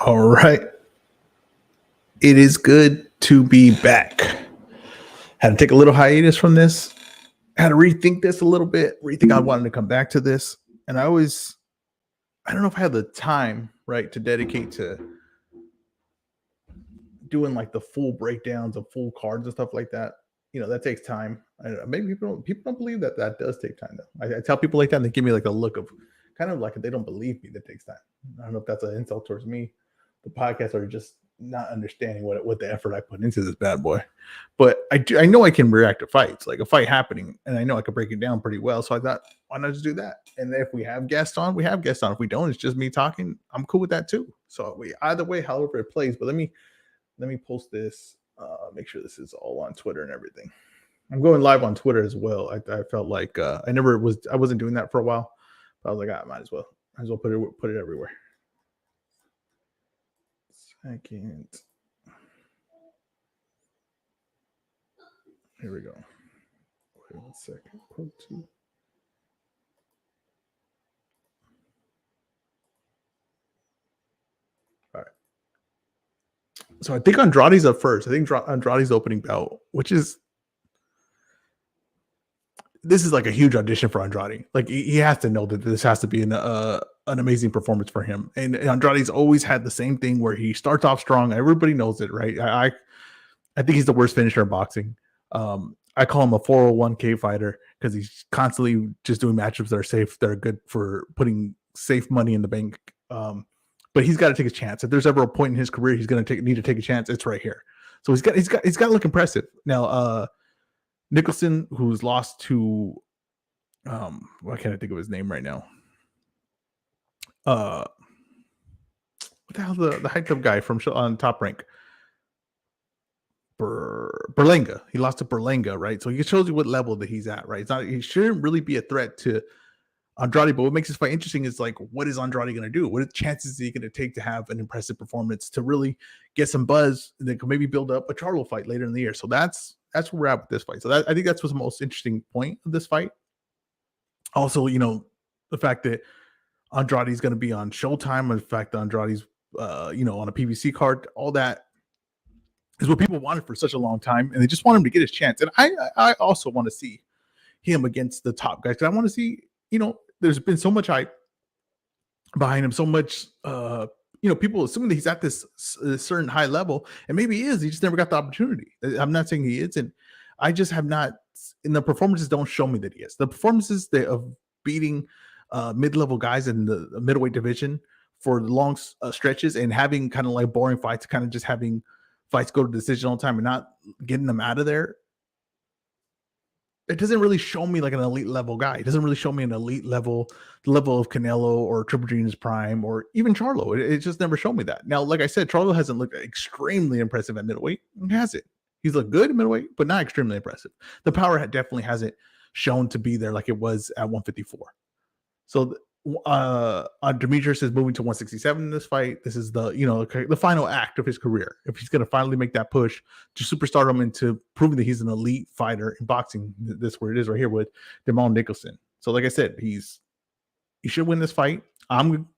All right. It is good to be back. Had to take a little hiatus from this. Had to rethink this a little bit. Rethink I wanted to come back to this. And I don't know if I had the time, right, to dedicate to doing like the full breakdowns of full cards and stuff like that. That takes time. Maybe people don't believe that does take time though. I tell people like that and they give me like a look of kind of like they don't believe me that takes time. I don't know if that's an insult towards me, the podcast, or just not understanding what the effort I put into this bad boy. But I know I can react to fights, like a fight happening, and I know I can break it down pretty well. So I thought, why not just do that? And if we have guests on, we have guests on. If we don't, it's just me talking. I'm cool with that too. So either way, however it plays. But let me post this. Make sure this is all on Twitter and everything. I'm going live on Twitter as well. I felt like I wasn't doing that for a while. But I was like, I might as well put it everywhere. Second. Here we go. Wait 1 second. Quote 2. All right. So I think Andrade's up first. I think Andrade's opening belt, which is this is like a huge audition for Andrade. Like he has to know that this has to be an amazing performance for him. And Andrade's always had the same thing where he starts off strong. Everybody knows it, right? I think he's the worst finisher in boxing. I call him a 401k fighter because he's constantly just doing matchups that are safe, that are good for putting safe money in the bank. But he's got to take a chance. If there's ever a point in his career he's going to need to take a chance, it's right here. So he's got to look impressive. Now, Nicholson, who's lost to, why can't I think of his name right now? What the hell, the hyped up guy from on Top Rank? Berlanga. He lost to Berlanga, right? So he shows you what level that he's at, right? He shouldn't really be a threat to Andrade, but what makes this fight interesting is like, what is Andrade going to do? What chances is he going to take to have an impressive performance to really get some buzz that could maybe build up a Charlo fight later in the year? So that's where we're at with this fight. So I think that's what's the most interesting point of this fight. Also, the fact that Andrade's going to be on Showtime, and the fact that Andrade's, on a PBC card, all that is what people wanted for such a long time, and they just want him to get his chance. And I also want to see him against the top guys, because I want to see, there's been so much hype behind him, so much, people assuming that he's at this certain high level, and maybe he is. He just never got the opportunity. I'm not saying he isn't. I just have not, and the performances don't show me that he is. The performances of beating mid-level guys in the middleweight division for long stretches and having kind of like boring fights, kind of just having fights go to decision all the time and not getting them out of there, it doesn't really show me like an elite level guy. It doesn't really show me an elite level, the level of Canelo or Triple G in his prime, or even Charlo. It just never showed me that. Now, like I said, Charlo hasn't looked extremely impressive at middleweight. He hasn't. He's looked good at middleweight, but not extremely impressive. The power definitely hasn't shown to be there like it was at 154. So Demetrius is moving to 167 in this fight. This is the final act of his career. If he's going to finally make that push to superstardom and to proving that he's an elite fighter in boxing, that's where it is right here with Jamal Nicholson. So, like I said, he should win this fight. And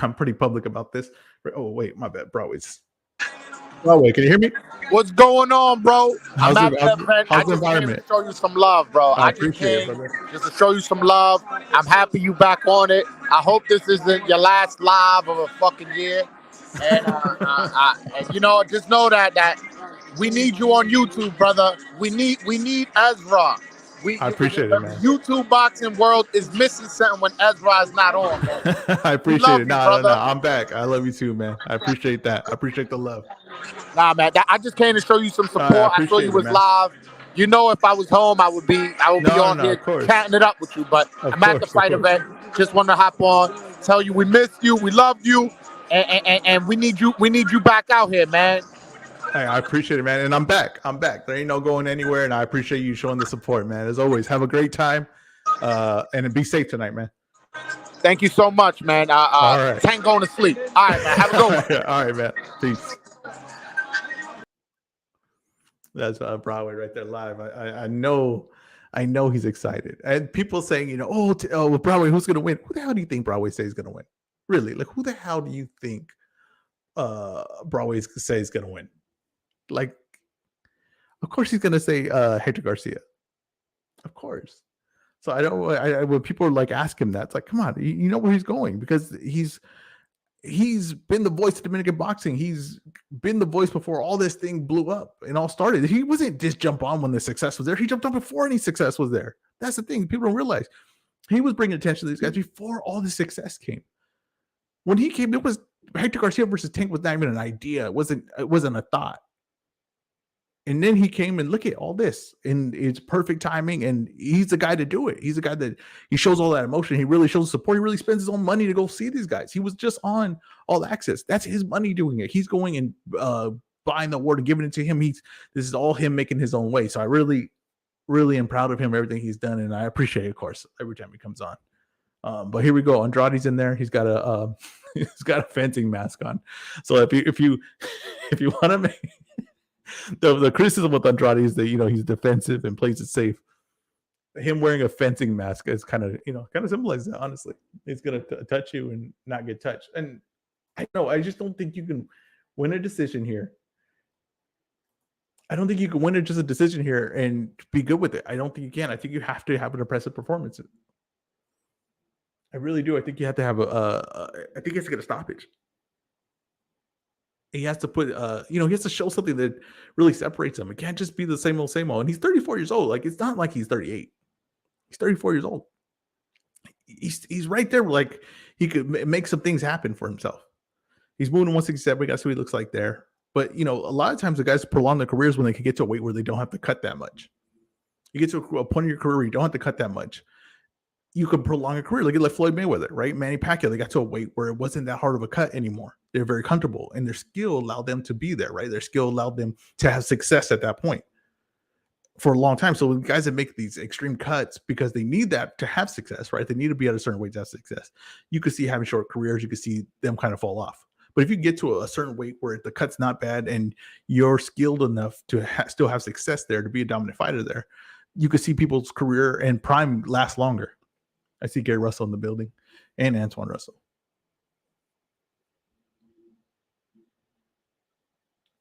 I'm pretty public about this. Oh wait, my bad, Broadway, can you hear me? What's going on, bro? How's I'm the environment? To show you some love, bro. I appreciate it, brother. Just to show you some love. I'm happy you back on it. I hope this isn't your last live of a fucking year. And just know that we need you on YouTube, brother. We need Ezra. I appreciate it, man. YouTube boxing world is missing something when Ezra is not on, man. I appreciate it. No, I'm back. I love you too, man. I appreciate that. I appreciate the love. Nah, man. I just came to show you some support. I saw you was live. If I was home, I would be on here chatting it up with you. But I'm at the fight event. Just want to hop on, tell you we missed you, we love you, and we need you back out here, man. Hey, I appreciate it, man. And I'm back. There ain't no going anywhere, and I appreciate you showing the support, man. As always, have a great time, and be safe tonight, man. Thank you so much, man. All right. Tank going to sleep. All right, man. Have a good one. All right, man. Peace. That's Broadway right there live. I know he's excited. And people saying, Broadway, who's going to win? Who the hell do you think Broadway says is going to win? Really? Like, who the hell do you think Broadway say is going to win. Like, of course he's going to say Hector Garcia. Of course. So I don't. When people are like ask him that, it's like, come on, you know where he's going, because he's been the voice of Dominican boxing. He's been the voice before all this thing blew up and all started. He wasn't just jump on when the success was there. He jumped on before any success was there. That's the thing people don't realize. He was bringing attention to these guys before all the success came. When he came, it was Hector Garcia versus Tank was not even an idea. It wasn't a thought. And then he came and look at all this, and it's perfect timing. And he's the guy to do it. He's the guy that he shows all that emotion. He really shows support. He really spends his own money to go see these guys. He was just on All Access. That's his money doing it. He's going and buying the award and giving it to him. This is all him making his own way. So I really, really am proud of him, everything he's done, and I appreciate it, of course, every time he comes on. But here we go. Andrade's in there. He's got a he's got a fencing mask on. So if you want to make the criticism with Andrade is that he's defensive and plays it safe. Him wearing a fencing mask is kind of symbolizes that. Honestly, it's gonna touch you and not get touched. And I just don't think you can win a decision here. I don't think you can win just a decision here and be good with it. I don't think you can. I think you have to have an impressive performance. I really do. I think you have to have I think he has to get a stoppage. He has to put, he has to show something that really separates him. It can't just be the same old. And he's 34 years old. Like, it's not like he's 38. He's 34 years old. He's right there. Like, he could make some things happen for himself. He's moving to 167. We got to see what he looks like there. But, a lot of times the guys prolong their careers when they can get to a weight where they don't have to cut that much. You get to a point in your career where you don't have to cut that much. You can prolong a career. Look at Floyd Mayweather, right? Manny Pacquiao, they got to a weight where it wasn't that hard of a cut anymore. They're very comfortable, and their skill allowed them to be there, right? Their skill allowed them to have success at that point for a long time. So when guys that make these extreme cuts because they need that to have success, right? They need to be at a certain weight to have success. You could see having short careers. You could see them kind of fall off. But if you get to a certain weight where the cut's not bad and you're skilled enough to still have success there, to be a dominant fighter there, you could see people's career and prime last longer. I see Gary Russell in the building and Antoine Russell.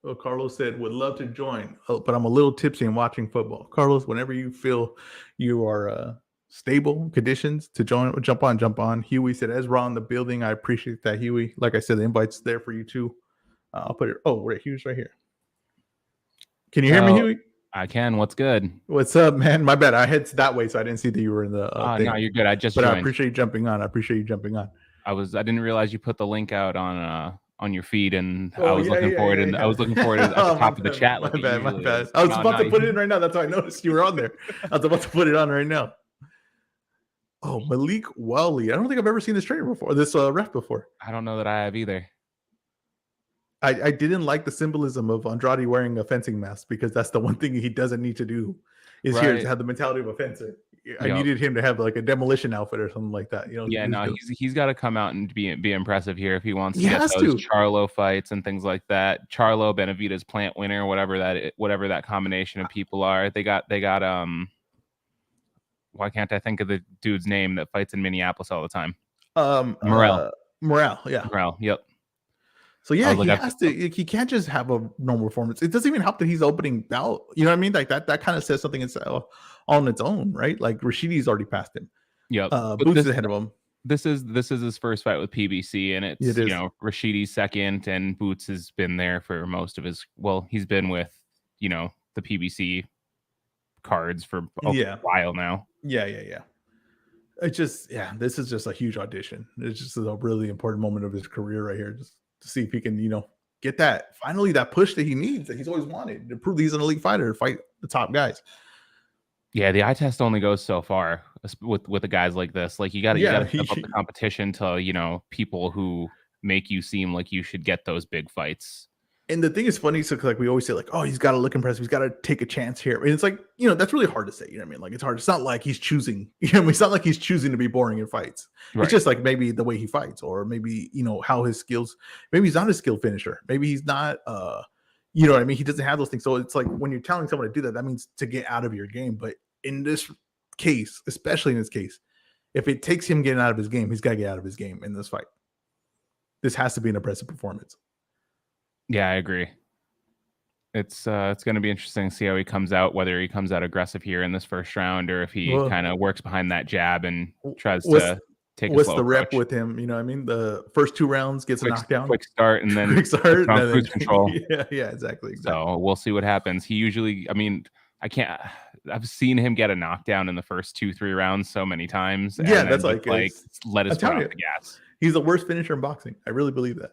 Oh, Carlos said, would love to join, but I'm a little tipsy and watching football. Carlos, whenever you feel you are stable conditions to join, jump on. Huey said, Ezra in the building. I appreciate that, Huey. Like I said, the invite's there for you too. I'll put it. Oh, wait, Huey's right here. Can you hear me, Huey? I can. What's good? What's up, man? My bad. I head that way, so I didn't see that you were in the thing. No, you're good. I joined. I appreciate you jumping on. I didn't realize you put the link out on your feed, and I was looking for it. And I was looking for it at the top of the chat. My bad. I was about to put it in right now. That's why I noticed you were on there. I was about to put it on right now. Oh, Malik Wally. I don't think I've ever seen this trainer before. This ref before. I don't know that I have either. I didn't like the symbolism of Andrade wearing a fencing mask, because that's the one thing he doesn't need to do is here to have the mentality of a fencer. I needed him to have like a demolition outfit or something like that. Yeah, no, he's got to come out and be impressive here if he wants to get those Charlo fights and things like that. Charlo, Benavidez, Plant winner, whatever that combination of people are. They got why can't I think of the dude's name that fights in Minneapolis all the time? Morel, yeah. Morel, yep. So yeah, he has to. He can't just have a normal performance. It doesn't even help that he's opening bout. You know what I mean? Like that kind of says something itself on its own, right? Like Rashidi's already passed him. Yep. Boots is ahead of him. This is his first fight with PBC, and it's Rashidi's second, and Boots has been there for most of his. Well, he's been with the PBC cards for a while now. Yeah. It's just this is just a huge audition. It's just a really important moment of his career right here. Just to see if he can, get that push that he needs, that he's always wanted, to prove he's an elite fighter, to fight the top guys. Yeah, the eye test only goes so far with the guys like this. Like you got to step up the competition to people who make you seem like you should get those big fights. And the thing is funny, so like we always say, like, oh, he's got to look impressive, he's got to take a chance here. And it's like, that's really hard to say. You know what I mean? Like, it's hard. It's not like he's choosing. It's not like he's choosing to be boring in fights. Right. It's just like maybe the way he fights, or maybe how his skills. Maybe he's not a skilled finisher. Maybe he's not. You know what I mean? He doesn't have those things. So it's like when you're telling someone to do that, that means to get out of your game. But in this case, especially in this case, if it takes him getting out of his game, he's got to get out of his game in this fight. This has to be an impressive performance. Yeah, I agree. It's going to be interesting to see how he comes out, whether he comes out aggressive here in this first round or if he kind of works behind that jab and tries to take a slow the rep approach. with him? You know what I mean? The first 2 rounds gets a knockdown. Quick start and then quick start, on cruise control. Yeah, exactly. So we'll see what happens. He usually, I've seen him get a knockdown in the first 2-3 rounds so many times. Yeah, and that's like let his foot off the gas. He's the worst finisher in boxing. I really believe that.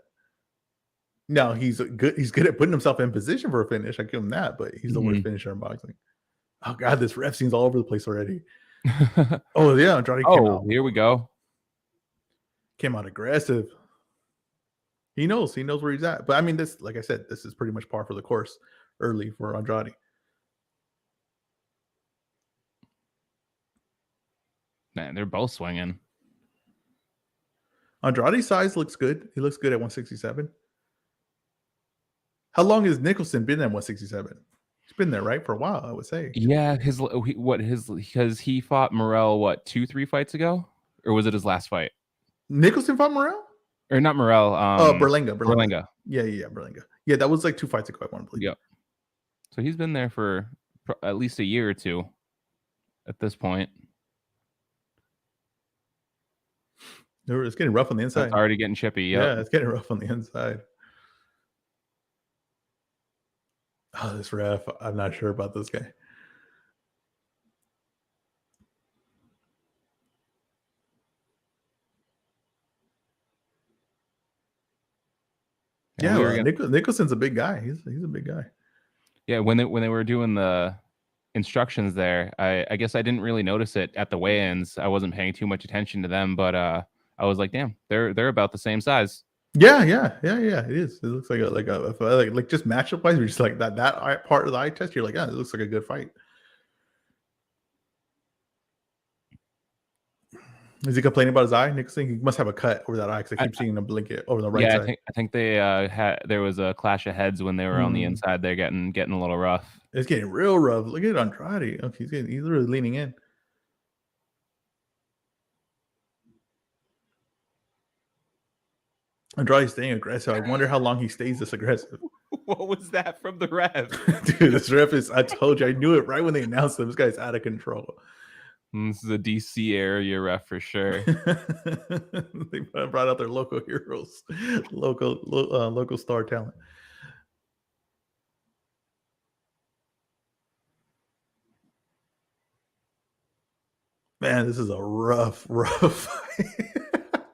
No, he's good at putting himself in position for a finish. I give him that, but he's the worst finisher in boxing. Oh god, this ref seems all over the place already. Oh yeah, Andrade came out. Here we go. Came out aggressive. He knows where he's at. But I mean, this, like I said, this is pretty much par for the course early for Andrade. Man, they're both swinging. Andrade's size looks good. He looks good at 167. How long has Nicholson been at 167? He's been there, right, for a while, I would say. Yeah, because he fought Morel 2-3 fights ago, or was it his last fight? Nicholson fought Morel, or not Morel? Berlanga. Yeah, Berlanga. Yeah, that was like 2 fights ago. I want to believe. Yep. So he's been there for at least a year or two at this point. It's getting rough on the inside. It's already getting chippy. Yep. Yeah, it's getting rough on the inside. Oh, this ref. I'm not sure about this guy. Yeah, Nicholson's a big guy. He's a big guy. Yeah, when they were doing the instructions there, I guess I didn't really notice it at the weigh-ins. I wasn't paying too much attention to them, but I was like, damn, they're about the same size. Yeah. It is. It looks like just matchup wise, you're just like that part of the eye test. You're like, it looks like a good fight. Is he complaining about his eye? Nicholson, he must have a cut over that eye because I keep seeing him blink it over the right side. Yeah, I think they there was a clash of heads when they were on the inside. They're getting a little rough. It's getting real rough. Look at Andrade. Okay, he's really leaning in. Andrade's staying aggressive. I wonder how long he stays this aggressive. What was that from the ref? Dude, this ref is, I told you, I knew it right when they announced him. This guy's out of control. This is a DC area ref for sure. They brought out their local heroes, local star talent. Man, this is a rough fight.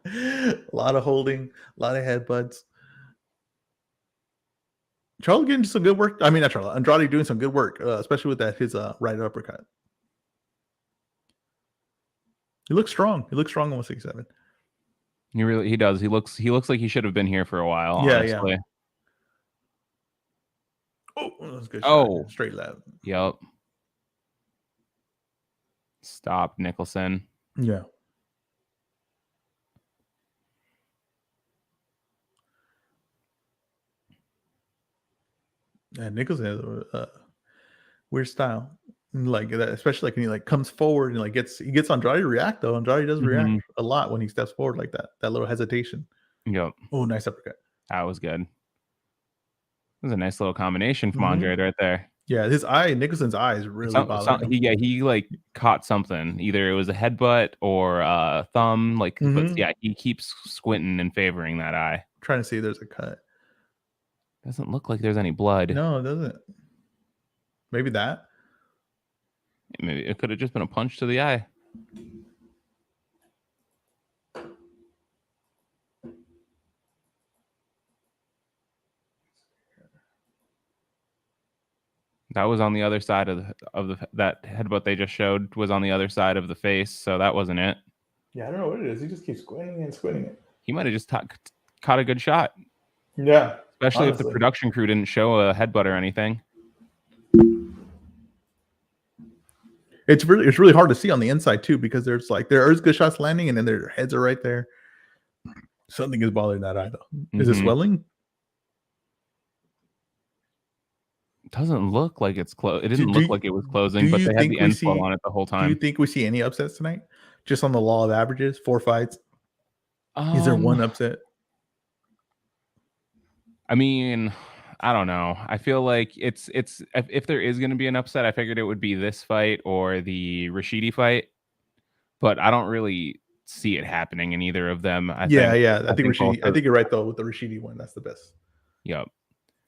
A lot of holding, a lot of headbutts. Charles getting some good work. I mean, not Charles. Andrade doing some good work, especially with his right uppercut. He looks strong. He looks strong on 167. He does. He looks like he should have been here for a while. Yeah, honestly. yeah. Oh, that was a good shot. Straight left. Yep. Stop, Nicholson. Yeah. Yeah, Nicholson has a weird style, like that, especially like when he comes forward and he gets Andrade to react though. Andrade does react a lot when he steps forward like that. That little hesitation. Yep. Oh, nice uppercut. That was good. It was a nice little combination from Andrade right there. Yeah, Nicholson's eye is really bothering him. He caught something. Either it was a headbutt or a thumb. But yeah, he keeps squinting and favoring that eye. I'm trying to see if there's a cut. Doesn't look like there's any blood. No, it doesn't. Maybe that. Maybe it could have just been a punch to the eye. That was on the other side of that headbutt they just showed was on the other side of the face, so that wasn't it. Yeah, I don't know what it is. He just keeps squinting and squinting it. He might have just caught a good shot. Yeah. Especially if the production crew didn't show a headbutt or anything. It's really hard to see on the inside too, because there is good shots landing and then their heads are right there. Something is bothering that eye though. Is it swelling? It doesn't look like it's close. It didn't look like it was closing, but they had the end flow on it the whole time. Do you think we see any upsets tonight? Just on the law of averages, 4 fights. Is there one upset? I mean, I don't know. I feel like it's if there is going to be an upset, I figured it would be this fight or the Rashidi fight, but I don't really see it happening in either of them. I think Rashidi. I think you're right though with the Rashidi one. That's the best. Yep.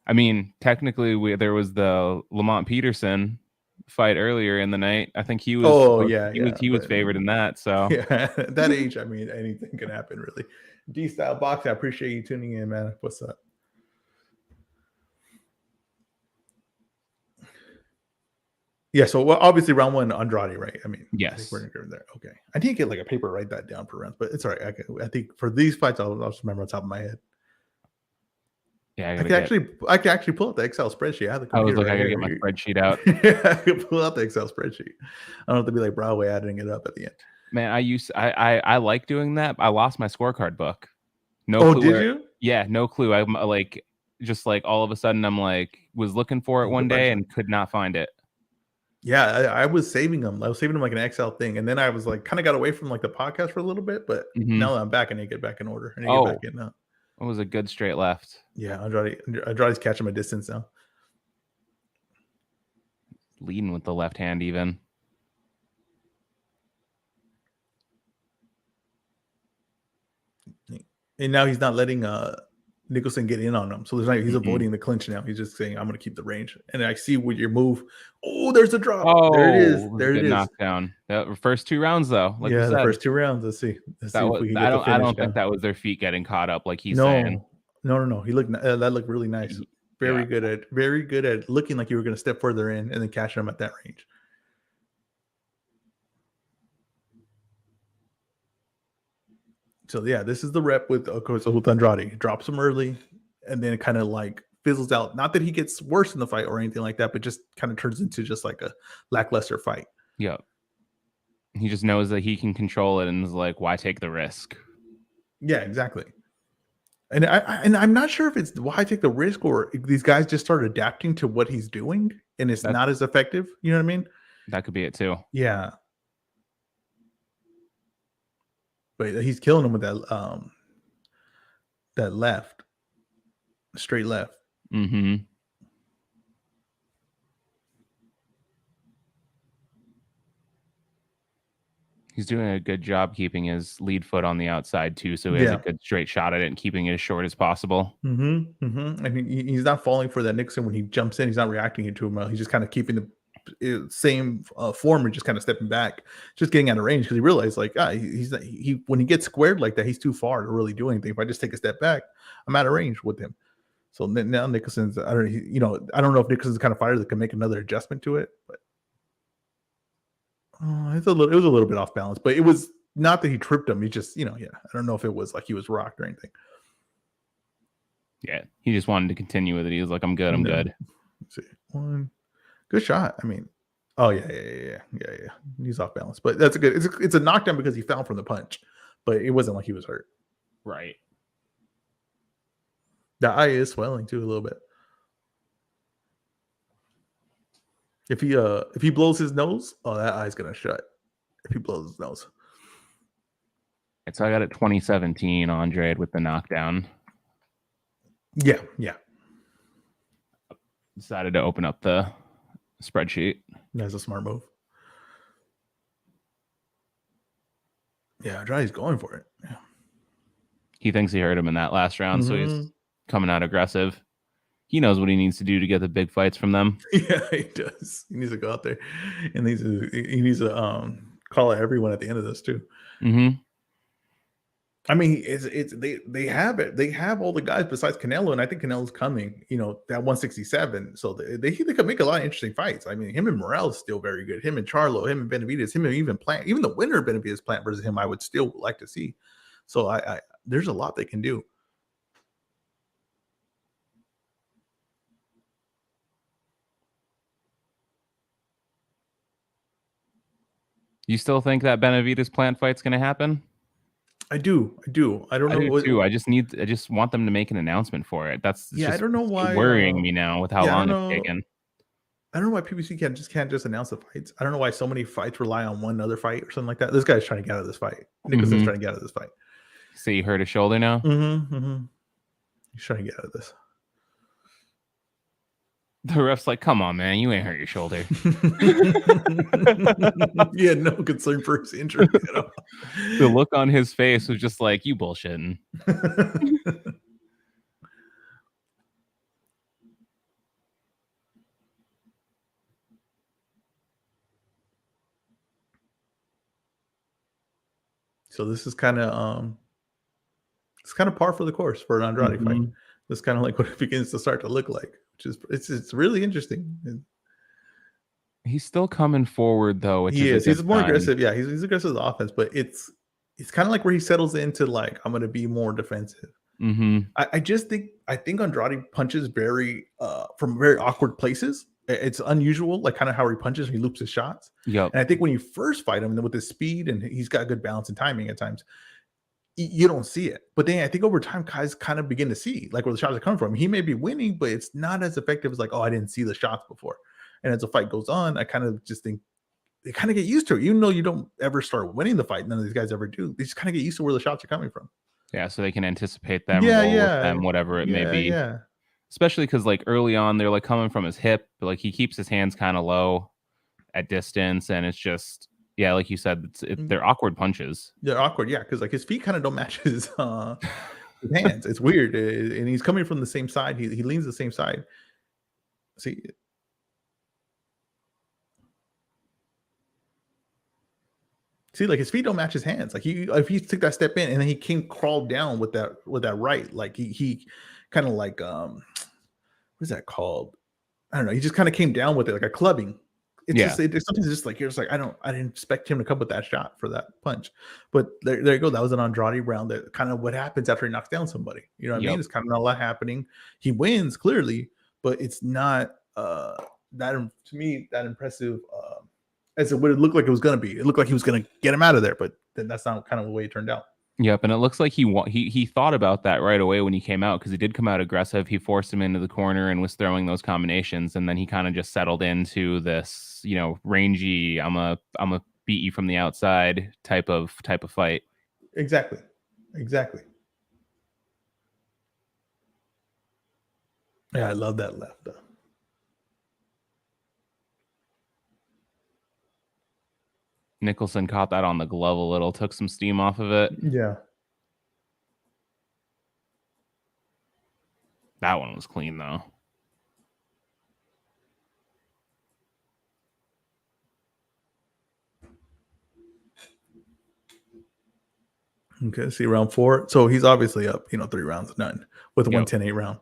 I mean, technically, there was the Lamont Peterson fight earlier in the night. I think he was. He was favored in that. So yeah, at that age, I mean, anything can happen really. D-Style Boxing, I appreciate you tuning in, man. What's up? Yeah, so obviously round one, Andrade, right? I mean, yes, I think we're gonna go there. Okay, I didn't get like a paper write that down for rounds, but it's all right. I think for these fights, I'll just remember on top of my head. Yeah, I can actually pull up the Excel spreadsheet. I have the computer. I was like, I gotta get my spreadsheet out. Yeah, I can pull out the Excel spreadsheet. I don't have to be like Broadway adding it up at the end. Man, I like doing that. I lost my scorecard book. No clue. Did you? Yeah, no clue. I'm like, just like all of a sudden, I'm like, was looking for it one day and could not find it. Yeah, I was saving them. I was saving them like an Excel thing, and then I was like, kind of got away from like the podcast for a little bit, but now that I'm back, I need to get back in order. I need to get back in now. It was a good straight left. Yeah, Andrade's catching my distance now. Leading with the left hand, even. And now he's not letting Nicholson get in on him. So he's avoiding the clinch now. He's just saying, I'm going to keep the range. And I see with your move. Oh, there's a drop. Oh, there it is. There it is. Knockdown. The first 2 rounds, though. Like the first 2 rounds. Let's see. I don't think that was their feet getting caught up like he's saying. No. He looked that looked really nice. Very good at looking like you were going to step further in and then catching him at that range. So yeah, this is the rep with Andrade. Drops him early, and then it kind of like fizzles out. Not that he gets worse in the fight or anything like that, but just kind of turns into just like a lackluster fight. Yeah. He just knows that he can control it and is like, why take the risk? Yeah, exactly. And I'm not sure if it's why take the risk or these guys just start adapting to what he's doing and it's not as effective. You know what I mean? That could be it too. Yeah. But he's killing him with that that left, straight left. Mm-hmm. He's doing a good job keeping his lead foot on the outside too, so he has a good straight shot at it and keeping it as short as possible. Mm-hmm. Mm-hmm. I mean, he's not falling for that Nixon when he jumps in. He's not reacting to him. He's just kind of keeping the same form and just kind of stepping back, just getting out of range because he realized like he when he gets squared like that, he's too far to really do anything. If I just take a step back, I'm out of range with him. So now Nicholson's I don't know if Nicholson's the kind of fighter that can make another adjustment to it, but it was a little bit off balance. But it was not that he tripped him. He just I don't know if it was like he was rocked or anything. Yeah, he just wanted to continue with it. He was like, I'm good. Good. Let's see. One. Good shot. I mean, oh yeah. He's off balance, but that's a good. It's a knockdown because he fell from the punch, but it wasn't like he was hurt. Right. The eye is swelling too a little bit. If he blows his nose, that eye's gonna shut. If he blows his nose. So I got it 2017 Andrade with the knockdown. Yeah. Decided to open up the spreadsheet. That's a smart move. Yeah, Andrade's going for it. Yeah. He thinks he hurt him in that last round, so he's coming out aggressive. He knows what he needs to do to get the big fights from them. Yeah, he does. He needs to go out there and he needs to call out everyone at the end of this too. Mm-hmm. I mean, they have it. They have all the guys besides Canelo, and I think Canelo's coming. That 167. So they could make a lot of interesting fights. I mean, him and Morrell is still very good. Him and Charlo, him and Benavidez, him and even Plant. Even the winner of Benavidez Plant versus him, I would still like to see. So I there's a lot they can do. You still think that Benavidez Plant fight's going to happen? I do. I don't know. I do too. I just want them to make an announcement for it. That's I don't know why worrying me now with how long it's taken. I don't know why PBC can't just announce the fights. I don't know why so many fights rely on one other fight or something like that. This guy's trying to get out of this fight. Nicholson's trying to get out of this fight. So you hurt his shoulder now? Mm-hmm. He's trying to get out of this. The ref's like, come on, man, you ain't hurt your shoulder. He had no concern for his injury at all. The look on his face was just like, you bullshitting. So this is kind of it's kind of par for the course for an Andrade fight. That's kind of like what it begins to start to look like, which is it's really interesting. He's still coming forward though. He's more aggressive. Yeah, he's aggressive with offense, but it's kind of like where he settles into like, I'm going to be more defensive. I think Andrade punches very from very awkward places. It's unusual, like kind of how he punches. He loops his shots. Yep. And I think when you first fight him with his speed and he's got good balance and timing at times, you don't see it. But then I think over time, guys kind of begin to see like where the shots are coming from. He may be winning, but it's not as effective as like, oh, I didn't see the shots before. And as the fight goes on, I kind of just think they kind of get used to it. Even though you don't ever start winning the fight, none of these guys ever do. They just kind of get used to where the shots are coming from. Yeah, so they can anticipate them, roll with them, whatever it may be. Yeah. Especially because like early on, they're like coming from his hip, but like he keeps his hands kind of low at distance, and it's just like you said, they're awkward punches. They're awkward, because like his feet kind of don't match his hands. It's weird, and he's coming from the same side. He leans the same side. See, like his feet don't match his hands. Like if he took that step in and then he crawled down with that right, like he kind of like what is that called? I don't know. He just kind of came down with it like a clubbing. It's just something just like you're just like I didn't expect him to come with that shot for that punch. But there you go. That was an Andrade round. That kind of what happens after he knocks down somebody. You know what I mean? It's kind of not a lot happening. He wins clearly, but it's not that to me that impressive. As it would look like it was going to be. It looked like he was going to get him out of there, but then that's not kind of the way it turned out. Yep, and it looks like he thought about that right away when he came out, because he did come out aggressive. He forced him into the corner and was throwing those combinations, and then he kind of just settled into this, rangy, I'm a beat you from the outside type of fight. Exactly. Yeah, I love that left though. Nicholson caught that on the glove a little, took some steam off of it. Yeah. That one was clean, though. Okay, see round 4. So he's obviously up, 3 rounds, none with a 110-8 round.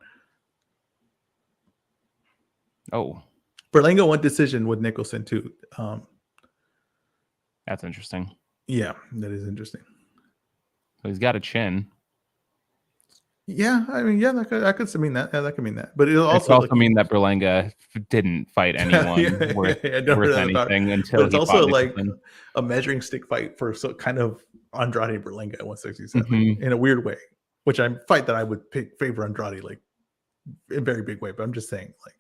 Oh. Berlanga won decision with Nicholson, too. That's interesting. Yeah, that is interesting. So he's got a chin. Yeah, I mean, that could mean that. Yeah, that could mean that. But it'll also mean that Berlanga didn't fight anyone worth anything until it's also like a measuring stick fight for kind of Andrade Berlanga at 167 in a weird way, which I fight that I would favor Andrade like in a very big way. But I'm just saying, like,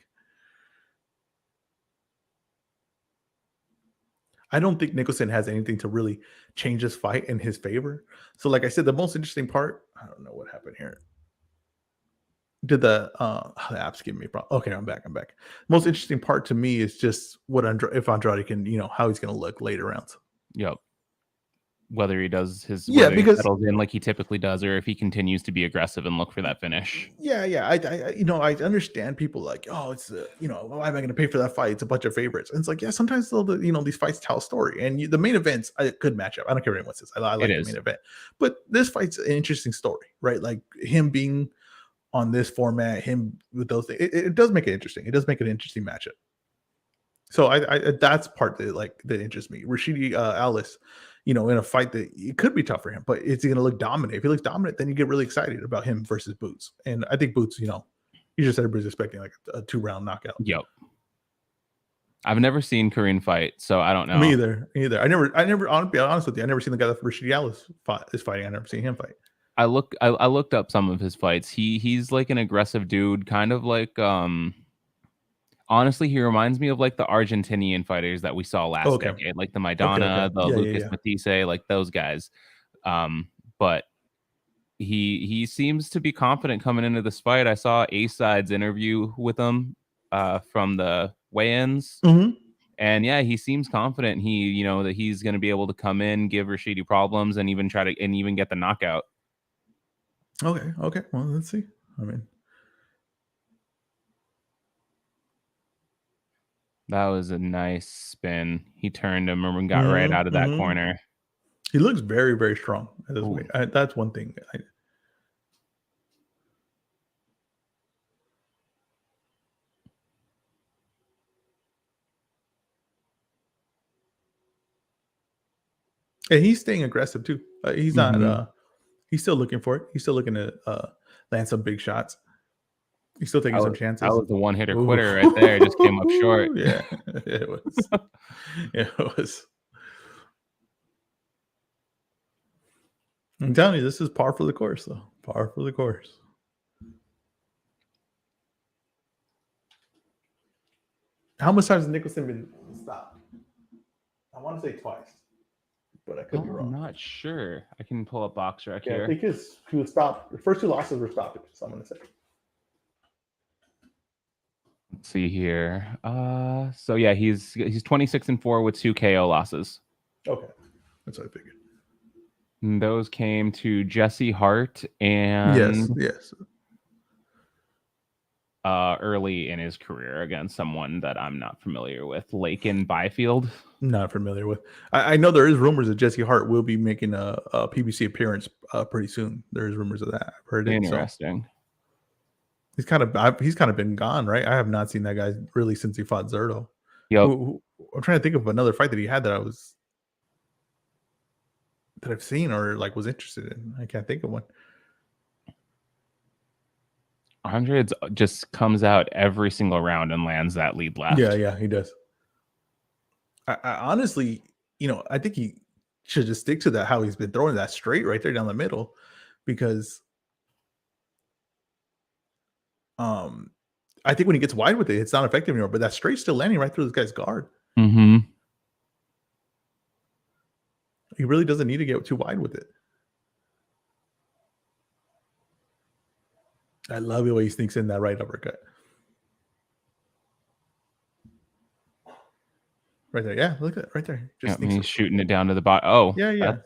I don't think Nicholson has anything to really change this fight in his favor. So, like I said, the most interesting part, I don't know what happened here. Did the app's give me a problem? Okay, I'm back. Most interesting part to me is just if Andrade can, how he's going to look later rounds. Yep. Whether he does his because he settles in like he typically does, or if he continues to be aggressive and look for that finish. Yeah. I understand people like, oh, it's why am I going to pay for that fight? It's a bunch of favorites, and it's like, yeah, sometimes these fights tell a story, and the main events a good matchup. I don't care what anyone says. I like the main event, but this fight's an interesting story, right? Like him being on this format, him with those things, it does make it interesting. It does make it an interesting matchup. So I that's part that interests me. Rashidi Alice, in a fight that it could be tough for him, but is he going to look dominant? If he looks dominant, then you get really excited about him versus Boots. And I think Boots, you just everybody's expecting like a 2-round knockout. Yep. I've never seen Korean fight, so I don't know. Me either. I never. I'll be honest with you. I never seen the guy that Rashidi Alice is fighting. I never seen him fight. I looked up some of his fights. He's like an aggressive dude, kind of like honestly, he reminds me of like the Argentinian fighters that we saw last decade, like the Maidana, the Lucas Matisse, like those guys. But he seems to be confident coming into this fight. I saw A-Side's interview with him from the weigh-ins. Mm-hmm. And yeah, he seems confident. He, that he's going to be able to come in, give Rashidi problems, and even get the knockout. Okay. Well, let's see. I mean, that was a nice spin. He turned him and got right out of that corner. He looks very, very strong at this weight. That's one thing. And he's staying aggressive too. He's not. He's still looking for it. He's still looking to land some big shots. He's still taking some chances. That was the one-hitter quitter right there. Just came up short. Yeah, it was. It was. I'm telling you, this is par for the course, though. Par for the course. How much times has Nicholson been stopped? I want to say twice, but I could be wrong. I'm not sure. I can pull up BoxRec here. I think he was stopped. The first two losses were stopped. So I'm going to say. Let's see here. So yeah, he's 26-4 with 2 KO losses. Okay, that's what I figured. And those came to Jesse Hart and yes. Early in his career against someone that I'm not familiar with, Lakin Byfield. Not familiar with. I know there is rumors that Jesse Hart will be making a PBC appearance pretty soon. There's rumors of that. I've heard it. Interesting. So. He's kind of been gone, right? I have not seen that guy really since he fought Zerto. Yep. I'm trying to think of another fight that he had that I've seen or like was interested in. I can't think of one. Hundreds just comes out every single round and lands that lead left. Yeah, he does. I honestly, I think he should just stick to that, how he's been throwing that straight right there down the middle, because I think when he gets wide with it, it's not effective anymore. But that straight's still landing right through this guy's guard. Mm-hmm. He really doesn't need to get too wide with it. I love the way he sneaks in that right uppercut. Right there. Yeah, look at it right there. Just he's shooting it down to the bottom. Oh. Yeah.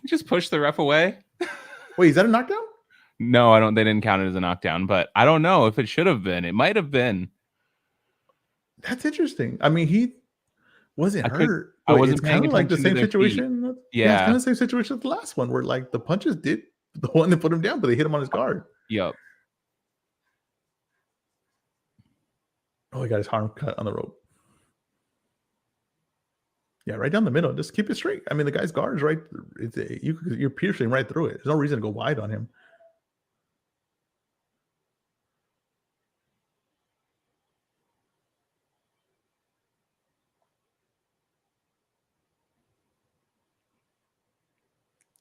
He just pushed the ref away. Wait, is that a knockdown? No, they didn't count it as a knockdown, but I don't know if it should have been. It might have been. That's interesting. I mean, he wasn't hurt. I wasn't kind of like the same situation. Yeah, it's kind of the same situation as the last one, where like the punches did the one that put him down, but they hit him on his guard. Yep. Oh, he got his arm cut on the rope. Yeah, right down the middle. Just keep it straight. I mean, the guy's guard is right. You're piercing right through it. There's no reason to go wide on him.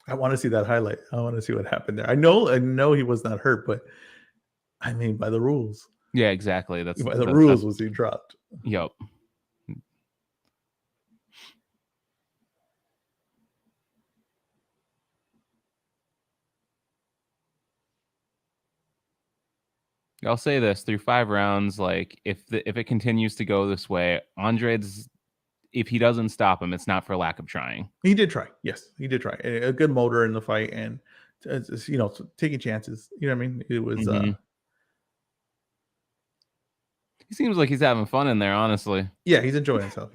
I want to see that highlight. I want to see what happened there. I know he was not hurt, but I mean, by the rules. Yeah, exactly. That's by the rules was he dropped. Yep. I'll say this: through 5 rounds, like if it continues to go this way, Andrade's, if he doesn't stop him, it's not for lack of trying. He did try. Yes, he did try. A good motor in the fight, and taking chances. You know what I mean? It was. He seems like he's having fun in there, honestly. Yeah, he's enjoying himself.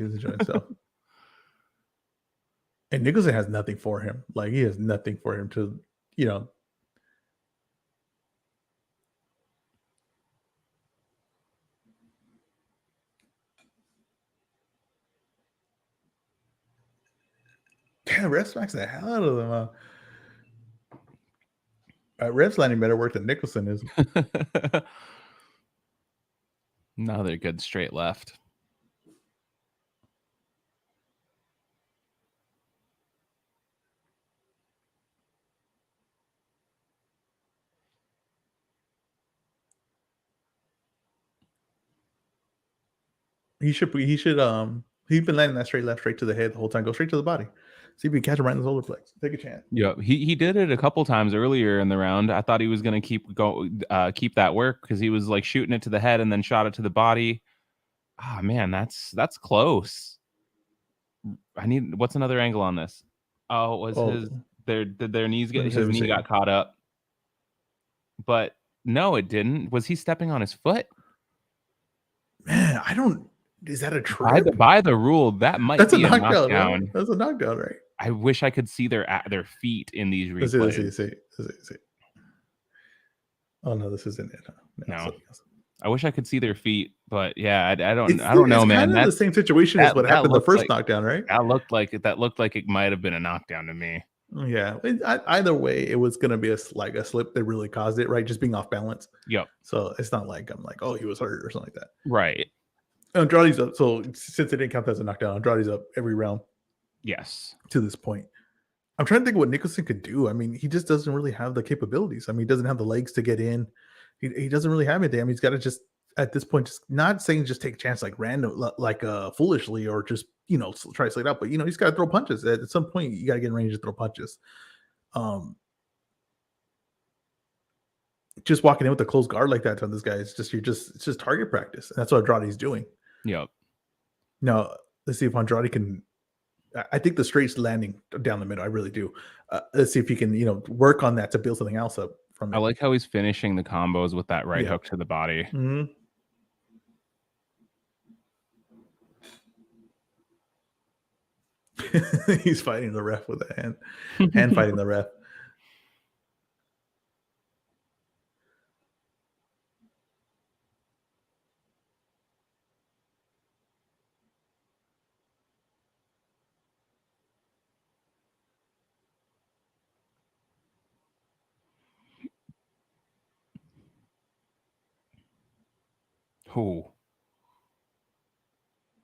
And Nicholson has nothing for him. Like, he has nothing for him to, Yeah, ref smacks the hell out of them. Ref's landing better work than Nicholson is. Another good straight left. He's been landing that straight left straight to the head the whole time. Go straight to the body. See if you can catch him right in the solar plex. Take a chance. Yeah, he did it a couple times earlier in the round. I thought he was going to keep that work because he was like shooting it to the head and then shot it to the body. Ah, man, that's close. What's another angle on this? Oh, it was their knees his knee got caught up. But no, it didn't. Was he stepping on his foot? Man, is that a trip? By the rule, that might be a knockdown. Right? That's a knockdown, right? I wish I could see their feet in these replays. Let's see. Oh no, this isn't it. No. I wish I could see their feet, but yeah, I don't know, man. That's the same situation as what happened the first knockdown, right? That looked like it might have been a knockdown to me. Yeah. Either way, it was gonna be a slip that really caused it, right? Just being off balance. Yep. So it's not like I'm like, oh, he was hurt or something like that. Right. Andrade's up. So since it didn't count as a knockdown, Andrade's up every round. Yes. To this point. I'm trying to think of what Nicholson could do. I mean, he just doesn't really have the capabilities. I mean, he doesn't have the legs to get in. He doesn't really have anything. I mean, he's got to just at this point, just not saying just take a chance like random, like foolishly, or just try to slay it out. But he's got to throw punches. At some point, you got to get in range to throw punches. Just walking in with a closed guard like that on this guy, it's just target practice. And that's what Andrade's doing. Yep. Now let's see if Andrade can. I think the straight's landing down the middle. I really do. Let's see if he can, work on that to build something else up from it. I like how he's finishing the combos with that right hook to the body. Mm-hmm. He's fighting the ref with a hand fighting the ref. Ooh.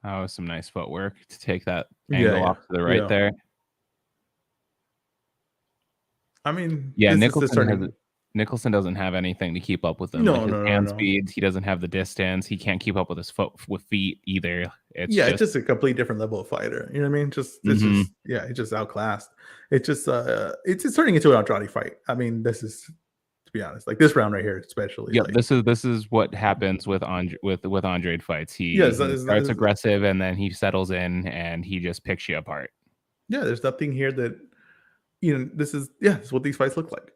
That was some nice footwork to take that angle off to the right there. I mean, Nicholson doesn't have anything to keep up with him. Hand speeds, he doesn't have the distance. He can't keep up with his foot with feet either. It's just a completely different level of fighter. You know what I mean? It's just outclassed. It's just it's turning into an Andrade fight. I mean, this is, to be honest, like this round right here, especially. Yeah, this is what happens with Andrade fights. He starts aggressive and then he settles in and he just picks you apart. Yeah, there's nothing here that this is what these fights look like.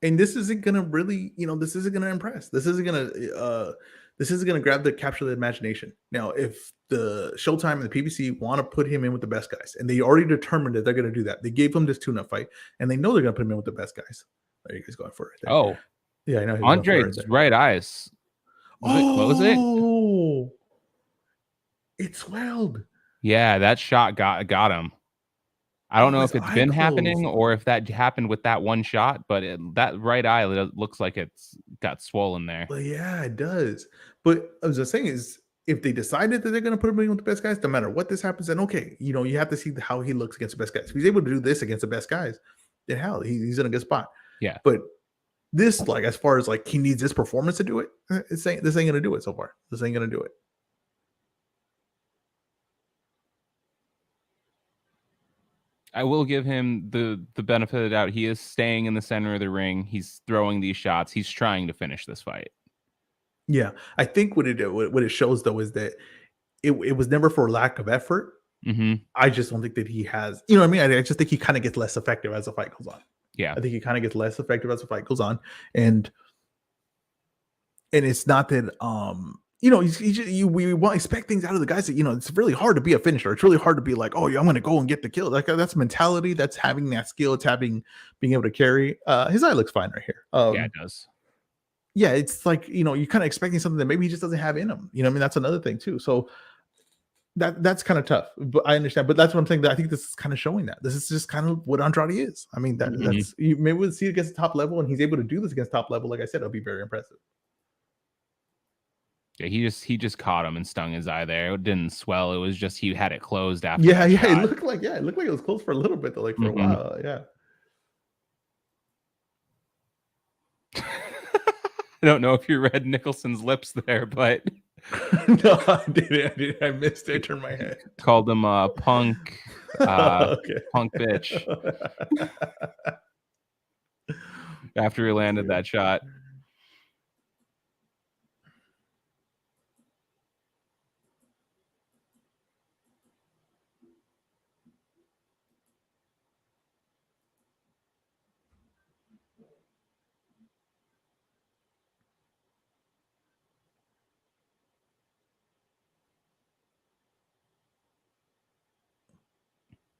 And this isn't gonna really, this isn't gonna impress. This isn't gonna capture the imagination. Now, if the Showtime and the PBC want to put him in with the best guys, and they already determined that they're gonna do that, they gave him this tune-up fight, and they know they're gonna put him in with the best guys. There you guys going for it. Right there. Oh, yeah, I know. Andre's right eyes. Close it. It swelled. Yeah, that shot got him. I don't know if it's been happening or if that happened with that one shot, but that right eye looks like it's got swollen there. Well, yeah, it does. But I was just saying is, if they decided that they're going to put him in with the best guys, no matter what this happens, then okay, you have to see how he looks against the best guys. If he's able to do this against the best guys, then hell, he's in a good spot. Yeah. But this, like, as far as like he needs this performance to do it, this ain't going to do it so far. This ain't going to do it. I will give him the benefit of the doubt. He is staying in the center of the ring. He's throwing these shots. He's trying to finish this fight. Yeah, I think what it shows though is that it was never for lack of effort. Mm-hmm. I just don't think that he has. You know what I mean? I just think he kind of gets less effective as the fight goes on. Yeah, I think he kind of gets less effective as the fight goes on, and it's not that we want to expect things out of the guys that, it's really hard to be a finisher. It's really hard to be like, oh, yeah, I'm going to go and get the kill. Like that's mentality. That's having that skill. It's being able to carry. His eye looks fine right here. Yeah, it does. Yeah, it's like, you're kind of expecting something that maybe he just doesn't have in him. You know what I mean? That's another thing too. So that's kind of tough, but I understand. But that's what I'm saying. That I think this is kind of showing that this is just kind of what Andrade is. I mean, that's maybe we'll see it against the top level, and he's able to do this against top level. Like I said, it'll be very impressive. Yeah, he just caught him and stung his eye there. It didn't swell. It was just he had it closed after. Yeah. It looked like it was closed for a little bit though, like for a while. Yeah. I don't know if you read Nicholson's lips there, but no, I didn't. I missed it. I turned my head. Called him punk. Punk bitch. After he landed that shot.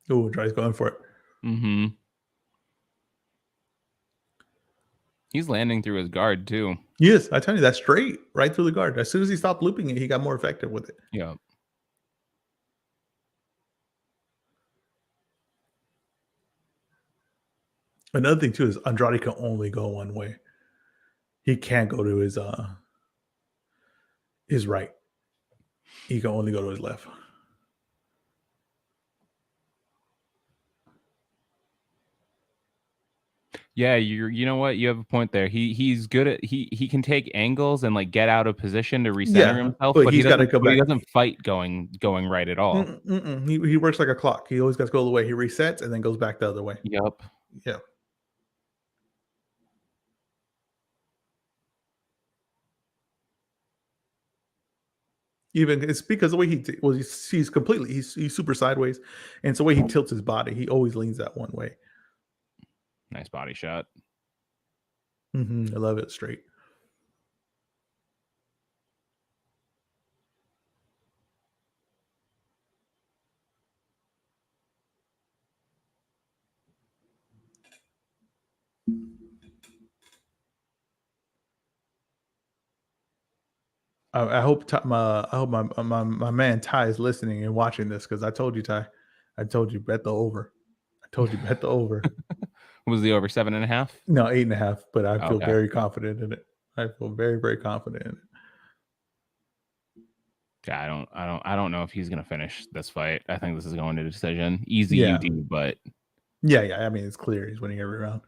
Oh, Andrade's going for it. Mm-hmm. He's landing through his guard too. Yes, I tell you, that's straight right through the guard. As soon as he stopped looping it, he got more effective with it. Yeah. Another thing too is Andrade can only go one way. He can't go to his right. He can only go to his left. Yeah, you know what? You have a point there. He's good at he can take angles and like get out of position to recenter himself, but he doesn't fight going right at all. He works like a clock. He always got to go the way. He resets and then goes back the other way. Yep. Yeah. Even it's because the way he's completely he's super sideways, and it's the way he tilts his body. He always leans that one way. Nice body shot. I love it straight. I hope my man Ty is listening and watching this, because I told you, Ty. I told you bet the over. Was the over 7.5? No, 8.5. But I feel very confident in it. I feel very, very confident in it. Yeah, I don't know if he's gonna finish this fight. I think this is going to decision. Easy UD, but yeah. I mean, it's clear he's winning every round.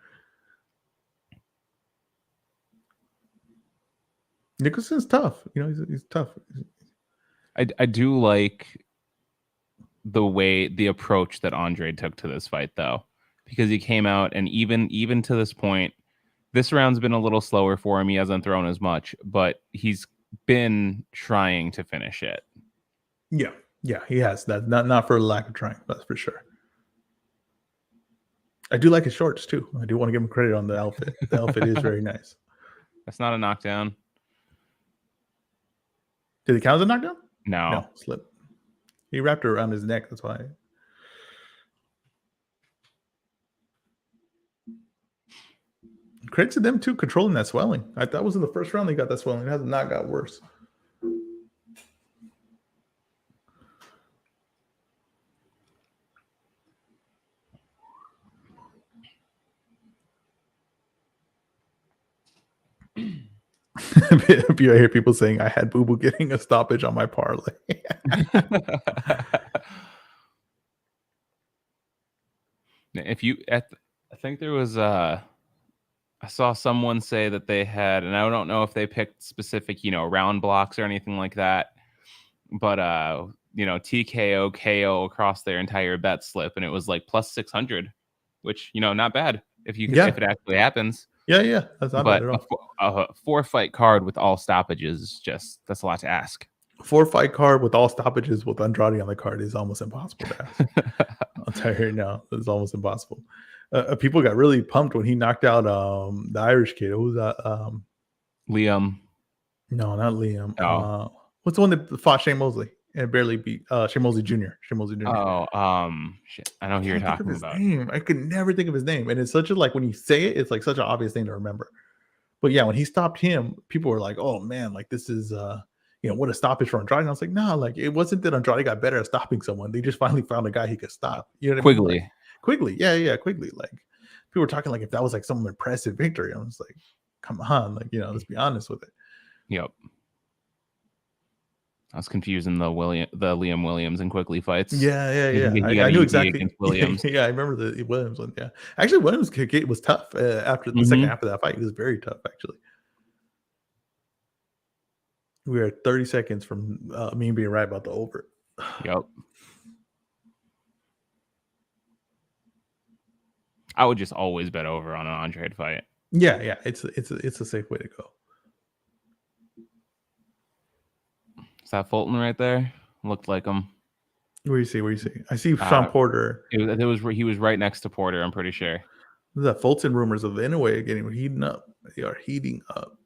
Nicholson's tough. He's tough. I do like the approach that Andre took to this fight, though, because he came out and even to this point, this round's been a little slower for him. He hasn't thrown as much, but he's been trying to finish it. Yeah, he has. That not for lack of trying, that's for sure. I do like his shorts too. I do want to give him credit on the outfit. The outfit is very nice. That's not a knockdown. Did it count as a knockdown? No, slip. He wrapped it around his neck. That's why. Credit to them too, controlling that swelling. That was in the first round they got that swelling. It has not got worse. I hear people saying I had Boo Boo getting a stoppage on my parlay. I think there was I saw someone say that they had, and I don't know if they picked specific, round blocks or anything like that, but TKO, KO across their entire bet slip, and it was like plus 600, which not bad if it actually happens. Yeah, that's not bad at all. A 4-fight card with all stoppages is that's a lot to ask. 4-fight card with all stoppages with Andrade on the card is almost impossible to ask. I'll tell you right now, it's almost impossible. People got really pumped when he knocked out the Irish kid. Who was that? Liam. No, not Liam. Oh. What's the one that fought Shane Mosley and barely beat Shane Mosley Jr.? Oh, shit. I know who you're talking about. Name. I could never think of his name. And it's such a, like, when you say it, it's like such an obvious thing to remember. But yeah, when he stopped him, people were like, oh man, like this is what a stoppage for Andrade. And I was like, no, like it wasn't that Andrade got better at stopping someone. They just finally found a guy he could stop. You know what Quigley. I mean? Like, Quigley. Yeah, Quigley. Like people were talking like if that was like some impressive victory. I was like, come on, like, let's be honest with it. Yep. I was confusing the Liam Williams and Quigley fights. Yeah. I knew exactly. Williams. Yeah, I remember the Williams one. Yeah, actually, Williams was tough after the second half of that fight. He was very tough, actually. We are 30 seconds from me being right about the over. Yep. I would just always bet over on an Andrade fight. Yeah, it's a safe way to go. Is that Fulton right there? Looked like him. Where you see? I see Sean Porter. He was right next to Porter. I'm pretty sure. The Fulton rumors of the Inoue getting heating up. They are heating up.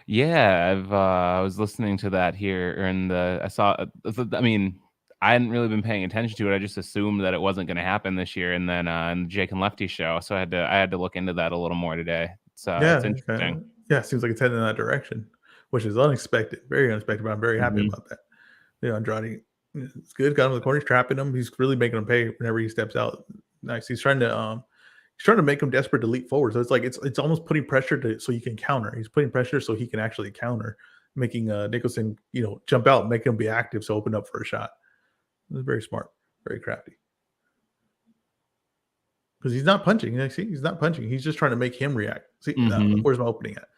Yeah, I was listening to that here, and I saw. I mean, I hadn't really been paying attention to it. I just assumed that it wasn't going to happen this year, and then in the Jake and Lefty show, so I had to look into that a little more today. It's interesting. It seems like it's heading in that direction, which is unexpected, very unexpected. But I'm very happy about that. Andrade, it's good. Got him in the corner, he's trapping him. He's really making him pay whenever he steps out. Nice. He's trying to make him desperate to leap forward. So it's like it's almost putting pressure so you can counter. He's putting pressure so he can actually counter, making Nicholson jump out, make him be active, so open up for a shot. It's very smart, very crafty. Because he's not punching. See, he's not punching. He's just trying to make him react. See, where's my opening at?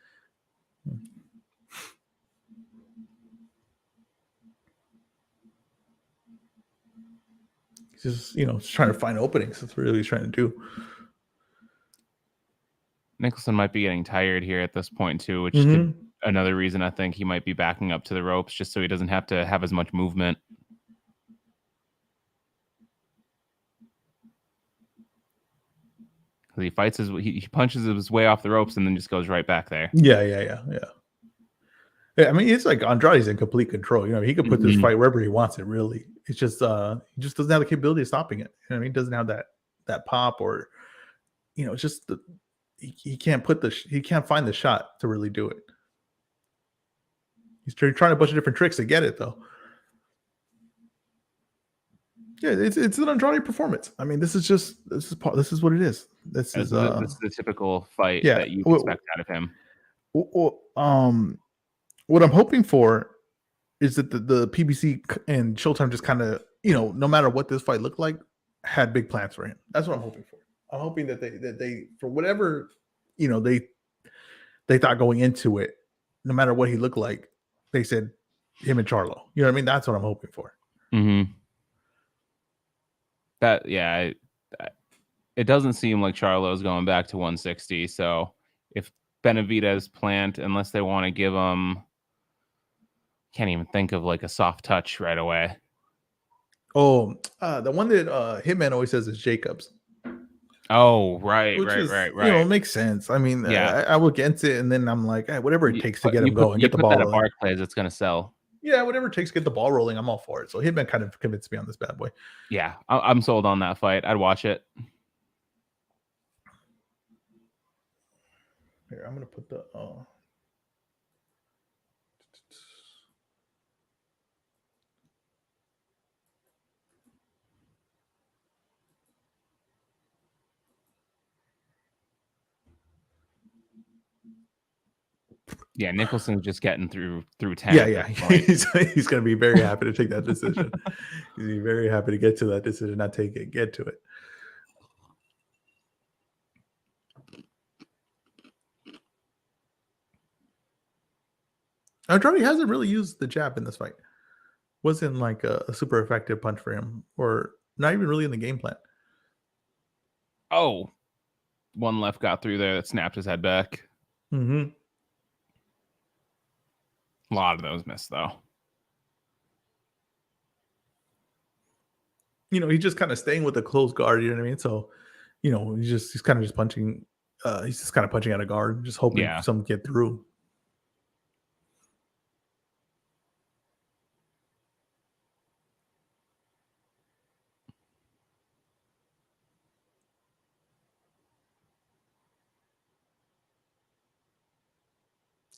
He's just trying to find openings. That's really what he's trying to do. Nicholson might be getting tired here at this point too, which could another reason I think he might be backing up to the ropes just so he doesn't have to have as much movement. He fights he punches his way off the ropes and then just goes right back there. Yeah. I mean, it's like Andrade's in complete control. He could put this fight wherever he wants it. Really, it's just he just doesn't have the capability of stopping it. He doesn't have that pop, or it's just he can't he can't find the shot to really do it. He's trying a bunch of different tricks to get it though. Yeah, it's an Andrade performance. I mean, this is what it is. This is the typical fight that you expect out of him. What I'm hoping for is that the PBC and Showtime just kind of, no matter what this fight looked like, had big plans for him. That's what I'm hoping for. I'm hoping that they for whatever, they thought going into it, no matter what he looked like, they said him and Charlo. You know what I mean? That's what I'm hoping for. It doesn't seem like Charlo's going back to 160. So if Benavidez plant, unless they want to give him, can't even think of like a soft touch right away. Oh, the one that Hitman always says is Jacobs. Oh, right. It makes sense. I mean, I will against it, and then I'm like, whatever it takes to get him going, get the ball rolling. Barclays, it's going to sell. Yeah, whatever it takes to get the ball rolling, I'm all for it. So Hitman kind of convinced me on this bad boy. Yeah, I'm sold on that fight. I'd watch it. Here, I'm going to put the... Yeah, Nicholson's just getting through 10. Yeah. He's going to be very happy to take that decision. He's going to be very happy to get to that decision, not take it, get to it. Andrade hasn't really used the jab in this fight. Wasn't like a super effective punch for him, or not even really in the game plan. Oh, one left got through there that snapped his head back. A lot of those missed, though. He's just kind of staying with a closed guard. You know what I mean? So, he's kind of just punching. He's just kind of punching out of guard, just hoping some get through.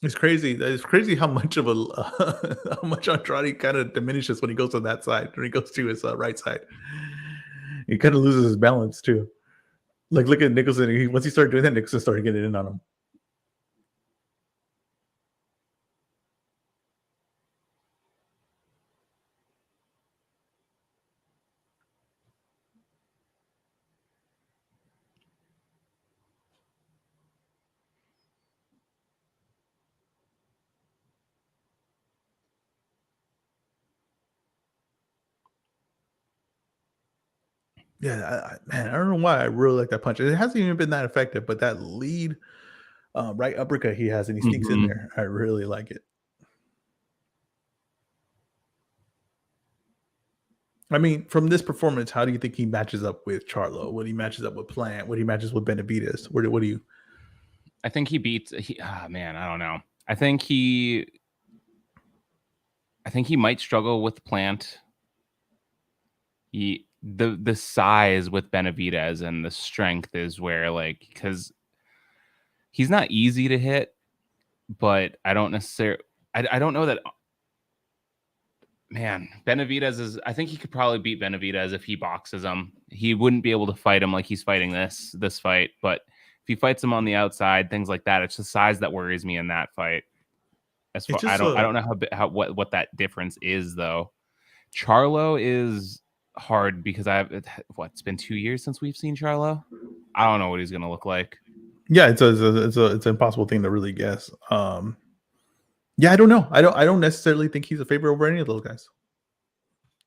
It's crazy. It's crazy how much of how much Andrade kind of diminishes when he goes on that side, when he goes to his right side. He kind of loses his balance too. Like, look at Nicholson. Once he started doing that, Nicholson started getting in on him. Yeah, man, I don't know why I really like that punch. It hasn't even been that effective, but that lead right uppercut he has and he sneaks in there, I really like it. I mean, from this performance, how do you think he matches up with Charlo? When he matches up with Plant? When he matches with Benavidez? What do you? I think he beats. Man, I don't know. I think he might struggle with Plant. The size with Benavidez and the strength is where, like, because he's not easy to hit, but I don't necessarily. I don't know that. Man, Benavidez is. I think he could probably beat Benavidez if he boxes him. He wouldn't be able to fight him like he's fighting this fight, but if he fights him on the outside, things like that, it's the size that worries me in that fight. As far, I don't know how what that difference is though. Charlo is hard because it's been 2 years since we've seen Charlo. I don't know what he's gonna look like. Yeah, it's an impossible thing to really guess. Yeah, I don't know. I don't necessarily think he's a favorite over any of those guys.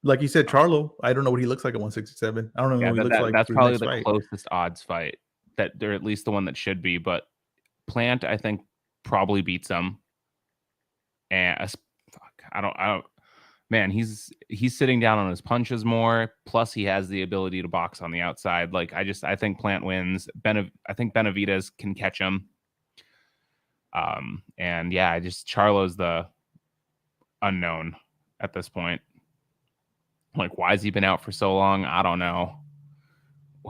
Like you said, Charlo, I don't know what he looks like at 167. I don't know what he looks like. That's probably the closest odds fight that they're at least the one that should be. But Plant, I think, probably beats him. And I don't. Man, he's sitting down on his punches more. Plus, he has the ability to box on the outside. Like I think Plant wins. I think Benavidez can catch him. And yeah, Charlo's the unknown at this point. Like, why has he been out for so long? I don't know.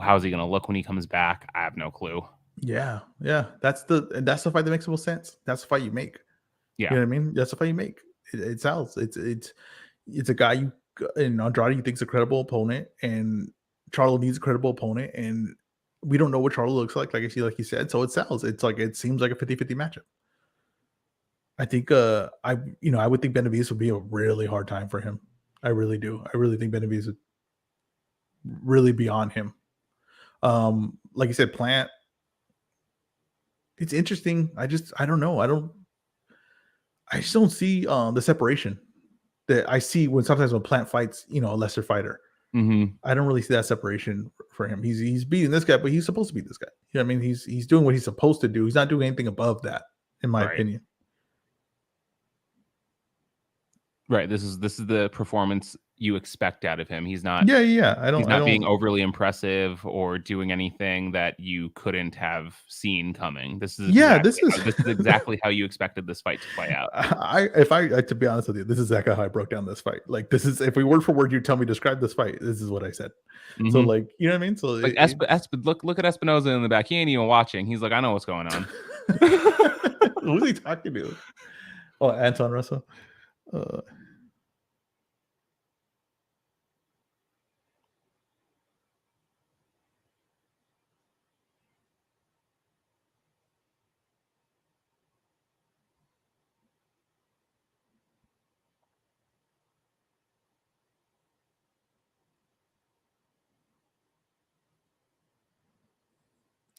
How's he gonna look when he comes back? I have no clue. Yeah. That's the fight that makes the most sense. That's the fight you make. Yeah, you know what I mean. That's the fight you make. It sells. It's a guy and Andrade you think's a credible opponent, and Charlo needs a credible opponent, and we don't know what Charlo looks like you said. So it sells. It's like it seems like a 50-50 matchup. I think I would think Benavidez would be a really hard time for him. I really do. I really think Benavidez would really be on him. Like you said, Plant. It's interesting. I don't know. I just don't see the separation that I see sometimes when Plant fights, a lesser fighter. Mm-hmm. I don't really see that separation for him. He's beating this guy, but he's supposed to beat this guy. You know what I mean? He's doing what he's supposed to do. He's not doing anything above that, in my opinion. Right. This is the performance you expect out of him. He's not. Yeah. He's not being overly impressive or doing anything that you couldn't have seen coming. This is exactly how you expected this fight to play out. To be honest with you, this is exactly how I broke down this fight. Like, this is, if we word for word, you tell me describe this fight, this is what I said. Mm-hmm. So, like, you know what I mean? So, like, look at Espinoza in the back. He ain't even watching. He's like, I know what's going on. Who's he talking to? Oh, Anton Russell.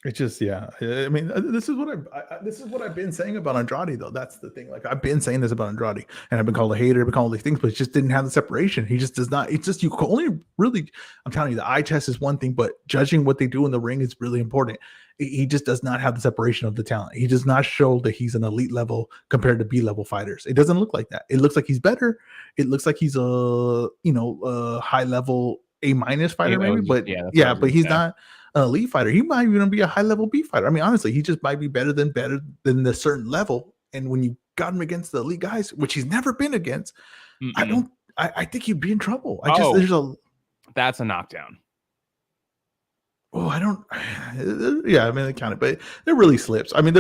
It's just, yeah. I mean, this is what I've been saying about Andrade, though. That's the thing. Like, I've been saying this about Andrade, and I've been called a hater, I've been called all these things, but it just didn't have the separation. He just does not. It's just, you can only really. I'm telling you, the eye test is one thing, but judging what they do in the ring is really important. He just does not have the separation of the talent. He does not show that he's an elite level compared to B level fighters. It doesn't look like that. It looks like he's better. It looks like he's a high level A- fighter, maybe, but but he's not an elite fighter. He might even be a high level B fighter. I mean, honestly, he just might be better than the certain level. And when you got him against the elite guys, which he's never been against, I think he'd be in trouble. That's a knockdown. Oh, I don't. Yeah, I mean, they count it, but it really slips. I mean,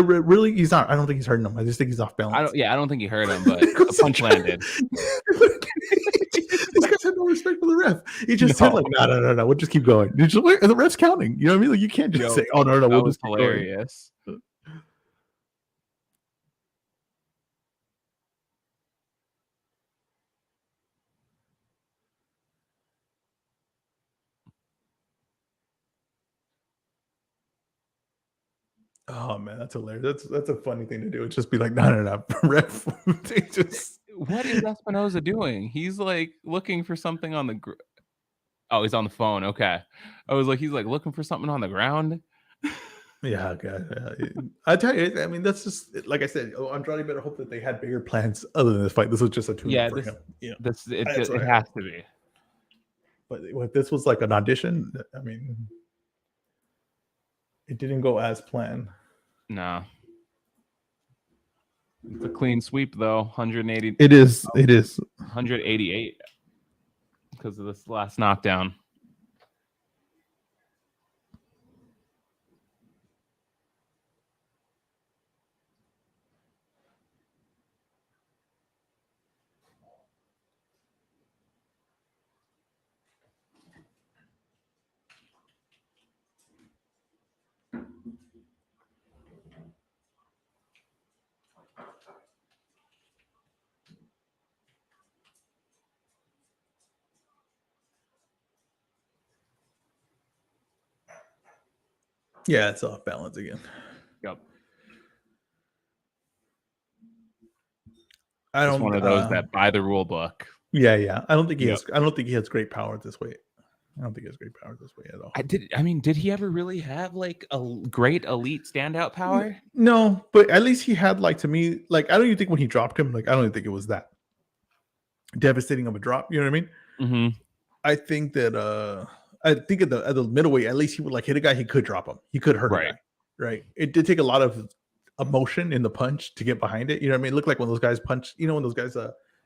he's not. I don't think he's hurting him. I just think he's off balance. I don't think he hurt him, but the punch landed. This guy's had no respect for the ref. He just said, like, no, we'll just keep going. The ref's counting. You know what I mean? Like, you can't just say, oh, no, we'll just keep hilarious. Going. Oh man, that's hilarious. That's a funny thing to do. It's just be like, no, ref. What is Espinoza doing? He's like looking for something on the. Oh, he's on the phone. Okay. I was like, he's like looking for something on the ground. Yeah, okay. I tell you, I mean, that's just like I said. Andrade better hope that they had bigger plans other than this fight. This was just a tune-up for him. Yeah, it has to be. But if this was like an audition, I mean, it didn't go as planned. No. It's a clean sweep though. 180. It is. It is 188 because of this last knockdown. Yeah, it's off balance again. Yep. I don't. One of those that buy the rule book. Yeah. I don't think he has. I don't think he has great power at this weight. I don't think he has great power this way at all. Did he ever really have like a great elite standout power? No, but at least he had, like, to me, like, I don't even think when he dropped him, like, I don't even think it was that devastating of a drop. You know what I mean? Mm-hmm. I think that at the middleweight, at least he would like hit a guy. He could drop him. He could hurt a guy. Right. It did take a lot of emotion in the punch to get behind it. You know what I mean? It looked like when those guys punch. You know when those guys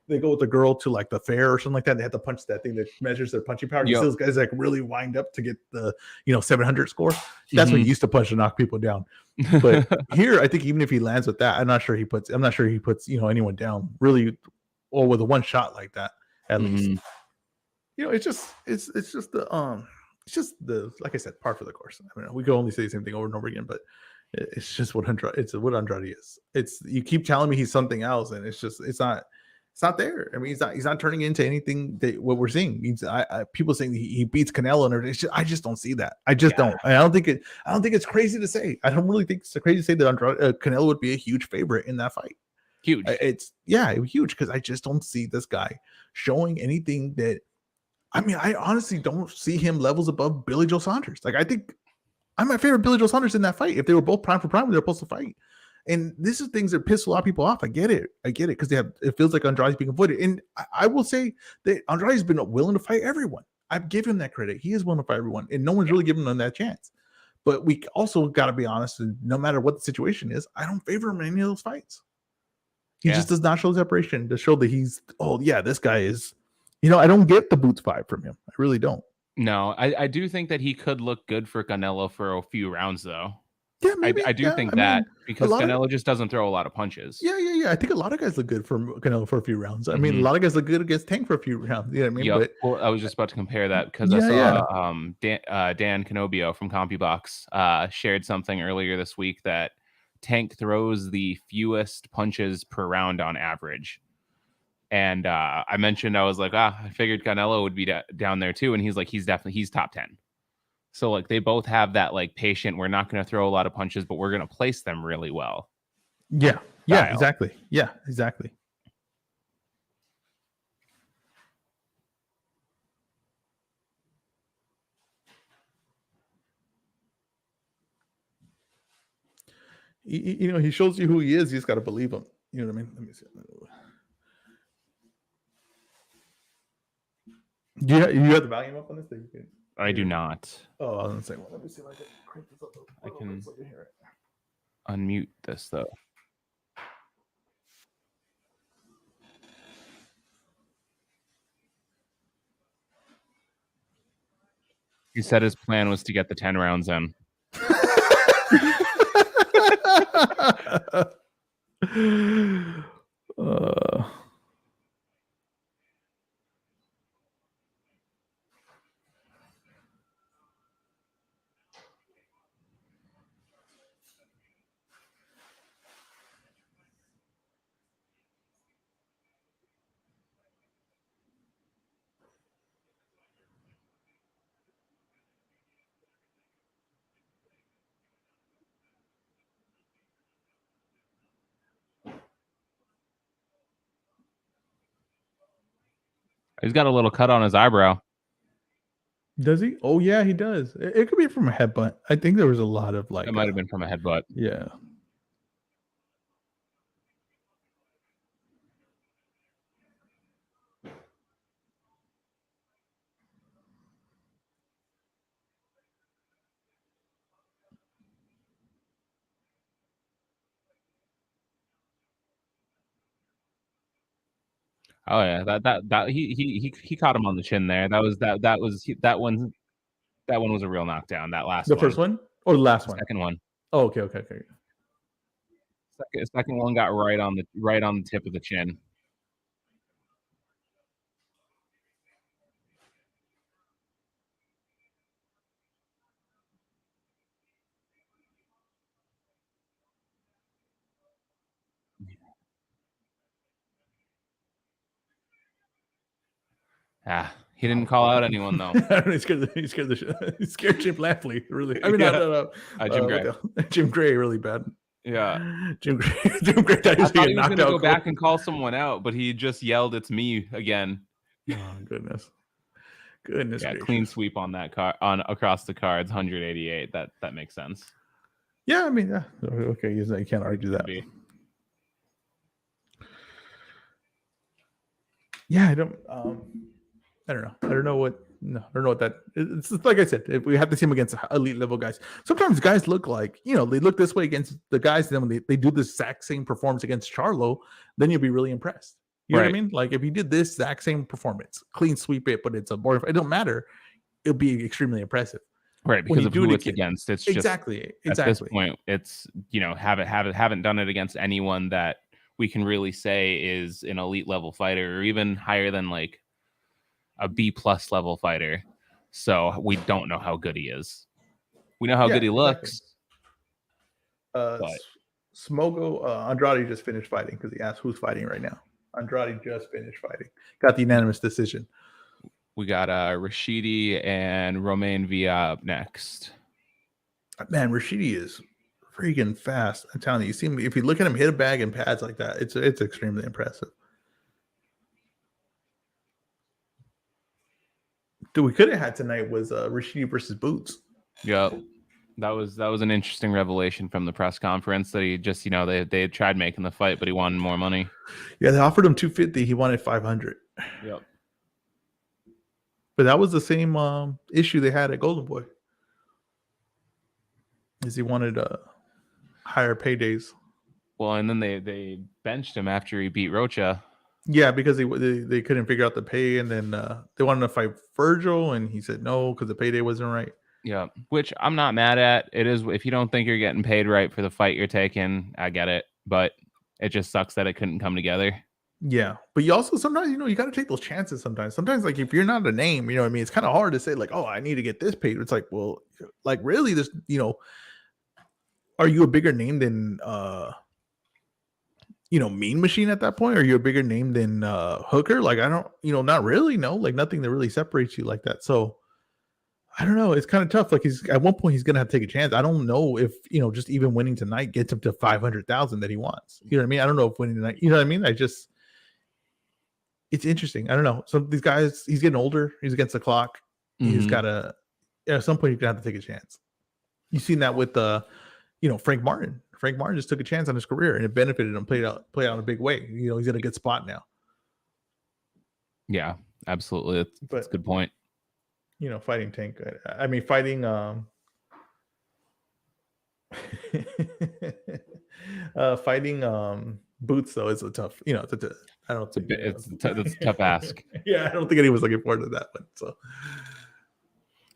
they go with the girl to like the fair or something like that. They have to punch that thing that measures their punching power. You see those guys like really wind up to get the 700 score. That's what he used to punch to knock people down. But here, I think even if he lands with that, I'm not sure he puts anyone down really, or with a one shot like that at least. It's just the like I said, par for the course. I mean, we could only say the same thing over and over again, but it's just what Andrade is. You keep telling me he's something else, and it's not there. I mean, he's not turning into anything that what we're seeing. People saying he beats Canelo, and I just don't see that. I just don't. I don't think it's crazy to say. I don't really think it's crazy to say that Canelo would be a huge favorite in that fight. Huge. It was huge because I just don't see this guy showing anything that. I mean, I honestly don't see him levels above Billy Joe Saunders. Like, I think I'm my favorite Billy Joe Saunders in that fight. If they were both prime for prime, they're supposed to fight. And this is things that piss a lot of people off. I get it because it feels like Andrade's being avoided. And I will say that Andrade's been willing to fight everyone. I give him that credit. He is willing to fight everyone, and no one's really giving him that chance. But we also got to be honest, and no matter what the situation is, I don't favor him in any of those fights. He just does not show separation to show that this guy is. I don't get the boots vibe from him. I really don't. No, I do think that he could look good for Canelo for a few rounds, though. Yeah, maybe. I do think that because Canelo just doesn't throw a lot of punches. Yeah. I think a lot of guys look good for Canelo for a few rounds. I mean, a lot of guys look good against Tank for a few rounds. You know what I mean? Yep. Well, I was just about to compare that because I saw Dan Canobio from CompuBox shared something earlier this week that Tank throws the fewest punches per round on average. And I mentioned, I was like, I figured Canelo would be down there too. And he's like, he's top 10. So like they both have that like patient, we're not going to throw a lot of punches, but we're going to place them really well. Yeah. Yeah, exactly. Yeah, exactly. He shows you who he is. You just got to believe him. You know what I mean? Let me see. You have the volume up on this thing? I do not. Oh, I was going to say, let me see if I can crank this up. I can unmute this, though. He said his plan was to get the 10 rounds in. He's got a little cut on his eyebrow. Does he? Oh yeah, he does. It could be from a headbutt. I think there was a lot of like. It might have been from a headbutt. Yeah. Oh yeah, that he caught him on the chin there. That one was a real knockdown. That last the one. First one or the last one? Second one. Oh, okay. Second one got right on the tip of the chin. He didn't call out anyone though. he scared Jim Lampley really. I mean, yeah. Jim Gray. Jim Gray really bad. Yeah, Jim Gray. I thought he was going to go back and call someone out, but he just yelled, "It's me again." Oh goodness. Yeah, gracious. Clean sweep on that across the cards, 188. That makes sense. Yeah, I mean, yeah. Okay, you can't argue that. Yeah, I don't know. I don't know what that. It's like I said. If we have to see him against elite level guys. Sometimes guys look like they look this way against the guys. And then when they do the exact same performance against Charlo, then you'll be really impressed. You know what I mean? Like if he did this exact same performance, clean sweep it, but it's a board. It don't matter. It'll be extremely impressive. Right, because of who it's against. It's exactly. At this point, it's haven't done it against anyone that we can really say is an elite level fighter or even higher than like a B+ level fighter. So we don't know how good he is. We know how good he looks. Smogo Andrade just finished fighting because he asked who's fighting right now. Andrade just finished fighting. Got the unanimous decision. We got Rashidi and Romain Villa up next. Man, Rashidi is freaking fast. I'm telling you, see him, if you look at him hit a bag and pads like that, it's extremely impressive. Dude, we could have had tonight was Rashidi versus Boots. Yeah, that was an interesting revelation from the press conference that he just they tried making the fight, but he wanted more money. Yeah, they offered him $250. He wanted $500. Yep. But that was the same issue they had at Golden Boy. Is he wanted higher paydays. Well, and then they benched him after he beat Rocha. Yeah, because they couldn't figure out the pay, and then they wanted to fight Virgil, and he said no because the payday wasn't right. Yeah, which I'm not mad at. It is, if you don't think you're getting paid right for the fight you're taking, I get it, but it just sucks that it couldn't come together. Yeah, but you also sometimes you got to take those chances. Sometimes like if you're not a name, what I mean, it's kind of hard to say like, oh, I need to get this paid. It's like, well, like really, this are you a bigger name than Mean Machine at that point? Are you a bigger name than Hooker? Like I don't, not really. No, like nothing that really separates you like that. So I don't know. It's kind of tough. Like at one point he's gonna have to take a chance. I don't know if just even winning tonight gets him to 500,000 that he wants. You know what I mean? I don't know if winning tonight. You know what I mean? It's interesting. I don't know. Some of these guys, he's getting older. He's against the clock. Mm-hmm. He's got to. At some point, he's gonna have to take a chance. You've seen that with Frank Martin. Frank Martin just took a chance on his career, and it benefited him. Played out in a big way. He's in a good spot now. Yeah, absolutely. That's a good point. Fighting Tank. I mean, fighting. Fighting Boots though is a tough. I don't think it's a tough ask. Yeah, I don't think anyone's looking forward to that one. So,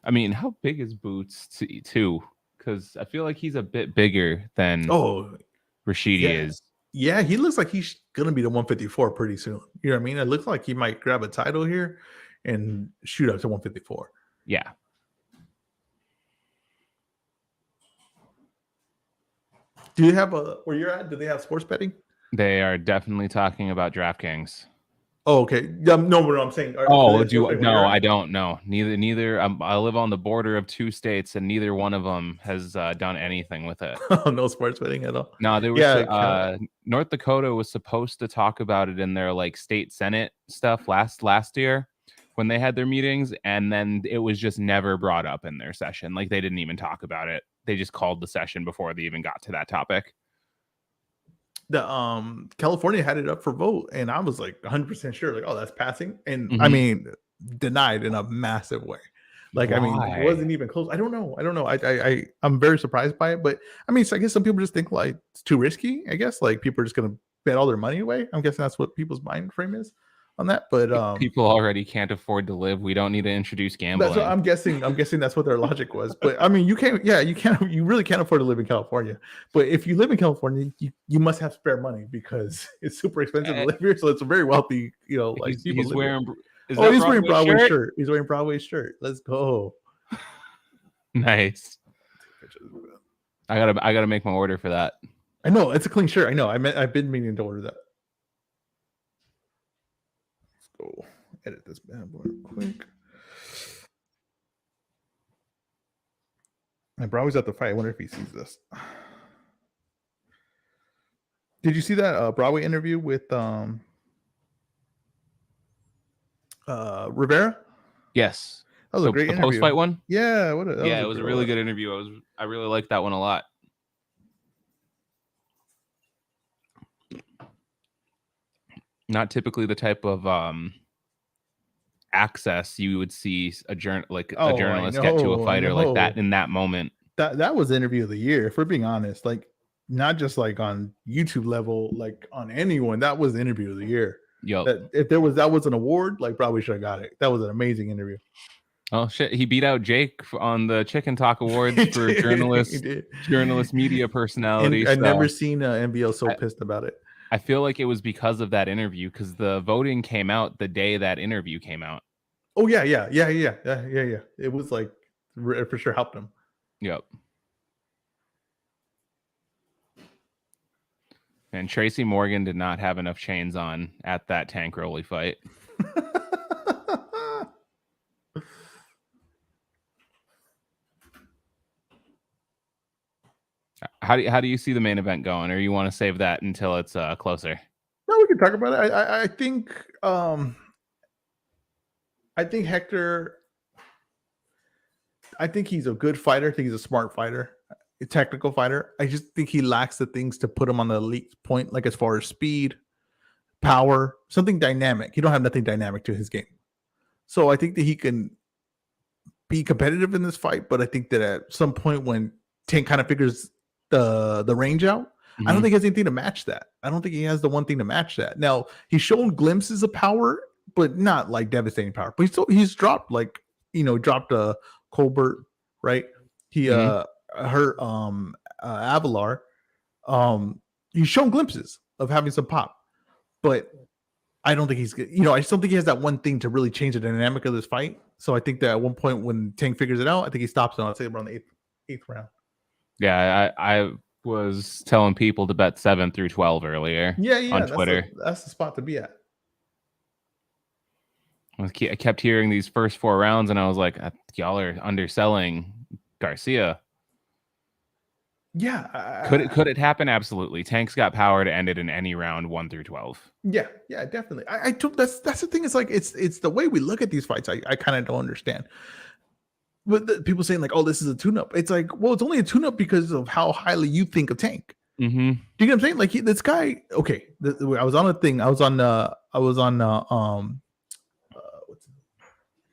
I mean, how big is Boots too? Because I feel like he's a bit bigger than Rashidi is. Yeah, he looks like he's gonna be the 154 pretty soon. You know what I mean? It looks like he might grab a title here and shoot up to 154. Yeah. Do you have where you're at? Do they have sports betting? They are definitely talking about DraftKings. Oh, okay. No, but I'm saying. No, I don't know. Neither. I live on the border of two states, and neither one of them has done anything with it. No sports betting at all. No, there was. North Dakota was supposed to talk about it in their like state senate stuff last year, when they had their meetings, and then it was just never brought up in their session. Like they didn't even talk about it. They just called the session before they even got to that topic. The California had it up for vote, and I was like 100% sure, like, oh, that's passing. And I mean, denied in a massive way. Like, why? I mean, it wasn't even close. I don't know. I'm very surprised by it, but I mean, so I guess some people just think like it's too risky. I guess like people are just gonna bet all their money away. I'm guessing that's what people's mind frame is on that. But people already can't afford to live. We don't need to introduce gambling. That's what I'm guessing. I'm guessing that's what their logic was. But I mean, you really can't afford to live in California. But if you live in California, you must have spare money because it's super expensive to live here. So it's a very wealthy, like people. He's wearing. He's wearing Broadway's shirt. He's wearing Broadway's shirt. Let's go. Nice. I gotta make my order for that. I know it's a clean shirt. I know. I've been meaning to order that. Let's go edit this bad boy real quick. And Broadway's at the fight. I wonder if he sees this. Did you see that Broadway interview with Rivera? Yes. That was a great interview. Post-fight one? Yeah. It was a really good interview. I really liked that one a lot. Not typically the type of access you would see a journalist get to a fighter like that in that moment. That was the interview of the year, if we're being honest. Like, not just like on YouTube level, like on anyone. That was the interview of the year. If that was an award, like probably should have got it. That was an amazing interview. Oh shit! He beat out Jake on the Chicken Talk Awards for journalist media personality. I've never seen NBL so pissed about it. I feel like it was because of that interview, because the voting came out the day that interview came out. Oh yeah. It was like for sure helped him. Yep. And Tracy Morgan did not have enough chains on at that Tank Rolly fight. How do you see the main event going, or you want to save that until it's closer? No, we can talk about it. I think Hector. I think he's a good fighter. I think he's a smart fighter, a technical fighter. I just think he lacks the things to put him on the elite point, like as far as speed, power, something dynamic. He don't have nothing dynamic to his game. So I think that he can be competitive in this fight, but I think that at some point when Tank kind of figures the range out, I don't think he has anything to match that. I don't think he has the one thing to match that. Now, he's shown glimpses of power, but not like devastating power. But he's dropped dropped Colbert, right? He hurt Avalar. He's shown glimpses of having some pop, but I don't think he's good. I just don't think he has that one thing to really change the dynamic of this fight. So I think that at one point when Tank figures it out, I think he stops him. I'd say around the eighth round. Yeah, I was telling people to bet 7 through 12 earlier. On Twitter. That's the spot to be at. I kept hearing these first 4 rounds, and I was like, y'all are underselling Garcia. Yeah. Could it happen? Absolutely. Tank's got power to end it in any round 1 through 12. Yeah, definitely. I took that's the thing. It's like it's the way we look at these fights. I kind of don't understand. But people saying like, oh, this is a tune-up. It's like, well, it's only a tune-up because of how highly you think of Tank. Mm-hmm. Do you get what I'm saying? Like this guy. Okay, I was on a thing. I was on. What's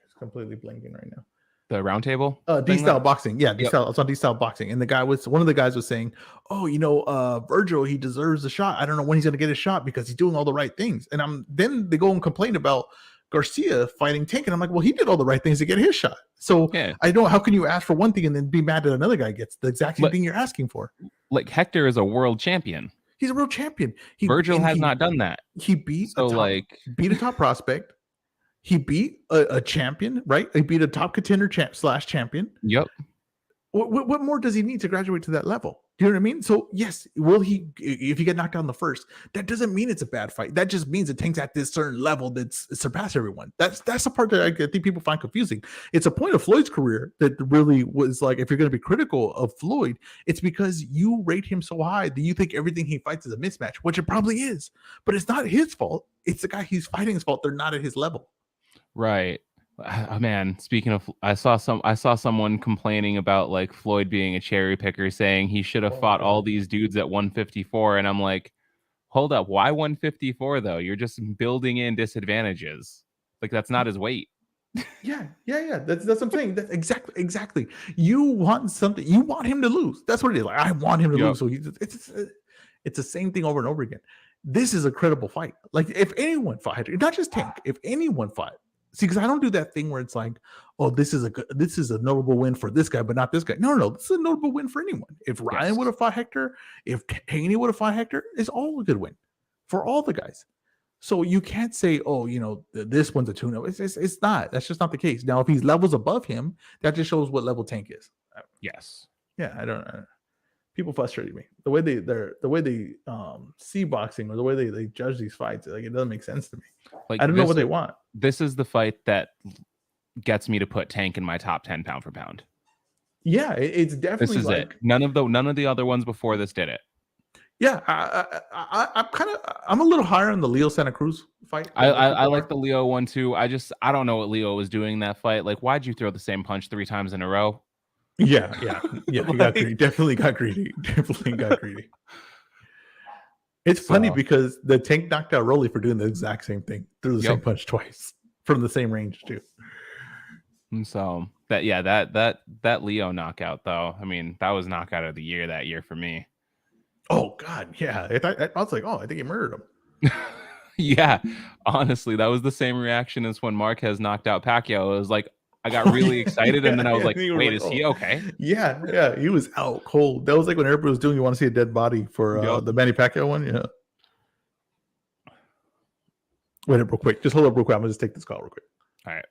it's completely blanking right now. The round table? D-Style Boxing. Yeah, D-Style. I was on D-Style Boxing. And one of the guys was saying, oh, Virgil, he deserves a shot. I don't know when he's going to get a shot because he's doing all the right things. And then they go and complain about Garcia fighting Tank. And I'm like, well, he did all the right things to get his shot. So I don't, how can you ask for one thing and then be mad that another guy gets the exact same thing you're asking for? Like Hector is a world champion. He's a world champion. Virgil has not done that. He beat a top prospect. He beat a champion, right? He beat a top contender /champion. Yep. What more does he need to graduate to that level? Do you know what I mean? So yes, will he? If he get knocked down the first, that doesn't mean it's a bad fight. That just means it Tank's at this certain level that's surpassed everyone. That's the part that I think people find confusing. It's a point of Floyd's career that really was like, if you're going to be critical of Floyd, it's because you rate him so high that you think everything he fights is a mismatch, which it probably is. But it's not his fault. It's the guy he's fighting's fault. They're not at his level. Right. Man, speaking of, I saw someone complaining about like Floyd being a cherry picker, saying he should have fought all these dudes at 154, and I'm like, hold up, why 154 though? You're just building in disadvantages. Like that's not his weight. Yeah. That's what I'm saying. That's exactly. You want something. You want him to lose. That's what it is. Like I want him to lose. So it's the same thing over and over again. This is a credible fight. Like if anyone fought, not just Tank, if anyone fought. See, because I don't do that thing where it's like, oh, this is a notable win for this guy, but not this guy. No. This is a notable win for anyone. If Ryan would have fought Hector, if Haney would have fought Hector, it's all a good win for all the guys. So you can't say, oh, this one's a tune-up. It's not. That's just not the case. Now, if he's levels above him, that just shows what level Tank is. Yes. Yeah, I don't know. People frustrate me. The way they see boxing or the way they judge these fights, like it doesn't make sense to me. Like I don't know what they want. This is the fight that gets me to put Tank in my top 10 pound for pound. Yeah, it's definitely this is it. None of the other ones before this did it. Yeah, I'm a little higher on the Leo Santa Cruz fight. I like the Leo one too. I don't know what Leo was doing in that fight. Like, why'd you throw the same punch 3 times in a row? Yeah. He got greedy. Definitely got greedy. It's funny because the Tank knocked out Rolly for doing the exact same thing. Threw the same punch twice from the same range too. And so that Leo knockout though, I mean, that was knockout of the year that year for me. Oh God, yeah. I was like, oh, I think he murdered him. Yeah, honestly, that was the same reaction as when Marquez knocked out Pacquiao. It was like I got really excited, and then I was like, wait, is he okay? Yeah, he was out cold. That was like when everybody was doing, you want to see a dead body for the Manny Pacquiao one? Yeah. Wait up real quick. Just hold up real quick. I'm going to just take this call real quick. All right.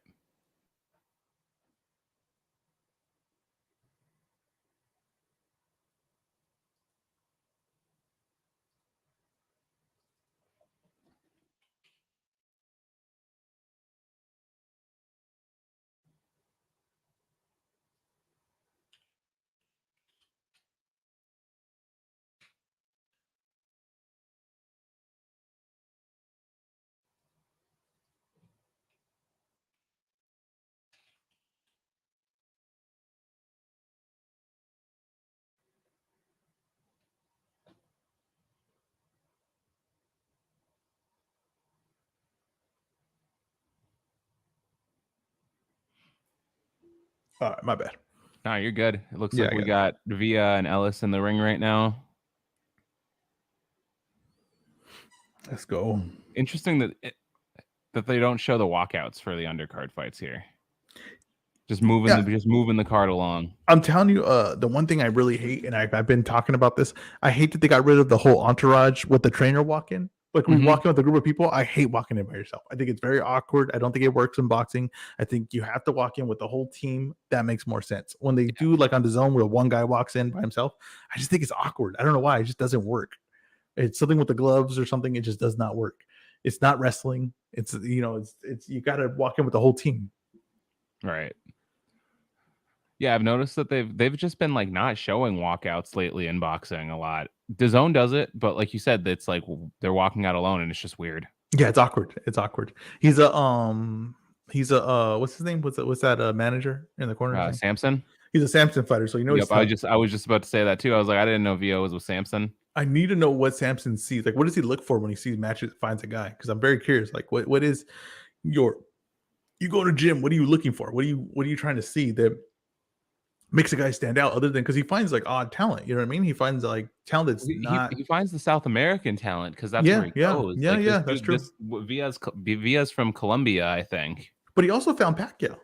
All right, my bad. No, you're good. It looks like we got Villa and Ellis in the ring right now. Let's go. Interesting that they don't show the walkouts for the undercard fights here. Just moving the card along. I'm telling you, the one thing I really hate, and I've been talking about this, I hate that they got rid of the whole entourage with the trainer walk-in. Like we walk in with a group of people, I hate walking in by yourself. I think it's very awkward. I don't think it works in boxing. I think you have to walk in with the whole team. That makes more sense. When they do like on the zone where one guy walks in by himself, I just think it's awkward. I don't know why. It just doesn't work. It's something with the gloves or something. It just does not work. It's not wrestling. It's you got to walk in with the whole team. Right. Yeah, I've noticed that they've just been like not showing walkouts lately in boxing a lot. DAZN does it, but like you said, it's like they're walking out alone, and it's just weird. Yeah, it's awkward. It's awkward. He's a what's his name? What's that manager in the corner? Samson. He's a Samson fighter, so Yep, I was just about to say that too. I was like, I didn't know Vio was with Samson. I need to know what Samson sees. Like, what does he look for when he sees matches, finds a guy? Because I'm very curious. Like, what is you go to gym? What are you looking for? What are you trying to see that makes a guy stand out, other than because he finds like odd talent, you know what I mean? He finds like talent that's he finds the South American talent because that's where he goes. Yeah, that's true. Villa's from Colombia, I think. But he also found Pacquiao.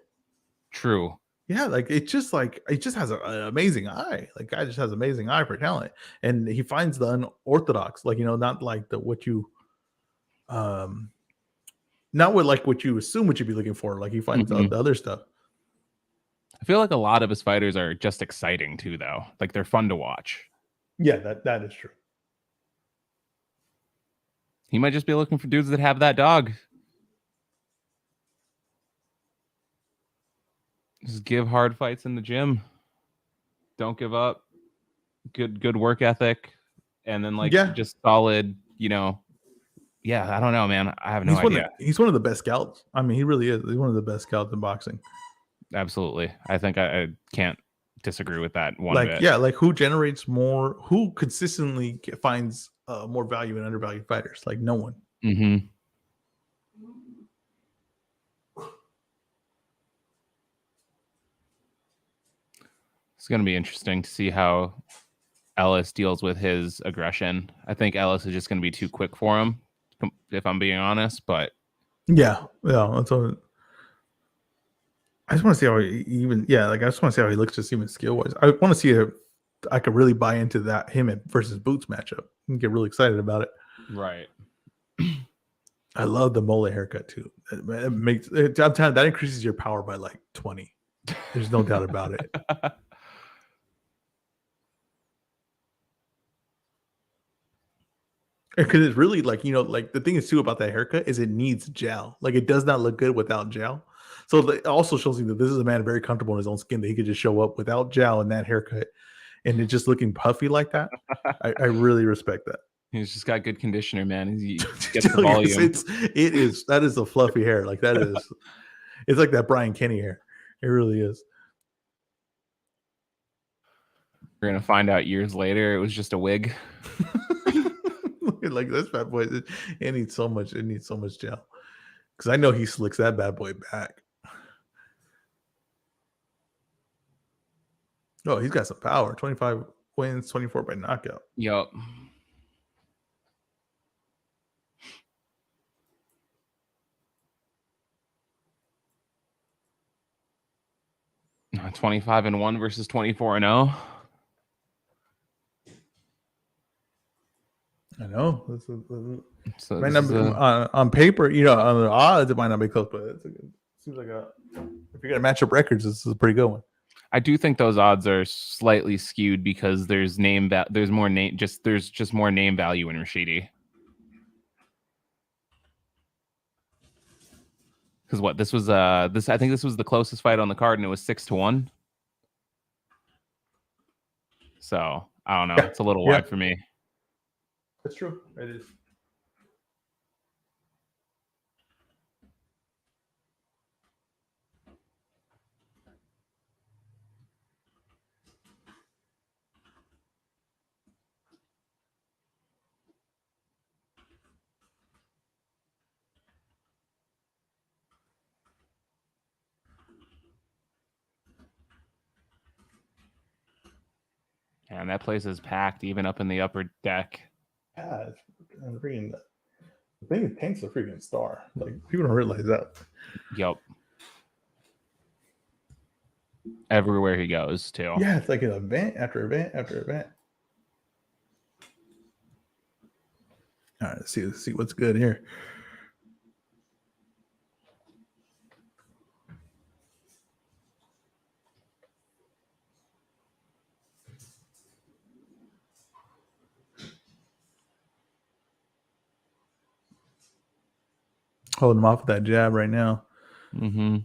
True. Yeah, like it just has an amazing eye. Like guy just has amazing eye for talent, and he finds the unorthodox, like not like not what you assume what you'd be looking for. Like he finds the other stuff. I feel like a lot of his fighters are just exciting too, though. Like they're fun to watch. Yeah, that is true. He might just be looking for dudes that have that dog. Just give hard fights in the gym. Don't give up. Good work ethic. And then just solid, Yeah, I don't know, man. I have no idea. He's one of the best scouts. I mean, he really is. He's one of the best scouts in boxing. Absolutely. I think I can't disagree with that one bit. Yeah, like who generates more, who consistently finds more value in undervalued fighters? Like no one. Mm-hmm. It's going to be interesting to see how Ellis deals with his aggression. I think Ellis is just going to be too quick for him, if I'm being honest. But yeah, that's all. I just want to see how I just want to see how he looks, just even skill wise. I want to see if I could really buy into that him versus Boots matchup and get really excited about it. Right. I love the mole haircut too. I'm telling you, that increases your power by like 20. There's no doubt about it. Because it's really like, like the thing is too about that haircut is it needs gel. Like it does not look good without gel. So it also shows you that this is a man very comfortable in his own skin, that he could just show up without gel and that haircut and it just looking puffy like that. I really respect that. He's just got good conditioner, man. He gets the volume. That is a fluffy hair. Like that is, it's like that Brian Kenny hair. It really is. We're going to find out years later it was just a wig. Like this bad boy, it needs so much gel. Because I know he slicks that bad boy back. Oh, he's got some power. 25 wins, 24 by knockout. Yup. No, 25-1 versus 24-0. I know. So might not be, on paper, on the odds, it might not be close, but it seems like if you're gonna match up records, this is a pretty good one. I do think those odds are slightly skewed because there's more name value in Rashidi. Because what this was I think this was the closest fight on the card and it was 6-1. So I don't know. It's a little wide for me. That's true. It is. And that place is packed, even up in the upper deck. Yeah, the thing is, Tank's a freaking star. Like people don't realize that. Yep. Everywhere he goes, too. Yeah, it's like an event after event after event. All right, let's see what's good here. Holding him off with that jab right now. Mm-hmm.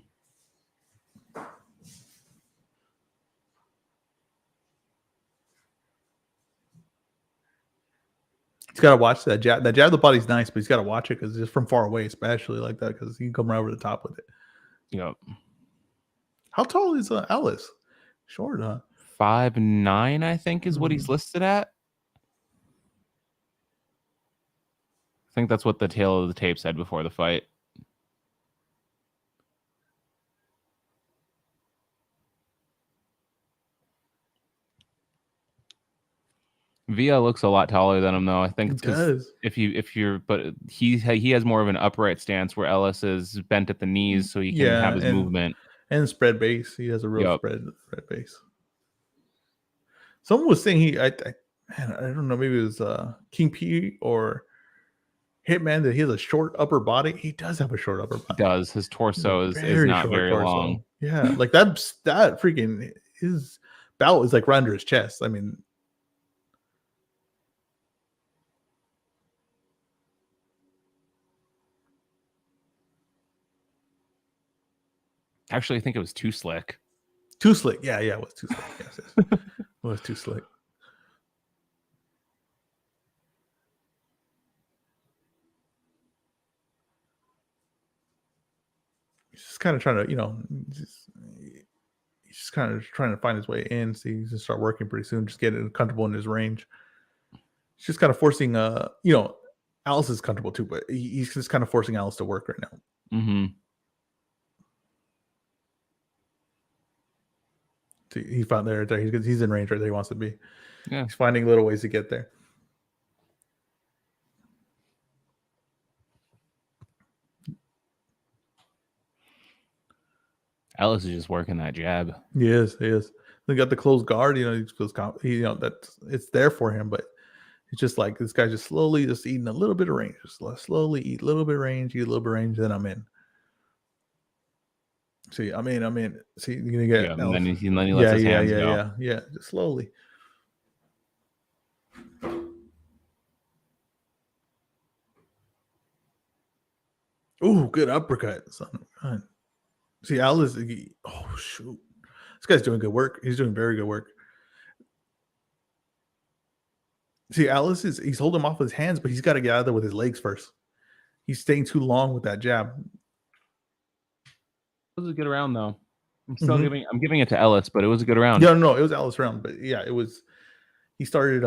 He's got to watch that jab. That jab of the body's nice, but he's got to watch it because just from far away, especially like that, because he can come right over the top with it. Yep. How tall is Ellis? Short, huh? 5'9", I think, is what he's listed at. I think that's what the tail of the tape said before the fight. Villa looks a lot taller than him, though. I think it's because he has more of an upright stance where Ellis is bent at the knees, so he can have his movement and spread base. He has a real spread base. Someone was saying I don't know, maybe it was King P or Hitman, that he has a short upper body. He does have a short upper body. He does. His torso is not very long. Yeah, like that freaking, his belt is like right under his chest. I mean, actually, I think it was too slick. Too slick. Yeah, it was too slick. Yes. It was too slick. He's just kind of trying to, he's just kind of trying to find his way in. So he's gonna start working pretty soon. Just getting comfortable in his range. He's just kind of forcing, Alice is comfortable too, but he's just kind of forcing Alice to work right now. Mm-hmm. So he found there. He's in range right there. He wants to be. Yeah. He's finding little ways to get there. Ellis is just working that jab. He is. They got the closed guard. He feels that it's there for him, but it's just like this guy's just slowly just eating a little bit of range. Just slowly eat a little bit of range, eat a little bit of range, then I'm in. See, I'm in. See, you're gonna get. And then he lets his hands go. Yeah. Just slowly. Ooh, good uppercut, son. See, Alice. Oh shoot, this guy's doing good work. He's doing very good work. See, Alice he's holding him off with his hands, but he's got to get out of there with his legs first. He's staying too long with that jab. It was a good round though. I'm giving it to Ellis, but it was a good round. Yeah, no, it was Ellis round, but yeah, it was. He started.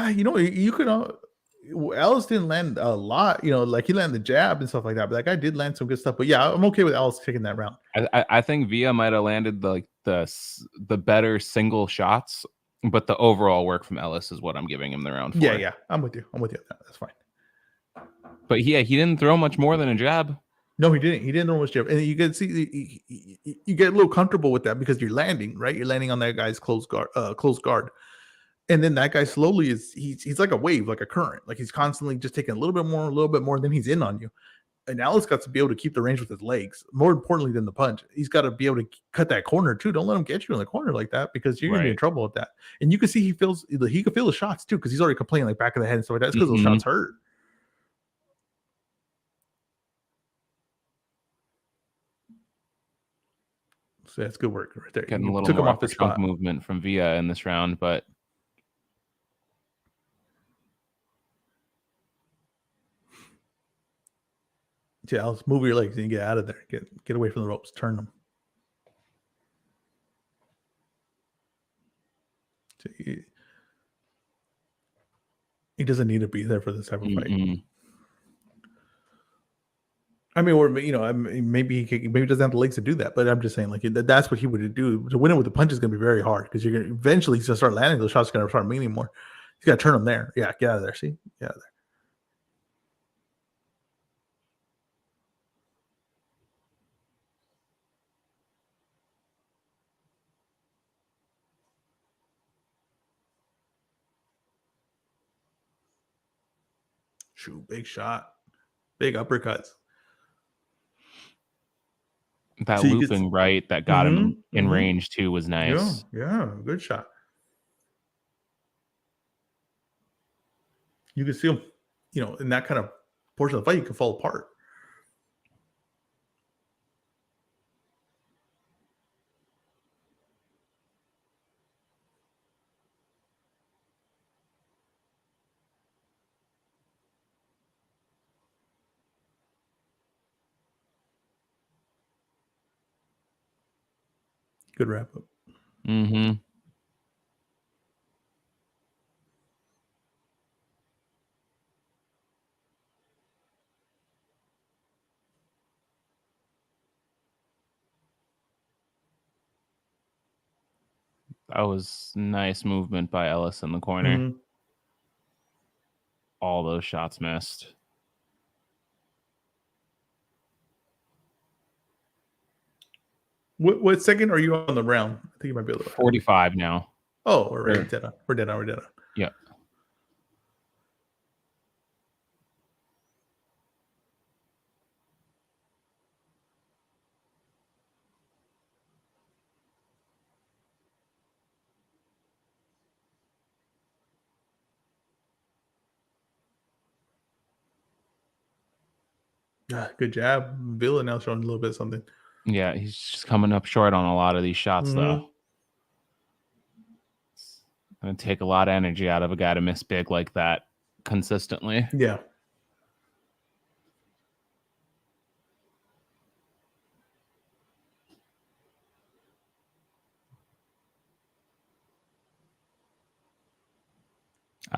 You could. Ellis didn't land a lot, like he landed the jab and stuff like that. But that guy did land some good stuff. But yeah, I'm okay with Ellis taking that round. I think Villa might have landed the better single shots, but the overall work from Ellis is what I'm giving him the round for. Yeah, I'm with you. That's fine. But yeah, he didn't throw much more than a jab. No, he didn't. He didn't throw much jab, and you can see you get a little comfortable with that because you're landing, right? You're landing on that guy's close guard. And then that guy slowly he's like a wave, like a current. Like he's constantly just taking a little bit more, then he's in on you. And Alice got to be able to keep the range with his legs. More importantly than the punch, he's got to be able to cut that corner too. Don't let him get you in the corner like that because you're gonna be in trouble with that. And you can see he can feel the shots too because he's already complaining like back of the head and stuff like that. It's because those shots hurt. So that's good work right there. Getting a little more off the spot movement from Villa in this round, but. Yeah, I'll move your legs and you get out of there. Get away from the ropes. Turn them. So he doesn't need to be there for this type of fight. I mean, or maybe he doesn't have the legs to do that. But I'm just saying, like that's what he would do. To win it with the punch is going to be very hard because eventually he's going to start landing those shots. Going to start meaning more. He's got to turn them there. Yeah, get out of there. See, get out of there. Shoot, big shot, big uppercuts. That looping right that got him in range too was nice. Yeah, good shot. You can see him, in that kind of portion of the fight, you can fall apart. Good wrap up. That was nice movement by Ellis in the corner. All those shots missed. What second are you on the round? I think you might be able to 45 now. Oh, we're dead on. We're dead on. Yeah. Good jab. Villa now showing a little bit of something. Yeah, he's just coming up short on a lot of these shots, though. It's going to take a lot of energy out of a guy to miss big like that consistently. Yeah.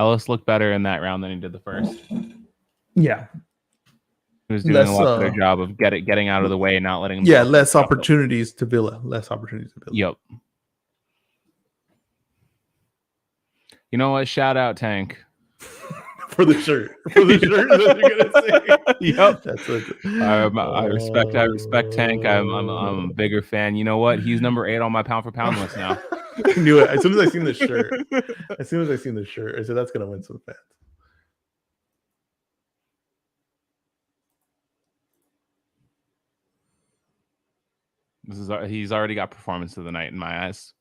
Ellis looked better in that round than he did the first. Yeah. He was doing a lot better job of getting out of the way and not letting him. Yeah, less opportunities to Villa. Yep. You know what? Shout out Tank. For the shirt. For the shirt, is what you're gonna say. Yep. That's what I respect Tank. I'm a bigger fan. You know what? He's number 8 on my pound for pound list now. I knew it. As soon as I seen the shirt, I said that's gonna win some fans. He's already got performance of the night in my eyes.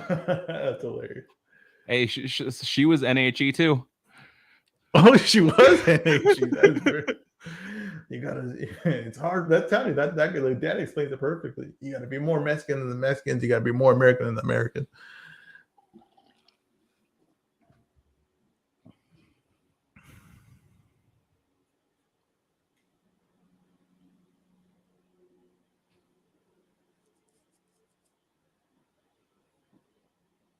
That's hilarious. Hey, she was NHE too. Oh, she was NHE. You gotta. It's hard. That's telling you that explains it perfectly. You gotta be more Mexican than the Mexicans. You gotta be more American than the Americans.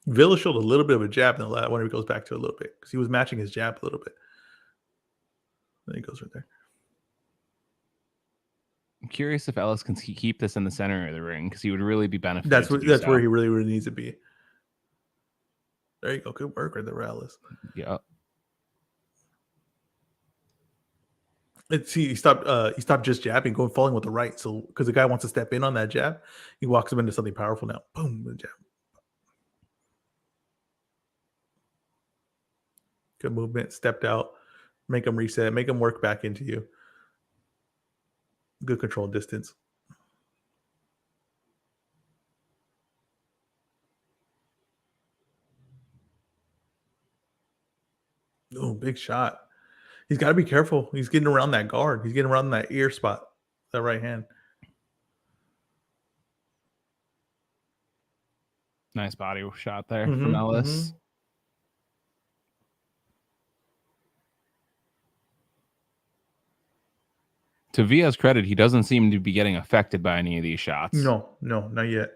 Villa showed a little bit of a jab in the last when he goes back to a little bit because he was matching his jab a little bit. Then he goes right there. I'm curious if Ellis can keep this in the center of the ring because he would really be benefited. That's where he really needs to be. There you go. Good work right there, Ellis. Yeah. He stopped just jabbing, falling with the right. So because the guy wants to step in on that jab, he walks him into something powerful now. Boom, the jab. Good movement. Stepped out. Make him reset. Make him work back into you. Good control distance. Oh, big shot. He's got to be careful. He's getting around that guard. He's getting around that ear spot, that right hand. Nice body shot there from Ellis. Mm-hmm. To Villa's credit, he doesn't seem to be getting affected by any of these shots. No, not yet.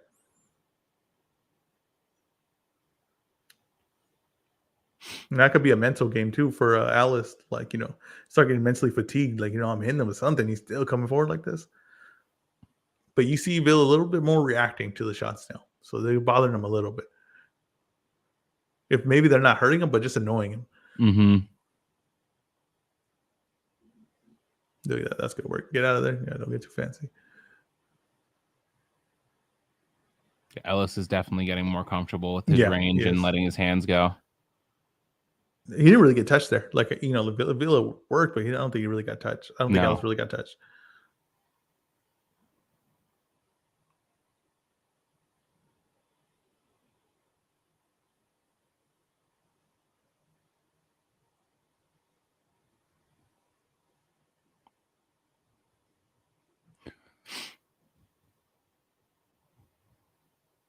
And that could be a mental game too for Alice. Like, start getting mentally fatigued. Like, I'm hitting him with something. He's still coming forward like this. But you see Villa a little bit more reacting to the shots now. So they're bothering him a little bit. If maybe they're not hurting him, but just annoying him. Mm-hmm. Look at that. That's good work. Get out of there. Yeah, don't get too fancy. Ellis is definitely getting more comfortable with his range and letting his hands go. He didn't really get touched there. Like, Villa worked, but I don't think he really got touched. I don't think Ellis really got touched.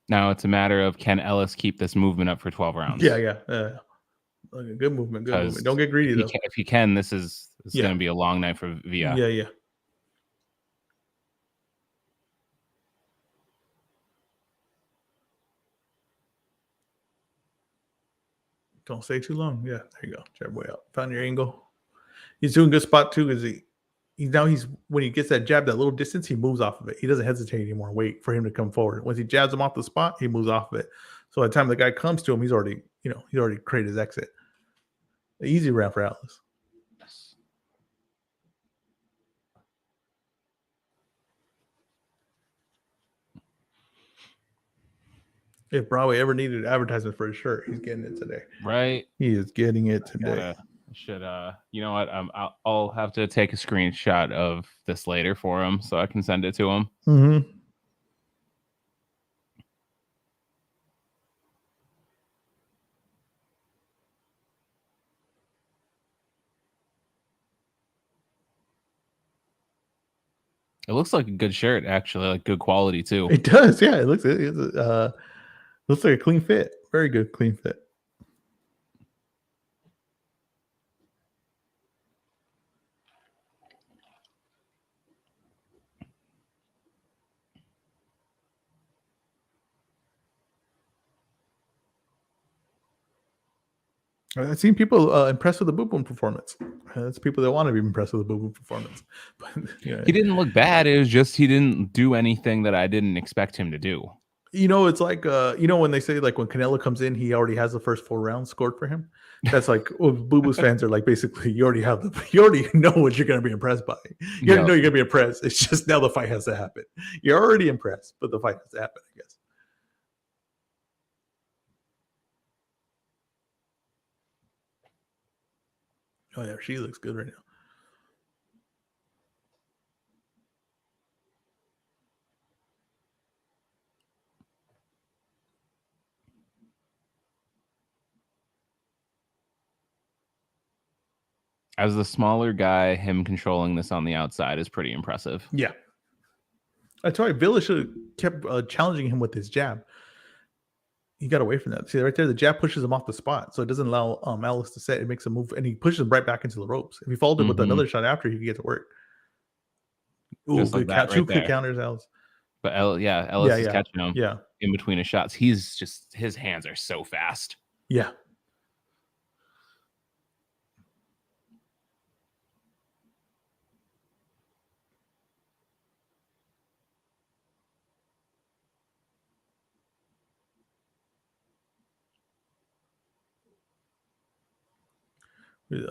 Now it's a matter of can Ellis keep this movement up for 12 rounds? Yeah. Okay, good movement. Don't get greedy though. If he can, this is going to be a long night for Villa. Yeah. Don't stay too long. Yeah, there you go. Jab way out. Found your angle. He's doing good spot too because he's when he gets that jab that little distance, he moves off of it. He doesn't hesitate anymore. Wait for him to come forward. Once he jabs him off the spot, he moves off of it. So by the time the guy comes to him, he's already created his exit. An easy round for Alice. Yes. If Broadway ever needed advertisement for his shirt, he's getting it today. Right. He is getting it today. You know what? I'll have to take a screenshot of this later for him so I can send it to him. Mm-hmm. It looks like a good shirt, actually, like good quality too. It does, yeah. It looks like a clean fit. Very good, clean fit. I've seen people impressed with the boom boom performance. That's people that want to be impressed with the boom boom performance. But, he didn't look bad. It was just he didn't do anything that I didn't expect him to do. It's like when they say like when Canelo comes in, he already has the first 4 rounds scored for him. That's like Boo Boo's fans are like basically you already know what you're going to be impressed by. You already know you're going to be impressed. It's just now the fight has to happen. You're already impressed, but the fight has to happen, I guess. Oh yeah, she looks good right now. As the smaller guy, him controlling this on the outside is pretty impressive. Yeah. That's why Villa should have kept challenging him with his jab. He got away from that. See right there, the jab pushes him off the spot, so it doesn't allow Ellis to set. It makes him move, and he pushes him right back into the ropes. If he followed it with another shot after, he could get to work. Ooh, just good like two counters, Ellis. But Ellis is catching him. Yeah, in between his shots, his hands are so fast. Yeah. If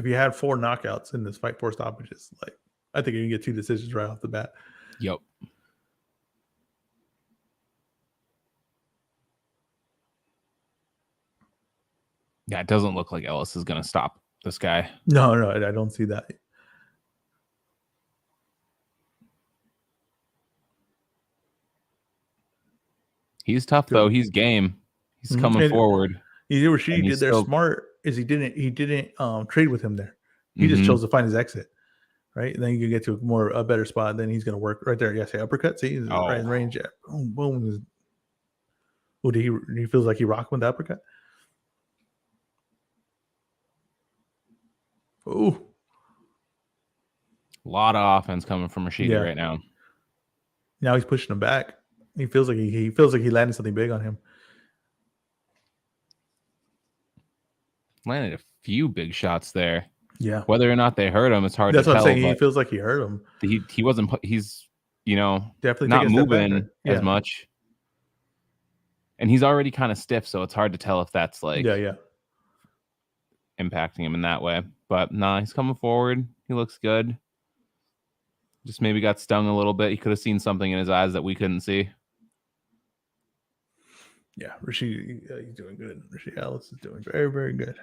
you had 4 knockouts in this fight, 4 stoppages, like I think you can get 2 decisions right off the bat. Yep. Yeah, it doesn't look like Ellis is going to stop this guy. No, I don't see that. He's tough though. He's game. He's coming forward. He did what she did there. Smart is he didn't trade with him there. He just chose to find his exit, right? And then you can get to a better spot. Then he's going to work right there. Yeah, say uppercut. See, he's right in range. Boom, boom. Oh, he feels like he rocked with the uppercut. Oh, a lot of offense coming from Rashidi right now. Now he's pushing him back. He feels like he landed something big on him. Landed a few big shots there. Yeah. Whether or not they hurt him, it's hard to tell. That's what I'm saying. He feels like he hurt him. He wasn't. He's definitely not moving as much, and he's already kind of stiff, so it's hard to tell if that's like impacting him in that way. But he's coming forward. He looks good. Just maybe got stung a little bit. He could have seen something in his eyes that we couldn't see. Yeah, Rashid, he's doing good. Rashid Ellis is doing very, very good.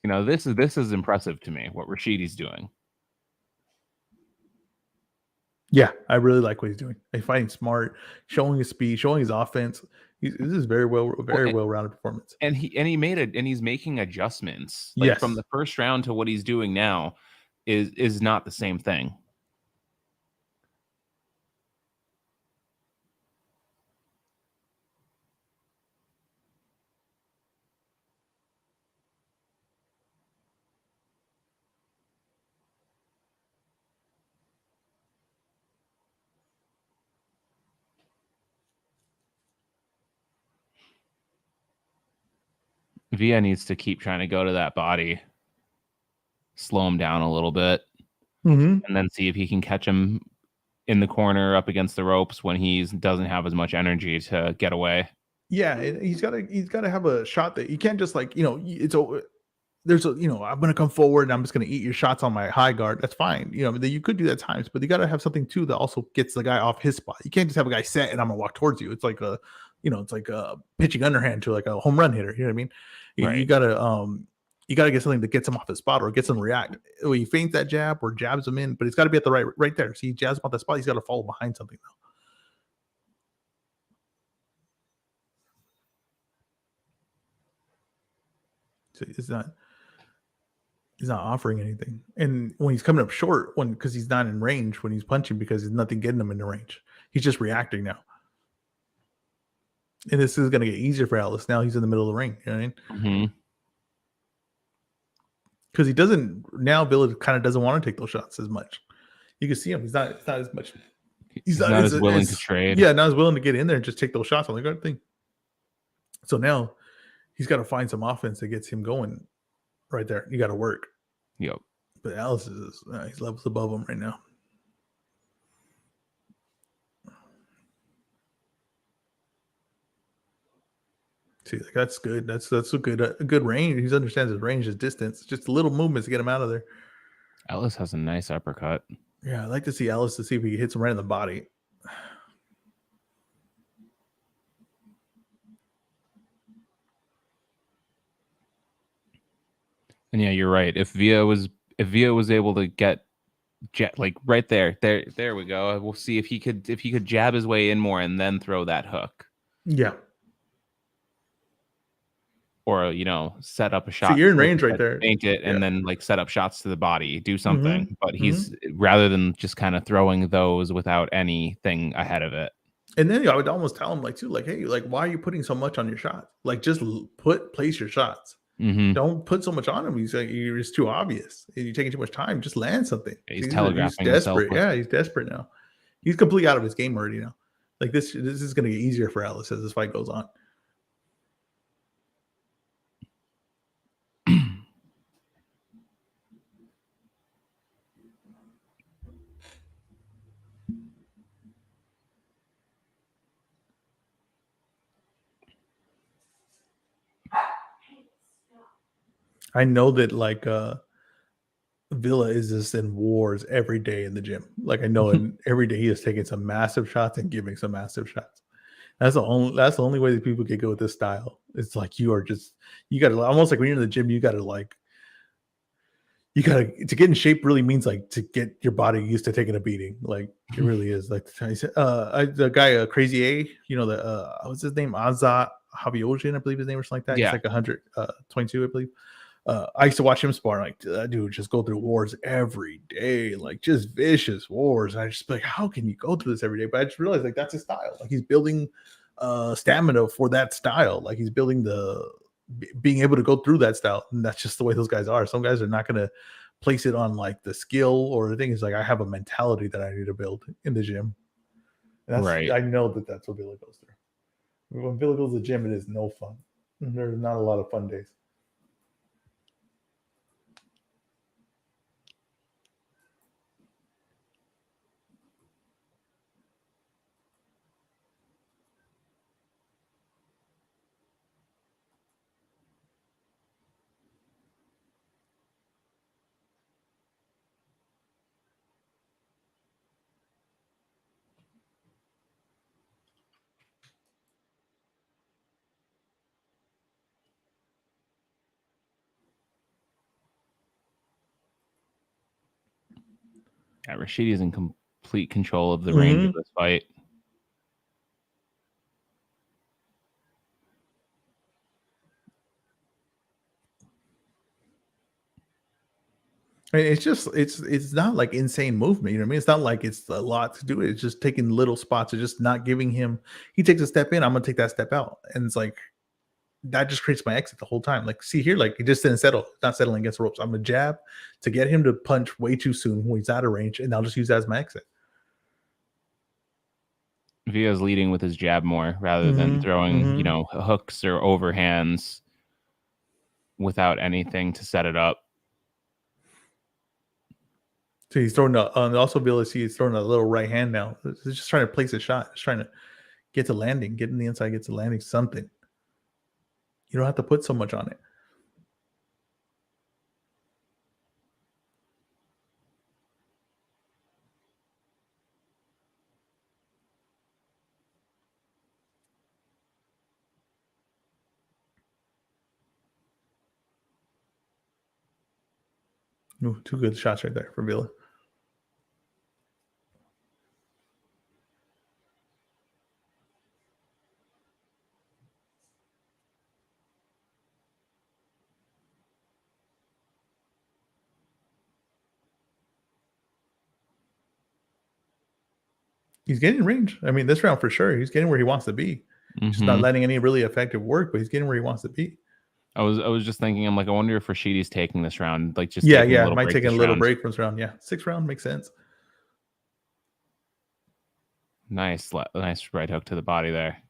This is impressive to me, what Rashidi's doing. Yeah, I really like what he's doing. He's fighting smart, showing his speed, showing his offense. This is very well-rounded performance. And he's making adjustments. From the first round to what he's doing now is not the same thing. Villa needs to keep trying to go to that body, slow him down a little bit, and then see if he can catch him in the corner up against the ropes when he doesn't have as much energy to get away. Yeah, he's got to have a shot that you can't just I'm going to come forward and I'm just going to eat your shots on my high guard. That's fine. You could do that at times, but you got to have something too that also gets the guy off his spot. You can't just have a guy set and I'm going to walk towards you. It's like a pitching underhand to like a home run hitter. You know what I mean? Right. You gotta get something that gets him off his spot or gets him to react. He feints that jab or jabs him in, but it's got to be at the right there. So he jabs him off that spot. He's got to follow behind something though. So he's not offering anything. And when he's coming up short, because he's not in range when he's punching, because there's nothing getting him in the range. He's just reacting now. And this is going to get easier for Ellis. Now he's in the middle of the ring. You know what I mean? Because Villa kind of doesn't want to take those shots as much. You can see him. He's not as much. He's not as willing to trade. Yeah, not as willing to get in there and just take those shots on the guard thing. So now He's got to find some offense that gets him going right there. You got to work. Yep. But Alice is he's levels above him right now. See, like, that's good. That's a good range. He understands his range, his distance. Just little movements to get him out of there. Ellis has a nice uppercut. Yeah, I'd like to see Ellis to see if he hits him right in the body. And yeah, you're right. If Villa was able to get like right there we go. We'll see if he could jab his way in more and then throw that hook. Yeah. Or, set up a shot. So you're in range right there. Paint it and then like set up shots to the body, do something. But he's rather than just kind of throwing those without anything ahead of it. And then I would almost tell him hey, why are you putting so much on your shot? Like, just place your shots. Don't put so much on him. He's like, it's too obvious. You're taking too much time. Just land something. He's telegraphing. He's desperate. Yeah, he's desperate now. He's completely out of his game already now. Like, this is going to get easier for Ellis as this fight goes on. I know that Villa is just in wars every day in the gym. Like, I know every day he is taking some massive shots and giving some massive shots. That's the only way that people get good with this style. It's like you got to almost like when you're in the gym, you got to to get in shape really means to get your body used to taking a beating. Like, it really is. Like, the guy Crazy A, what's his name? Azat Habiojan, I believe his name or something like that. Yeah. He's like 122, I believe. I used to watch him spar. Like, that dude just go through wars every day, like just vicious wars. And I just be like, how can you go through this every day? But I just realized that's his style. Like, he's building stamina for that style. Like, he's building being able to go through that style. And that's just the way those guys are. Some guys are not going to place it on the skill or the thing. Is I have a mentality that I need to build in the gym. And right. I know that's what Villa goes through. When Villa goes to the gym, it is no fun. There's not a lot of fun days. Yeah, Rashidi is in complete control of the range of this fight. I mean, it's not like insane movement. You know what I mean? It's not like it's a lot to do. It's just taking little spots or just not giving him. He takes a step in, I'm gonna take that step out, and it's like that just creates my exit the whole time. Like, see here, he just didn't settle, not settling against the ropes. I'm a jab to get him to punch way too soon when he's out of range, and I'll just use that as my exit. Villa's leading with his jab more rather than throwing, hooks or overhands without anything to set it up. So he's throwing also Villa, he's throwing a little right hand now. He's just trying to place a shot. Just trying to get to landing, get in the inside, get to landing something. You don't have to put so much on it. Ooh, two good shots right there for Villa. He's getting range. I mean, this round for sure, he's getting where he wants to be. Just not letting any really effective work, but he's getting where he wants to be. I was just thinking, I'm like, I wonder if Rashidi's taking this round, might take a little break from this round. Yeah, 6th round makes sense. Nice right hook to the body there.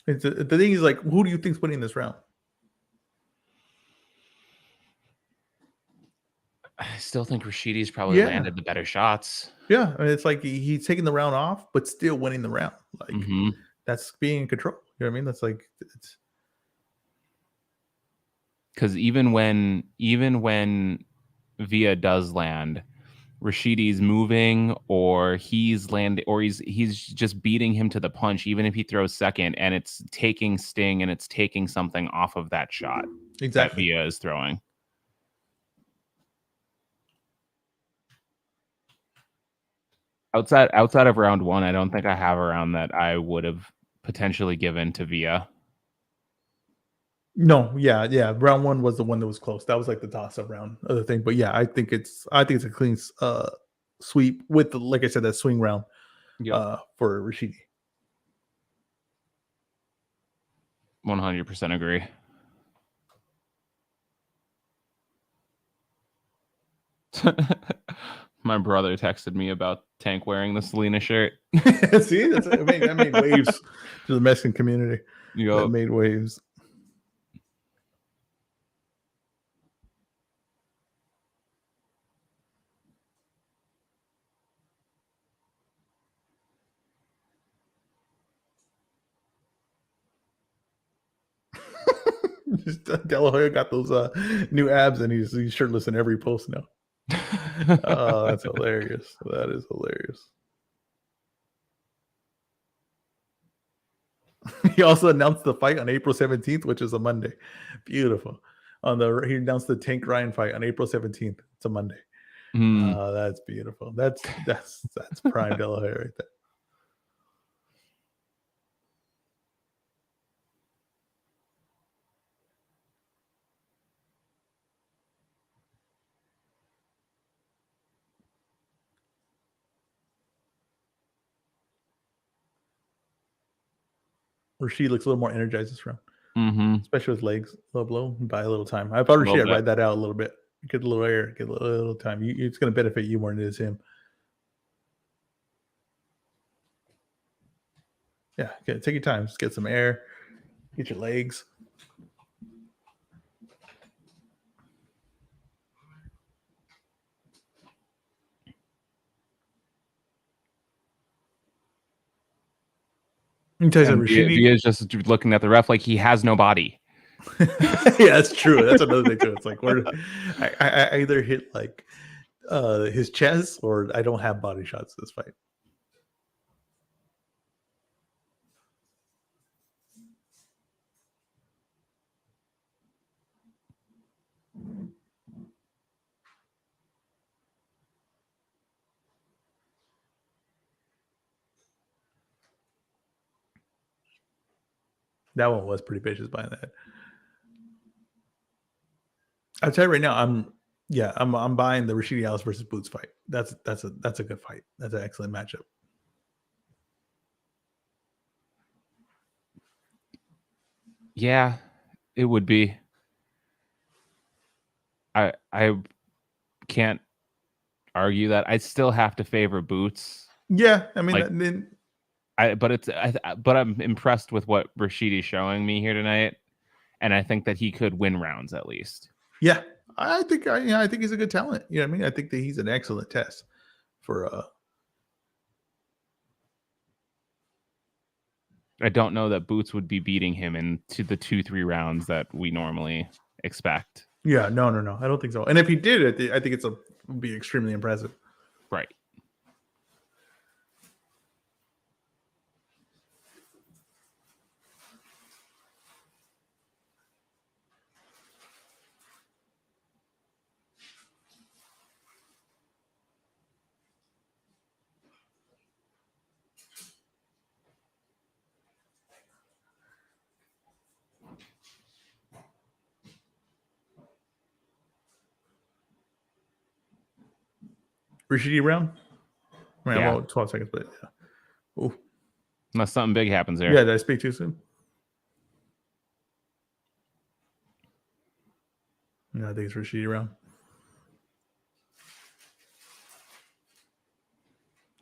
The thing is, like, who do you think's winning this round? I still think Rashidi's probably landed the better shots. Yeah, I mean, it's like he's taking the round off, but still winning the round. Like that's being in control. You know what I mean? That's like it's because even when Villa does land, Rashidi's moving, or he's landing, or he's just beating him to the punch. Even if he throws second, and it's taking sting, and it's taking something off of that shot that Villa is throwing. Outside of round one, I don't think I have a round that I would have potentially given to Villa. No, yeah. Round one was the one that was close. That was like the toss-up round, other thing. But yeah, I think it's a clean sweep with like I said, that swing round for Rashidi. 100% agree. My brother texted me about Tank wearing the Selena shirt. See, that made waves to the Mexican community. That made waves. De La Hoya got those new abs, and he's shirtless in every post now. Oh, that's hilarious. That is hilarious. He also announced the fight on April 17th, which is a Monday. Beautiful. He announced the Tank Ryan fight on April 17th. It's a Monday. That's beautiful. That's prime De La Hoya right there. Rashid looks a little more energized this round, especially with legs. A little blow, buy a little time. I thought Rashid ride that out a little bit, get a little air, get a little time. It's going to benefit you more than it is him. Yeah, take your time. Just get some air, get your legs. Villa is just looking at the ref like he has no body. Yeah, that's true. That's another thing too. It's like I either hit like his chest, or I don't have body shots this fight. That one was pretty vicious behind that. I'll tell you right now, I'm buying the Rashidi Alice versus Boots fight. That's a good fight. That's an excellent matchup. Yeah, it would be. I can't argue that. I still have to favor Boots. Yeah, I mean, but I'm impressed with what Rashidi's showing me here tonight, and I think that he could win rounds at least. Yeah, I think he's a good talent. You know what I mean? I think that he's an excellent test for. I don't know that Boots would be beating him into the 2-3 rounds that we normally expect. Yeah, no. I don't think so. And if he did, I think would be extremely impressive. Right. Rashidi round? Well, 12 seconds, but yeah. Ooh. Unless something big happens there. Yeah, did I speak too soon? No, I think it's Rashidi round.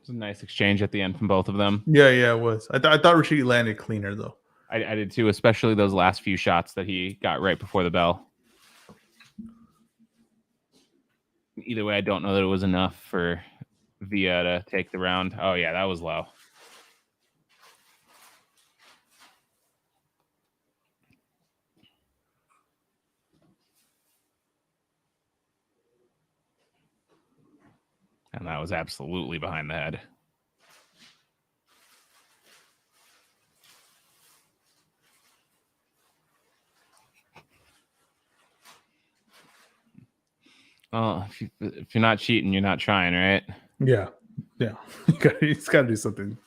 It's a nice exchange at the end from both of them. Yeah, it was. I thought Rashidi landed cleaner, though. I did too, especially those last few shots that he got right before the bell. Either way, I don't know that it was enough for Villa to take the round. Oh, yeah, that was low. And that was absolutely behind the head. Oh, if you're not cheating, you're not trying, right? Yeah. He's got to do something.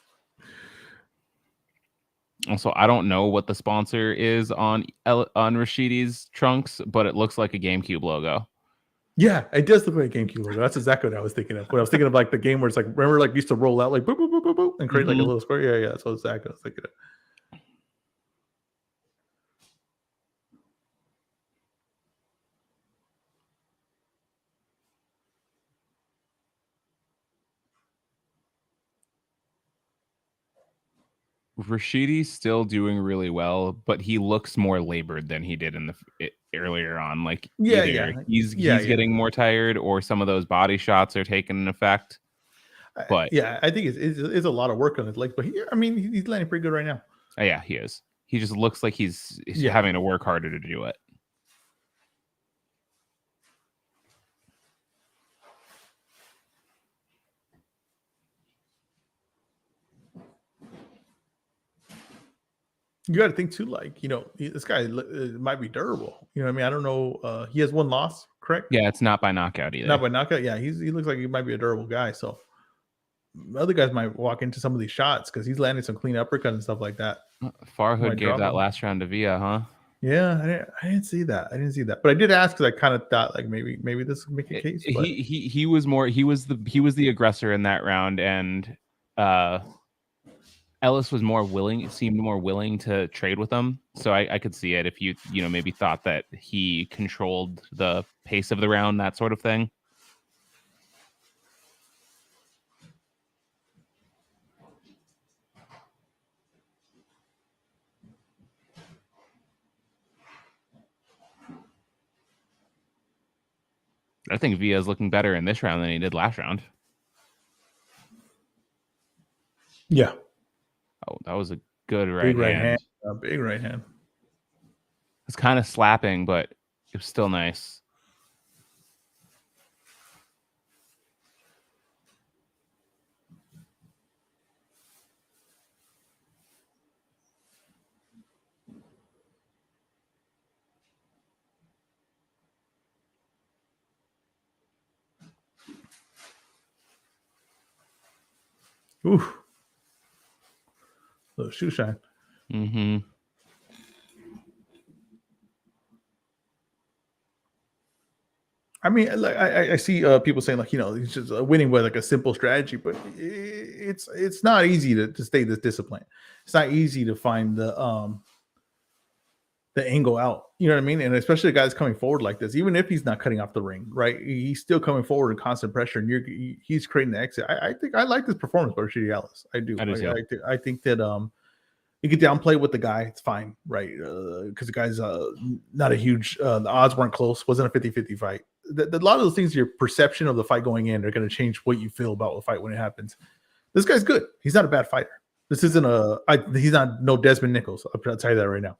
Also, I don't know what the sponsor is on Rashidi's trunks, but it looks like a GameCube logo. Yeah, it does look like a GameCube logo. That's exactly what I was thinking of. When I was thinking of like the game where it's like, remember, like used to roll out like boop, boop, boop, boop, boop, and create like a little square. Yeah, that's what exactly I was thinking of. Rashidi's still doing really well, but he looks more labored than he did in the earlier on. Like, he's getting more tired, or some of those body shots are taking an effect. But I think it's a lot of work on his legs. But he's landing pretty good right now. Yeah, he is. He just looks like he's having to work harder to do it. You got to think too, like, this guy might be durable. You know what I mean? I don't know. He has one loss, correct? Yeah, it's not by knockout either. Not by knockout. Yeah, he looks like he might be a durable guy. So other guys might walk into some of these shots because he's landing some clean uppercuts and stuff like that. Farhood gave that last round to Villa, huh? Yeah, I didn't see that. But I did ask because I kind of thought like maybe this would make a case. But... He was the aggressor in that round, and Ellis was seemed more willing to trade with him. So I could see it if you maybe thought that he controlled the pace of the round, that sort of thing. I think Villa is looking better in this round than he did last round. Yeah. Oh, that was a good right hand. A big right hand. It's kind of slapping, but it was still nice. Ooh. Little shoe shine. Mm-hmm. I mean, like I see people saying like, he's just winning with like a simple strategy, but it's not easy to stay this disciplined. It's not easy to find the angle out. You know what I mean? And especially the guys coming forward like this, even if he's not cutting off the ring, right? He's still coming forward in constant pressure, and he's creating the exit. I think I like this performance by Rashidi Ellis. I do. I think that you can downplay with the guy. It's fine, right? Because the guy's not a huge. The odds weren't close. Wasn't a 50-50 fight. A lot of those things, your perception of the fight going in, are going to change what you feel about the fight when it happens. This guy's good. He's not a bad fighter. This isn't he's not no Desmond Nichols. I'll tell you that right now.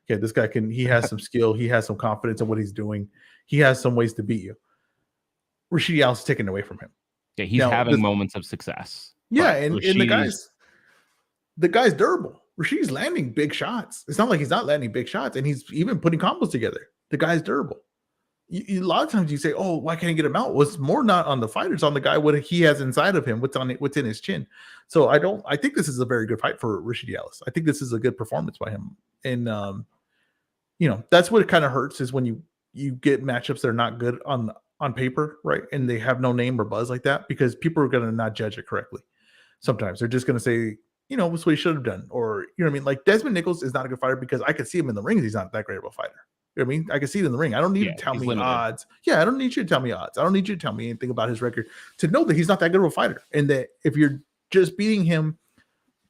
Okay, this guy he has some skill. He has some confidence in what he's doing. He has some ways to beat you. Rashidi Ellis is taken away from him. Yeah, he's having moments of success. Yeah, and the guy's durable. Rashidi's landing big shots. It's not like he's not landing big shots, and he's even putting combos together. The guy's durable. A lot of times you say, "Oh, why can't he get him out?" Well, it's more not on the fighter; it's on the guy what he has inside of him, what's in his chin. So I think this is a very good fight for Rashidi Ellis. I think this is a good performance by him, and that's what it kind of hurts is when you get matchups that are not good on paper, right? And they have no name or buzz like that, because people are going to not judge it correctly. Sometimes they're just going to say, that's what he should have done, or you know what I mean. Like Desmond Nichols is not a good fighter because I could see him in the rings. He's not that great of a fighter. You know what I mean? I can see it in the ring. I don't need to tell me odds. Yeah, I don't need you to tell me odds. I don't need you to tell me anything about his record to know that he's not that good of a fighter, and that if you're just beating him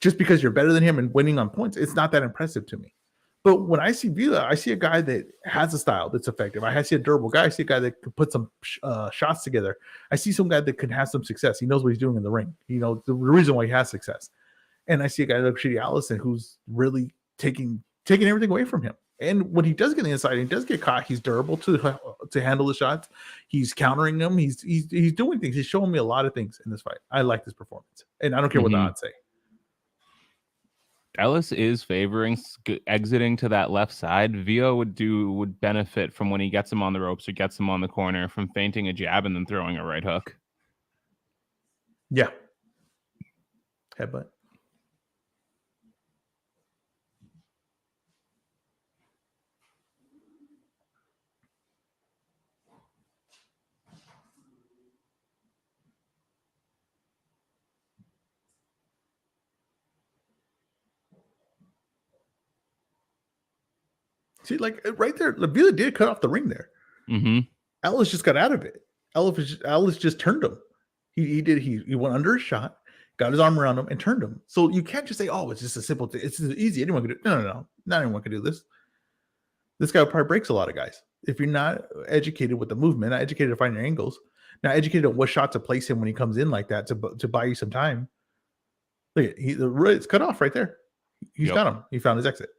just because you're better than him and winning on points, it's not that impressive to me. But when I see Villa, I see a guy that has a style that's effective. I see a durable guy. I see a guy that can put some shots together. I see some guy that can have some success. He knows what he's doing in the ring. You know, the reason why he has success. And I see a guy like Shitty Allison who's really taking everything away from him. And when he does get inside, he does get caught. He's durable to handle the shots. He's countering them. He's doing things. He's showing me a lot of things in this fight. I like this performance, and I don't care what the odds say. Ellis is favoring exiting to that left side. Villa would benefit from when he gets him on the ropes or gets him on the corner from feinting a jab and then throwing a right hook. Yeah. Headbutt. See, like right there, Villa did cut off the ring there. Mm-hmm. Ellis just got out of it. Ellis just turned him. He went under his shot, got his arm around him, and turned him. So you can't just say, "Oh, it's just a simple thing. It's easy. Anyone can do it." No. Not anyone can do this. This guy probably breaks a lot of guys. If you're not educated with the movement, not educated to find your angles, not educated on what shot to place him when he comes in like that to buy you some time. Look, it's cut off right there. He's got him. He found his exit.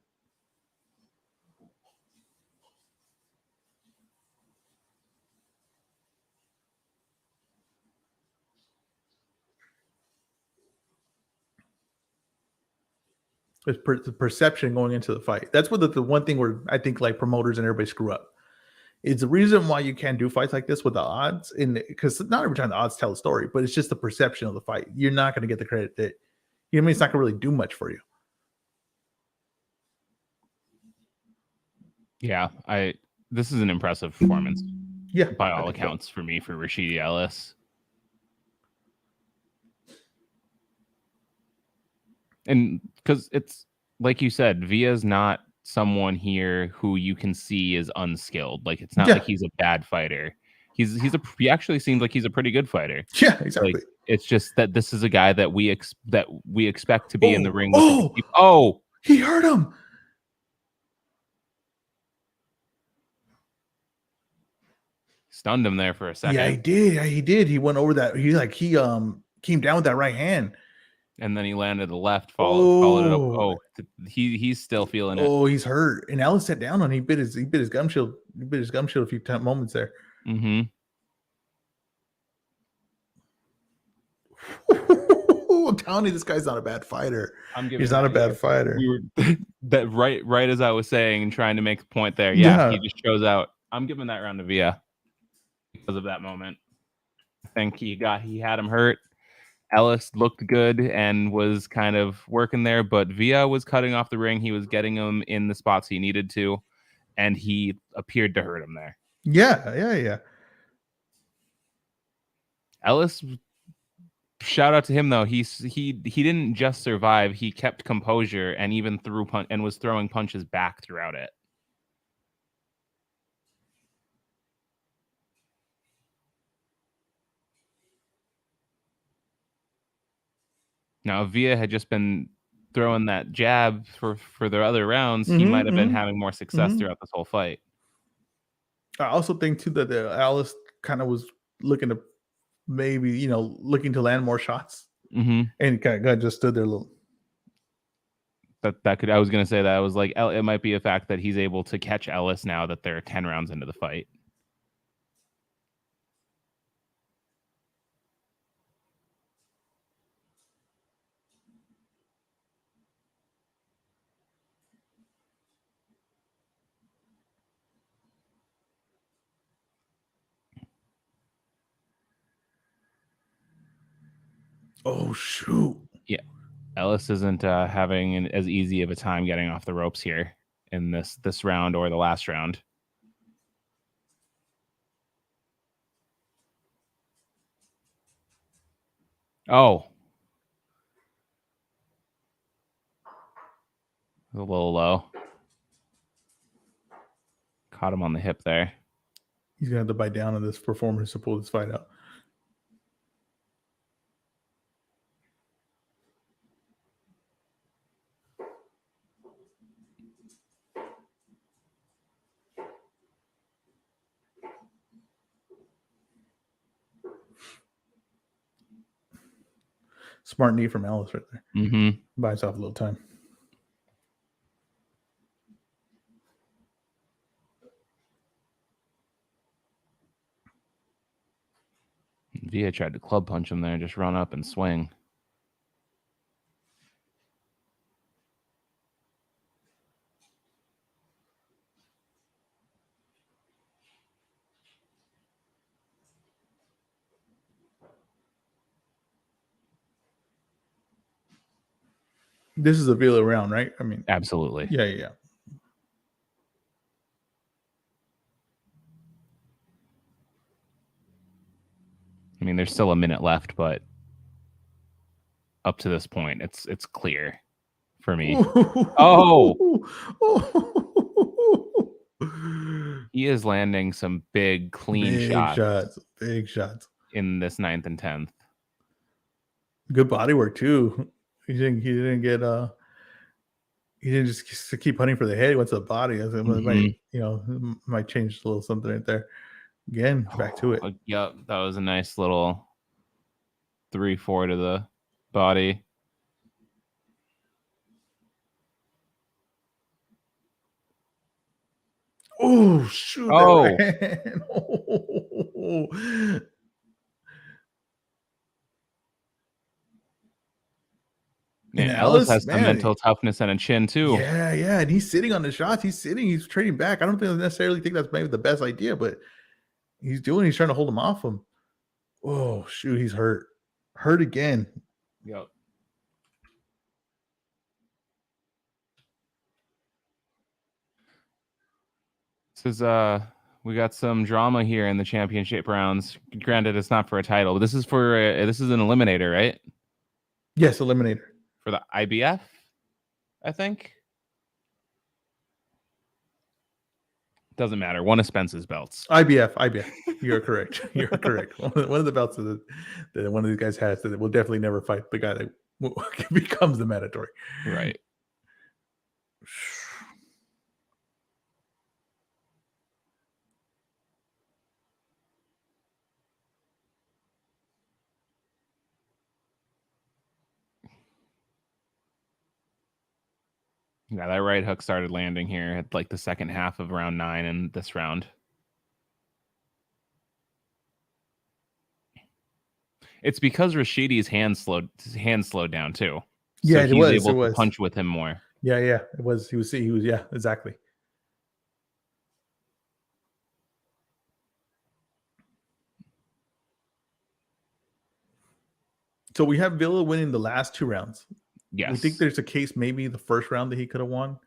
It's the perception going into the fight. That's what the one thing where I think like promoters and everybody screw up. It's the reason why you can't do fights like this with the odds, because not every time the odds tell a story, but it's just the perception of the fight. You're not going to get the credit that it's not going to really do much for you. Yeah, this is an impressive performance. Yeah, by all accounts for me for Rashidi Ellis. And because it's like you said, Villa's not someone here who you can see is unskilled. Like it's not like he's a bad fighter. He actually seems like he's a pretty good fighter. Yeah, exactly. Like, it's just that this is a guy that we expect to be in the ring. He hurt him. Stunned him there for a second. Yeah, he did. He went over that. He came down with that right hand. And then he landed the left, followed it up. Oh, he's still feeling it. Oh, he's hurt. And Allen sat down on. He bit his gum shield. He bit his gum shield a few moments there. Mm-hmm. I'm telling you, this guy's not a bad fighter. He's not a bad fighter. That right as I was saying and trying to make a point there. Yeah, he just shows out. I'm giving that round to Villa because of that moment. I think he had him hurt. Ellis looked good and was kind of working there, but Villa was cutting off the ring. He was getting him in the spots he needed to, and he appeared to hurt him there. Yeah. Ellis, shout out to him though. He didn't just survive. He kept composure and even was throwing punches back throughout it. Now, if Villa had just been throwing that jab for the other rounds, he might have been having more success throughout this whole fight. I also think too that Alice kind of was looking to looking to land more shots, and kind of just stood there a little. I was going to say that. I was like, it might be a fact that he's able to catch Ellis now that they're 10 rounds into the fight. Oh shoot! Yeah, Ellis isn't having as easy of a time getting off the ropes here in this round or the last round. Oh, a little low. Caught him on the hip there. He's gonna have to bite down on this performance to pull this fight out. Smart knee from Ellis right there. Mm-hmm. Buy himself a little time. Villa tried to club punch him there, just run up and swing. This is a Villa round, right? I mean, absolutely. Yeah. I mean, there's still a minute left, but up to this point, it's clear for me. He is landing some big, clean shots. Big shots in this 9th and 10th. Good body work too. He didn't just keep hunting for the head. He went to the body. Might change a little something right there. Again, back to it. Yep, that was a nice little 3-4 to the body. Oh, shoot. Man, Ellis has some mental toughness and a chin too. Yeah. And he's sitting on the shots. He's trading back. I don't necessarily think that's maybe the best idea, but he's trying to hold him off him. Oh, shoot. He's hurt. Hurt again. Yep. This is we got some drama here in the championship rounds. Granted, it's not for a title, but this is an eliminator, right? Yes, eliminator for the IBF, I think. Doesn't matter. One of Spence's belts. IBF. You're correct. You're correct. One of the belts that one of these guys has that will definitely never fight the guy that becomes the mandatory. Right. Yeah, that right hook started landing here at like the second half of round 9 in this round. It's because Rashidi's hand slowed down too. Yeah, so he's able to punch with him more. Yeah. It was. He was. Yeah, exactly. So we have Villa winning the last 2 rounds. Yes. We think there's a case maybe the first round that he could have won.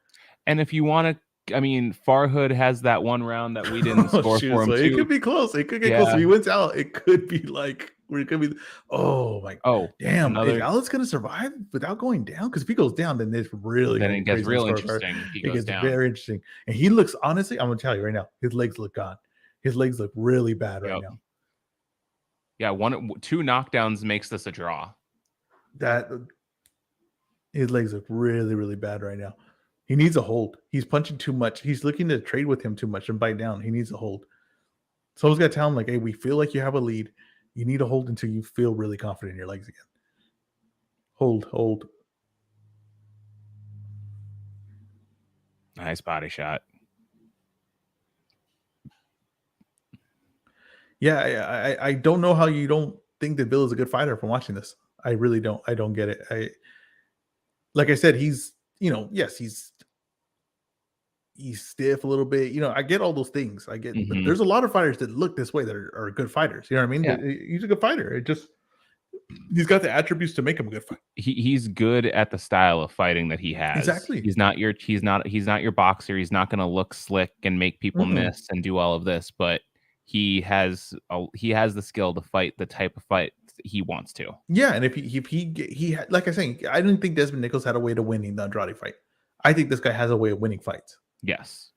And if you want to, I mean, Farhood has that one round that we didn't score for him so too. It could be close. It could get close. If he wins out, it could be like where it could be. Oh my! Oh, damn! Is Alex going to survive without going down? Because if he goes down, then it's really it gets real interesting. It gets very interesting. And he looks, honestly, I'm going to tell you right now, his legs look gone. His legs look really bad right now. Yeah, 2 knockdowns makes this a draw. His legs look really, really bad right now. He needs a hold. He's punching too much. He's looking to trade with him too much and bite down. He needs a hold. Someone's got to tell him, like, hey, we feel like you have a lead. You need a hold until you feel really confident in your legs again. Hold. Nice body shot. Yeah, I don't know how you don't think that Bill is a good fighter from watching this. I really don't. I don't get it. Like I said, he's, yes, he's stiff a little bit. I get all those things. I get, but there's a lot of fighters that look this way that are good fighters. You know what I mean? Yeah. He's a good fighter. He's got the attributes to make him a good fighter. He's good at the style of fighting that he has. Exactly. He's not your boxer. He's not going to look slick and make people miss and do all of this, but he has the skill to fight the type of fight he wants to. Yeah, and if he like I say, I didn't think Desmond Nichols had a way to winning the Andrade fight. I think this guy has a way of winning fights. Yes.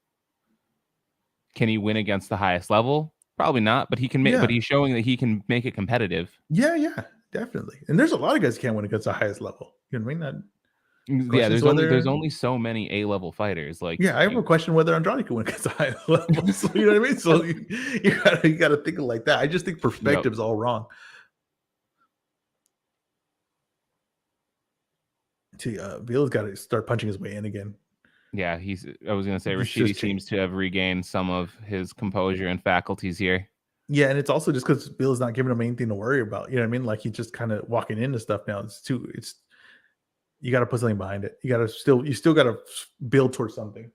Can he win against the highest level? Probably not, but he can make. Yeah. But he's showing that he can make it competitive. Yeah, definitely. And there's a lot of guys who can't win against the highest level. You know what I mean? There's only so many A-level fighters. Like, I have a question whether Andrade can win against the highest level. So, you know what I mean? So you gotta think of like that. I just think perspective's all wrong. See, Villa's got to start punching his way in again. Yeah, I was going to say Rashidi seems to have regained some of his composure and faculties here. Yeah, and it's also just because Villa's not giving him anything to worry about. You know what I mean? Like he's just kind of walking into stuff now. You got to put something behind it. You still got to build towards something.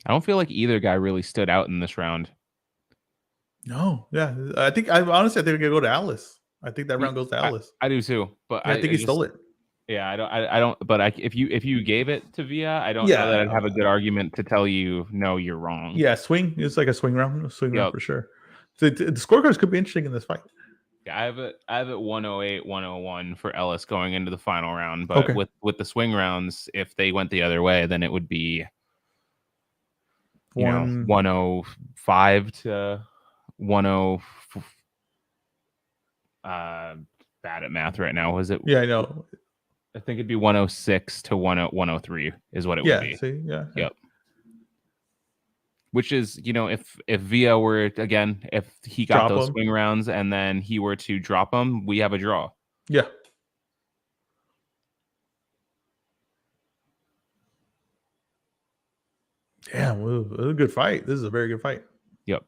I don't feel like either guy really stood out in this round. No, yeah, I think I could go to Alice. I think that round goes to Alice. I do too, but I think he stole it. Yeah, I don't. But if you gave it to Villa, I don't know that I'd have a good argument to tell you no, you're wrong. Yeah, swing. It's like a swing round for sure. So the scorecards could be interesting in this fight. Yeah, I have it 108, 101 for Ellis going into the final round. But with the swing rounds, if they went the other way, then it would be 105 to 10. Bad at math right now. Was it? Yeah, I know. I think it'd be 106 to 103 is what it would be. See, Yep. Which is, if Villa were again, if he got those swing rounds and then he were to drop them, we have a draw. Yeah. Damn, it was a good fight. This is a very good fight. Yep.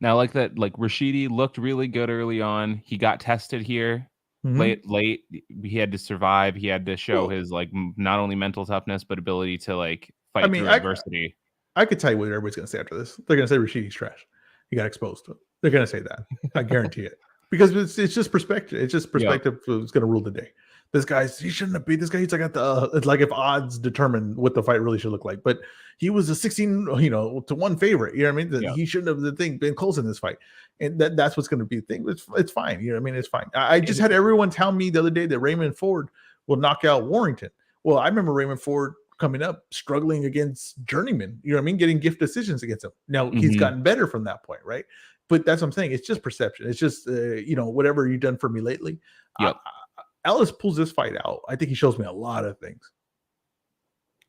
Now, like Rashidi looked really good early on. He got tested here late. He had to survive. He had to show his not only mental toughness but ability to fight through adversity. I could tell you what everybody's going to say after this. They're going to say Rashidi's trash. He got exposed. They're going to say that. I guarantee it. Because it's just perspective. It's just perspective that's going to rule the day. This he shouldn't have beat this guy. He's it's like if odds determine what the fight really should look like. But he was a 16, to 1 favorite. You know what I mean? He shouldn't have been close in this fight. And that's what's going to be the thing. It's fine. You know what I mean? It's fine. I just had everyone tell me the other day that Raymond Ford will knock out Warrington. Well, I remember Raymond Ford coming up, struggling against journeyman, you know what I mean? Getting gift decisions against him. Now he's gotten better from that point, right? But that's what I'm saying. It's just perception. It's just, whatever you've done for me lately. Yep. Ellis pulls this fight out. I think he shows me a lot of things.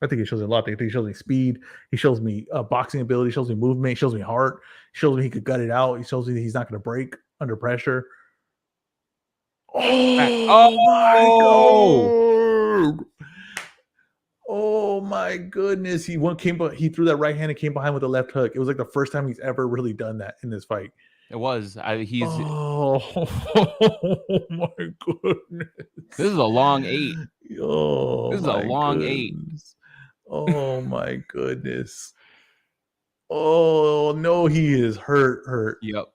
I think he shows me a lot. I think he shows me speed. He shows me boxing ability. He shows me movement. He shows me heart. He shows me he could gut it out. He shows me that he's not going to break under pressure. Oh my God. Oh my goodness. He threw that right hand and came behind with a left hook. It was like the first time he's ever really done that in this fight. It was. Oh my goodness. This is a long 8. Oh, this is a long 8. Oh my goodness. Oh no, he is hurt. Yep.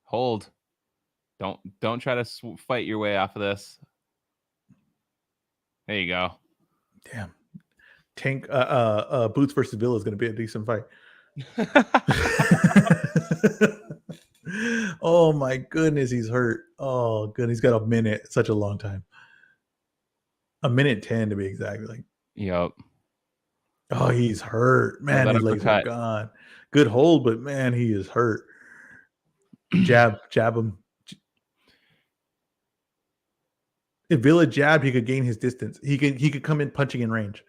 Hold. Don't try to fight your way off of this. There you go. Damn. Tank Boots versus Villa is going to be a decent fight. Oh my goodness, he's hurt. Oh good, he's got a minute. Such a long time. 1:10 to be exact. Yep. Oh, he's hurt. Man, his legs are gone. Good hold, but man, he is hurt. Jab him. If Villa jabbed, he could gain his distance. He could come in punching in range.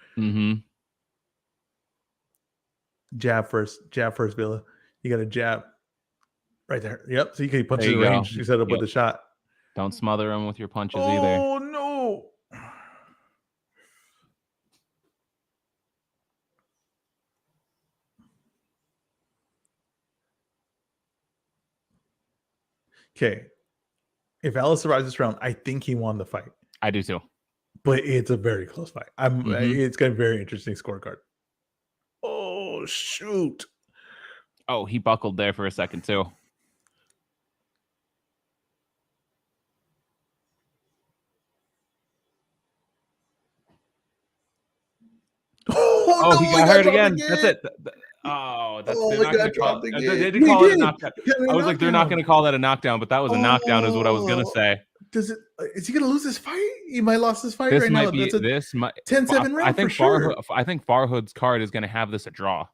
Jab first, Villa. You got a jab right there. Yep. So you can punch in range. You set up with the shot. Don't smother him with your punches either. Oh no. Okay. If Alice survives this round, I think he won the fight. I do too. But it's a very close fight. It's got a very interesting scorecard. Oh, shoot. Oh, he buckled there for a second too. Oh, he got hurt again. That's it. Oh, they're not going to call it. They did call it a knockdown. I was like, they're not going to call that a knockdown, but that was a knockdown, is what I was going to say. Is he going to lose this fight? He might lose this fight right now. This might 10-7 round for sure. I think Farhood's card is going to have this a draw.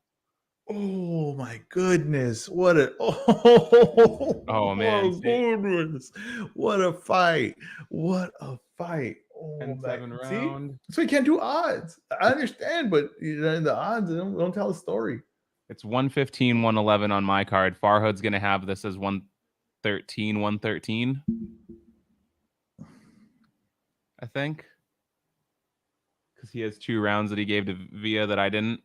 Oh my goodness! What a oh man! Goodness! What a fight! What a fight! Oh 10-7 man! round. See? So you can't do odds. I understand, but the odds don't tell a story. It's 115, 111 on my card. Farhad's gonna have this as 113, 113. I think. Because he has 2 rounds that he gave to Villa that I didn't.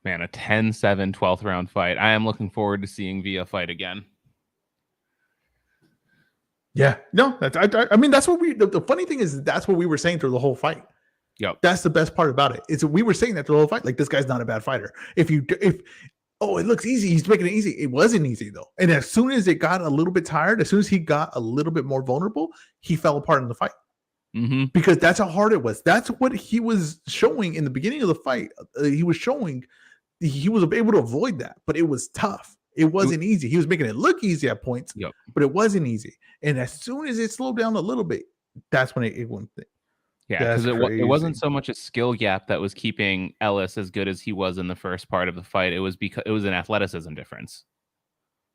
Man, a 10-7 12th round fight. I am looking forward to seeing Villa fight again. Yeah, no, I mean, that's what the funny thing is, that's what we were saying through the whole fight. Yep. That's the best part about it. We were saying that through the whole fight. Like, this guy's not a bad fighter. If it looks easy, he's making it easy. It wasn't easy though. And as soon as it got a little bit tired, as soon as he got a little bit more vulnerable, he fell apart in the fight. Mm-hmm. Because that's how hard it was. That's what he was showing in the beginning of the fight. He was showing he was able to avoid that, but it was tough. It wasn't easy. He was making it look easy at points, but it wasn't easy. And as soon as it slowed down a little bit, that's when it went. Yeah, because it wasn't so much a skill gap that was keeping Ellis as good as he was in the first part of the fight. It was because it was an athleticism difference.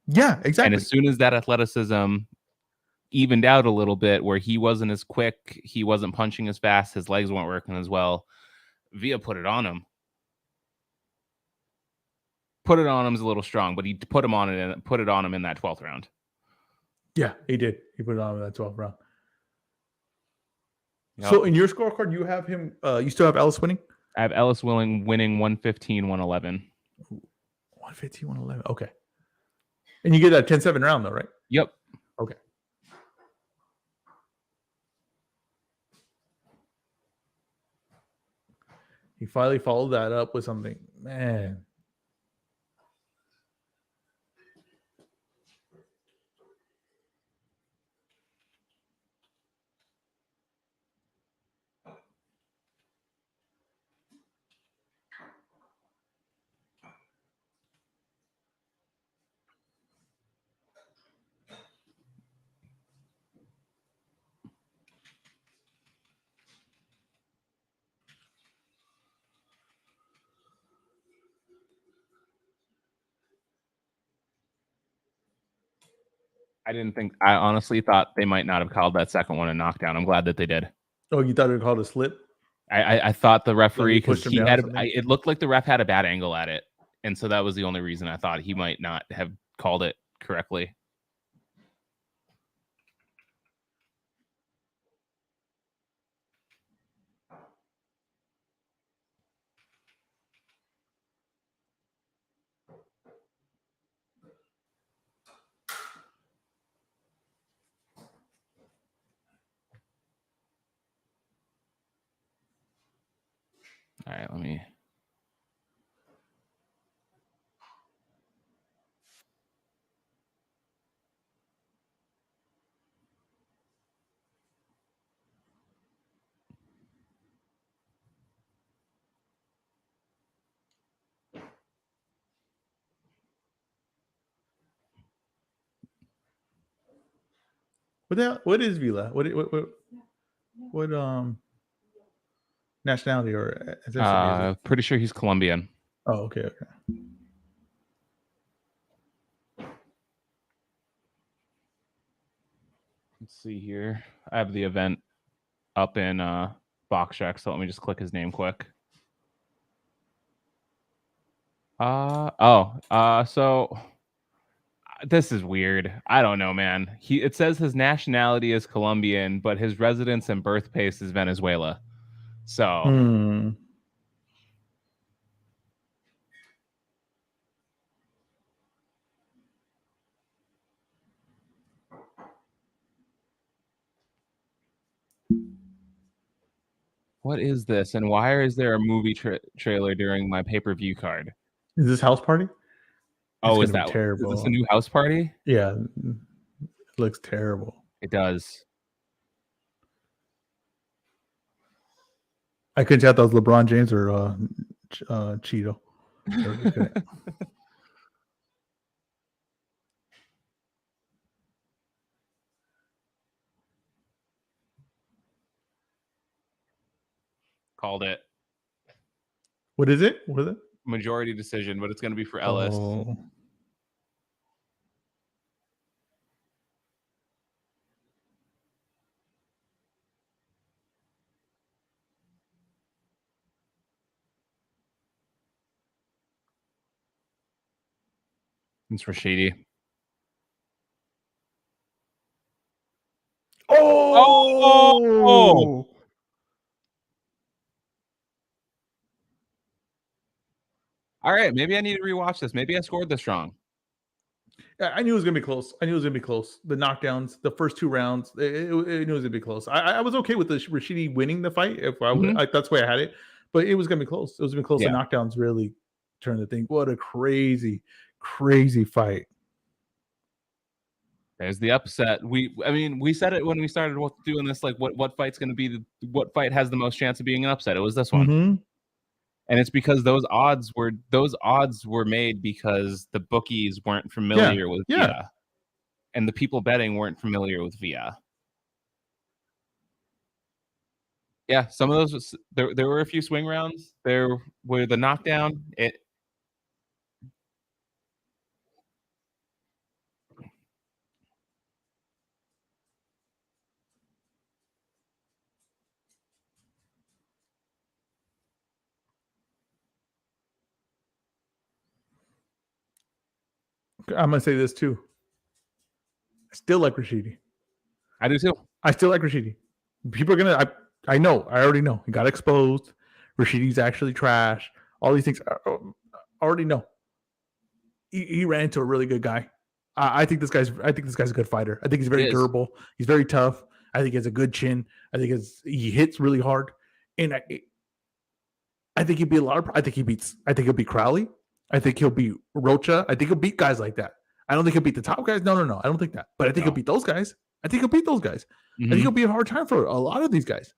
Yeah, exactly. And as soon as that athleticism evened out a little bit, where he wasn't as quick, he wasn't punching as fast, his legs weren't working as well, Villa put it on him. Put it on him is a little strong, but he put it on him in that 12th round. Yeah, he did. He put it on in that 12th round. Yep. So in your scorecard, you have him. You still have Ellis winning? I have Ellis winning 115, 111. 115, 111. Okay. And you get that 10-7 round though, right? Yep. Okay. He finally followed that up with something. Man. I honestly thought they might not have called that second one a knockdown. I'm glad that they did. Oh, you thought they called a slip? I thought the referee, because he had it looked like the ref had a bad angle at it. And so that was the only reason I thought he might not have called it correctly. All right, let me. What is Villa? What nationality or ethnicity is it? Pretty sure he's Colombian. Oh, okay. Let's see here. I have the event up in box check, so let me just click his name quick. So this is weird. I don't know, man. It says his nationality is Colombian, but his residence and birthplace is Venezuela. So what is this? And why is there a movie trailer during my pay-per-view card? Is this House Party? Oh, is that terrible? Is this a new House Party? Yeah, it looks terrible. It does. I couldn't tell if that was LeBron James or Cheeto. Called it. What is it? What is it? Majority decision, but it's going to be for Ellis. Oh. It's Rashidi. Oh! All right, maybe I need to rewatch this. Maybe I scored this wrong. I knew it was gonna be close. The knockdowns, the first 2 rounds, I knew it was gonna be close. I was okay with the Rashidi winning the fight if that's the way I had it, but it was gonna be close. It was gonna be close. Yeah. The knockdowns really turned the thing. What a crazy, crazy fight. There's the upset. We said it when we started doing this. Like, what fight's going to be what fight has the most chance of being an upset? It was this one, and it's because those odds were made because the bookies weren't familiar with Via, and the people betting weren't familiar with Via. Yeah, some of those there were a few swing rounds. There were the knockdown. I'm gonna say this too. I still like Rashidi. I do too. I still like Rashidi. People are gonna. I know. I already know. He got exposed. Rashidi's actually trash. All these things. I already know. He ran into a really good guy. I think this guy's a good fighter. I think he's very durable. He's very tough. I think he has a good chin. I think he hits really hard, and I think he'd be I think he'll beat Crowley. I think he'll beat Rocha. I think he'll beat guys like that. I don't think he'll beat the top guys. No. I don't think that. But I think he'll beat those guys. I think he'll be a hard time for a lot of these guys.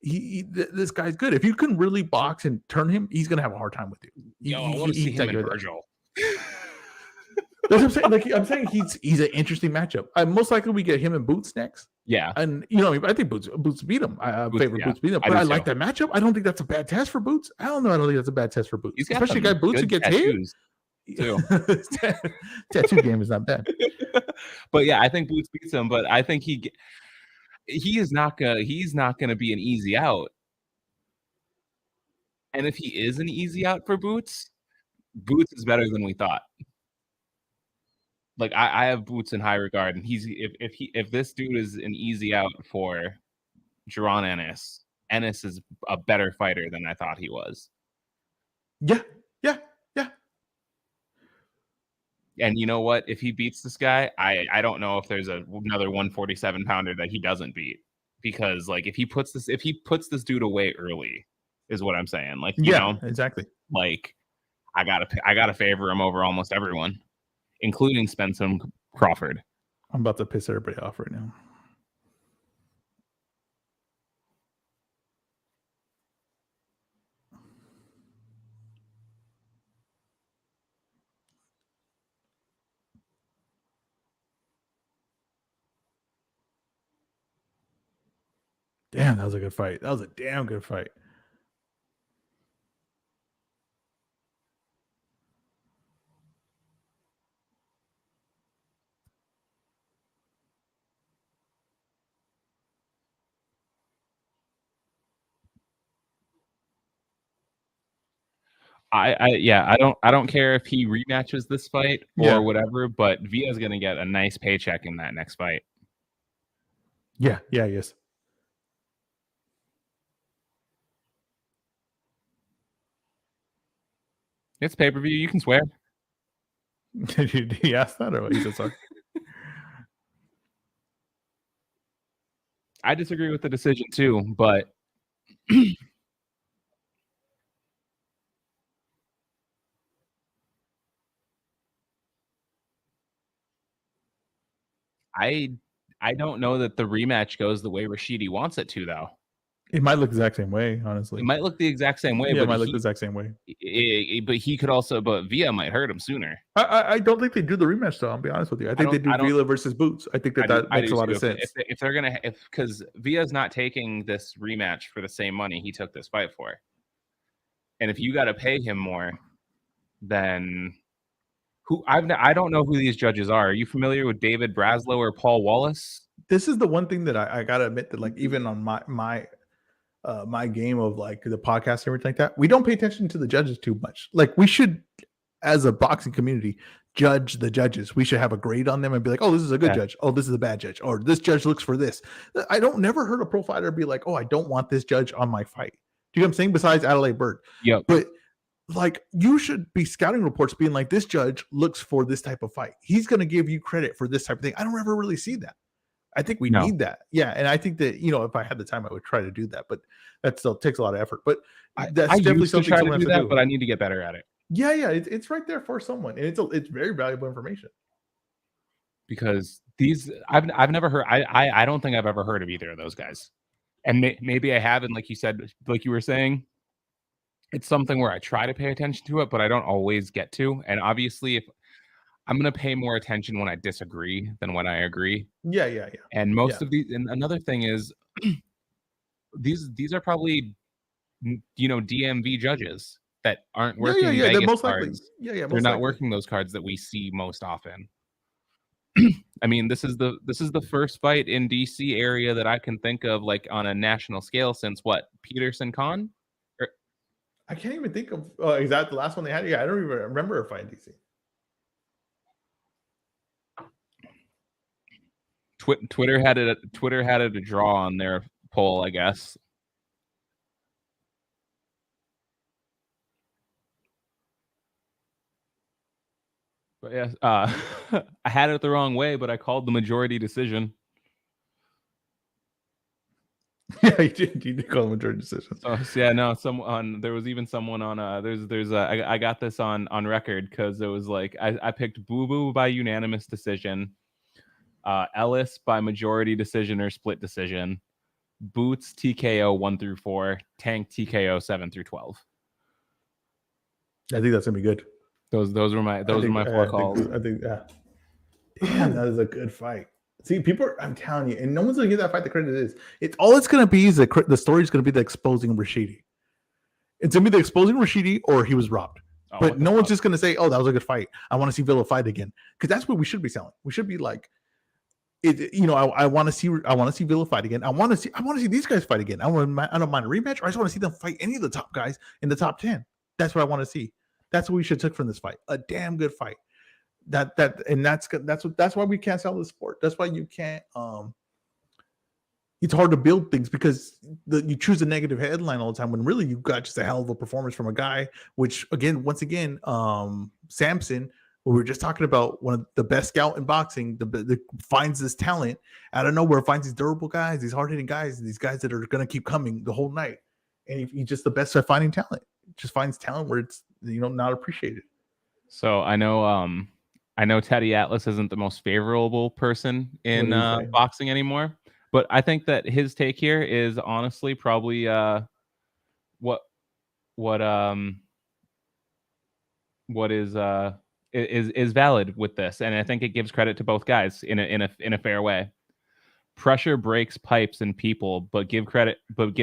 This guy's good. If you can really box and turn him, he's gonna have a hard time with you. I want to see him and Virgil. That's what I'm saying. Like, I'm saying he's an interesting matchup. Most likely we get him and Boots next. Yeah, and I think Boots beat him. I favor Boots beat him, but I like that matchup. I don't think that's a bad test for Boots. I don't think that's a bad test for Boots, especially a guy Boots who gets hit. Tattoo game is not bad. But yeah, I think Boots beats him. But I think he is not gonna be an easy out. And if he is an easy out for Boots is better than we thought. Like, I have Boots in high regard, and if this dude is an easy out for Jaron Ennis is a better fighter than I thought he was. Yeah. And you know what? If he beats this guy, I don't know if there's another 147 pounder that he doesn't beat, because like if he puts this dude away early, is what I'm saying. Like, you know, exactly. Like, I gotta favor him over almost everyone, including Spencer Crawford. I'm about to piss everybody off right now. Damn, that was a good fight. That was a damn good fight. I don't care if he rematches this fight or whatever, but Via's gonna get a nice paycheck in that next fight. Yeah, yes. It's pay-per-view. You can swear. Did he ask that, or what? He said sorry. I disagree with the decision too, but I don't know that the rematch goes the way Rashidi wants it to, though. It might look the exact same way, honestly. It might look the exact same way. Yeah, but it might look the exact same way. But he could also, but Villa might hurt him sooner. I don't think they do the rematch, though. I'll be honest with you. I think they do Villa versus Boots. I think that makes a lot of sense. If they're gonna, because Villa's not taking this rematch for the same money he took this fight for, and if you got to pay him more, then I don't know who these judges are. Are you familiar with David Braslow or Paul Wallace? This is the one thing that I gotta admit that, like, even on my game of like the podcast and everything like that, we don't pay attention to the judges too much. Like, we should, as a boxing community, judge the judges. We should have a grade on them and be like, oh, this is a good judge. Oh, this is a bad judge. Or this judge looks for this. I don't never heard a pro fighter be like, oh, I don't want this judge on my fight. Do you know what I'm saying? Besides Adelaide Bird. Yeah. But like, you should be scouting reports being like, this judge looks for this type of fight. He's going to give you credit for this type of thing. I don't ever really see that. I think we need that. Yeah. And I think that, if I had the time, I would try to do that, but that still takes a lot of effort. But that's definitely something to try to do that, but I need to get better at it. Yeah. It's right there for someone. And it's very valuable information. Because I've never heard, I don't think I've ever heard of either of those guys. And maybe I have. And like you said, like you were saying, it's something where I try to pay attention to it, but I don't always get to. And obviously, if I'm going to pay more attention when I disagree than when I agree. Yeah. And most of these, and another thing is, these are probably, DMV judges that aren't working Vegas they're most cards. Likely. Yeah, they're not working those cards that we see most often. I mean, this is the first fight in DC area that I can think of, like, on a national scale since what, Peterson Khan? I can't even think of is that the last one they had? Yeah, I don't even remember a fight in DC. Twitter had it a draw on their poll, I guess. But yes, I had it the wrong way, but I called the majority decision. Yeah, you did call the majority decision. Oh, so yeah, no. There was even someone on. I got this on record because it was like I picked Boo Boo by unanimous decision, Ellis by majority decision or split decision, Boots TKO 1 through 4, Tank TKO 7 through 12. I think that's gonna be good. Those were my 4 calls. I think damn, that is a good fight. See, I'm telling you, and no one's gonna give that fight the credit it is. It's all it's gonna be is the story is gonna be the exposing Rashidi. It's gonna be the exposing Rashidi, or he was robbed. But no one's just gonna say, "Oh, that was a good fight. I want to see Villa fight again," because that's what we should be selling. We should be like, I want to see Villa fight again. I want to see these guys fight again. I don't mind a rematch, or I just want to see them fight any of the top guys in the top 10. That's what I want to see. That's what we should take from this fight. A damn good fight. That's why we can't sell the sport. That's why you can't. It's hard to build things because you choose a negative headline all the time when really you've got just a hell of a performance from a guy. Which once again, Samson, who we were just talking about, one of the best scout in boxing, finds this talent out of nowhere, finds these durable guys, these hard hitting guys, these guys that are going to keep coming the whole night. And he's just the best at finding talent. Just finds talent where it's not appreciated. So I know Teddy Atlas isn't the most favorable person in boxing anymore, but I think that his take here is honestly probably what is valid with this, and I think it gives credit to both guys in a fair way. Pressure breaks pipes and people, but give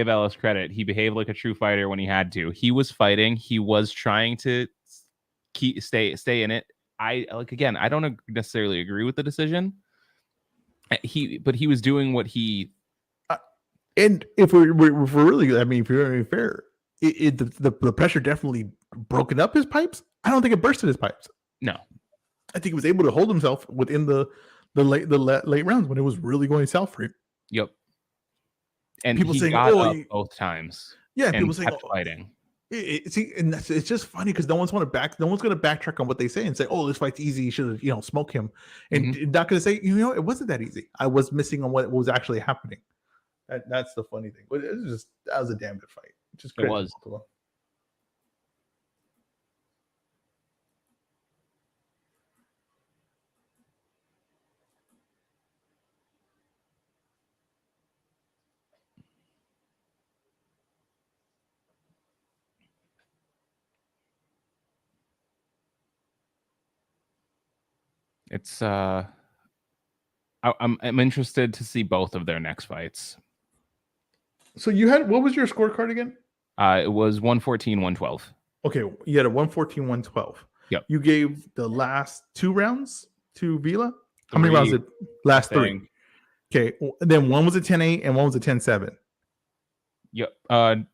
Ellis credit. He behaved like a true fighter when he had to. He was fighting. He was trying to stay in it. I don't necessarily agree with the decision. He was doing what he. And if we're really, I mean, if you're really fair, the pressure definitely broken up his pipes. I don't think it bursted his pipes. No, I think he was able to hold himself within the late rounds when it was really going south for him. Yep. And people he saying, got up both times. Yeah, people saying, fighting. See, and it's just funny because no one's going to backtrack on what they say and say, "Oh, this fight's easy. You should have, smoke him," and not going to say, it wasn't that easy. I was missing on what was actually happening. That's the funny thing. But that was a damn good fight. It was. It's I'm interested to see both of their next fights. So you had, what was your scorecard again? It was 114, 112. Okay, you had a 114, 112. Yep. You gave the last 2 rounds to Vila. How many rounds did last 3? Okay, then one was a 10-8 and one was a 10-7. Yep. Because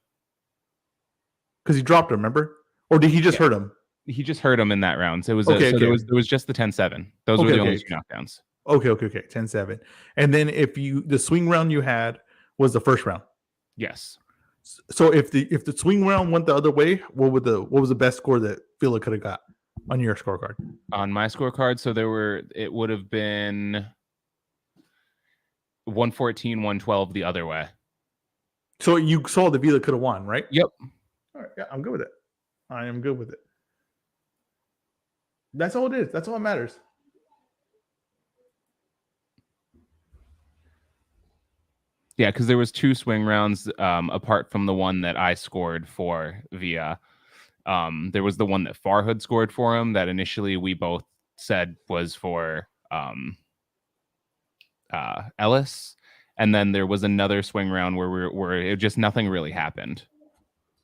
he dropped him, remember? Or did he just hurt him? He just hurt him in that round. So it was okay. There was just the 10-7. Those were the only 2 knockdowns. Okay. 10-7. And then if the swing round you had was the first round. Yes. So if the swing round went the other way, what was the best score that Vila could have got on your scorecard? On my scorecard, so it would have been 114, 112 the other way. So you saw the Vila could have won, right? Yep. All right, yeah, I'm good with it. I am good with it. That's all it is. That's all that matters. Yeah, because there was 2 swing rounds apart from the one that I scored for via. There was the one that Farhood scored for him that initially we both said was for Ellis, and then there was another swing round where it just nothing really happened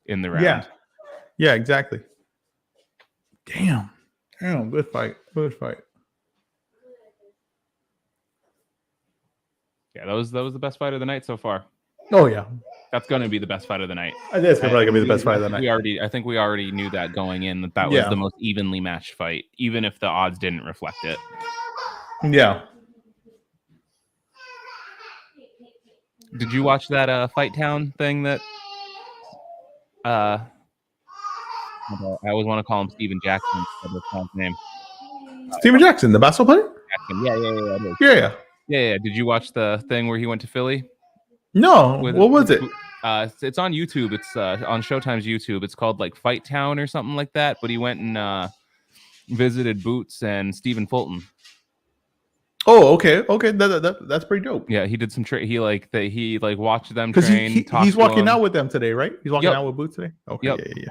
in the round. Yeah, exactly. Damn, good fight. Yeah, that was the best fight of the night so far. Oh yeah, that's going to be the best fight of the night. I think it's probably going to be the best fight of the night. I think we already knew that going in that was the most evenly matched fight, even if the odds didn't reflect it. Yeah. Did you watch that Fight Town thing that I always want to call him Steven Jackson. That's his name. Steven Jackson, the basketball player? Jackson. Yeah. Did you watch the thing where he went to Philly? No. What was it? It's on YouTube. It's on Showtime's YouTube. It's called like Fight Town or something like that. But he went and visited Boots and Stephen Fulton. Oh, okay. That's pretty dope. Yeah, he did some he watched them train. He's walking out with them today, right? He's walking out with Boots today. Okay, yeah.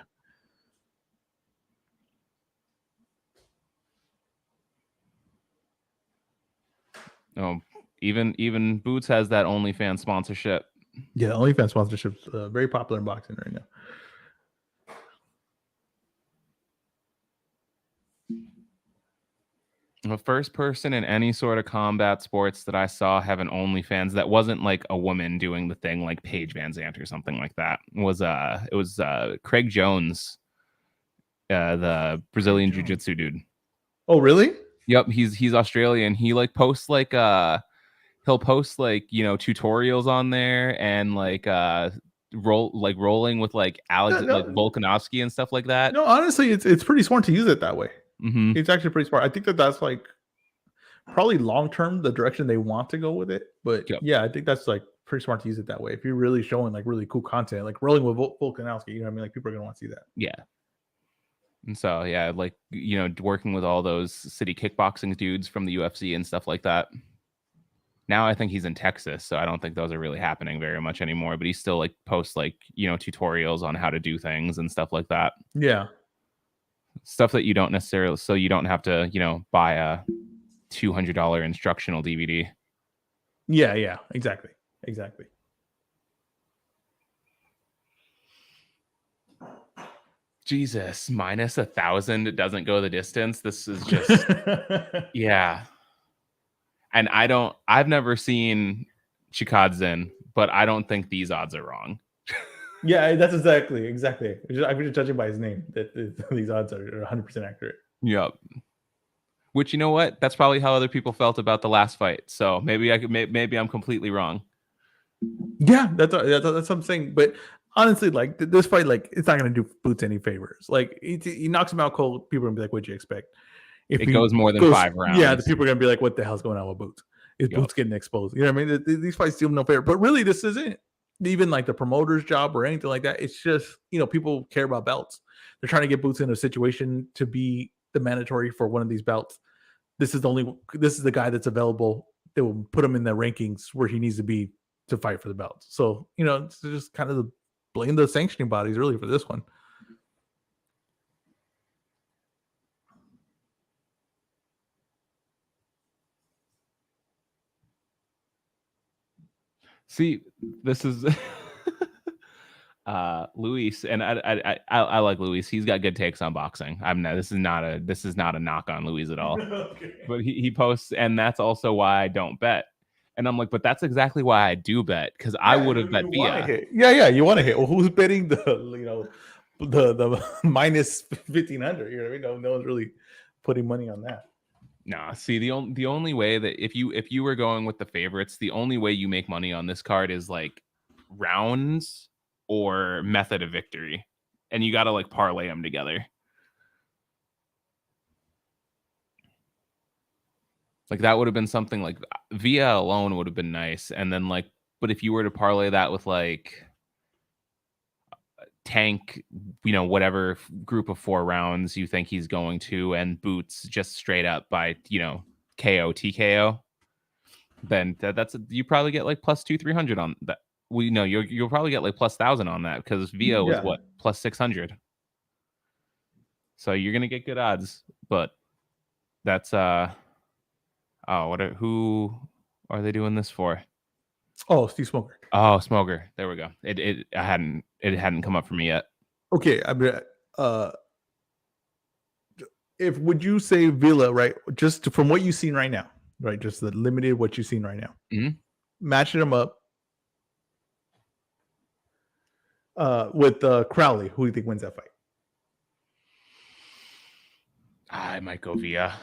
Oh, even Boots has that OnlyFans sponsorship. Yeah, OnlyFans sponsorship is very popular in boxing right now. The first person in any sort of combat sports that I saw have an OnlyFans that wasn't like a woman doing the thing like Paige Van Zandt or something like that was Craig Jones, the Brazilian jiu-jitsu dude. Oh, really? Yep, he's Australian. He like posts like he'll post like, you know, tutorials on there and like rolling with like Alex like Volkanovski and stuff like that. No, honestly, it's pretty smart to use it that way. Mm-hmm. It's actually pretty smart. I think that's like probably long term the direction they want to go with it. But yeah, I think that's like pretty smart to use it that way. If you're really showing like really cool content, like rolling with Volkanovski, you know what I mean? Like people are gonna want to see that. Yeah. And so yeah, like, you know, working with all those city kickboxing dudes from the UFC and stuff like that. Now I think he's in Texas, so I don't think those are really happening very much anymore. But he still like posts like, you know, tutorials on how to do things and stuff like that. Yeah. Stuff that you don't necessarily, so you don't have to, you know, buy a $200 instructional DVD. Yeah, exactly. Jesus, minus 1,000, it doesn't go the distance. This is just, yeah. And I've never seen Chikadzin, but I don't think these odds are wrong. Yeah, that's exactly. I'm just judging by his name that these odds are 100% accurate. Yep. Which, you know what? That's probably how other people felt about the last fight. So maybe I'm completely wrong. Yeah, that's what I'm saying. But honestly, like this fight, like it's not going to do Boots any favors. Like he knocks him out cold. People are gonna be like, "What'd you expect?" If it goes more than 5 rounds, yeah, the people are gonna be like, "What the hell's going on with Boots? Is Boots getting exposed?" You know what I mean? These fights do him no favor. But really, this isn't even like the promoter's job or anything like that. It's just, you know, people care about belts. They're trying to get Boots in a situation to be the mandatory for one of these belts. This is the guy that's available. They will put him in the rankings where he needs to be to fight for the belts. So, you know, it's just kind of blame the sanctioning bodies really for this one. See, this is Luis, and I like Luis. He's got good takes on boxing. This is not a knock on Luis at all. Okay. But he posts, and that's also why I don't bet. And I'm like, but that's exactly why I do bet, because I would have bet Via. Yeah, you want to hit. Well, who's betting the minus 1,500? You know what I mean? No one's really putting money on that. Nah, see, the only way that if you were going with the favorites, the only way you make money on this card is like rounds or method of victory, and you got to like parlay them together. Like that would have been something like Via alone would have been nice, and then like, but if you were to parlay that with like Tank, whatever group of 4 rounds you think he's going to, and Boots just straight up by KO TKO, then that's you probably get like plus 200-300 on that. You'll probably get like plus 1,000 on that, because Via was what, plus 600. So you're gonna get good odds, but that's who are they doing this for? Oh, Steve Smoker. Oh, Smoker. There we go. It hadn't come up for me yet. Okay, I mean, if would you say Villa, right? Just from what you've seen right now, right? Just the limited what you've seen right now, matching them up with Crowley. Who do you think wins that fight? I might go Via.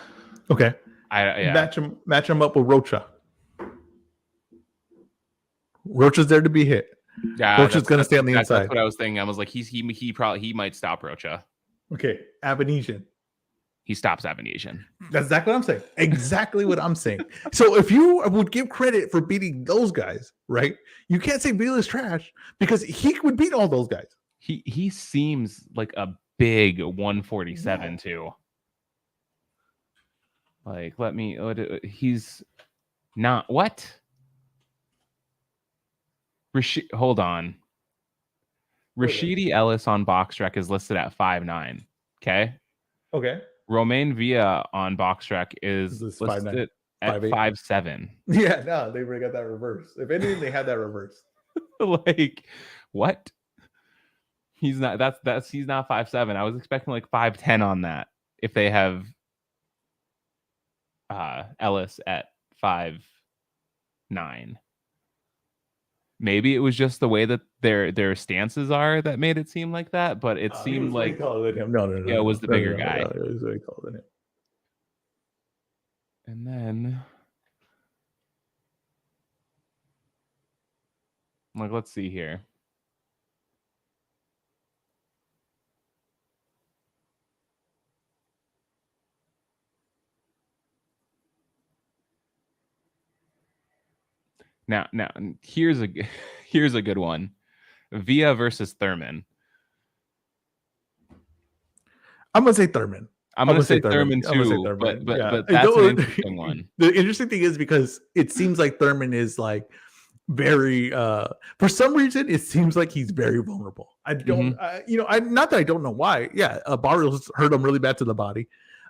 Okay. Match him up with Rocha. Rocha's there to be hit. Yeah, Rocha's gonna stay on the inside. That's what I was thinking. I was like, he might stop Rocha. Okay, Avanesian. He stops Avanesian. That's exactly what I'm saying. Exactly what I'm saying. So if you would give credit for beating those guys, right? You can't say Vila's trash, because he would beat all those guys. He seems like a big 147 too. Like, he's not what? Hold on. Rashidi Ellis on BoxRec is listed at 5'9". Okay. Romain Villa on BoxRec is listed at 5'7". Yeah, no, they got that reverse. If anything, they had that reverse. Like, what? He's not. He's not 5'7". I was expecting like 5'10" on that. If they have Ellis at 5'9". Maybe it was just the way that their stances are that made it seem like that, but it seemed like taller than him. No, it was the bigger guy. No, it was way taller than him. And then, like, let's see here. Now, here's a good one. Villa versus Thurman. I'm gonna say Thurman. I'm gonna say Thurman too, but that's an interesting one. The interesting thing is because it seems like Thurman is like very for some reason it seems like he's very vulnerable. I don't not that I don't know why. Yeah, Barrios hurt him really bad to the body.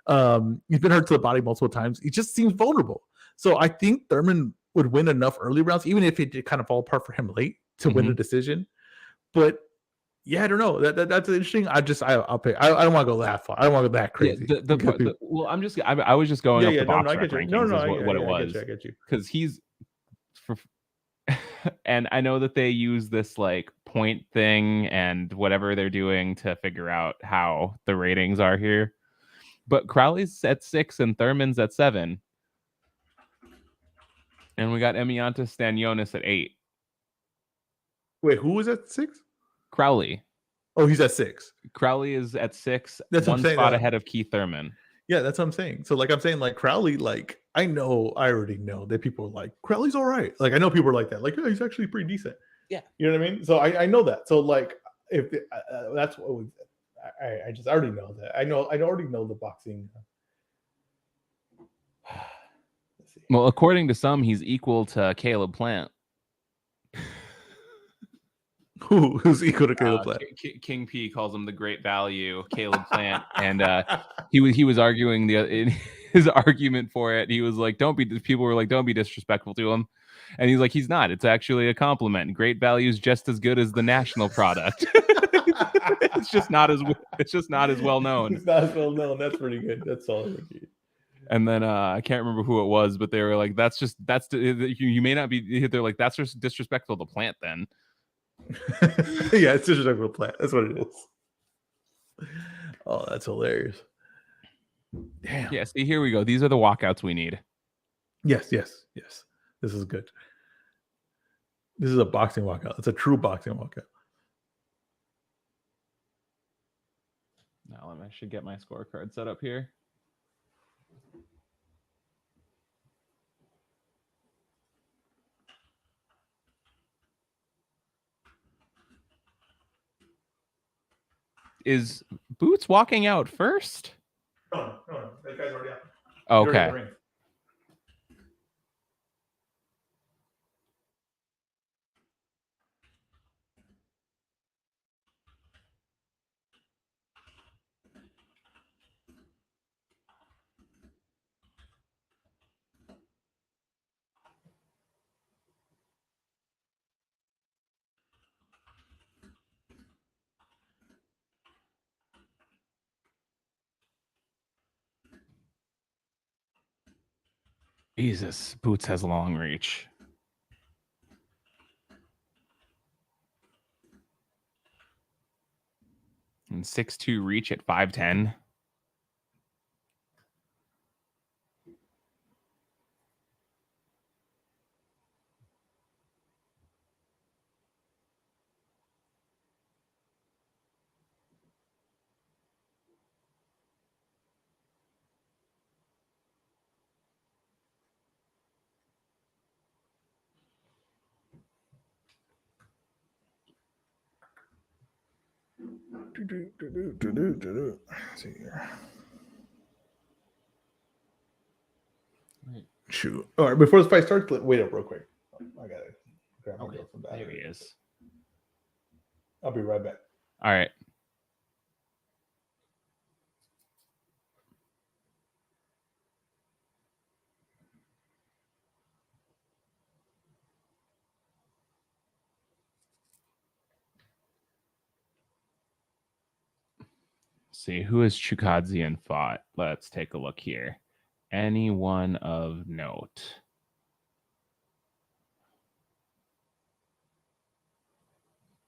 He's been hurt to the body multiple times. He just seems vulnerable. So I think Thurman would win enough early rounds, even if it did kind of fall apart for him late, to win a decision. But yeah, I don't know. That's interesting. I'll pick. I don't want to go that far. I don't want to go that crazy. Yeah, well, I was just going off the box rankings. What it was. I get you. Because he's and I know that they use this like point thing and whatever they're doing to figure out how the ratings are here. But Crowley's at 6 and Thurman's at 7. And we got Emianta Stanionis at 8. Wait, who was at 6? Crowley. Oh, he's at 6. Crowley is at 6. That's one spot ahead of Keith Thurman. Yeah, that's what I'm saying. So, like, I'm saying, like, Crowley, like, I already know that people are like, Crowley's all right. Like, I know people are like that. Like, yeah, he's actually pretty decent. Yeah. You know what I mean? So, I know that. So, like, if that's what I already know that. I already know the boxing. Well, according to some, he's equal to Caleb Plant. Who's equal to Caleb Plant? King P calls him the great value, Caleb Plant, and he was arguing his argument for it. He was like, people were like, don't be disrespectful to him, And he's like, he's not. It's actually a compliment. Great value is just as good as the national product. It's just not as well known. It's not as well known. That's pretty good. That's solid. And then I can't remember who it was, but they were like, you may not be. They're like, that's just disrespectful to plant then. Yeah, it's disrespectful to plant. That's what it is. Oh, that's hilarious. Damn. Yeah, see, here we go. These are the walkouts we need. Yes. This is good. This is a boxing walkout. It's a true boxing walkout. Now I should get my scorecard set up here. Is Boots walking out first? No. That guy's already out. Okay. Jesus, Boots has long reach. And 6'2" reach at 5'10". Let's see here. Shoot. All right, before this fight starts, wait up real quick. I got it. Okay, there he is. I'll be right back. All right. See, who has Chukadzian fought? Let's take a look here. Anyone of note?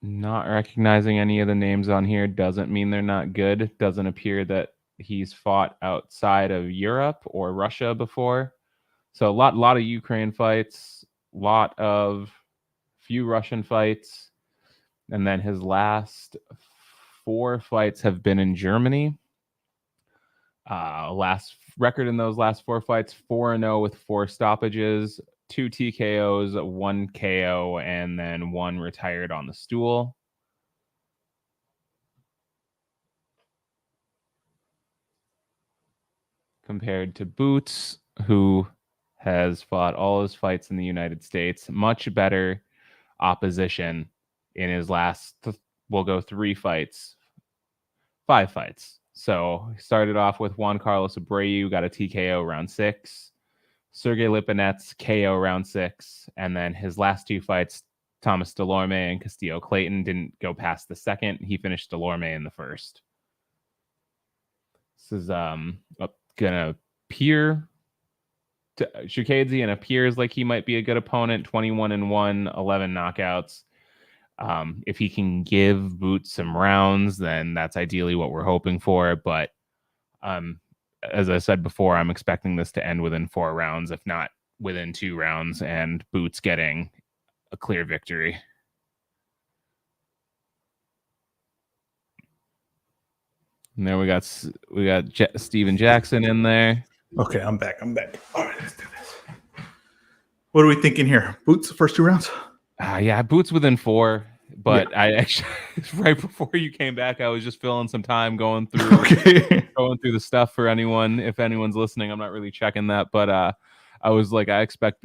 Not recognizing any of the names on here doesn't mean they're not good. Doesn't appear that he's fought outside of Europe or Russia before. So a lot of Ukraine fights, few Russian fights, and then his last 4 fights have been in Germany. Last record in those last 4 fights, 4-0 with 4 stoppages, 2 TKOs, 1 KO, and then 1 retired on the stool. Compared to Boots, who has fought all his fights in the United States, much better opposition in his last, we'll go 5 fights. So he started off with Juan Carlos Abreu, got a TKO round 6. Sergey Lipinets, KO round 6. And then his last 2 fights, Thomas Delorme and Castillo Clayton, didn't go past the second. He finished Delorme in the first. This is gonna appear to Chukadzian appears like he might be a good opponent. 21-1, 11 knockouts. If he can give Boots some rounds, then that's ideally what we're hoping for. But as I said before, I'm expecting this to end within 4 rounds, if not within 2 rounds, and Boots getting a clear victory. And then we got Steven Jackson in there. Okay, I'm back. All right, let's do this. What are we thinking here? Boots, the first 2 rounds? Yeah, Boots within 4. But yeah. I actually, right before you came back, I was just filling some time going through the stuff for anyone. If anyone's listening, I'm not really checking that. But I was like, I expect,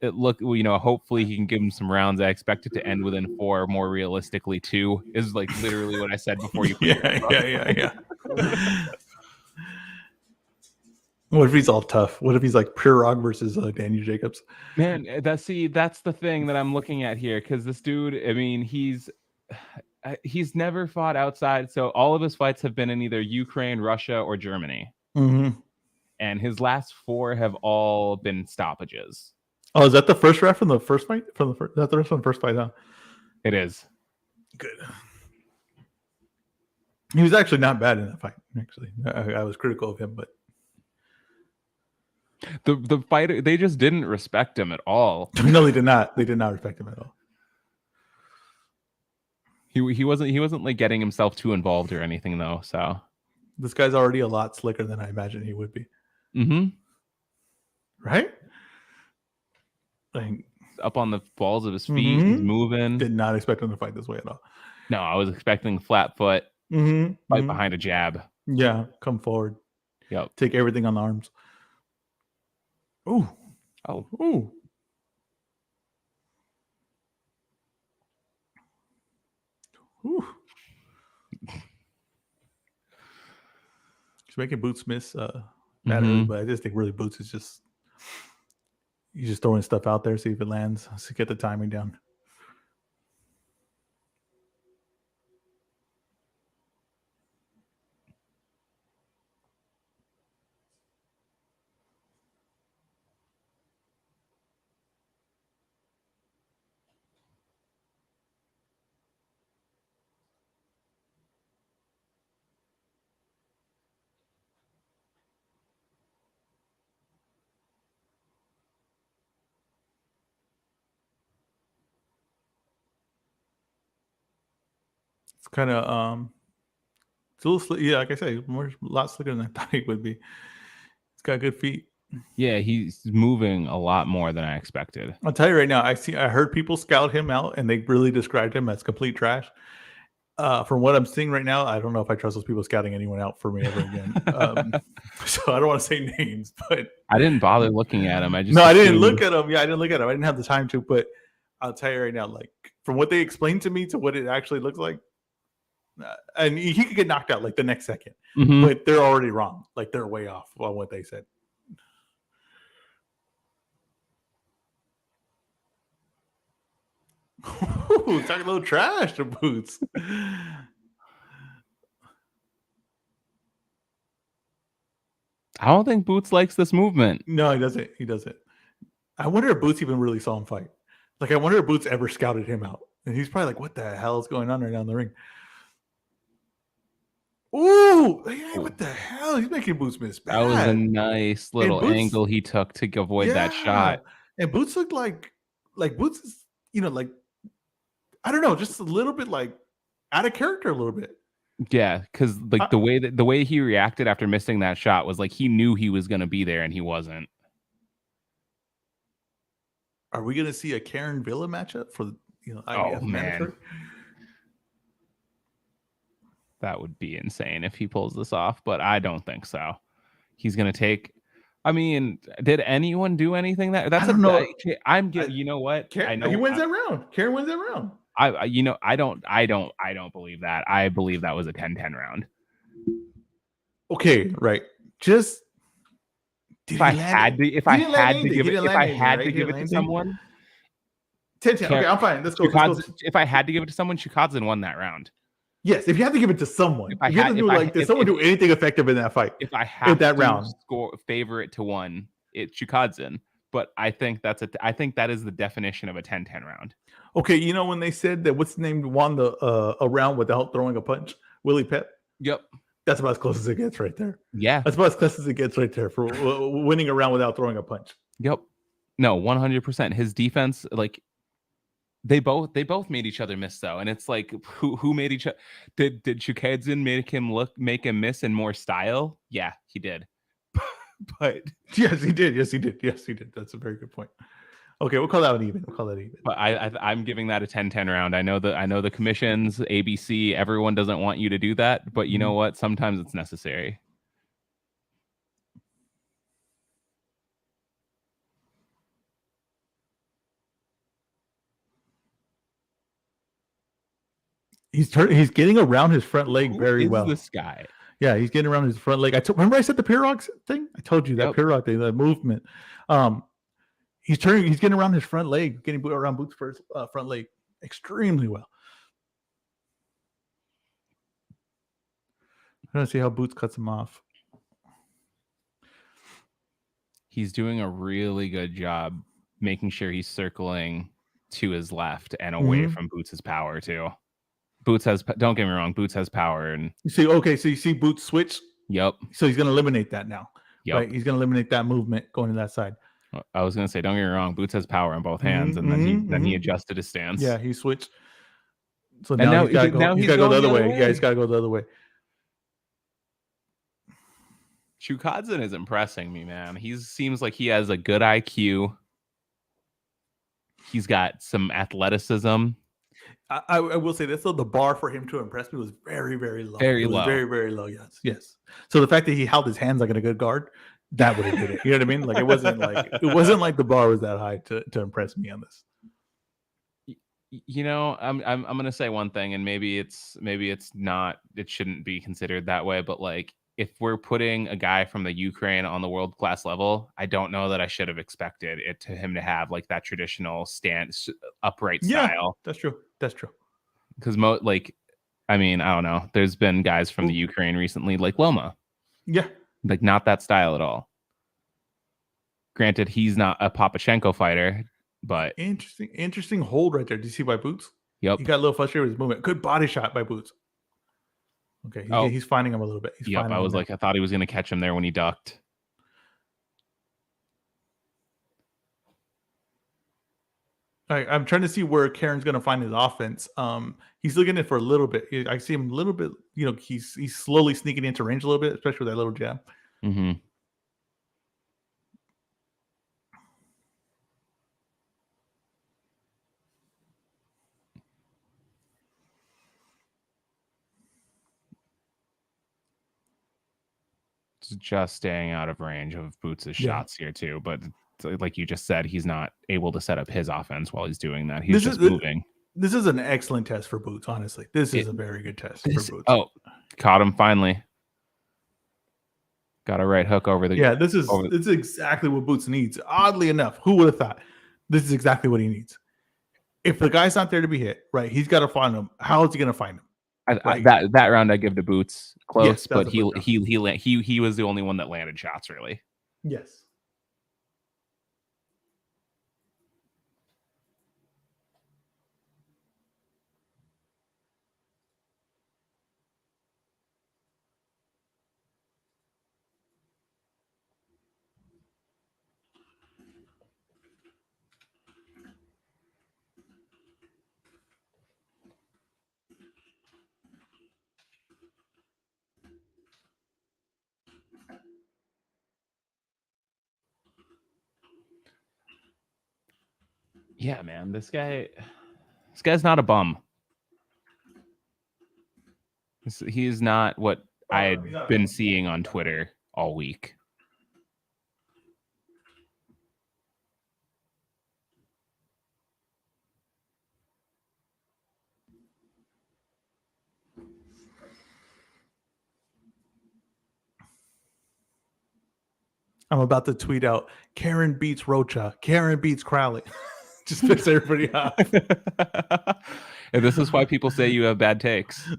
hopefully he can give him some rounds. I expect it to end within 4, more realistically 2, is like literally what I said before you. Yeah. What if he's all tough? What if he's like Pure Rock versus Daniel Jacobs? Man, that's the thing that I'm looking at here, because this dude, I mean, he's never fought outside. So all of his fights have been in either Ukraine, Russia, or Germany. Mm-hmm. And his last 4 have all been stoppages. Oh, is that the first ref from the first fight? Is that the ref from the first fight? Huh? It is. Good. He was actually not bad in that fight. Actually, I was critical of him, but the fighter, they just didn't respect him at all. No, they did not. They did not respect him at all. He wasn't like getting himself too involved or anything though. So this guy's already a lot slicker than I imagined he would be. Mm-hmm. Right? Like, up on the balls of his feet, he's moving. Did not expect him to fight this way at all. No, I was expecting flat foot, fight behind a jab. Yeah, come forward. Yep. Take everything on the arms. Ooh. Oh. Ooh. Ooh. He's making Boots miss early, but I just think really Boots is just he's just throwing stuff out there, see if it lands, to get the timing down. It's kind of it's a little yeah, like I say, a lot slicker than I thought he would be. He's got good feet. Yeah, he's moving a lot more than I expected. I'll tell you right now, I heard people scout him out and they really described him as complete trash. From what I'm seeing right now, I don't know if I trust those people scouting anyone out for me ever again. So I don't want to say names, but I didn't bother looking at him. I didn't look at him. Yeah, I didn't look at him. I didn't have the time to, but I'll tell you right now, like from what they explained to me to what it actually looks like, and he could get knocked out like the next second, but they're already wrong. Like they're way off on what they said. Ooh, talking a little trash to Boots. I don't think Boots likes this movement. No, he doesn't. He doesn't. I wonder if Boots even really saw him fight. Like, I wonder if Boots ever scouted him out. And he's probably like, what the hell is going on right now in the ring? Ooh, hey, what the hell? He's making Boots miss bad. That was a nice little angle he took to avoid that shot. And Boots looked like Boots is, like, I don't know, just a little bit like out of character a little bit. Yeah, because like the way he reacted after missing that shot was like he knew he was going to be there and he wasn't. Are we going to see a Karen Villa matchup for IBF man, mandatory? That would be insane if he pulls this off, but I don't think so. He's going to take. I mean, did anyone do anything that? That's I don't know. You know what? I know he wins that round. Karen wins that round. I don't believe that. I believe that was a 10-10 round. Okay, right. Just if I had to give it to someone, 10-10. Okay, I'm fine. Let's go. If I had to give it to someone, Shukadze won that round. Yes, if you had to give it to someone, did someone do anything effective in that fight? If I had that round, favor it to one, it's Shukadze. But I think that is the definition of a 10-10 round. Okay, when they said that what's the name won a round without throwing a punch, Willie Pep. Yep, that's about as close as it gets right there. Yeah, that's about as close as it gets right there for winning a round without throwing a punch. Yep, no, 100%. His defense, like they both made each other miss though, and it's like who made each other? Did Shukadze make him miss in more style? Yeah, he did. But yes, he did. That's a very good point. Okay, we'll call that an even. But I'm giving that a 10-10 round. I know the commissions, ABC, everyone doesn't want you to do that, but you know what? Sometimes it's necessary. He's getting around his front leg very well. This guy. Yeah, he's getting around his front leg. Remember I said the Pirog thing? I told you that Pirog thing, that movement. He's getting around his front leg, getting around Boots' first front leg extremely well. I don't see how Boots cuts him off. He's doing a really good job making sure he's circling to his left and away from Boots' power too. Boots has, don't get me wrong, Boots has power, and you see Boots switch. Yep. So he's going to eliminate that now. Yep. Right. He's going to eliminate that movement going to that side. I was going to say, don't get me wrong, Boots has power on both hands, and then he adjusted his stance. Yeah, he switched. So now he's got to go the other way. Yeah, he's got to go the other way. Chukadze is impressing me, man. He seems like he has a good IQ. He's got some athleticism. I will say this, though, the bar for him to impress me was very, very low. Very low. Very, very low, yes. So the fact that he held his hands like a good guard, that would have did it. You know what I mean? Like it wasn't like the bar was that high to impress me on this. You know, I'm gonna say one thing, and maybe it's not, it shouldn't be considered that way, but like, if we're putting a guy from the Ukraine on the world class level, I don't know that I should have expected him to have like that traditional stance, upright style. That's true. Because I don't know. There's been guys from the Ukraine recently, like Loma. Yeah. Like not that style at all. Granted, he's not a Papachenko fighter, but interesting hold right there. Do you see by Boots? Yep. He got a little frustrated with his movement. Good body shot by Boots. Okay, he's finding him a little bit. I was like, I thought he was going to catch him there when he ducked. I'm trying to see where Karen's going to find his offense. He's looking at it for a little bit. I see him a little bit. You know, he's slowly sneaking into range a little bit, especially with that little jab. Mm-hmm. Just staying out of range of Boots' shots here too, but like you just said, he's not able to set up his offense while he's doing that. He's just moving. This is an excellent test for Boots, honestly. This is a very good test for Boots. Oh, caught him finally. Got a right hook over the. Yeah, this is exactly what Boots needs. Oddly enough, who would have thought? This is exactly what he needs. If the guy's not there to be hit, right, he's got to find him. How is he going to find him? That round I give to Boots close, yes, but he was the only one that landed shots really. Yes. Yeah, man, this guy's not a bum. He is not what I had been seeing on Twitter all week. I'm about to tweet out, Karen beats Rocha. Karen beats Crowley. Just piss everybody off. And this is why people say you have bad takes. You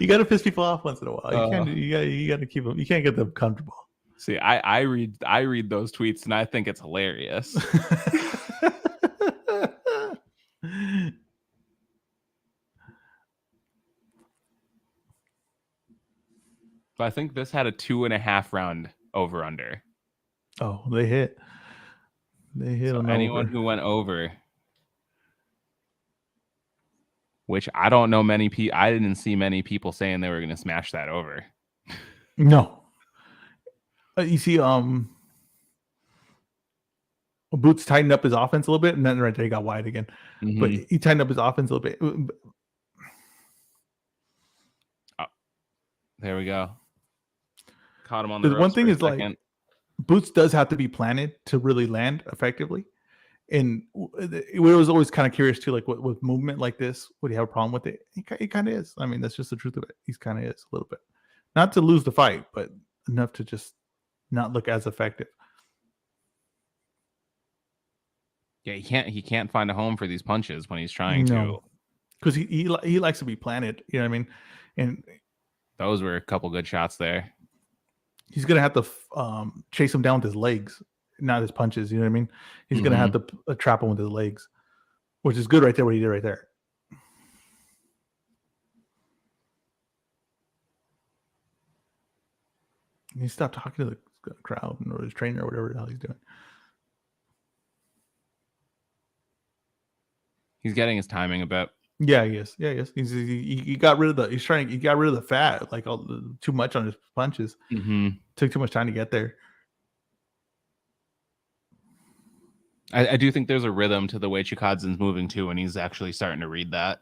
got to piss people off once in a while. You got to keep them. You can't get them comfortable. See, I read those tweets and I think it's hilarious. But I think this had a 2.5 round over under. Oh, they hit. They hit on anyone over. Who went over, which I don't know many people. I didn't see many people saying they were going to smash that over. No. You see, Boots tightened up his offense a little bit, and then right there he got wide again. Mm-hmm. But he tightened up his offense a little bit. Oh, there we go. Caught him on the ropes. One thing is like, Boots does have to be planted to really land effectively. And it was always kind of curious too, like with movement like this, would he have a problem with it? He kind of is. I mean, that's just the truth of it. He's kind of is a little bit, not to lose the fight, but enough to just not look as effective. Yeah, he can't find a home for these punches when he's trying to, because he likes to be planted. You know what I mean? And those were a couple good shots there. He's gonna have to chase him down with his legs, not his punches. You know what I mean? He's gonna have to trap him with his legs, which is good right there. What he did right there. He stopped talking to the crowd or his trainer or whatever the hell he's doing. He's getting his timing a bit. Yeah, he is. Yeah, he is. He got rid of the. He got rid of the fat, like too much on his punches. Took too much time to get there. I do think there's a rhythm to the way Chikadze's moving too, and he's actually starting to read that.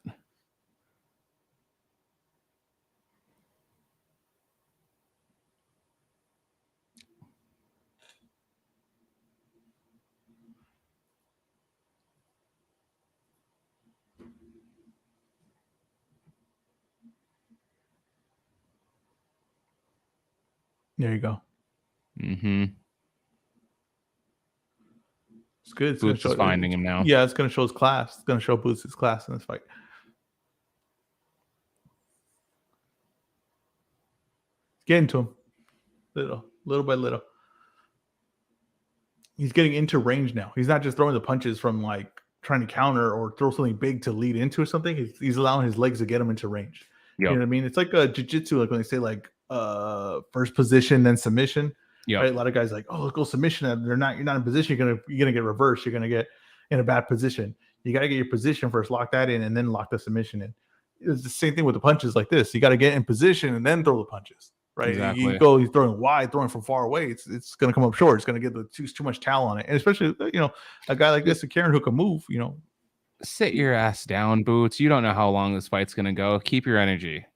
There you go. It's good. It's Boots is finding him now. Yeah, it's going to show his class. It's going to show Boots his class in this fight. Getting to him, little by little. He's getting into range now. He's not just throwing the punches from like trying to counter or throw something big to lead into or something. He's allowing his legs to get him into range. Yep. You know what I mean? It's like a jiu-jitsu, like when they say like first position then submission. Yeah, right? A lot of guys like, oh, let's go submission. You're not in position. You're gonna get reversed. You're gonna get in a bad position. You got to get your position first, lock that in, and then lock the submission in. It's the same thing with the punches like this. You got to get in position and then throw the punches. Right? Exactly. He's throwing wide, throwing from far away. It's gonna come up short. It's gonna get too much towel on it, and especially a guy like this, a Karen who can move. Sit your ass down, Boots. You don't know how long this fight's gonna go. Keep your energy.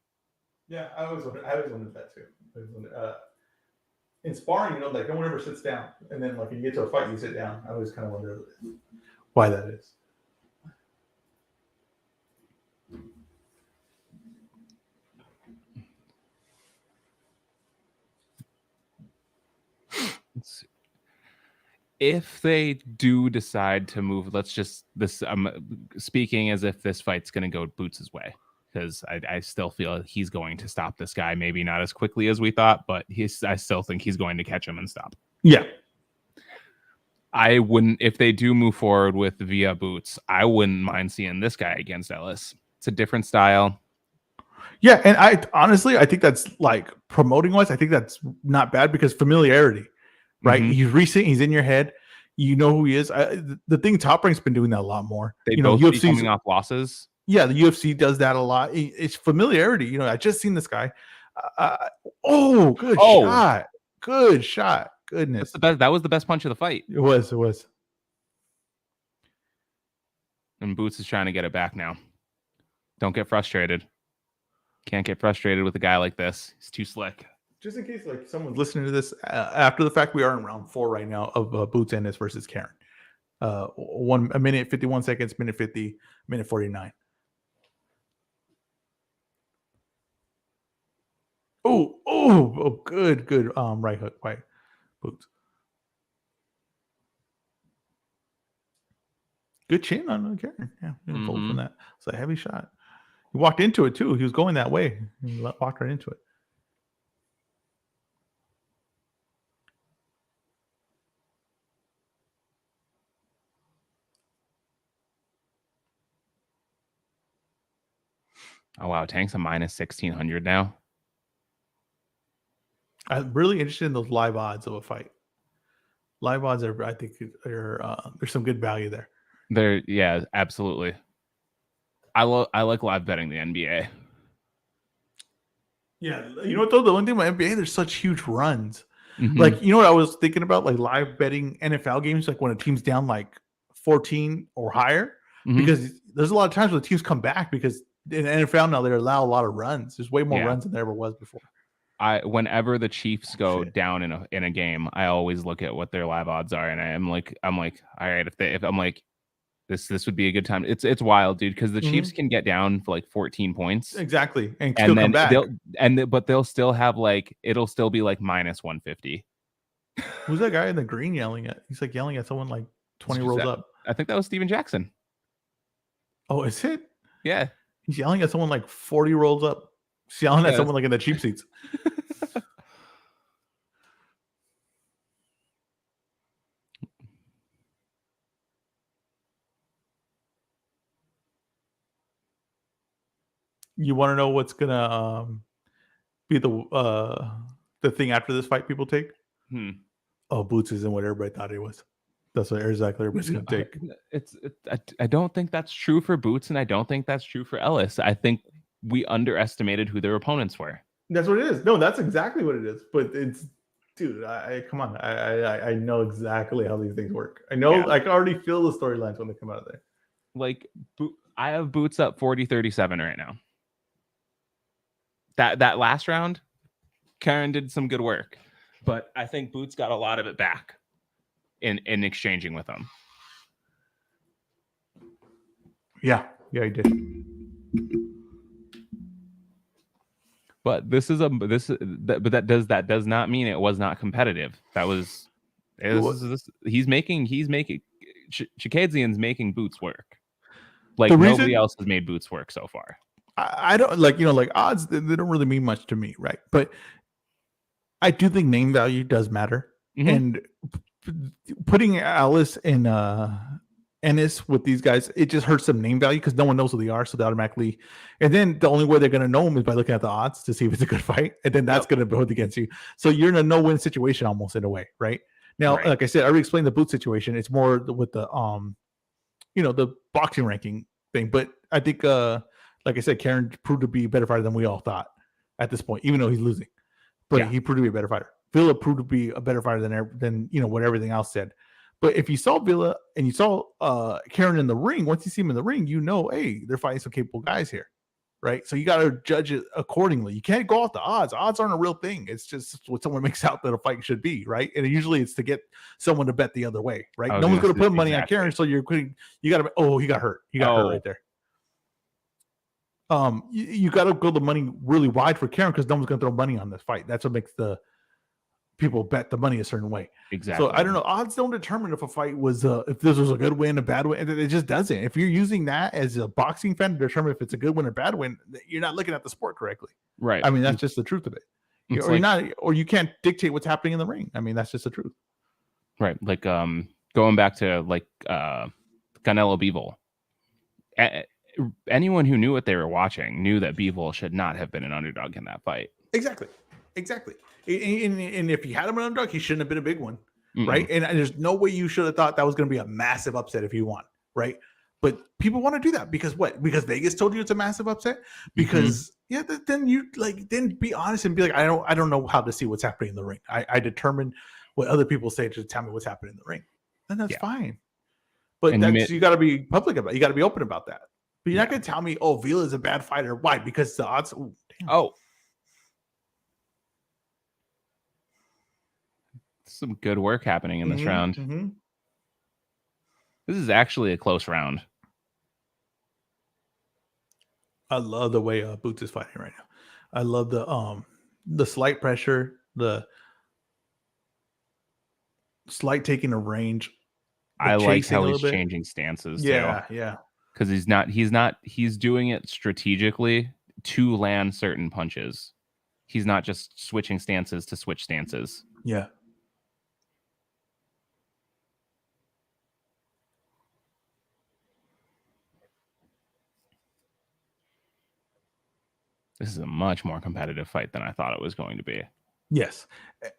Yeah, I always wondered that too. In sparring, like no one ever sits down, and then like when you get to a fight, you sit down. I always kind of wonder why that is. If they do decide to move, I'm speaking as if this fight's going to go Boots' way, because I still feel he's going to stop this guy. Maybe not as quickly as we thought, but I still think he's going to catch him and stop. Yeah. I wouldn't, if they do move forward with via Boots, I wouldn't mind seeing this guy against Ellis. It's a different style. Yeah, and I think that's like promoting wise, I think that's not bad because familiarity, right? He's recent, he's in your head, you know who he is. The thing Top Rank's been doing that a lot more. They both be coming off losses. Yeah, the UFC does that a lot. It's familiarity. I just seen this guy. Good shot. Goodness, that was the best punch of the fight. It was. And Boots is trying to get it back now. Don't get frustrated. Can't get frustrated with a guy like this. He's too slick. Just in case like someone's listening to this after the fact, we are in round 4 right now of Boots Ennis versus Karen. 1 minute 51 seconds, minute 50, minute 49. Oh, good right hook by Boots. Good chin on Karen. Yeah, from that. It's a heavy shot. He walked into it too. He was going that way. He walked right into it. Oh wow, Tank's a minus 1,600 now. I'm really interested in those live odds of a fight. Live odds are, I think, there's some good value there. Yeah, absolutely. I like live betting the NBA. Yeah, you know what though? The one thing about NBA, there's such huge runs. Like, you know what I was thinking about? Like live betting NFL games, like when a team's down like 14 or higher, because there's a lot of times where the teams come back because in the NFL now they allow a lot of runs. There's way more runs than there ever was before. whenever the Chiefs go down in a game, I always look at what their live odds are, and I'm like, all right, if I'm like, this would be a good time. It's wild, dude, because the Chiefs can get down for like 14 points exactly, and still come back. But they'll still have like it'll still be like minus 150. Who's that guy in the green yelling at? He's like yelling at someone like 20 rolls up. I think that was Steven Jackson. Oh, is it? Yeah. He's yelling at someone like 40 rolls up. He's yelling at someone like in the cheap seats. You want to know what's gonna be the thing after this fight people take? Oh, Boots isn't what everybody thought he was. That's what exactly everybody's gonna take. I don't think that's true for Boots, and I don't think that's true for Ellis. I think we underestimated who their opponents were. That's what it is. No, that's exactly what it is. But it's, dude, come on. I know exactly how these things work. I know. I can already feel the storylines when they come out of there. Like, I have Boots up 40-37 right now. That last round, Karen did some good work, but I think Boots got a lot of it back in exchanging with him. Yeah, he did. But that does not mean it was not competitive. He's making Chikadzian's making Boots work. Like nobody else has made Boots work so far. I don't like odds. They don't really mean much to me, right? But I do think name value does matter, and putting Alice and Ennis with these guys, it just hurts some name value because no one knows who they are, so they automatically. And then the only way they're going to know them is by looking at the odds to see if it's a good fight, and then that's going to build against you. So you're in a no-win situation almost in a way, right? Now, like I said, I already explained the Boot situation. It's more with the the boxing ranking thing, but I think like I said, Karen proved to be a better fighter than we all thought at this point, even though he's losing. But he proved to be a better fighter. Villa proved to be a better fighter than what everything else said. But if you saw Villa and you saw Karen in the ring, once you see him in the ring, hey, they're fighting some capable guys here, right? So you got to judge it accordingly. You can't go off the odds. Odds aren't a real thing. It's just what someone makes out that a fight should be, right? And usually it's to get someone to bet the other way, right? No one's going to put money on Karen, so you got to. Oh, he got hurt. He got hurt right there. You got to go the money really wide for Karen because no one's going to throw money on this fight. That's what makes the people bet the money a certain way. Exactly. So I don't know. Odds don't determine if a fight was if this was a good win, a bad win. It just doesn't. If you're using that as a boxing fan to determine if it's a good win or bad win, you're not looking at the sport correctly. Right. I mean, that's just the truth of it. Or you can't dictate what's happening in the ring. I mean, that's just the truth. Right. Like going back to like Canelo Bivol. Anyone who knew what they were watching knew that Bivol should not have been an underdog in that fight. Exactly. And if he had him an underdog, he shouldn't have been a big one, right? And there's no way you should have thought that was going to be a massive upset if he won, right? But people want to do that because what? Because Vegas told you it's a massive upset. Because then be honest and be like, I don't know how to see what's happening in the ring. I determine what other people say to tell me what's happening in the ring. Then that's fine. But you got to be public about it. You got to be open about that. But you're not going to tell me, oh, Vila is a bad fighter. Why? Because the odds. Some good work happening in this round. This is actually a close round. I love the way Boots is fighting right now. I love the slight pressure, the slight taking of range. I like how he's changing stances. Yeah. Because he's doing it strategically to land certain punches. He's not just switching stances to switch stances. Yeah. This is a much more competitive fight than I thought it was going to be. Yes.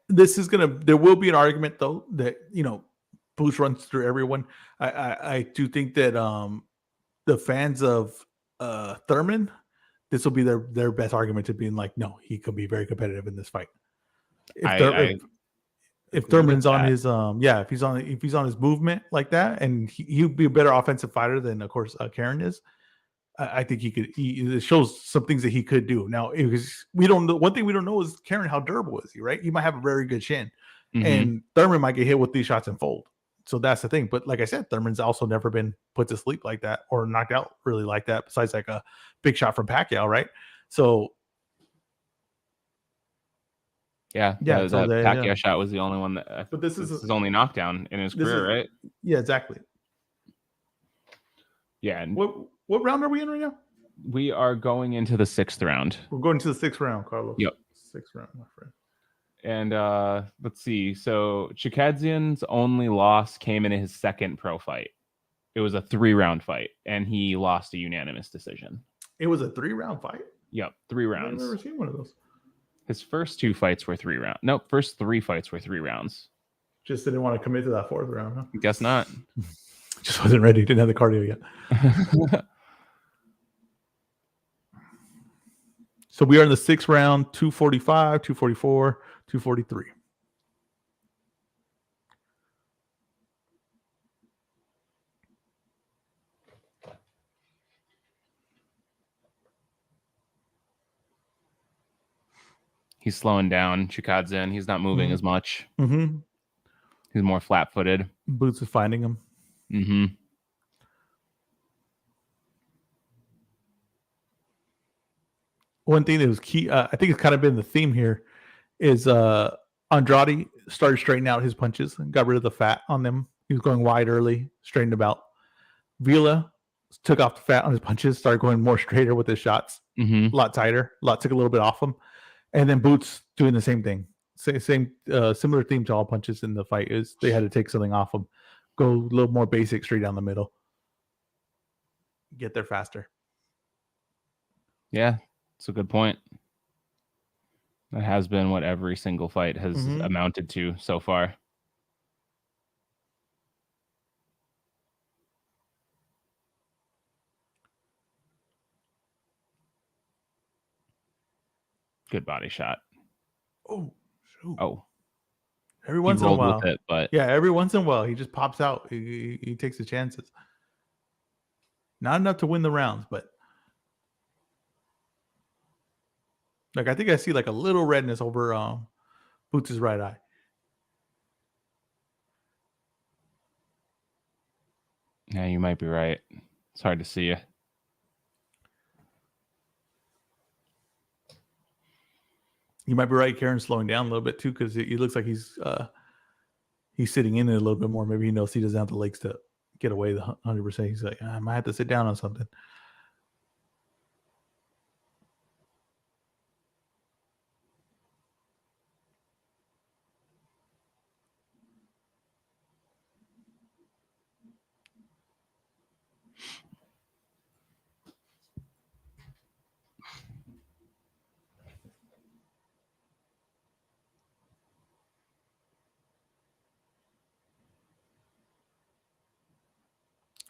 There will be an argument though that, Boots runs through everyone. I do think that the fans of Thurman, this will be their best argument to being like, no, he could be very competitive in this fight. If Thurman's on his if he's on his movement like that, and he'd be a better offensive fighter than of course Karen is. I think it shows some things that he could do. Now, we don't know. One thing we don't know is Karen, how durable is he, right? He might have a very good chin, and Thurman might get hit with these shots and fold. So that's the thing. But like I said, Thurman's also never been put to sleep like that or knocked out really like that, besides like a big shot from Pacquiao, right? So yeah, that Pacquiao shot was the only one that. But this is his only knockdown in his career, right? Yeah, exactly. Yeah. And what round are we in right now? We are going into the 6th round. We're going to the 6th round, Carlos. Yep. 6th round, my friend. And let's see. So Chikadzian's only loss came in his 2nd pro fight. It was a 3-round fight, and he lost a unanimous decision. It was a 3-round fight? Yep, 3 rounds. I've never seen one of those. His first 2 fights were 3 rounds. Nope, first 3 fights were 3 rounds. Just didn't want to commit to that 4th round, huh? Guess not. Just wasn't ready. Didn't have the cardio yet. So we are in the 6th round, 245, 244, 243. He's slowing down. Chikadzian, he's not moving as much. Mm-hmm. He's more flat-footed. Boots is finding him. Mm-hmm. One thing that was key, I think it's kind of been the theme here, is Andrade started straightening out his punches and got rid of the fat on them. He was going wide early, straightened about. Vila took off the fat on his punches, started going more straighter with his shots, a lot tighter, took a little bit off him. And then Boots doing the same thing. Same similar theme to all punches in the fight is they had to take something off him, go a little more basic, straight down the middle, get there faster. Yeah, it's a good point. That has been what every single fight has amounted to so far. Good body shot. Oh, shoot. Oh. Every once in a while. With it, but yeah, every once in a while, he just pops out. He takes the chances. Not enough to win the rounds, but like I think I see like a little redness over Boots' right eye. Yeah, you might be right. It's hard to see you. You might be right. Karen's slowing down a little bit too, because he looks like he's sitting in it a little bit more. Maybe he knows he doesn't have the legs to get away the 100%. He's like, I might have to sit down on something.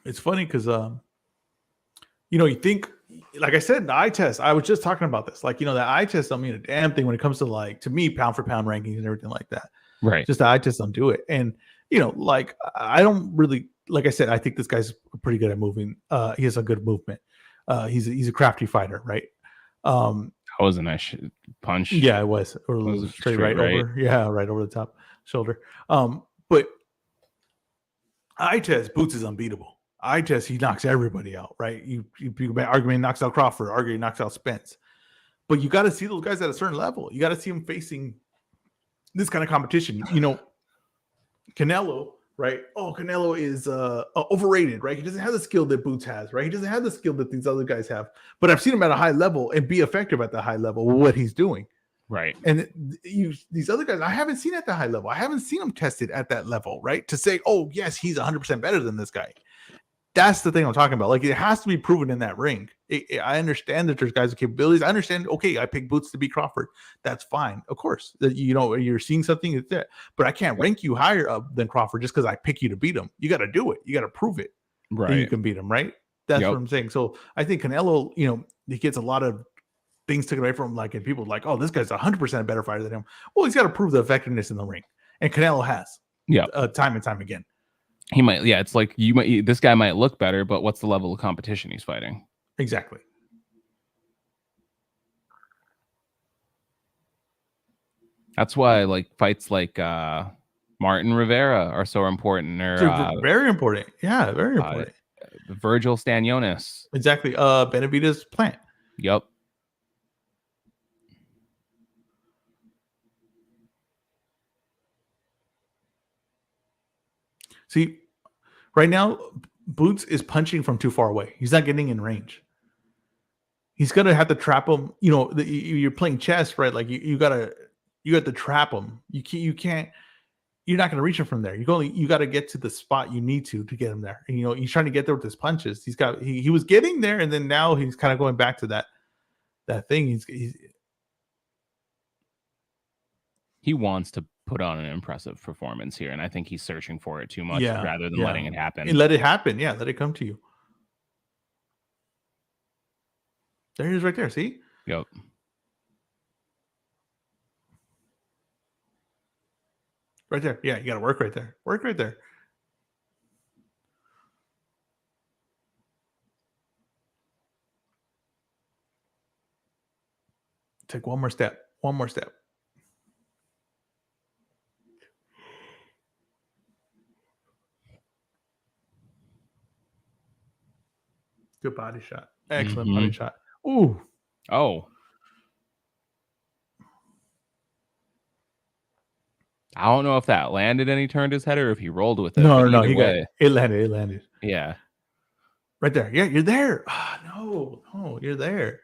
It's funny because, you think, like I said, in the eye test, I was just talking about this. Like, the eye test don't mean a damn thing when it comes to, like, to me, pound for pound rankings and everything like that. Right. Just the eye test don't do it. And, like, I don't really, like I said, I think this guy's pretty good at moving. He has a good movement. He's a crafty fighter, right? That was a nice punch. Yeah, it was. Or it was straight right over. Yeah, right over the top shoulder. But eye test, Boots is unbeatable. Eye test, he knocks everybody out, right? You argument knocks out Crawford, argument knocks out Spence. But you got to see those guys at a certain level. You got to see them facing this kind of competition. Canelo, right? Oh, Canelo is overrated, right? He doesn't have the skill that Boots has, right? He doesn't have the skill that these other guys have. But I've seen him at a high level and be effective at the high level with what he's doing. Right. And these other guys, I haven't seen at the high level. I haven't seen them tested at that level, right? To say, oh, yes, he's 100% better than this guy. That's the thing I'm talking about. Like, it has to be proven in that ring. I understand that there's guys with capabilities. I understand, okay, I pick Boots to beat Crawford. That's fine. Of course, you're seeing something that's there. But I can't rank you higher up than Crawford just because I pick you to beat him. You got to do it. You got to prove it. Right. That you can beat him, right? That's what I'm saying. So I think Canelo, he gets a lot of things taken away from him. Like, and people are like, oh, this guy's 100% a better fighter than him. Well, he's got to prove the effectiveness in the ring. And Canelo has. Yeah. Time and time again. He might, it's like this guy might look better, but what's the level of competition he's fighting? Exactly. That's why like fights like Martin Rivera are so important, or very important. Yeah, very important. Virgil Stanionis. Exactly. Benavidez Plant. Yep. See, right now, Boots is punching from too far away. He's not getting in range. He's gonna have to trap him. You know, you're playing chess, right? Like you got to trap him. You can't. You're not gonna reach him from there. You got to get to the spot you need to get him there. And, you know, he's trying to get there with his punches. He was getting there, and then now he's kind of going back to that thing. He wants to put on an impressive performance here, and I think he's searching for it too much rather than letting it happen. Let it happen. Yeah, let it come to you. There he is right there. See? Yep. Right there. Yeah, you got to work right there. Work right there. Take one more step. One more step. Good body shot. Excellent body shot. Ooh. Oh. I don't know if that landed and he turned his head or if he rolled with it. No, he got it. It landed. Yeah. Right there. Yeah, you're there. Oh, no, you're there.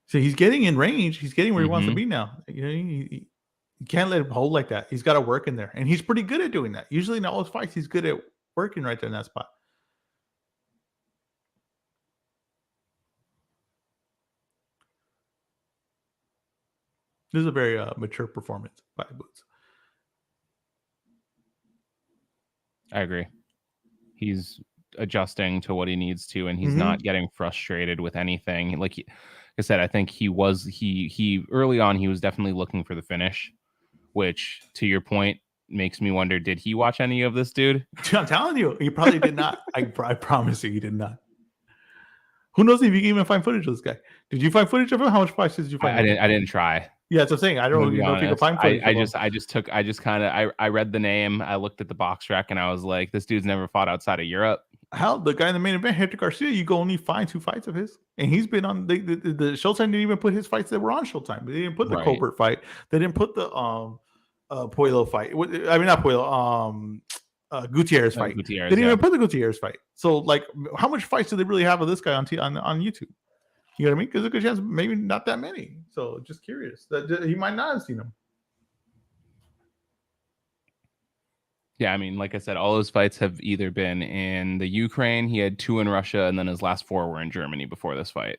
So he's getting in range. He's getting where he wants to be now. You know, you can't let him hold like that. He's got to work in there. And he's pretty good at doing that. Usually in all his fights, he's good at working right there in that spot. This is a very mature performance by Boots. I agree. He's adjusting to what he needs to, and he's not getting frustrated with anything. Like I said, I think he early on, he was definitely looking for the finish, which, to your point, makes me wonder, did he watch any of this dude? I'm telling you, he probably did not. I promise you, he did not. Who knows if you can even find footage of this guy? Did you find footage of him? How much footage did you find? I didn't try. Yeah, that's what I'm saying. I don't know if you can find footage. I read the name, I looked at the box track, and I was like, this dude's never fought outside of Europe. Hell, the guy in the main event, Hector Garcia, you can only find 2 fights of his, and he's been on the Showtime didn't even put his fights that were on Showtime. They didn't put the Colbert fight. They didn't put the Puello fight. I mean, not Puello. Gutierrez fight. They didn't even put the Gutierrez fight. So, like, how much fights do they really have of this guy on YouTube? You know what I mean? Because there's a good chance maybe not that many. So, just curious that he might not have seen them. Yeah, I mean, like I said, all those fights have either been in the Ukraine. He had 2 in Russia, and then his last 4 were in Germany before this fight.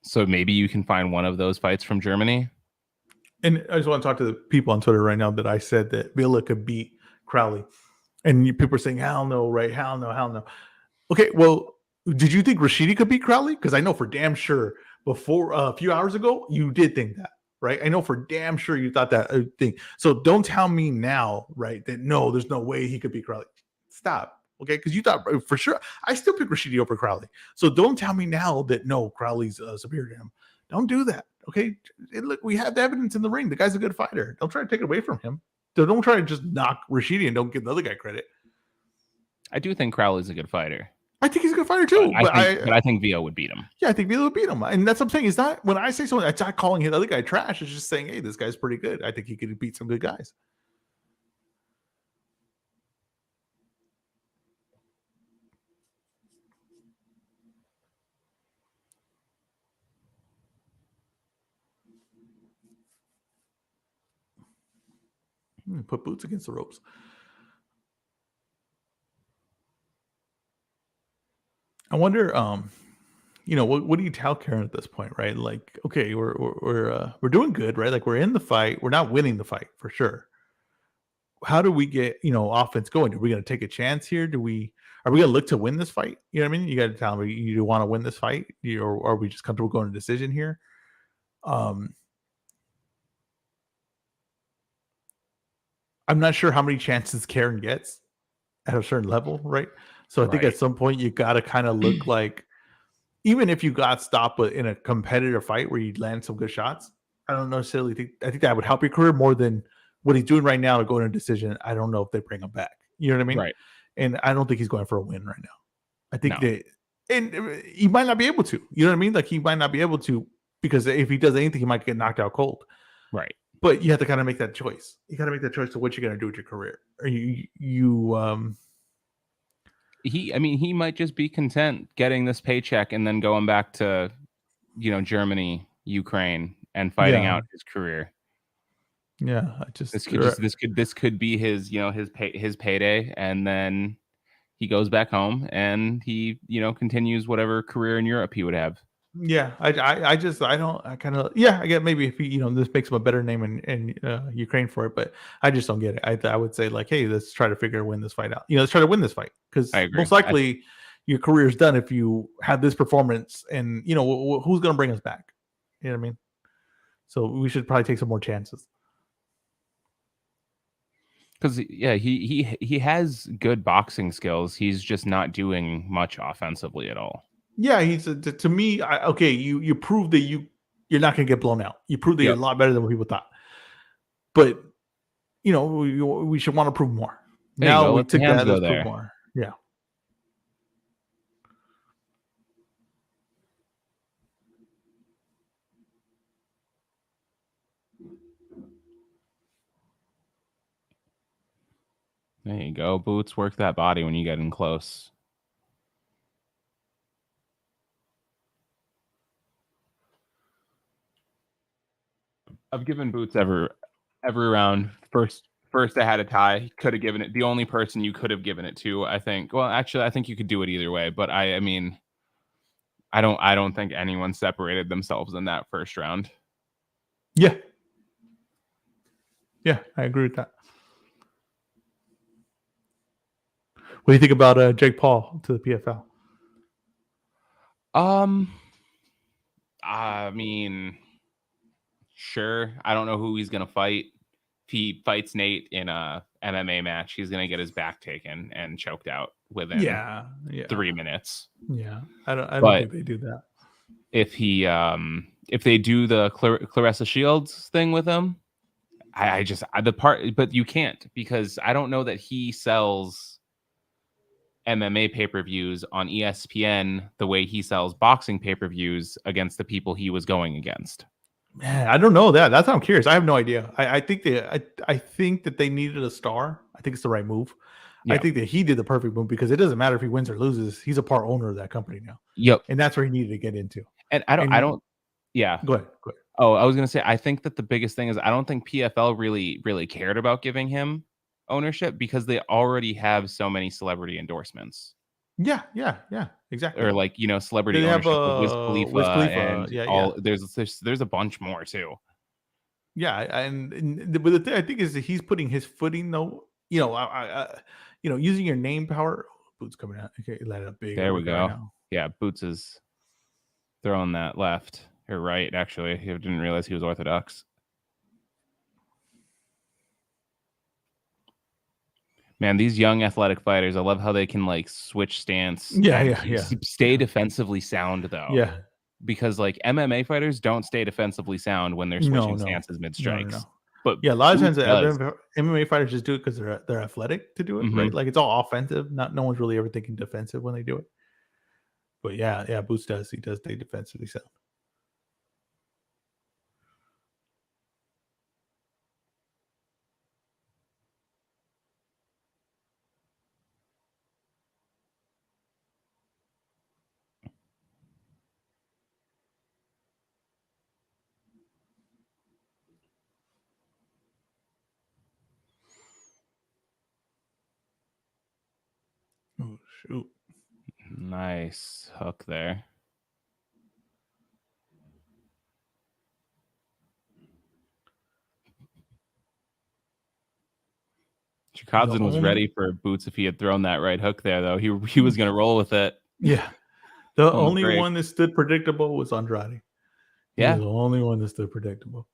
So maybe you can find one of those fights from Germany. And I just want to talk to the people on Twitter right now that I said that Villa could beat Crowley. And people are saying, hell no, right? Hell no. Okay, well, did you think Rashidi could beat Crowley? Because I know for damn sure before a few hours ago, you did think that. Right, I know for damn sure you thought that thing. So don't tell me now, right, that no, there's no way he could beat Crowley. Stop, okay? Because you thought for sure. I still pick Rashidi over Crowley. So don't tell me now that no, Crowley's superior to him. Don't do that, okay? Look, we have the evidence in the ring. The guy's a good fighter. Don't try to take it away from him. So don't try to just knock Rashidi and don't give the other guy credit. I do think Crowley's a good fighter. I think he's a good fighter too. But I think Villa would beat him. Yeah, I think Villa would beat him. And that's what I'm saying. It's not, when I say something, it's not calling the other guy trash. It's just saying, hey, this guy's pretty good. I think he could beat some good guys. Put Boots against the ropes. I wonder, you know, what do you tell Karen at this point, right? Like, okay, we're doing good, right? Like, we're in the fight. We're not winning the fight for sure. How do we get, you know, offense going? Are we going to take a chance here? Are we going to look to win this fight? You know what I mean? You got to tell me you want to win this fight, or are we just comfortable going to decision here? I'm not sure how many chances Karen gets. at a certain level, right? So I think at some point you got to kind of look like, even if you got stopped in a competitive fight where you land some good shots, I don't necessarily think, I think that would help your career more than what he's doing right now to go in a decision. I don't know if they bring him back. You know what I mean? Right. And I don't think he's going for a win right now. I think and he might not be able to. You know what I mean? Like he might not be able to, because if he does anything, he might get knocked out cold. Right. But you have to kind of make that choice. You got to make that choice to what you're going to do with your career. Or he might just be content getting this paycheck and then going back to, Germany, Ukraine, and fighting out his career. Yeah, this could be his his payday, and then he goes back home and he continues whatever career in Europe he would have. Yeah, I get maybe if he, this makes him a better name in Ukraine for it, but I just don't get it. I would say like, hey, let's try to win this fight out. Let's try to win this fight, because most likely your career is done if you have this performance, and who's going to bring us back? You know what I mean? So we should probably take some more chances. Because he has good boxing skills. He's just not doing much offensively at all. Yeah, he's to me. You proved that you're not going to get blown out. You proved that you're a lot better than what people thought. But we should want to prove more. Now we took that. Let's prove more. Yeah. There you go. Boots, work that body when you get in close. I've given Boots every round. First I had a tie. Could have given it. The only person you could have given it to, I think. Well, actually, I think you could do it either way. But I mean, I don't think anyone separated themselves in that first round. Yeah. Yeah, I agree with that. What do you think about Jake Paul to the PFL? I mean, sure. I don't know who he's gonna fight. If he fights Nate in a MMA match, he's gonna get his back taken and choked out within 3 minutes. Yeah, I don't think they do that. If they do the Clarissa Shields thing with him, but you can't, because I don't know that he sells MMA pay-per-views on ESPN the way he sells boxing pay-per-views against the people he was going against. Man, I don't know that. That's how I'm curious. I have no idea. I think that they needed a star. I think it's the right move. Yeah. I think that he did the perfect move, because it doesn't matter if he wins or loses. He's a part owner of that company now. Yep. And that's where he needed to get into. And I don't. Yeah. Go ahead. Oh, I was going to say, I think that the biggest thing is I don't think PFL really cared about giving him ownership, because they already have so many celebrity endorsements. Yeah, exactly. Or celebrity they ownership have, with Wiz Khalifa, and there's a bunch more too. Yeah, and but the thing I think is that he's putting his footing though. Using your name power. Boots coming out. Okay, let it up big. There we go. Right, yeah, Boots is throwing that left or right. Actually, I didn't realize he was orthodox. Man, these young athletic fighters, I love how they can switch stance. Yeah. Stay defensively sound though. Yeah. Because MMA fighters don't stay defensively sound when they're switching stances mid strikes. No. But yeah, a lot of times MMA fighters just do it because they're athletic to do it, right? Like it's all offensive. No one's really ever thinking defensive when they do it. But yeah, Boots does. He does stay defensively sound. Oh, shoot. Nice hook there. Chikadze was ready for Boots if he had thrown that right hook there, though. He was going to roll with it. Yeah. The only one that stood predictable was Andrade. He was the only one that stood predictable.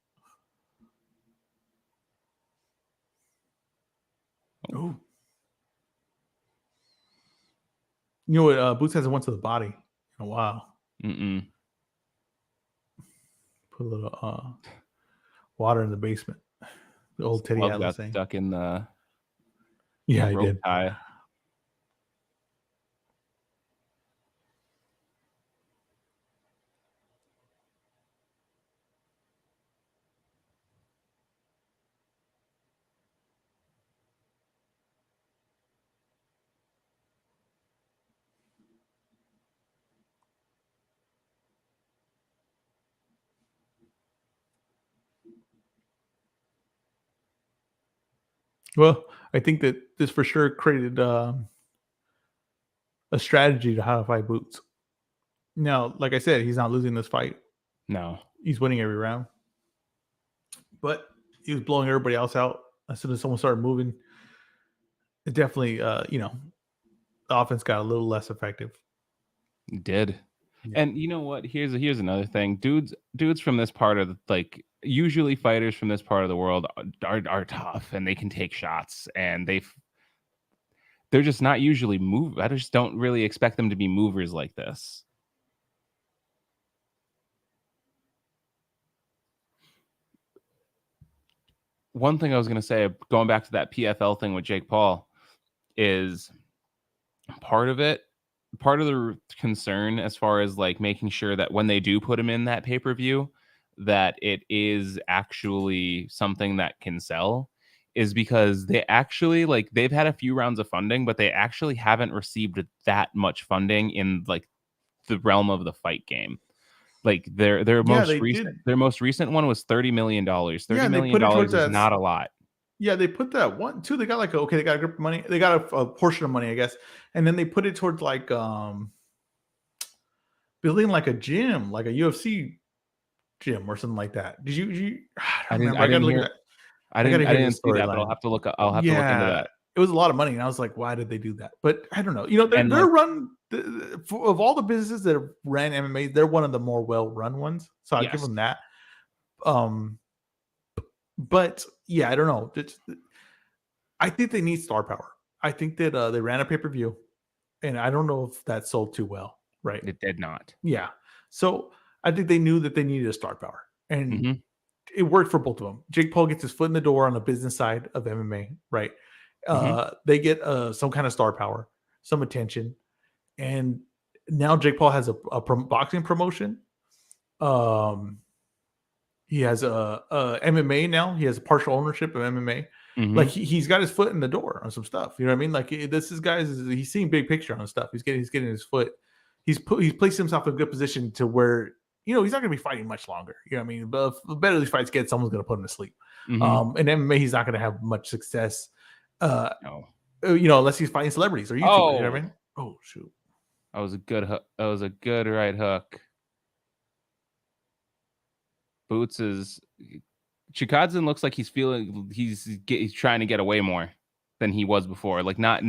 Oh. You know what? Boots hasn't went to the body in a while. Mm-mm. Put a little water in the basement. The old Teddy Atlas thing. Stuck in the he did. Tie. Well, I think that this for sure created a strategy to how to fight Boots. Now, like I said, he's not losing this fight. No. He's winning every round. But he was blowing everybody else out as soon as someone started moving. It definitely, the offense got a little less effective. It did. Yeah. And you know what? Here's another thing. Dudes from this part of usually fighters from this part of the world are tough and they can take shots and they're just not usually I just don't really expect them to be movers like this. One thing I was going to say, going back to that PFL thing with Jake Paul, is part of the concern as far as like making sure that when they do put him in that pay-per-view, that it is actually something that can sell, is because they actually they've had a few rounds of funding, but they actually haven't received that much funding in like the realm of the fight game. Like their most recent one was $30 million. $30 million is not a lot. Yeah, they put that one too. They got they got a grip of money. They got a portion of money, I guess, and then they put it towards like building like a gym, like a UFC gym or something like that. Did you? I don't remember. I gotta look at that. I didn't see that, but I'll have to look. I'll have to look into that. It was a lot of money, and I was like, why did they do that? But I don't know. They're run of all the businesses that have ran MMA, they're one of the more well-run ones. So I'll give them that. But yeah, I don't know. I think they need star power. I think that they ran a pay-per-view, and I don't know if that sold too well. Right? It did not. Yeah. So I think they knew that they needed a star power, and it worked for both of them. Jake Paul gets his foot in the door on the business side of MMA, right? They get some kind of star power, some attention, and now Jake Paul has a boxing promotion. He has a MMA now. He has a partial ownership of MMA. Like he's got his foot in the door on some stuff. You know what I mean? Like this is he's seeing big picture on stuff. He's getting his foot. He's placed himself in a good position to where he's not going to be fighting much longer. You know what I mean? But the better these fights get, someone's going to put him to sleep. In MMA, he's not going to have much success. No. Unless he's fighting celebrities or YouTubers. You know what I mean? Oh shoot! That was a good hook. That was a good right hook. Boots is Chikadze looks like he's trying to get away more than he was before. Like not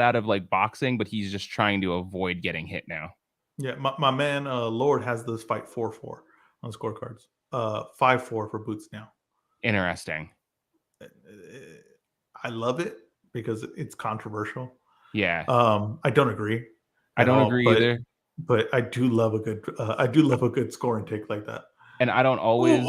out of like boxing, but he's just trying to avoid getting hit now. Yeah, my man Lord has this fight 4-4 on scorecards. 5-4 for Boots now. Interesting. I love it because it's controversial. Yeah. I don't agree. I don't agree either. But I do love a good scoring take like that. And I don't always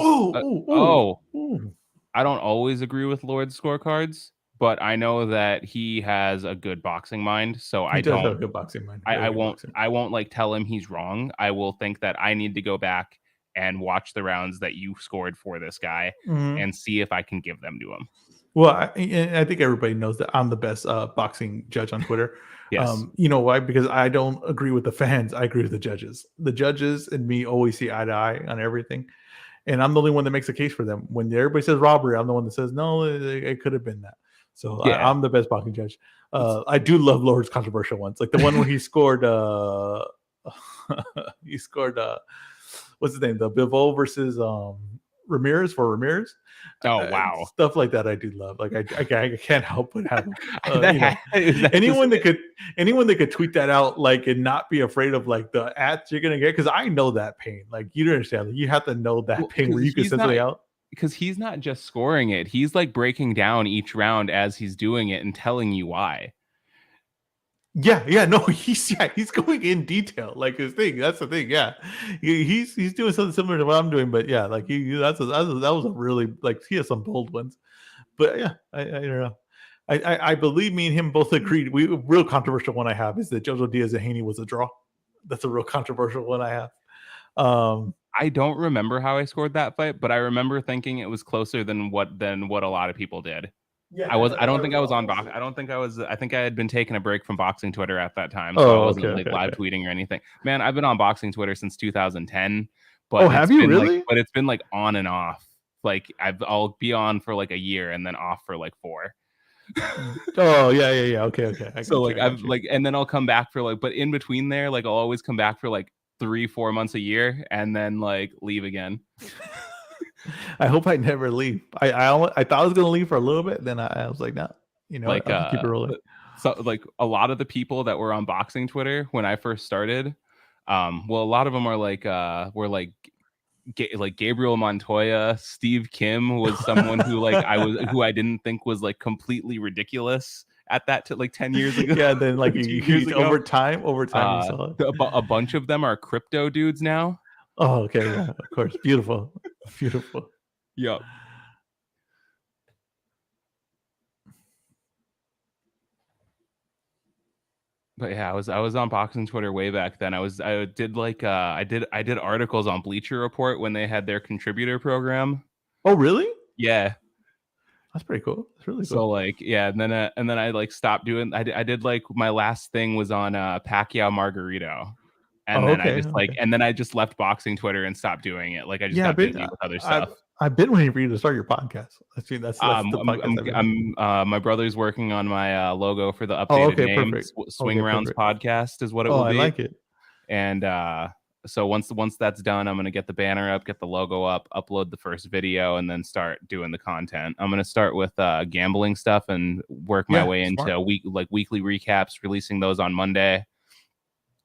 I don't always agree with Lord's scorecards, but I know that he has a good boxing mind. So he does have a good boxing mind. I won't like tell him he's wrong. I will think that I need to go back and watch the rounds that you scored for this guy and see if I can give them to him. Well, I think everybody knows that I'm the best boxing judge on Twitter. Yes. You know why? Because I don't agree with the fans. I agree with the judges. The judges and me always see eye to eye on everything. And I'm the only one that makes a case for them. When everybody says robbery, I'm the one that says, no, it could have been that. So yeah. I'm the best boxing judge. I do love Lord's controversial ones. Like the one where he scored, what's his name? The Bivol versus Ramirez for Ramirez. Oh wow, stuff like that I do love. Like I can't help but have anyone that could tweet that out like and not be afraid of like the ads you're gonna get, because I know that pain. Like you don't understand. Like, you have to know that pain where you can send something out. Because he's not just scoring it; he's like breaking down each round as he's doing it and telling you why. No, he's going in detail, like his thing. That's the thing. Yeah, he's doing something similar to what I'm doing, but yeah, like that was a really, like, he has some bold ones. But yeah, I don't know. I believe me and him both agreed. Real controversial one I have is that Jojo Diaz and Haney was a draw. That's a real controversial one I have. I don't remember how I scored that fight, but I remember thinking it was closer than what a lot of people did. Yeah, I don't think I was on box. I don't think I was. I think I had been taking a break from boxing Twitter at that time, so I wasn't live tweeting or anything. Man, I've been on boxing Twitter since 2010. But have you really? But it's been like on and off. Like I'll be on for like a year and then off for like 4. Yeah. Okay. So like I've like, and then I'll come back for like, but in between there, like I'll always come back for like 3-4 months a year and then like leave again. I hope I never leave. I thought I was gonna leave for a little bit, then I was like, no, like I'll keep it rolling. So like a lot of the people that were on boxing Twitter when I first started, well, a lot of them are like were like Gabriel Montoya. Steve Kim was someone who like who I didn't think was like completely ridiculous at that like 10 years ago. Yeah, then like over time you saw it. A bunch of them are crypto dudes now. Oh, okay, yeah, of course. Beautiful. Yep. But yeah, I was on boxing Twitter way back then. I did articles on Bleacher Report when they had their contributor program. Oh, really? Yeah. That's pretty cool. That's really cool. So like, yeah, and then I like stopped doing. I did like my last thing was on Pacquiao Margarito. And then I just left boxing Twitter and stopped doing it. Like I just got busy with other stuff. I've been waiting for you to start your podcast. That's the podcast. My brother's working on my logo for the updated name. Perfect. Swing Rounds Podcast is what it will be. I like it. And so once that's done, I'm gonna get the banner up, get the logo up, upload the first video, and then start doing the content. I'm gonna start with gambling stuff and work my way into weekly recaps, releasing those on Monday.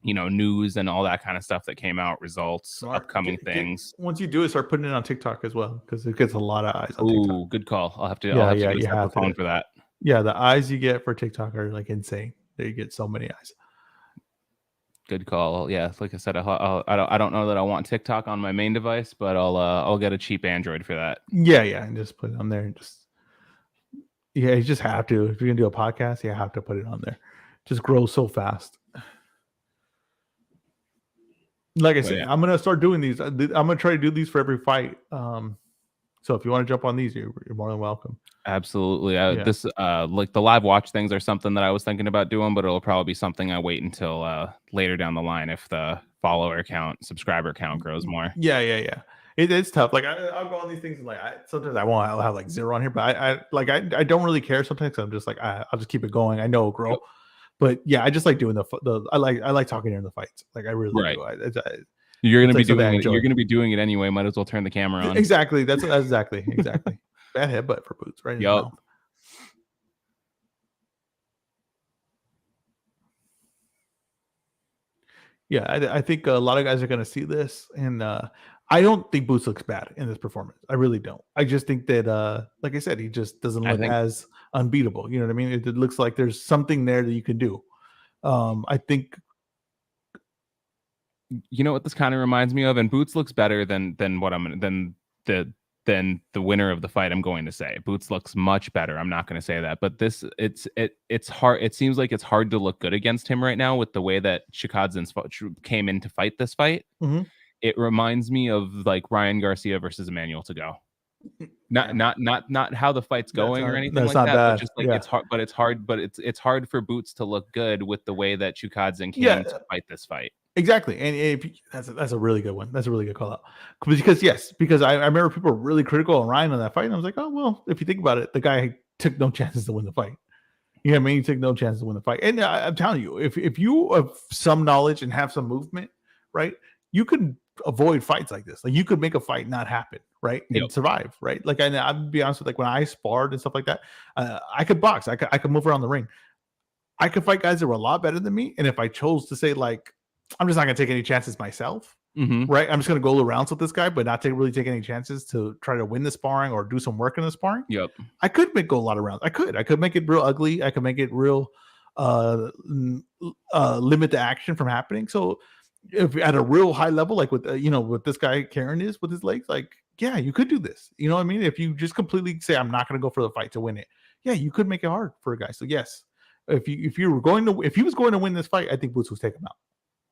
News and all that kind of stuff that came out, results, upcoming things. Once you do it, start putting it on TikTok as well, because it gets a lot of eyes on TikTok. Ooh, good call. I'll have to get a phone for that. Yeah, the eyes you get for TikTok are like insane. You get so many eyes. Good call. Yeah, like I said, I don't know that I want TikTok on my main device, but I'll get a cheap Android for that. Yeah, and just put it on there. You just have to. If you're gonna do a podcast, you have to put it on there. Just grows so fast. Like I said, I'm gonna start doing these. I'm gonna try to do these for every fight. So if you want to jump on these, you're more than welcome. Absolutely. This like the live watch things are something that I was thinking about doing, but it'll probably be something I wait until later down the line if the subscriber count grows more. Yeah. It's tough. Like I'll go on these things and like sometimes I'll have like 0 on here, but I don't really care sometimes. I'm just like I'll just keep it going. I know it'll grow. Yep. But yeah, I just like doing I like talking during the fights. Like I really do. You're gonna be doing it. You're gonna be doing it anyway. Might as well turn the camera on. Exactly. That's exactly. Bad headbutt for Boots, right? Yep. Yeah, I think a lot of guys are gonna see this, and I don't think Boots looks bad in this performance. I really don't. I just think that, like I said, he just doesn't look as unbeatable. You know what I mean? It looks like there's something there that you can do. I think. You know what this kind of reminds me of, and Boots looks better than the winner of the fight. I'm going to say Boots looks much better. I'm not going to say that, but it's hard. It seems like it's hard to look good against him right now with the way that Shikadze came in to fight this fight. Mm-hmm. It reminds me of like Ryan Garcia versus Emmanuel to go. Not how the fight's going or anything like that. But just like it's hard for Boots to look good with the way that Shikadze came to fight this fight. Exactly, and that's a really good one. That's a really good call out because I remember people were really critical of Ryan on that fight, and I was like, oh well, if you think about it, the guy took no chances to win the fight. You know what I mean? He took no chances to win the fight, and I'm telling you, if you have some knowledge and have some movement, right, you could avoid fights like this. Like you could make a fight not happen, right, and survive, right? Like I'll be honest with like when I sparred and stuff like that, I could box, I could move around the ring, I could fight guys that were a lot better than me, and if I chose to say like, I'm just not going to take any chances myself, right? I'm just going to go around with this guy, but not really take any chances to try to win the sparring or do some work in the sparring. Yep. I could go a lot of rounds. I could make it real ugly. I could make it real limit the action from happening. So if at a real high level, like with what this guy Karen is with his legs, like yeah, you could do this. You know what I mean? If you just completely say I'm not going to go for the fight to win it, yeah, you could make it hard for a guy. So yes, if he was going to win this fight, I think Boots would take him out.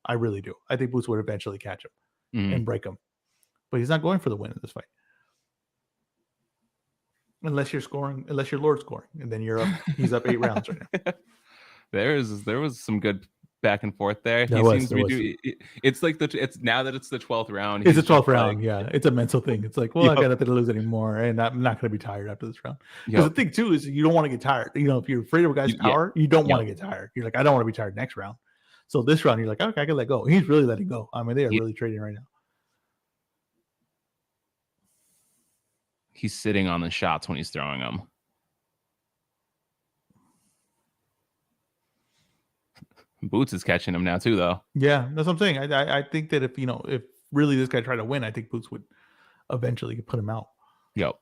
I really do. I think Boots would eventually catch him and break him, but he's not going for the win in this fight. Unless you're Lord scoring, and then he's up 8 rounds right now. There was some good back and forth there. It's like it's now that it's the 12th round. It's the 12th round. Yeah, it's a mental thing. It's like, well, I got nothing to lose anymore, and I'm not going to be tired after this round. Because the thing too is you don't want to get tired. If you're afraid of a guy's power, you don't want to get tired. You're like, I don't want to be tired next round. So this round, you're like, okay, I can let go. He's really letting go. I mean, they are really trading right now. He's sitting on the shots when he's throwing them. Boots is catching him now too, though. Yeah, that's what I'm saying. I think that if really this guy tried to win, I think Boots would eventually put him out. Yep.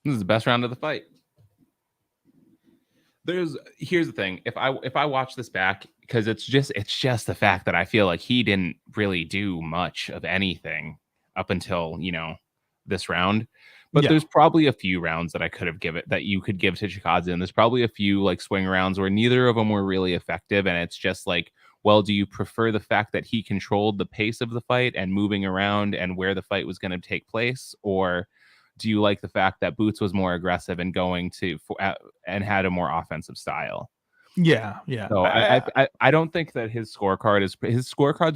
This is the best round of the fight. Here's the thing. If I watch this back, because it's just the fact that I feel like he didn't really do much of anything up until this round. But there's probably a few rounds that you could give to Chikadze, and there's probably a few like swing rounds where neither of them were really effective, and it's just like, well, do you prefer the fact that he controlled the pace of the fight and moving around and where the fight was going to take place, or do you like the fact that Boots was more aggressive and going and had a more offensive style? Yeah. So I don't think that his scorecard's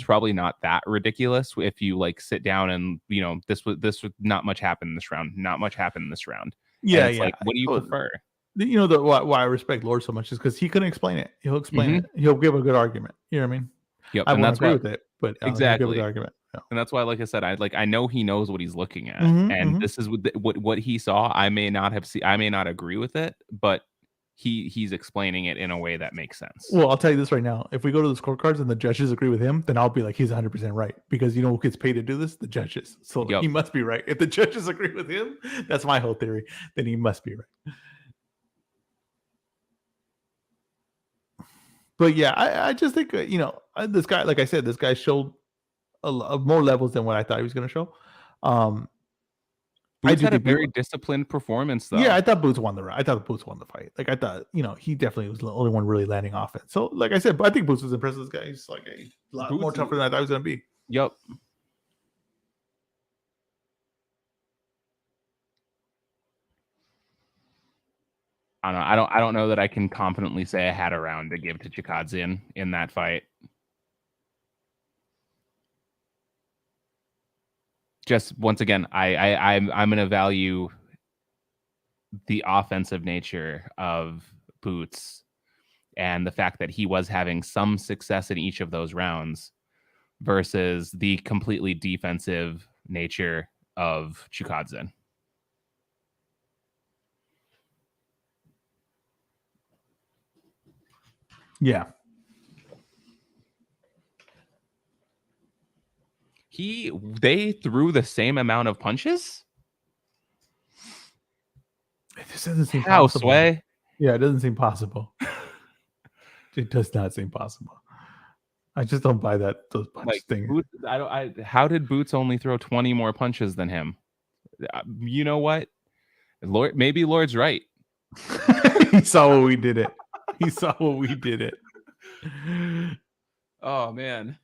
probably not that ridiculous if you like sit down and this would not much happen in this round. Not much happened in this round. Yeah, Like, what do you prefer? Why I respect Lord so much is because he couldn't explain it. He'll explain it. He'll give a good argument. You know what I mean? Yep. I won't agree with it, but exactly. He'll give a good argument. Yeah. And that's why, like I said, I know he knows what he's looking at, and this is what he saw. I may not agree with it, but he's explaining it in a way that makes sense. Well, I'll tell you this right now. If we go to the scorecards and the judges agree with him, then I'll be like, he's 100% right. Because who gets paid to do this? The judges. So he must be right. If the judges agree with him, that's my whole theory, then he must be right. But yeah, I just think, this guy, like I said, this guy showed more levels than what I thought he was going to show. Boots had a very disciplined performance, though. Yeah, I thought Boots won the round. I thought Boots won the fight. Like I thought, he definitely was the only one really landing offense. So, like I said, but I think Boots was impressive. This guy, he's like a lot more tougher than I thought he was going to be. Yep. I don't know that I can confidently say I had a round to give to Chikadze in that fight. Just once again, I'm going to value the offensive nature of Boots and the fact that he was having some success in each of those rounds versus the completely defensive nature of Chikadze. Yeah. They threw the same amount of punches? It just doesn't seem possible. Sway? Yeah, it doesn't seem possible. It does not seem possible. I just don't buy those punch things. How did Boots only throw 20 more punches than him? You know what? Maybe Lord's right. He saw what we did it. Oh, man.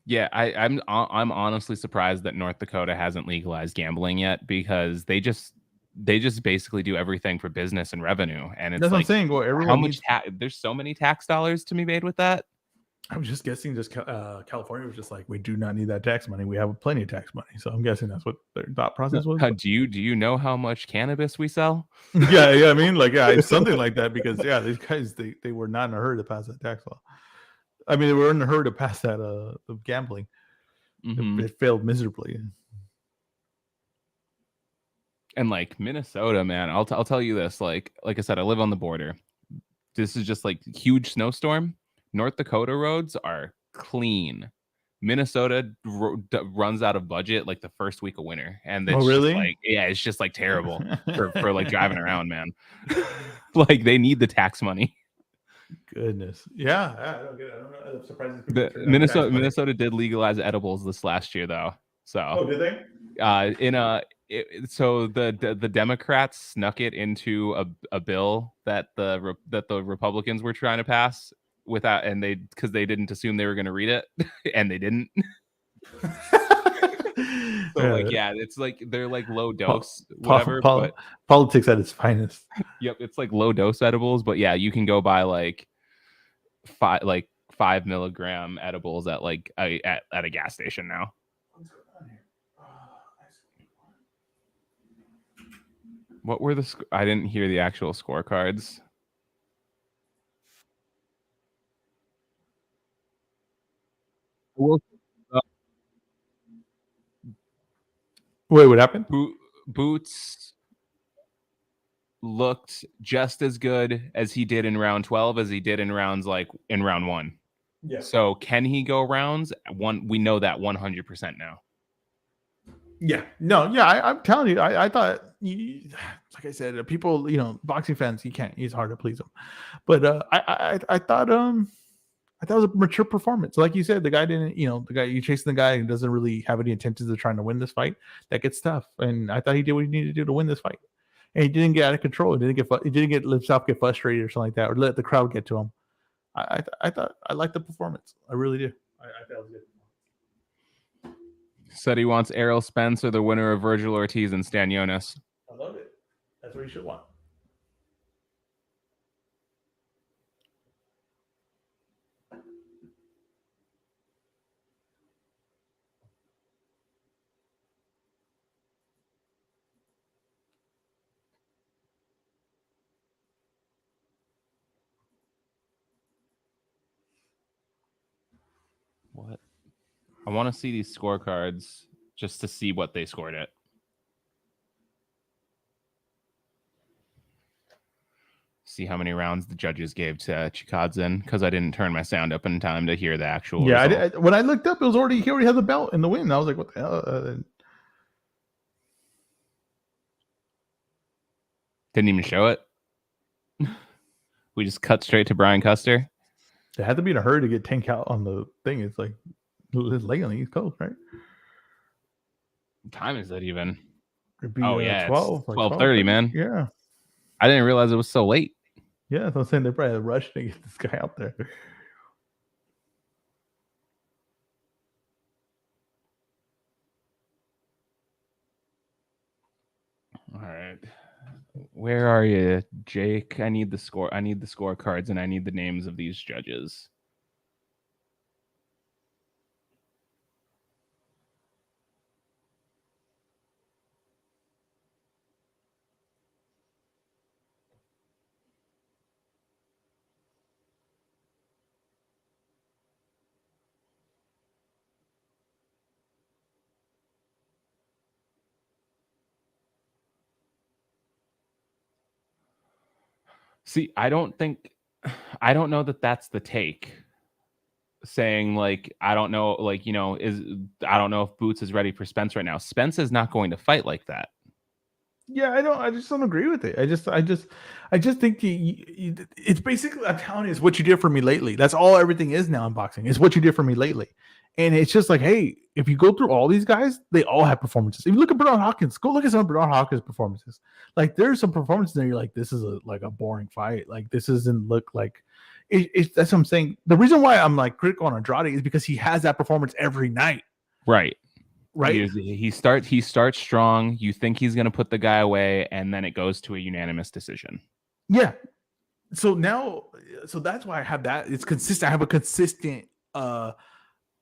Yeah, I'm honestly surprised that North Dakota hasn't legalized gambling yet, because they just basically do everything for business and revenue, and it's that's what I'm saying. Well, everyone there's so many tax dollars to be made with that. I was just guessing. California was just like, we do not need that tax money. We have plenty of tax money. So I'm guessing that's what their thought process was. Do you know how much cannabis we sell? yeah. I mean, something like that, because these guys they were not in a hurry to pass that tax law. I mean, they were in a hurry to pass that the gambling. It failed miserably. And like Minnesota, man, I'll tell you this. Like I said, I live on the border. this is just like huge snowstorm. North Dakota roads are clean. Minnesota runs out of budget like the first week of winter, and it's really? just like, yeah, it's just like terrible for like driving around, man. Like they need the tax money. Goodness, yeah, I don't get it. I don't know. I'm surprised. Minnesota did legalize edibles this last year, though. So, did they? So the Democrats snuck it into a bill that the Republicans were trying to pass without, and because they didn't assume they were going to read it, and they didn't. So like, yeah, it's like they're like low dose, whatever. But politics at its finest. Yep, it's like low dose edibles, but yeah, you can go buy like 5 milligram edibles at like at a gas station now. What were the? I didn't hear the actual scorecards. Wait, what happened? Boots looked just as good as he did in round 12 as he did in round 1. Yeah. So can he go rounds? We know that 100% now. Yeah. No. Yeah. I'm telling you. I thought, like I said, people, boxing fans, it's hard to please them. But I thought it was a mature performance. Like you said, the guy didn't, you chasing the guy who doesn't really have any intentions of trying to win this fight. That gets tough. And I thought he did what he needed to do to win this fight. And he didn't get out of control. He didn't let himself get frustrated or something like that, or let the crowd get to him. I thought I liked the performance. I really do. I thought it was good. Said he wants Errol Spence or the winner of Virgil Ortiz and Stan Jonas. I love it. That's what you should want. What? I want to see these scorecards just to see what they scored it. See how many rounds the judges gave to Chikadze, because I didn't turn my sound up in time to hear the actual. Yeah, when I looked up, he already had the belt in the win. I was like, what the hell? Didn't even show it. We just cut straight to Brian Custer. They had to be in a hurry to get Tank out on the thing. It's like his leg on the East Coast, right? What time is that even? Oh yeah, 12:30, man. Yeah, I didn't realize it was so late. Yeah, so I'm saying they're probably rushing to get this guy out there. All right. Where are you, Jake? I need the scorecards, and I need the names of these judges. See, I don't know that that's the take. Saying like, I don't know, like, I don't know if Boots is ready for Spence right now. Spence is not going to fight like that. Yeah, I just don't agree with it. I just think it's basically, I'm telling you, it's what you did for me lately. That's all everything is now in boxing. It's what you did for me lately. And it's just like, hey, if you go through all these guys, they all have performances. If you look at Bernard Hopkins, go look at some of Bernard Hopkins' performances. Like, there's some performances there you're like, this is a boring fight. Like, this doesn't look like it. That's what I'm saying. The reason why I'm like critical on Andrade is because he has that performance every night. Right. Right. He starts strong. You think he's going to put the guy away, and then it goes to a unanimous decision. Yeah. So that's why I have that. It's consistent. I have a consistent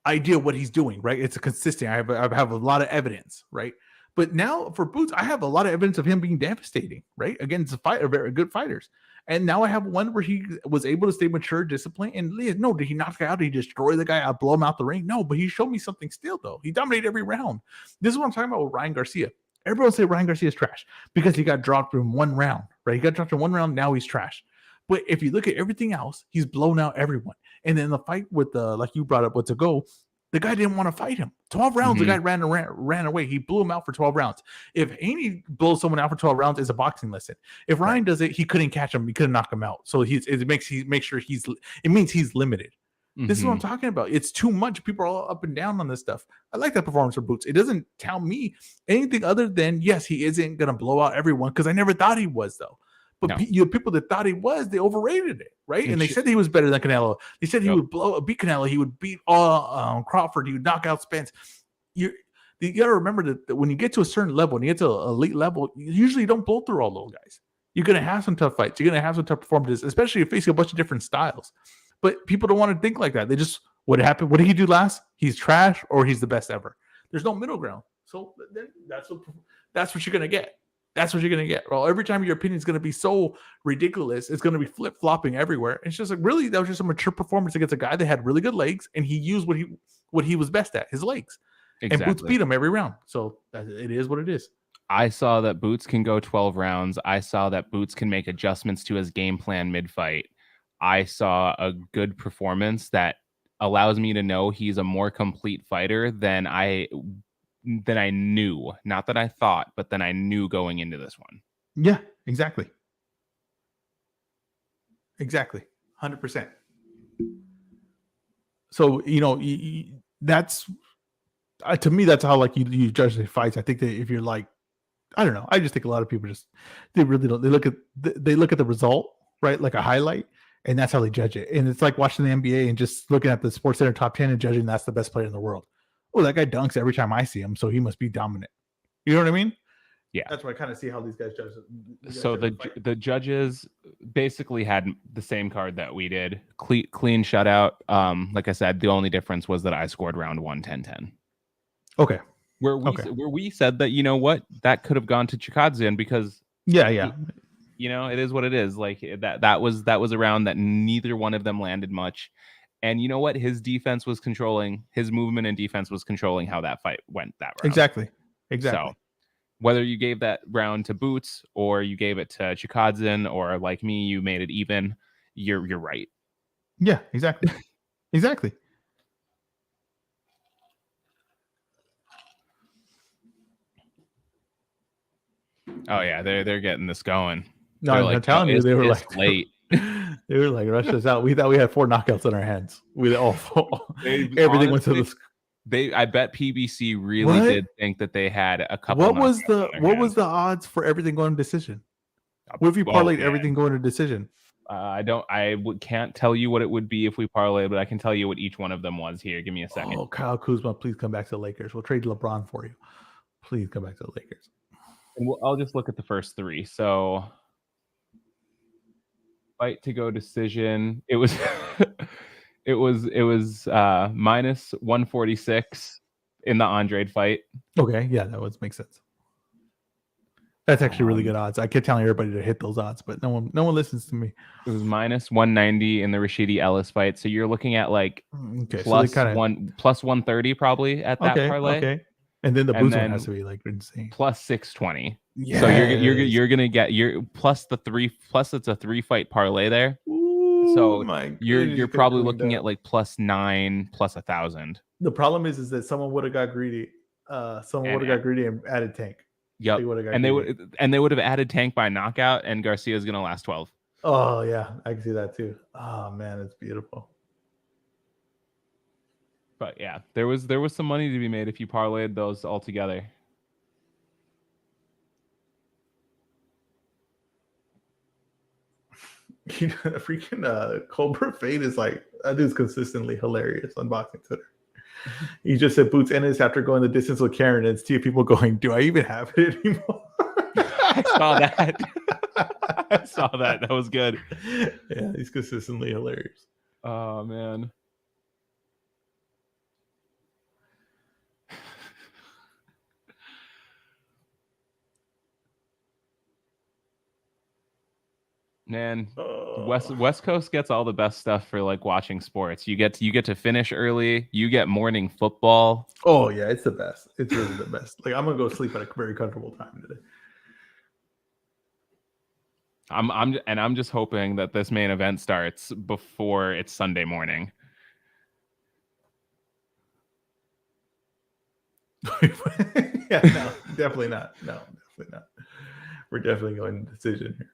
idea of what he's doing, right? It's a consistent. I have a lot of evidence, right? But now for Boots, I have a lot of evidence of him being devastating, right? Against very good fighters. And now I have one where he was able to stay mature, disciplined. And no, did he knock the guy out? Did he destroy the guy? Blow him out the ring? No, but he showed me something still, though. He dominated every round. This is what I'm talking about with Ryan Garcia. Everyone say Ryan Garcia is trash because he got dropped in one round, right? He got dropped in one round. Now he's trash. But if you look at everything else, he's blown out everyone. And then the fight with like you brought up with to go, the guy didn't want to fight him. 12 rounds, the guy ran away. He blew him out for 12 rounds. If Haney blows someone out for 12 rounds, it's a boxing lesson. If Ryan does it, he couldn't catch him. He couldn't knock him out. So it means he's limited. This is what I'm talking about. It's too much. People are all up and down on this stuff. I like that performance for Boots. It doesn't tell me anything other than, yes, he isn't going to blow out everyone, because I never thought he was, though. But you have people that thought he was, they overrated it, right? And they said he was better than Canelo. They said he would beat Canelo. He would beat Crawford. He would knock out Spence. You got to remember that when you get to a certain level, when you get to an elite level, you usually don't blow through all those guys. You're going to have some tough fights. You're going to have some tough performances, especially if you're facing a bunch of different styles. But people don't want to think like that. They just, what happened? What did he do last? He's trash, or he's the best ever. There's no middle ground. So that's what you're going to get. That's what you're going to get. Well, every time your opinion is going to be so ridiculous, it's going to be flip-flopping everywhere. It's just like, really, that was just a mature performance against a guy that had really good legs, and he used what he was best at, his legs. Exactly. And Boots beat him every round. So it is what it is. I saw that Boots can go 12 rounds. I saw that Boots can make adjustments to his game plan mid-fight. I saw a good performance that allows me to know he's a more complete fighter than I knew. Not that I thought, but then I knew going into this one. Yeah, exactly. 100%. So, that's to me, that's how like you judge the fights. I think that if you're like, I don't know, I just think a lot of people they really don't. They look at the result, right? Like a highlight, and that's how they judge it. And it's like watching the NBA and just looking at the SportsCenter top 10 and judging that's the best player in the world. Oh, that guy dunks every time I see him, so he must be dominant. You know what I mean? Yeah. That's why I kind of see how these guys judge. So the judges basically had the same card that we did. Clean shutout. Like I said, the only difference was that I scored round 1 10-10. Okay. Where we said that, you know what, that could have gone to Chikadze because it is what it is. Like that was a round that neither one of them landed much. And you know what? His defense was controlling, his movement and defense was controlling how that fight went that round. Exactly. So whether you gave that round to Boots or you gave it to Chikadze, or like me, you made it even, you're right. Yeah, exactly. Exactly. Oh yeah, they're getting this going. No, I'm telling you, they were like late. They were like, rush us out. We thought we had 4 knockouts in our hands. Everything went to the. I bet PBC really did think that they had a couple. What was the odds for everything going to decision? What if you parlayed everything going to decision? Can't tell you what it would be if we parlayed, but I can tell you what each one of them was. Here, give me a second. Oh, Kyle Kuzma, please come back to the Lakers. We'll trade LeBron for you. Please come back to the Lakers. And I'll just look at the first 3. So, fight to go decision. It was it was minus 146 in the Andrade fight. Okay, yeah, that makes sense. That's actually really good odds. I kept telling everybody to hit those odds, but no one listens to me. It was minus 190 in the Rashidi Ellis fight. So you're looking at like plus 130 probably at that parlay. Okay. And then the boost one has to be like insane. Plus 620. Yeah. So you're gonna get your plus the 3 plus it's a 3 fight parlay there. Ooh, so you're probably looking at like plus 9 plus 1,000. The problem is that someone would have got greedy. Someone would have got greedy and added Tank. Yep. They would have added Tank by knockout, and Garcia is gonna last 12. Oh yeah, I can see that too. Oh man, it's beautiful. But yeah, there was some money to be made if you parlayed those all together. Freaking Cobra Fade is like, that dude's consistently hilarious on boxing Twitter. He just said Boots Ennis after going the distance with Karen, and see people going, do I even have it anymore? I saw that. I saw that. That was good. Yeah, he's consistently hilarious. Oh man. Man, West Coast gets all the best stuff for like watching sports. You get to finish early. You get morning football. Oh yeah, it's the best. It's really the best. Like I'm gonna go sleep at a very comfortable time today. I'm just hoping that this main event starts before it's Sunday morning. Yeah, no, definitely not. No, definitely not. We're definitely going to decision here.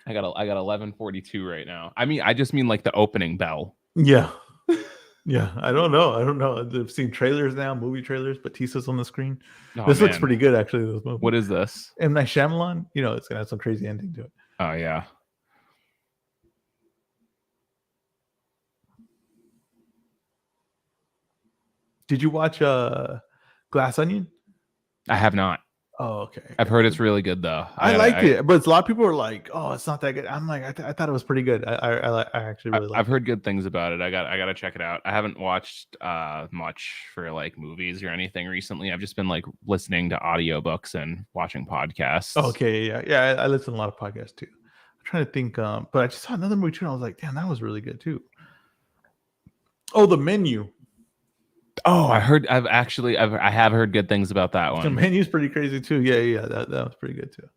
I got 11:42 right now. I mean, I just mean like the opening bell. Yeah. Yeah, I don't know. I've seen trailers now, movie trailers. Batista's on the screen. This looks pretty good, actually. This movie. What is this? M. Night Shyamalan. You know, it's gonna have some crazy ending to it. Oh yeah. Did you watch Glass Onion? I have not. Oh, okay. I've heard it's really good though. I liked it, but a lot of people are like, "Oh, it's not that good." I'm like, I thought it was pretty good. I actually really liked it. I've heard good things about it. I got to check it out. I haven't watched much for like movies or anything recently. I've just been like listening to audiobooks and watching podcasts. Okay, yeah. I listen to a lot of podcasts too. I'm trying to think, but I just saw another movie too, and I was like, "Damn, that was really good too." Oh, The Menu. Oh, I have heard good things about that one. The Menu's pretty crazy too. Yeah, that was pretty good too.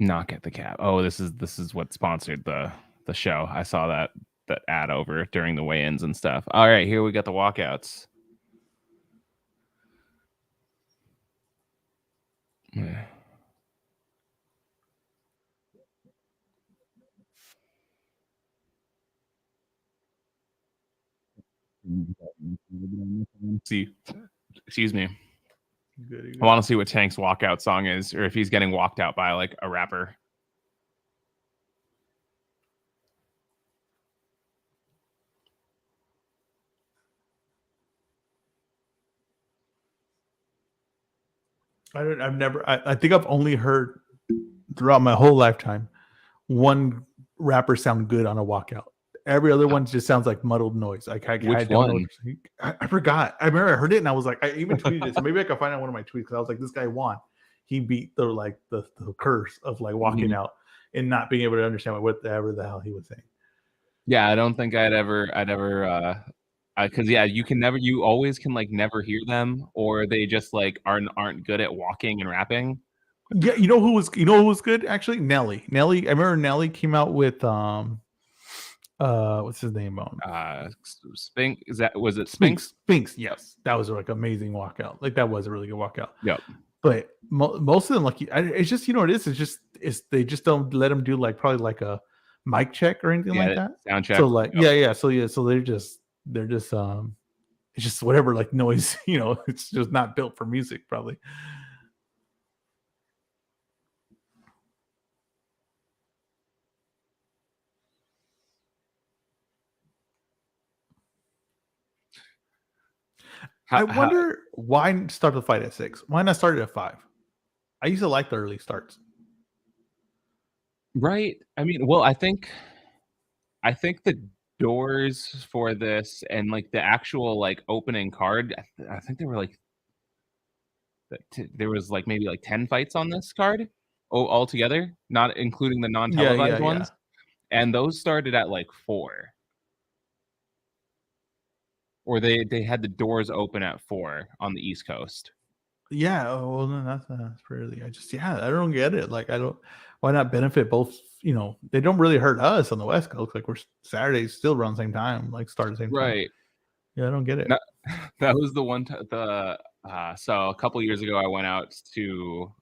Knock at the Cab. Oh, this is what sponsored the show. I saw that ad over during the weigh-ins and stuff. All right, here we got the walkouts. Yeah. See, excuse me. Good. I want to see what Tank's walkout song is, or if he's getting walked out by like a rapper. I think I've only heard throughout my whole lifetime one rapper sound good on a walkout. Every other one just sounds like muddled noise. Like I don't know. I forgot. I remember I heard it and I was like, I even tweeted it. So maybe I can find out one of my tweets because I was like, this guy won. He beat the curse of like walking out and not being able to understand whatever the hell he was saying. Yeah, I don't think I'd ever because you always can like never hear them, or they just like aren't good at walking and rapping. Yeah, you know who was good actually? Nelly. I remember Nelly came out with what's his name Sphinx. Was it Sphinx? Sphinx, yes. That was like amazing walkout. Like that was a really good walkout. Yep. But most of them, like it's just what it is. They just don't let them do like probably like a mic check or anything like that. Sound check. So like So they're just it's just whatever like noise. It's just not built for music probably. I wonder why start the fight at 6? Why not start it at 5? I used to like the early starts. Right. I mean, well, I think the doors for this and like the actual like opening card, I think there were like there was like maybe like 10 fights on this card all together, not including the non-televised ones. Yeah. And those started at like 4. Or they had the doors open at 4 on the East Coast. Yeah, well, then that's pretty. I don't get it. Like, why not benefit both? They don't really hurt us on the West Coast. Like, we're Saturdays still around the same time, like start the same time. Right. Yeah, I don't get it. That was the one. So a couple years ago, I went out to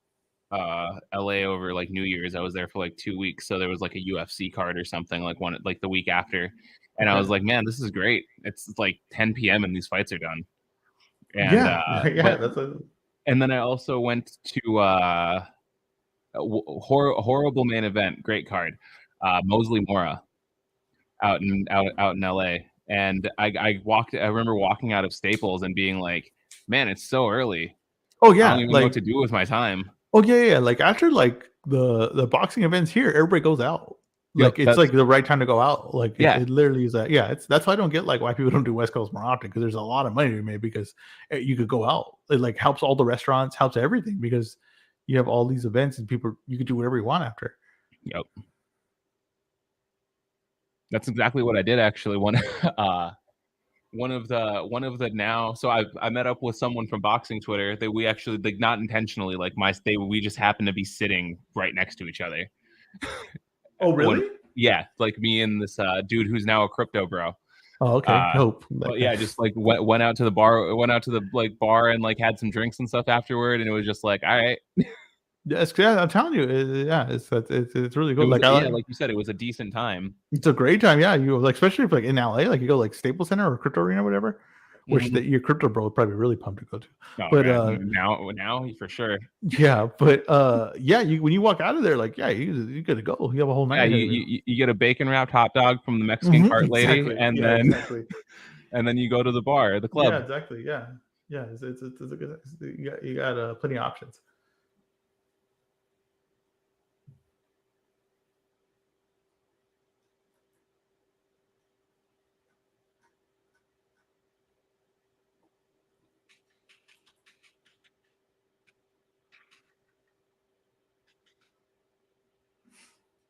LA over like New Year's. I was there for like 2 weeks. So there was like a UFC card or something like the week after. And I was like, man, this is great. It's like 10 p.m. and these fights are done. And, and then I also went to a horrible main event, great card, Mosley Mora out in LA. And I remember walking out of Staples and being like, man, it's so early. Oh yeah. I don't even know what to do with my time. Oh yeah. Like after like the boxing events here, everybody goes out. Like it's like the right time to go out. Like it literally is that. Yeah, that's why I don't get like why people don't do West Coast more often, because there's a lot of money to be made because you could go out. It like helps all the restaurants, helps everything because you have all these events and you could do whatever you want after. Yep. That's exactly what I did actually. one of the now. So I met up with someone from boxing Twitter that we actually, like, not intentionally, like we just happened to be sitting right next to each other. Oh, really? Yeah, like me and this dude who's now a crypto bro. Oh, okay. Hope. But yeah, just like went out to the bar and like had some drinks and stuff afterward, and it was just like, all right. Yeah, I'm telling you, it's really cool. Like like you said, it was a decent time. It's a great time. Yeah, you like, especially if like in LA, like you go like Staples Center or Crypto Arena or whatever, which your crypto bro would probably be really pumped to go to. Oh, but now for sure. Yeah, but yeah, when you walk out of there, like, yeah, you gotta go. You have a whole night. Yeah, you get a bacon wrapped hot dog from the Mexican cart lady, and then you go to the bar, the club. Yeah, exactly. Yeah, it's a good. You got plenty of options.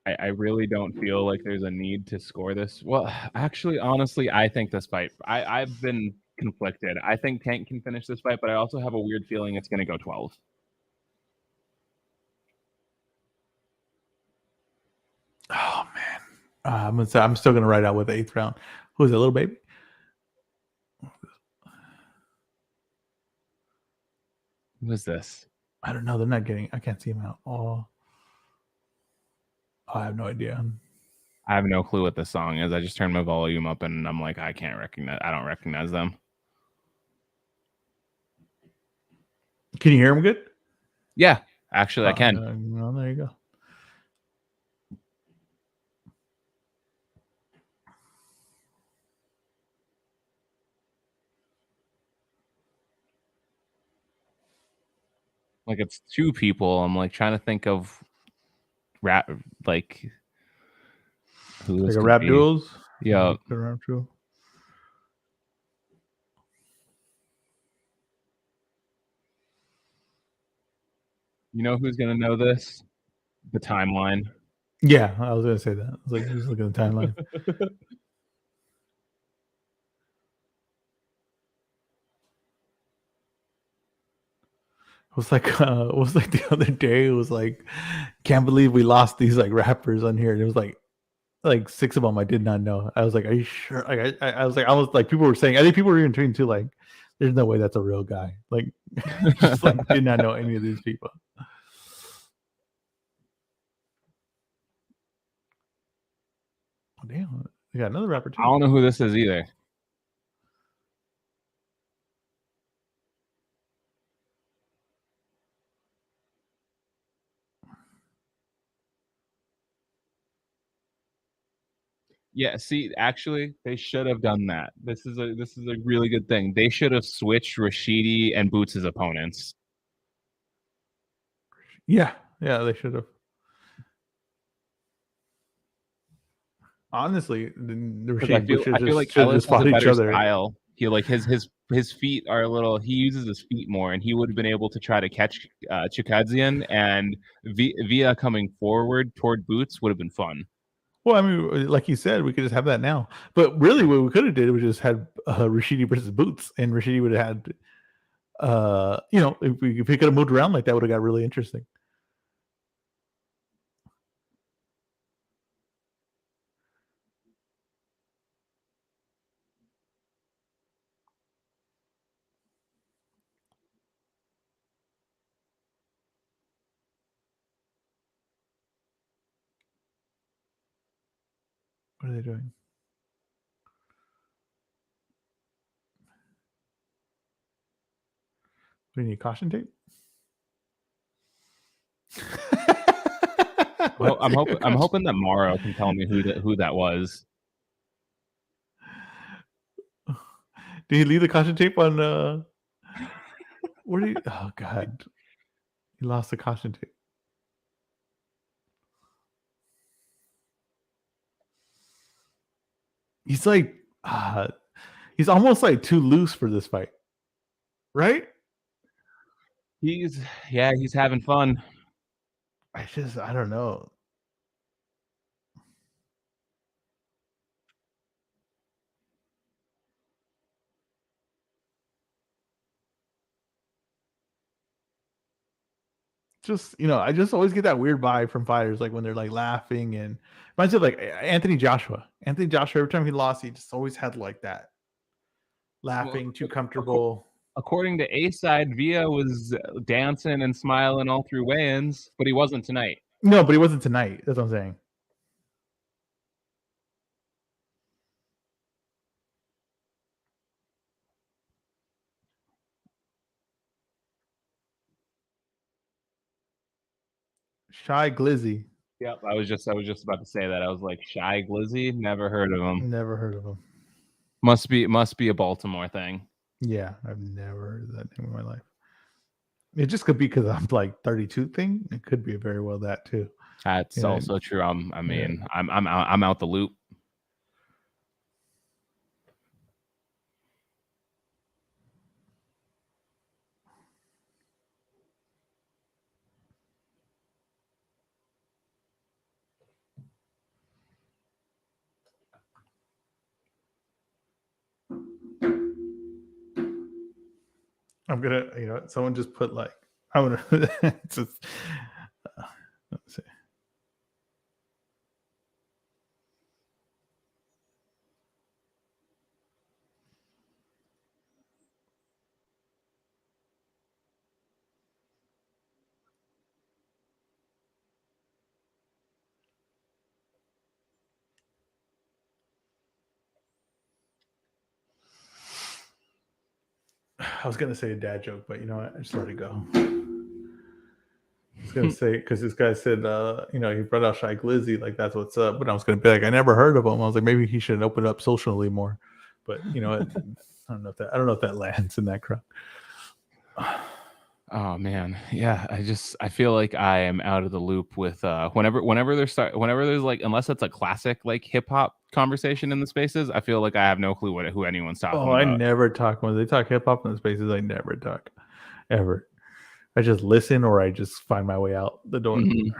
I really don't feel like there's a need to score this. Well, actually, honestly, I think this fight, I've been conflicted. I think Tank can finish this fight, but I also have a weird feeling it's going to go 12. Oh man, I'm still gonna ride out with the 8th round. Who's it, little baby? Who is this? I don't know. They're not getting. I can't see him out. Oh, I have no idea. I have no clue what this song is. I just turned my volume up and I'm like, I don't recognize them. Can you hear him good? Yeah, actually, I can. Well, there you go. Like, it's two people. I'm like trying to think of rap, like who like a rap duels. Yeah, rap duel. You know who's gonna know this? The timeline. Yeah, I was gonna say that. I was like, just looking at the timeline. It was like the other day. It was like, can't believe we lost these like rappers on here. And it was like 6 of them I did not know. I was like, are you sure? Like I was like people were saying. I think people were even tweeting too. Like, there's no way that's a real guy. Like, just like did not know any of these people. Oh, damn, we got another rapper too. I don't know who this is either. Yeah, see, actually, they should have done that. This is a really good thing. They should have switched Rashidi and Boots' opponents. Yeah, they should have. Honestly, I feel like Ellis has a better style. He like his feet are a little. He uses his feet more, and he would have been able to try to catch Chikadzian, and via coming forward toward Boots would have been fun. Well, I mean, like you said, we could just have that now. But really, what we could have did was just had Rashidi versus Boots, and Rashidi would have had, if he could have moved around like that, would have got really interesting. What are they doing? Do you need caution tape? Well, I'm hoping that Morrow can tell me who that was. Did he leave the caution tape on? Where did? Oh God, he lost the caution tape. He's like, he's almost like too loose for this fight, right? He's having fun. I don't know. just, I just always get that weird vibe from fighters, like when they're like laughing, and reminds me of like Anthony Joshua. Every time he lost, he just always had like that laughing, too comfortable. According to A-Side, Villa was dancing and smiling all through weigh-ins, but he wasn't tonight. No, but he wasn't tonight. That's what I'm saying. Shy Glizzy. Yep, I was just about to say that. I was like, Shy Glizzy? Never heard of him. Never heard of him. Must be a Baltimore thing. Yeah, I've never heard of that name in my life. It just could be because I'm like 32 thing. It could be very well that too. That's also true. I'm out the loop. I'm gonna, someone just put like, I want to. Just, let's see. I was gonna say a dad joke, but you know what? I just let it go. I was gonna say, because this guy said, he brought out Shy Glizzy, like that's what's up. But I was gonna be like, I never heard of him. I was like, maybe he should open up socially more. But I don't know if that lands in that crowd. Oh man, yeah. I feel like I am out of the loop with whenever there's like, unless it's a classic like hip hop conversation in the spaces, I feel like I have no clue who anyone's talking about. I never talk when they talk hip hop in the spaces. I never talk, ever. I just listen, or I just find my way out the door. Mm-hmm.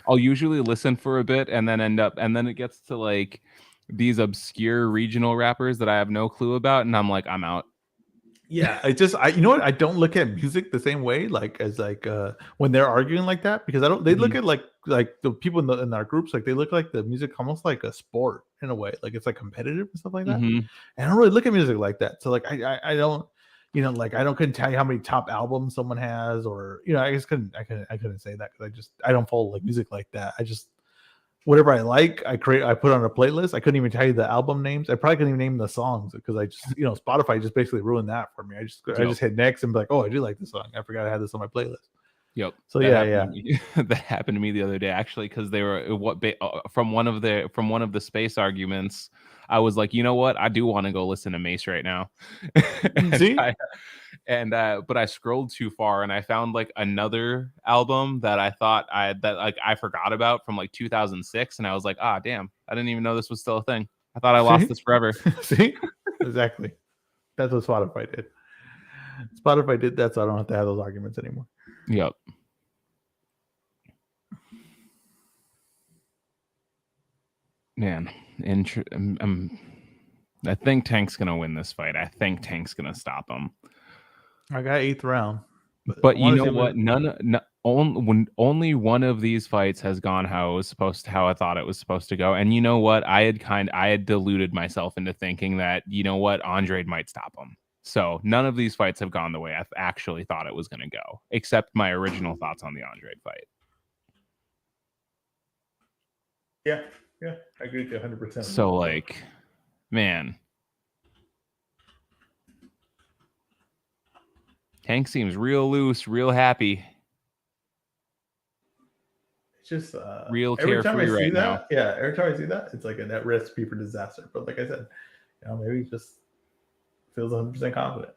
I'll usually listen for a bit and then it gets to like these obscure regional rappers that I have no clue about, and I'm like, I'm out. Yeah, I don't look at music the same way, like as like when they're arguing like that, because they look at like the people in our groups, like they look like the music almost like a sport in a way, like it's like competitive and stuff like that. And I don't really look at music like that. So like I don't, like I couldn't tell you how many top albums someone has, or I just couldn't say that because I don't follow like music like that. I just, whatever I like, I put on a playlist. I couldn't even tell you the album names. I probably couldn't even name the songs because I just, Spotify just basically ruined that for me. I just hit next and be like, oh, I do like this song. I forgot I had this on my playlist. Yep. So that happened to me the other day actually, because they were from one of the space arguments. I was like, you know what? I do want to go listen to Mace right now. See? But I scrolled too far and I found like another album that I thought I forgot about from like 2006, and I was like, damn, I didn't even know this was still a thing. I thought I lost this forever. See? Exactly. That's what Spotify did. Spotify did that, so I don't have to have those arguments anymore. Yep. Man, I think Tank's gonna win this fight. I think Tank's gonna stop him. I got 8th round, but you know what? Only one of these fights has gone how I thought it was supposed to go. And you know what? I had deluded myself into thinking that, you know what, Andre might stop him. So none of these fights have gone the way I actually thought it was going to go, except my original thoughts on the Andre fight. Yeah, I agree with you 100%. So like, man, Tank seems real loose, real happy. It's just real carefree right now. Yeah, every time I see that, it's like a net recipe for disaster. But like I said, maybe he just feels 100% confident.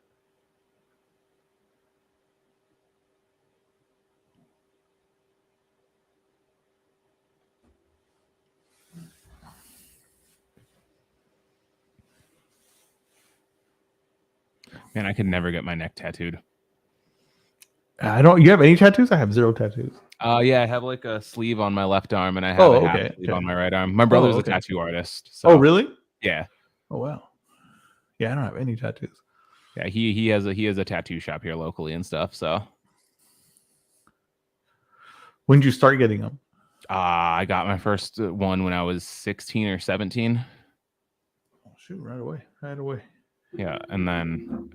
Man, I could never get my neck tattooed. You have any tattoos? I have 0 tattoos. Yeah, I have like a sleeve on my left arm, and I have a sleeve on my right arm. My brother's a tattoo artist. So. Oh, really? Yeah. Oh, wow. Yeah, I don't have any tattoos. Yeah, he has a tattoo shop here locally and stuff. So When did you start getting them? I got my first one when I was 16 or 17. Oh, shoot, right away. Yeah, and then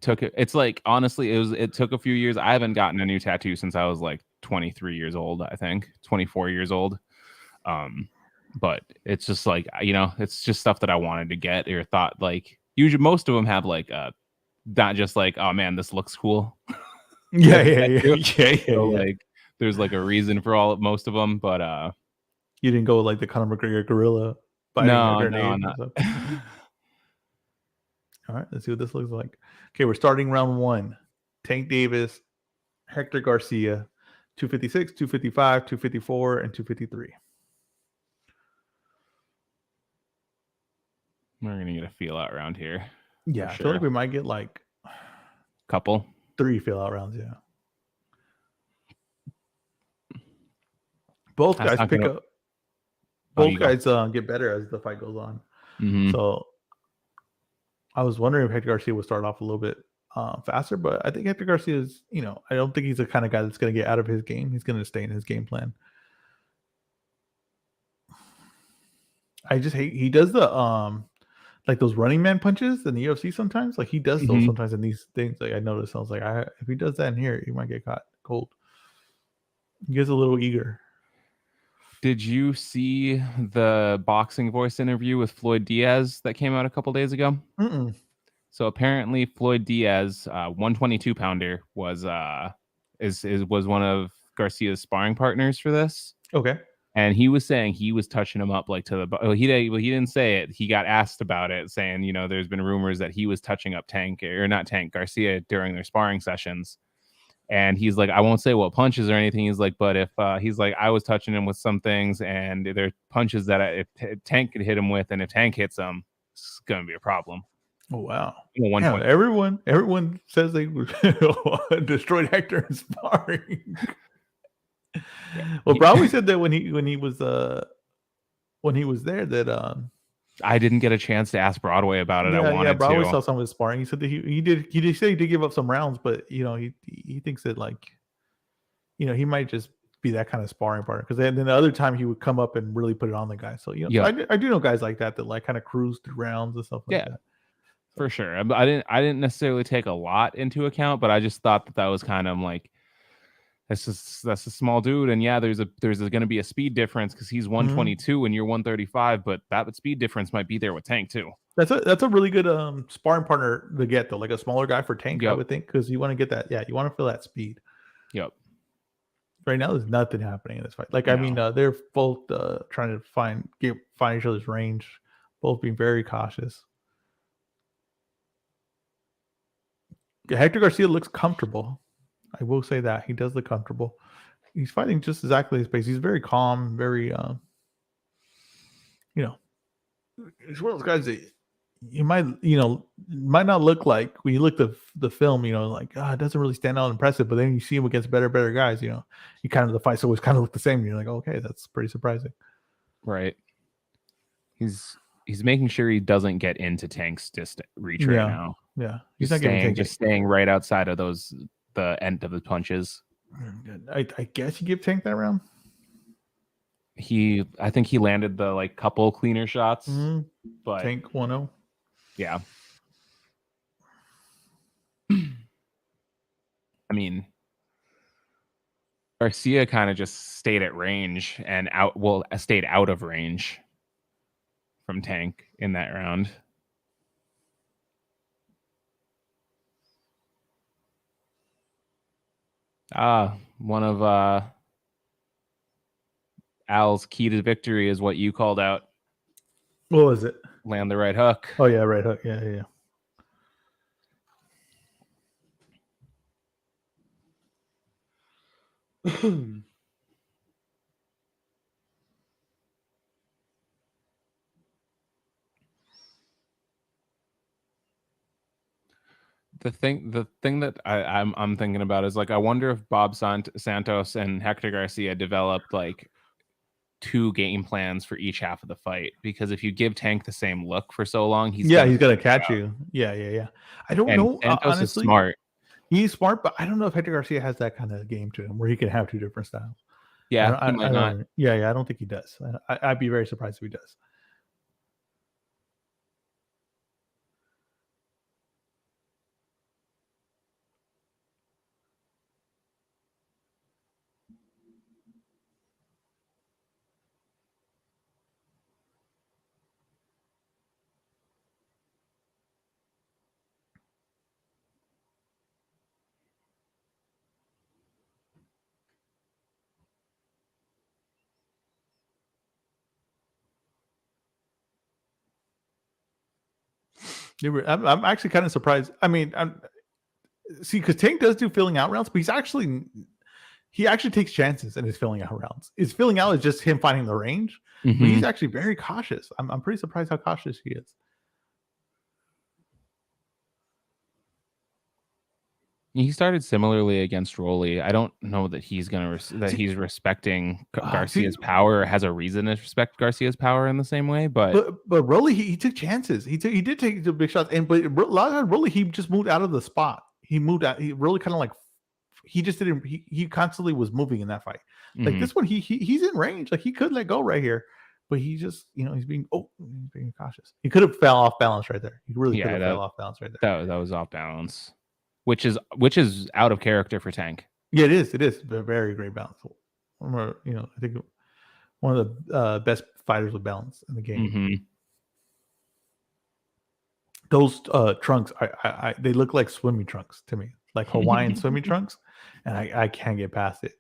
took it. It's like, honestly, it took a few years. I haven't gotten a new tattoo since I was like 23 years old, I think, 24 years old. But it's just like, it's just stuff that I wanted to get or thought, like, usually most of them have like not just like, oh man, this looks cool. Yeah. So like there's like a reason for most of them, but you didn't go like the Conor McGregor gorilla fighting a grenade. No. All right, let's see what this looks like. Okay, we're starting round 1. Tank Davis, Hector Garcia, 256, 255, 254, and 253. We're gonna get a feel out round here. Yeah, I feel like we might get like couple 3 feel out rounds. Yeah, both guys pick up. Both guys get better as the fight goes on. Mm-hmm. So I was wondering if Hector Garcia would start off a little bit faster, but I think Hector Garcia is, I don't think he's the kind of guy that's going to get out of his game. He's going to stay in his game plan. I just hate he does the like those running man punches in the UFC sometimes. Like he does those sometimes in these things. Like I noticed, I was like, if he does that in here, he might get caught cold. He gets a little eager. Did you see the Boxing Voice interview with Floyd Diaz that came out a couple days ago? Mm-mm. So apparently Floyd Diaz, 122 pounder, was one of Garcia's sparring partners for this. Okay. And he was saying he was touching him up like to the. He didn't say it. He got asked about it, saying, there's been rumors that he was touching up Garcia during their sparring sessions. And he's like, I won't say what punches or anything. He's like, but if he's like, I was touching him with some things, and there are punches that if Tank could hit him with, and if Tank hits him, it's gonna be a problem. Oh wow! Yeah, everyone says they destroyed Hector in sparring. Yeah. Well, probably said that when he was there that I didn't get a chance to ask Broadway about it. I wanted to. Broadway saw some of his sparring. He said that he did say he did give up some rounds, but he thinks that like he might just be that kind of sparring partner, because then the other time he would come up and really put it on the guy. So so I do know guys like that like kind of cruise through rounds and stuff like that. For sure. I didn't necessarily take a lot into account, but I just thought that was kind of like, that's a small dude, and there's going to be a speed difference because he's 122 and you're 135, but that speed difference might be there with Tank too. That's a really good sparring partner to get though, like a smaller guy for Tank. I would think, because you want to get that. Yeah, you want to feel that speed. Yep. Right now, there's nothing happening in this fight. Like, no. I mean, they're both trying to find each other's range, both being very cautious. Hector Garcia looks comfortable. I will say that he does look comfortable. He's fighting just exactly his pace. He's very calm, very, he's one of those guys that you might not look like when you look the film, like, it doesn't really stand out impressive. But then you see him against better guys, the fights always kind of look the same. And you're like, okay, that's pretty surprising. Right. He's making sure he doesn't get into Tank's reach right now. Yeah. He's not staying right outside of the end of the punches. I guess you give Tank that round. I think he landed the like couple cleaner shots, but Tank 1-0. Yeah. I mean, Garcia kind of just stayed at range and stayed out of range from Tank in that round. One of Al's key to victory is what you called out. What was it? Land the right hook. Oh yeah, right hook. Yeah. The thing that I'm thinking about is like, I wonder if Bob Santos and Hector Garcia developed like 2 game plans for each half of the fight, because if you give Tank the same look for so long, he's gonna catch you. Yeah. I don't know. Santos honestly, is smart. He's smart, but I don't know if Hector Garcia has that kind of game to him where he can have 2 different styles. Yeah, he might not. I don't think he does. I'd be very surprised if he does. I'm actually kind of surprised. I mean, because Tank does do filling out rounds, but he actually takes chances in his filling out rounds. His filling out is just him finding the range, but he's actually very cautious. I'm pretty surprised how cautious he is. He started similarly against Rolly. I don't know that he's he's respecting Garcia's power or has a reason to respect Garcia's power in the same way. But Rolly, he took chances. He did take the big shots, but a lot of times Rolly, he just moved out of the spot. He moved out. He really kind of like he just didn't. He constantly was moving in that fight. Like this one, he's in range. Like he could let go right here, but he just he's being cautious. He could have fell off balance right there. He really could have fell off balance right there. That was off balance. Which is out of character for Tank. Yeah, it is. It is a very great balance. I think one of the best fighters with balance in the game. Those trunks, they look like swimming trunks to me, like Hawaiian swimming trunks, and I can't get past it.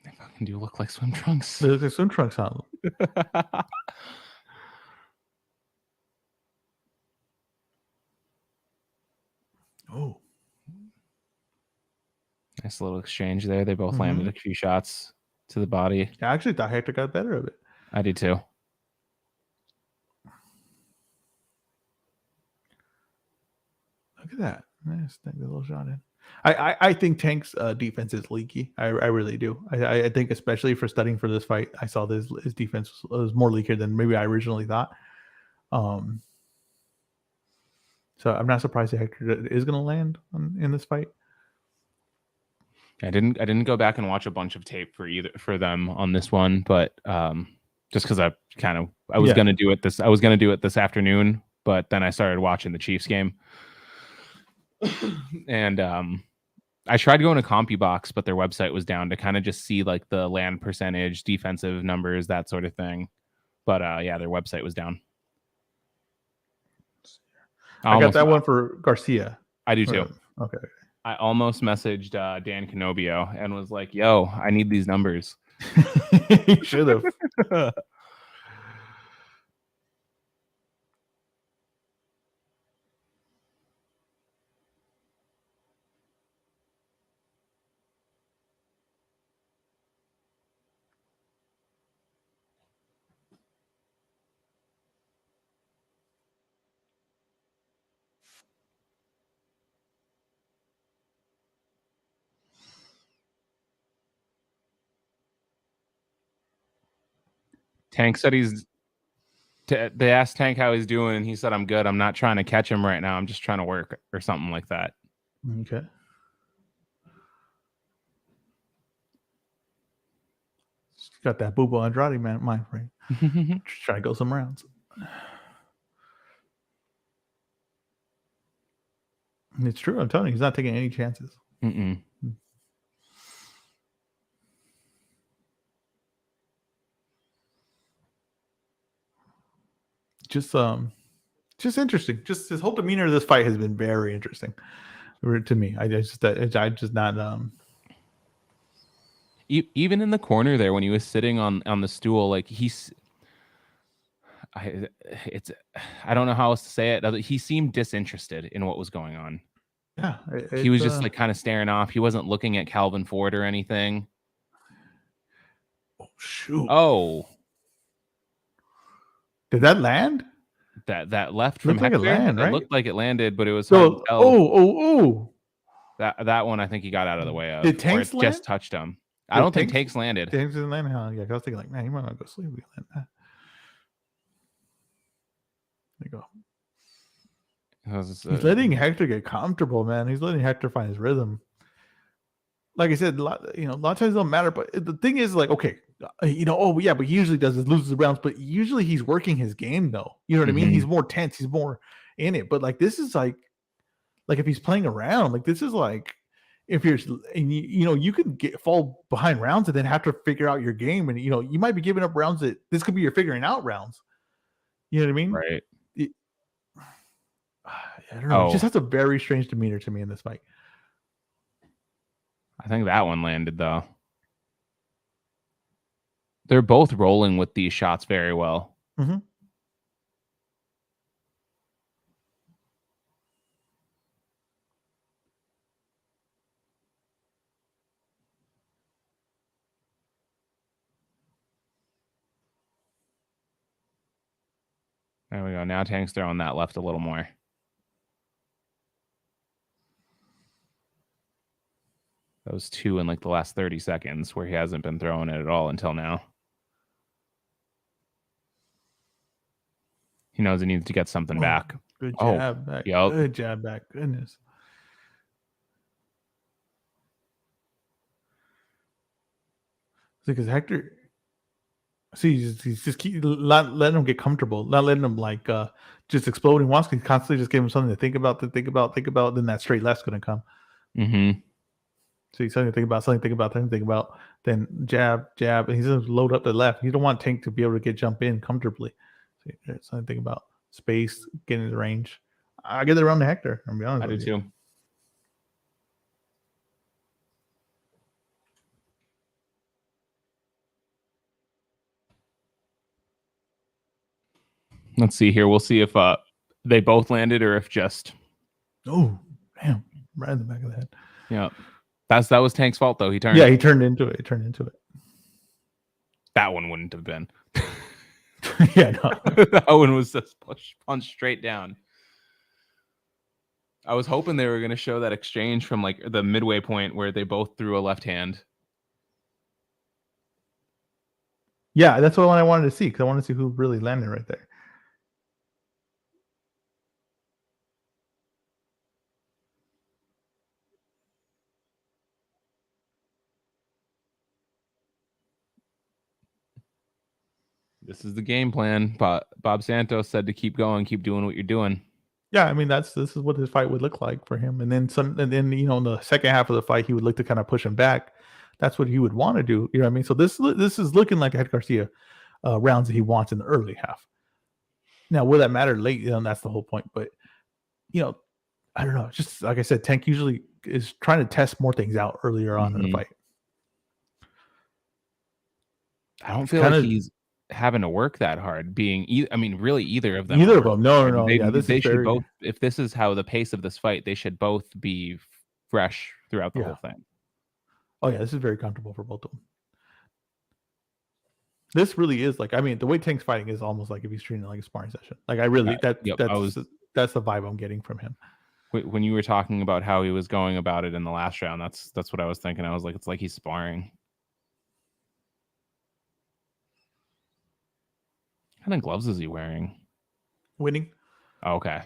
They fucking do look like swim trunks. They look like swim trunks, huh? Oh, nice little exchange there. They both landed a few shots to the body. I actually thought Hector got better of it. I did too. Look at that. Nice, take a little shot in. I think Tank's defense is leaky. I really do. I think especially for studying for this fight, I saw his defense was more leakier than maybe I originally thought. So I'm not surprised that Hector is going to land in this fight. I didn't go back and watch a bunch of tape for them on this one, but just because I was going to do it this this afternoon, but then I started watching the Chiefs game, and I tried going to CompuBox, but their website was down to kind of just see like the land percentage, defensive numbers, that sort of thing. But their website was down. I got that one for Garcia. I do too. Okay. I almost messaged Dan Canobio and was like, "Yo, I need these numbers." You should have. Tank said they asked Tank how he's doing, and he said, "I'm good. I'm not trying to catch him right now. I'm just trying to work," or something like that. Okay. Got that Bubo Andrade mind frame. Just trying to go some rounds. It's true. I'm telling you, he's not taking any chances. Just interesting. Just his whole demeanor of this fight has been very interesting to me. I just not. Even in the corner there when he was sitting on the stool, like I don't know how else to say it. He seemed disinterested in what was going on. Yeah, he was just like kind of staring off. He wasn't looking at Calvin Ford or anything. Oh shoot! Oh, did that land? That left from Hector? Like it looked like it landed, but it was hard to tell. That one I think he got out of the way of. Did Tanks land? Just touched him. I don't think Tanks landed. Tanks didn't land. Yeah, I was thinking like, man, he might not go sleep. There you go. He's letting Hector get comfortable, man. He's letting Hector find his rhythm. like I said, a lot of times it don't matter. But the thing is, like, okay, but he usually does is loses the rounds, but usually he's working his game though. You know what I mean? He's more tense, he's more in it. But like this is like if he's playing around, like this is like if you're and you can fall behind rounds and then have to figure out your game, and you might be giving up rounds that this could be your figuring out rounds. You know what I mean? Right. I don't know. He just has a very strange demeanor to me in this fight. I think that one landed though. They're both rolling with these shots very well. Mm-hmm. There we go. Now Tank's throwing that left a little more. That was 2 in like the last 30 seconds where he hasn't been throwing it at all until now. He knows he needs to get something back. Good jab back. Yep. Good jab back. Goodness. Because Hector, he's just keep not letting him get comfortable, not letting him like just explode. He wants to constantly just give him something to think about. Then that straight left's going to come. Mm-hmm. So he's something to think about, then jab, and he's going to load up the left. You don't want Tank to be able to jump in comfortably. So something to think about. Space, getting the range. I get it around to Hector. I'll be honest. I do too. Let's see here. We'll see if they both landed or if just. Oh, damn. Right in the back of the head. Yeah. That was Tank's fault, though. He turned into it. That one wouldn't have been. Yeah, no. That one was just punched straight down. I was hoping they were going to show that exchange from like the midway point where they both threw a left hand. Yeah, that's what I wanted to see, because I wanted to see who really landed right there. This is the game plan. Bob Santos said to keep going, keep doing what you're doing. Yeah, I mean this is what his fight would look like for him. And then in the second half of the fight, he would look to kind of push him back. That's what he would want to do. You know what I mean? So this is looking like a Hector Garcia rounds that he wants in the early half. Now, will that matter late? That's the whole point. But I don't know. Just like I said, Tank usually is trying to test more things out earlier on in the fight. I don't feel like he's having to work that hard. Really either of them. Neither of them. No. They should both. If this is how the pace of this fight, they should both be fresh throughout the whole thing. Oh yeah, this is very comfortable for both of them. This really is like, the way Tank's fighting is almost like if he's treating it like a sparring session. Like that's the vibe I'm getting from him. When you were talking about how he was going about it in the last round, that's what I was thinking. I was like, it's like he's sparring. What kind of gloves is he wearing? Winning. Oh, okay.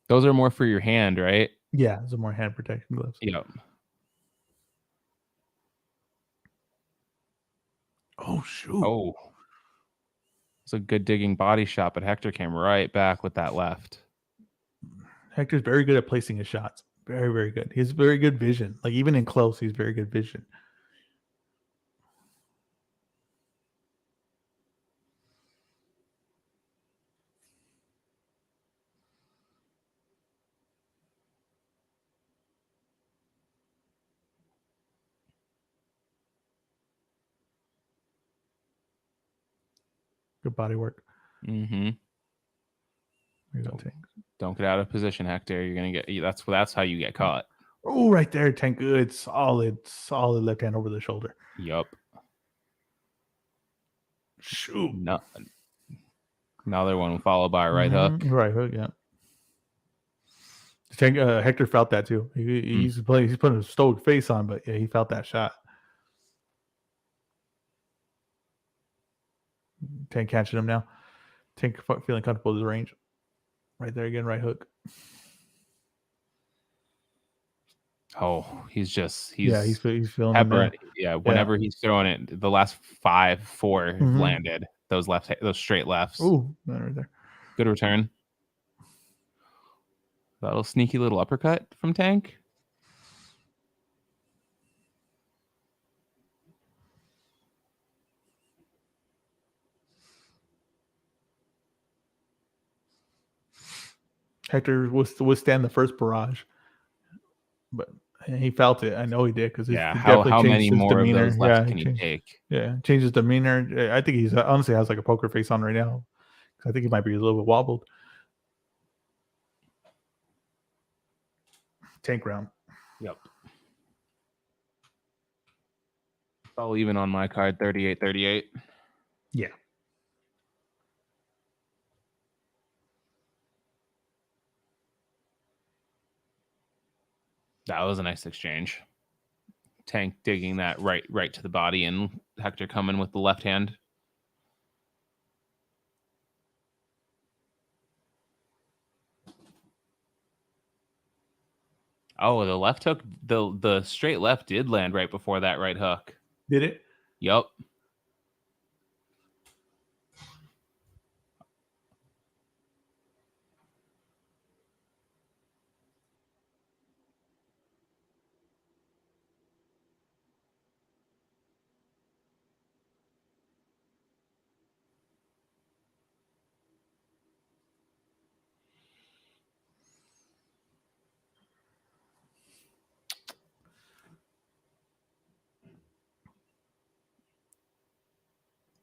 Those are more for your hand, right? Yeah, those are more hand protection gloves. Yep. Oh, shoot. Oh. It's a good digging body shot, but Hector came right back with that left. Hector's very good at placing his shots. Very, very good. He has very good vision. Like, even in close, he's very good vision. Good body work. Mm-hmm. Don't get out of position, Hector. You're gonna get that's how you get caught. Oh, right there, Tank. Good, solid left hand over the shoulder. Yup. Shoot. No. Another one followed by a right hook. Right hook, yeah. Tank, Hector felt that too. He's putting a stoic face on, but yeah, he felt that shot. Tank catching him now. Tank feeling comfortable with his range. Right there again, right hook. Oh, he's feeling pepper. Yeah, whenever he's throwing it, the last 4 landed those straight lefts. Ooh, right there. Good return. That little sneaky little uppercut from Tank. Hector was to withstand the first barrage, but he felt it. I know he did because how many more of those left can he take? Yeah, changed his demeanor. I think he's honestly has like a poker face on right now. I think he might be a little bit wobbled. Tank round. Yep. All even on my card, 38-38. Yeah. That was a nice exchange. Tank digging that right to the body, and Hector coming with the left hand. Oh, the left hook, the straight left did land right before that right hook. Did it? Yep.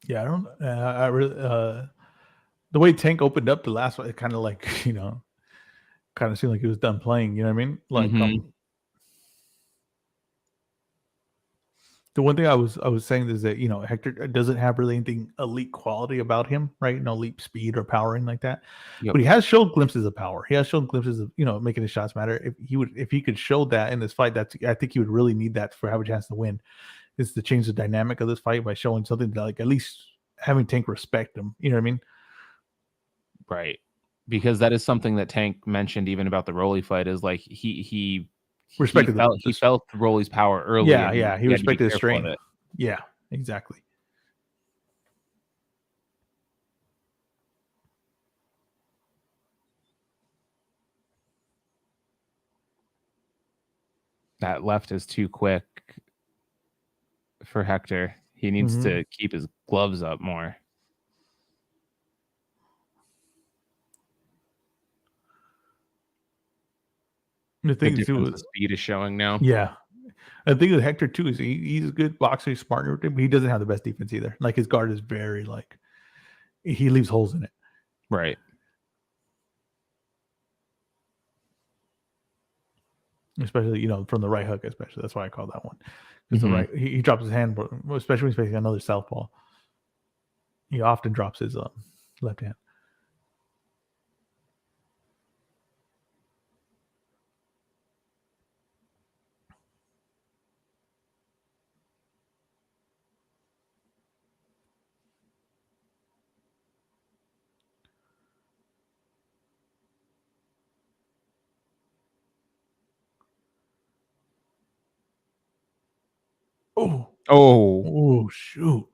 Yeah, I don't. I really. The way Tank opened up the last one, it kind of like kind of seemed like he was done playing. You know what I mean? Like the one thing I was saying is that Hector doesn't have really anything elite quality about him, right? No elite speed or powering like that. Yep. But he has shown glimpses of power. He has shown glimpses of making his shots matter. If he could show that in this fight, I think he would really need that for have a chance to win. Is to change the dynamic of this fight by showing something that, like, at least having Tank respect him. You know what I mean? Right. Because that is something that Tank mentioned even about the Rolly fight, is like he respected he felt Rolly's power early. Yeah, he respected his strength. Yeah, exactly. That left is too quick for Hector. He needs to keep his gloves up more. The thing the speed is showing now. Yeah. The thing with Hector too is he's a good boxer, he's smart, but he doesn't have the best defense either. Like, his guard is very he leaves holes in it. Right. Especially, from the right hook, especially. That's why I call that one. Because the right, he drops his hand, especially when he's facing another southpaw. He often drops his left hand. Oh, shoot.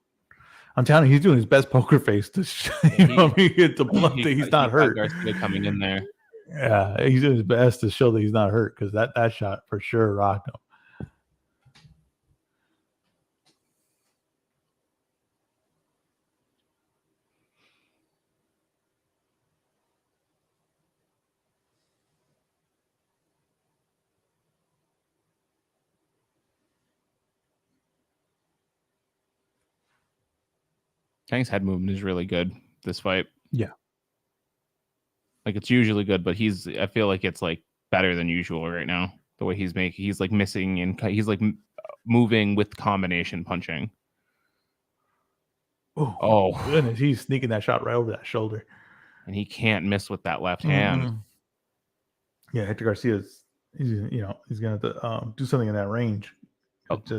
I'm telling you, he's doing his best poker face to to blunt that he's not hurt. Garcia coming in there. Yeah, he's doing his best to show that he's not hurt, because that shot for sure rocked him. Tank's head movement is really good this fight. Yeah. Like, it's usually good, but I feel like it's like better than usual right now. The way he's like missing, and he's like moving with combination punching. Oh goodness, he's sneaking that shot right over that shoulder. And he can't miss with that left hand. Yeah, Hector Garcia's he's gonna have to do something in that range.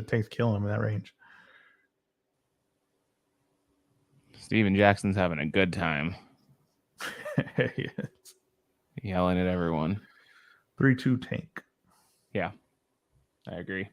Tank's killing him in that range. Steven Jackson's having a good time. Yes. Yelling at everyone. 3-2 Tank. Yeah. I agree.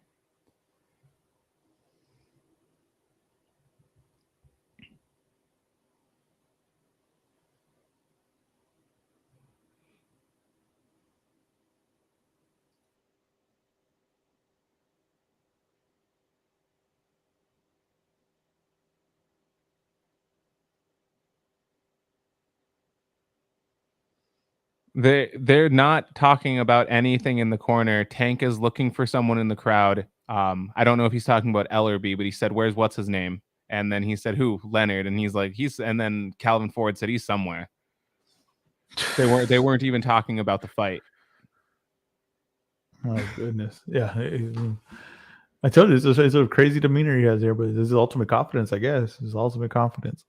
They're not talking about anything in the corner. Tank is looking for someone in the crowd. I don't know if he's talking about Ellerby, but he said, "Where's what's his name?" And then he said, "Who?" Leonard. And he's like, "He's." And then Calvin Ford said, "He's somewhere." They weren't even talking about the fight. My goodness, yeah. I told you, it's a crazy demeanor he has here, but this is ultimate confidence, I guess. His ultimate confidence.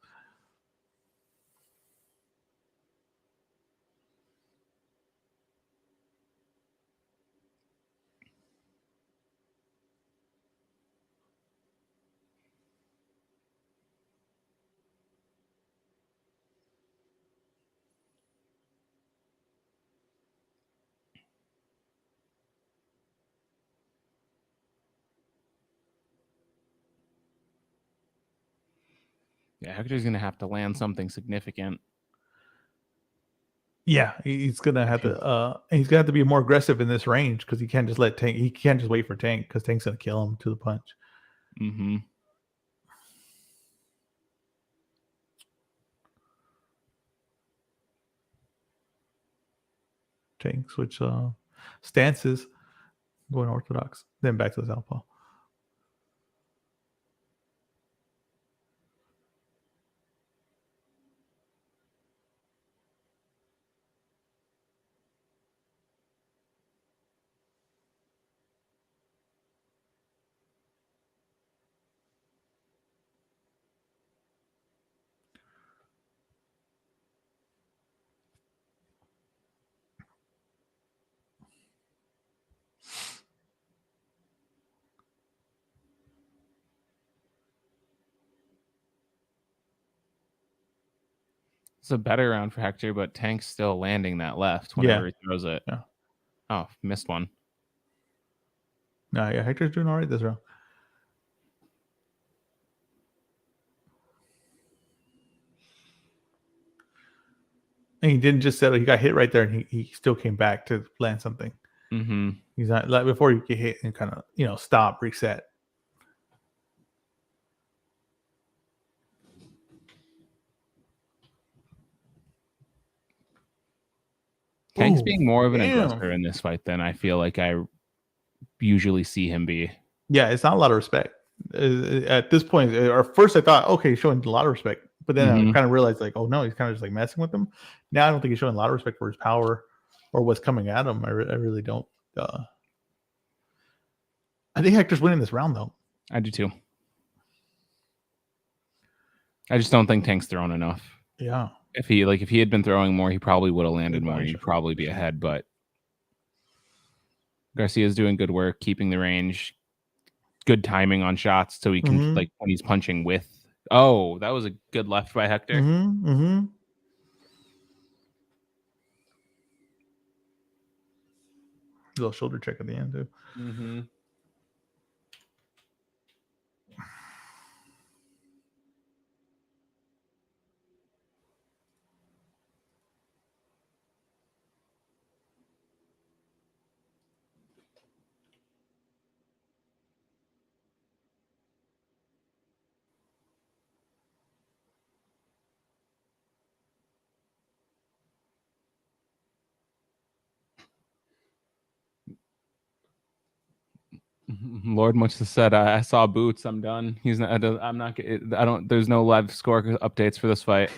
Yeah, Hector's gonna have to land something significant. Yeah, he's gonna have to. He's gonna have to be more aggressive in this range because he can't just let Tank. He can't just wait for Tank because Tank's gonna kill him to the punch. Mm-hmm. Tank switch stances, going orthodox, then back to the southpaw. It's a better round for Hector, but Tank's still landing that left whenever he throws it. Yeah. Oh, missed one. No, yeah, Hector's doing all right this round. And he didn't just settle. He got hit right there, and he still came back to land something. Mm-hmm. He's not like before you get hit and kind of stop, reset. Tank's being more of an aggressor in this fight than I feel like I usually see him be. Yeah, it's not a lot of respect. At this point, or first I thought, okay, he's showing a lot of respect. But then I kind of realized, like, oh no, he's kind of just like messing with him. Now I don't think he's showing a lot of respect for his power or what's coming at him. I really don't. I think Hector's winning this round, though. I do too. I just don't think Tank's thrown enough. Yeah. If he had been throwing more, he probably would have landed more. He'd probably be ahead. But Garcia's doing good work, keeping the range, good timing on shots, so he can like when he's punching with. Oh, that was a good left by Hector. Little shoulder check at the end too. Lord must have said, I saw Boots. I'm done. He's not. I'm not. I don't. There's no live score updates for this fight.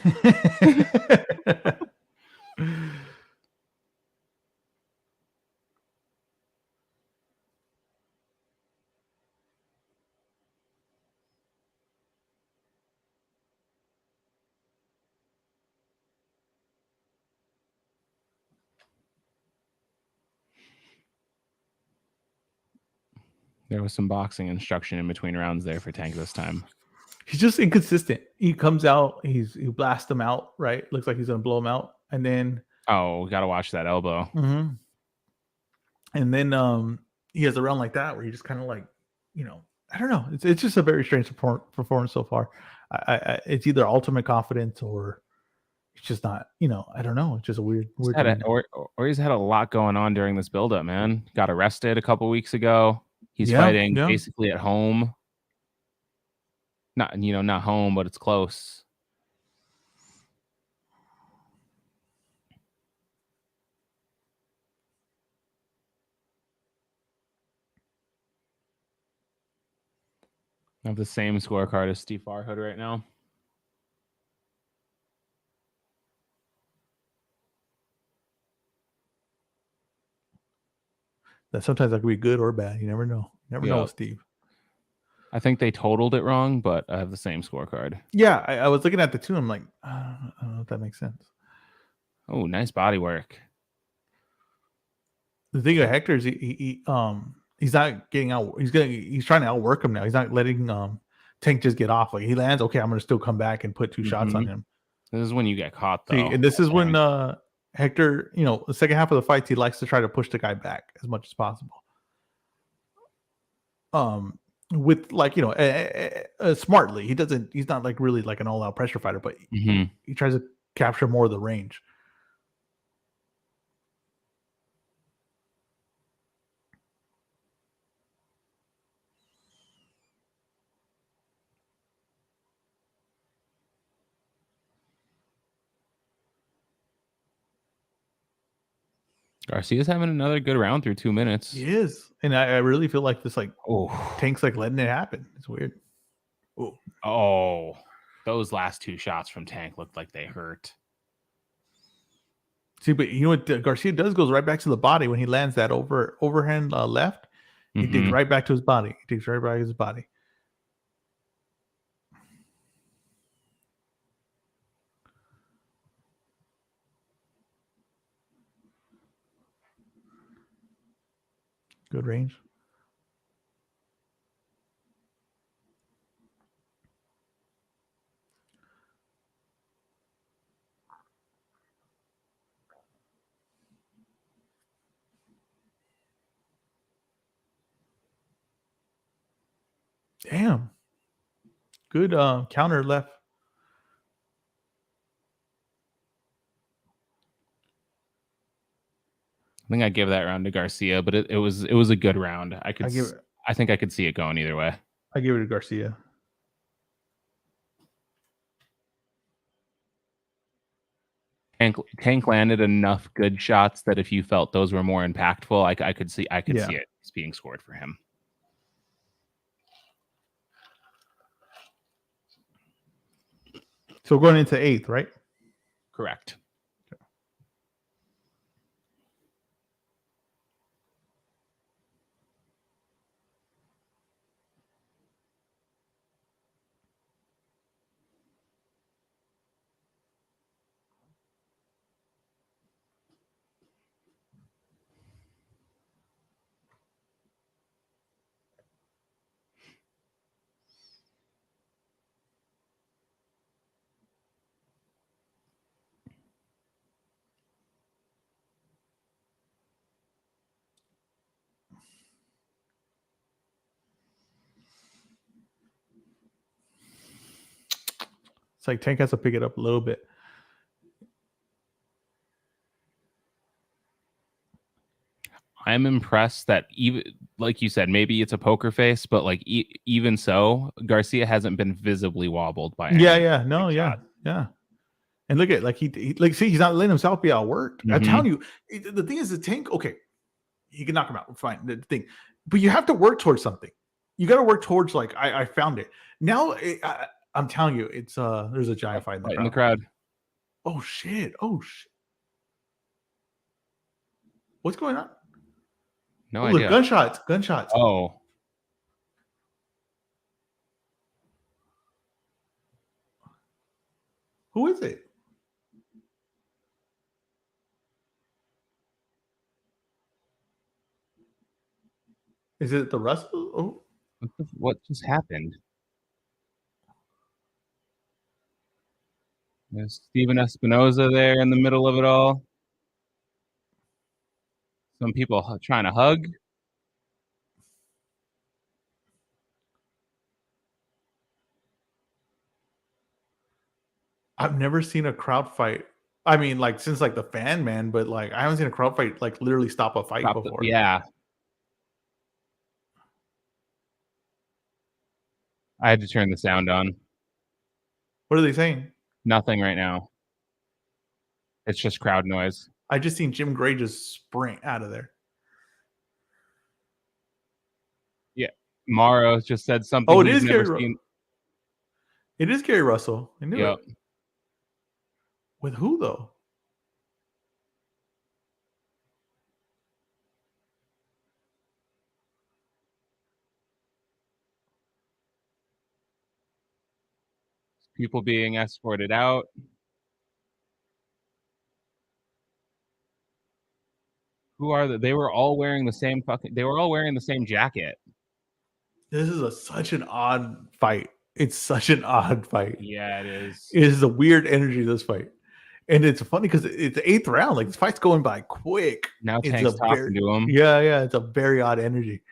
There was some boxing instruction in between rounds there for Tank this time. He's just inconsistent. He comes out, he blasts him out, right? Looks like he's gonna blow him out, and then we gotta watch that elbow. And then he has a round like that where he just kind of like, I don't know. It's just a very strange performance so far. It's either ultimate confidence or it's just not. I don't know. It's just a weird. Or he's had a lot going on during this buildup. Man, got arrested a couple weeks ago. He's fighting basically at home. Not home, but it's close. I have the same scorecard as Steve Farhood right now. That sometimes that could be good or bad. You never know. You never know with Steve. I think they totaled it wrong, but I have the same scorecard. Yeah, I was looking at the two. I'm like, I don't know if that makes sense. Oh, nice body work. The thing with Hector is he's not getting out. He's trying to outwork him now. He's not letting Tank just get off. Like he lands, okay, I'm gonna still come back and put two shots on him. This is when you get caught, though. See, and this is when Hector, the second half of the fights, he likes to try to push the guy back as much as possible. With smartly, he's not like really like an all-out pressure fighter, but he tries to capture more of the range. Garcia's having another good round through 2 minutes. He is, and I really feel like this Tank's like letting it happen. It's weird. Oh, those last two shots from Tank looked like they hurt. See, but you know what Garcia does goes right back to the body when he lands that overhand left. He digs right back to his body. He digs right back to his body. Good range. Damn. Good counter left. I think I gave that round to Garcia, but it was a good round. I think I could see it going either way. I give it to Garcia. Tank landed enough good shots that if you felt those were more impactful, I could see it being scored for him. So going into 8th, right? Correct. It's like Tank has to pick it up a little bit. I'm impressed that even like you said, maybe it's a poker face, but like even so, Garcia hasn't been visibly wobbled by. Yeah. And look at see, he's not letting himself be outworked. I'm telling you, the thing is, the Tank. Okay, he can knock him out. Fine, the thing, but you have to work towards something. You got to work towards I found it now. I'm telling you, it's there's a giant fight in the crowd. Oh shit! What's going on? No idea. Gunshots. Oh. Who is it? Is it the Russell? Oh. What just happened? There's Steven Espinoza there in the middle of it all. Some people trying to hug. I've never seen a crowd fight. I mean, like since like the fan man, but like I haven't seen a crowd fight like literally stop a fight before. Yeah. I had to turn the sound on. What are they saying? Nothing right now. It's just crowd noise. I just seen Jim Gray just sprint out of there. Yeah. Morrow just said something Oh, it he's is never Gary seen. It is Gary Russell. I knew Yep. it. With who though? People being escorted out. Who are they? They were all wearing the same they were all wearing the same jacket. This is such an odd fight. It's such an odd fight. Yeah, it is. It is a weird energy to this fight. And it's funny because it's the 8th round. Like this fight's going by quick. Now it's Tank's talking to him. Yeah. It's a very odd energy.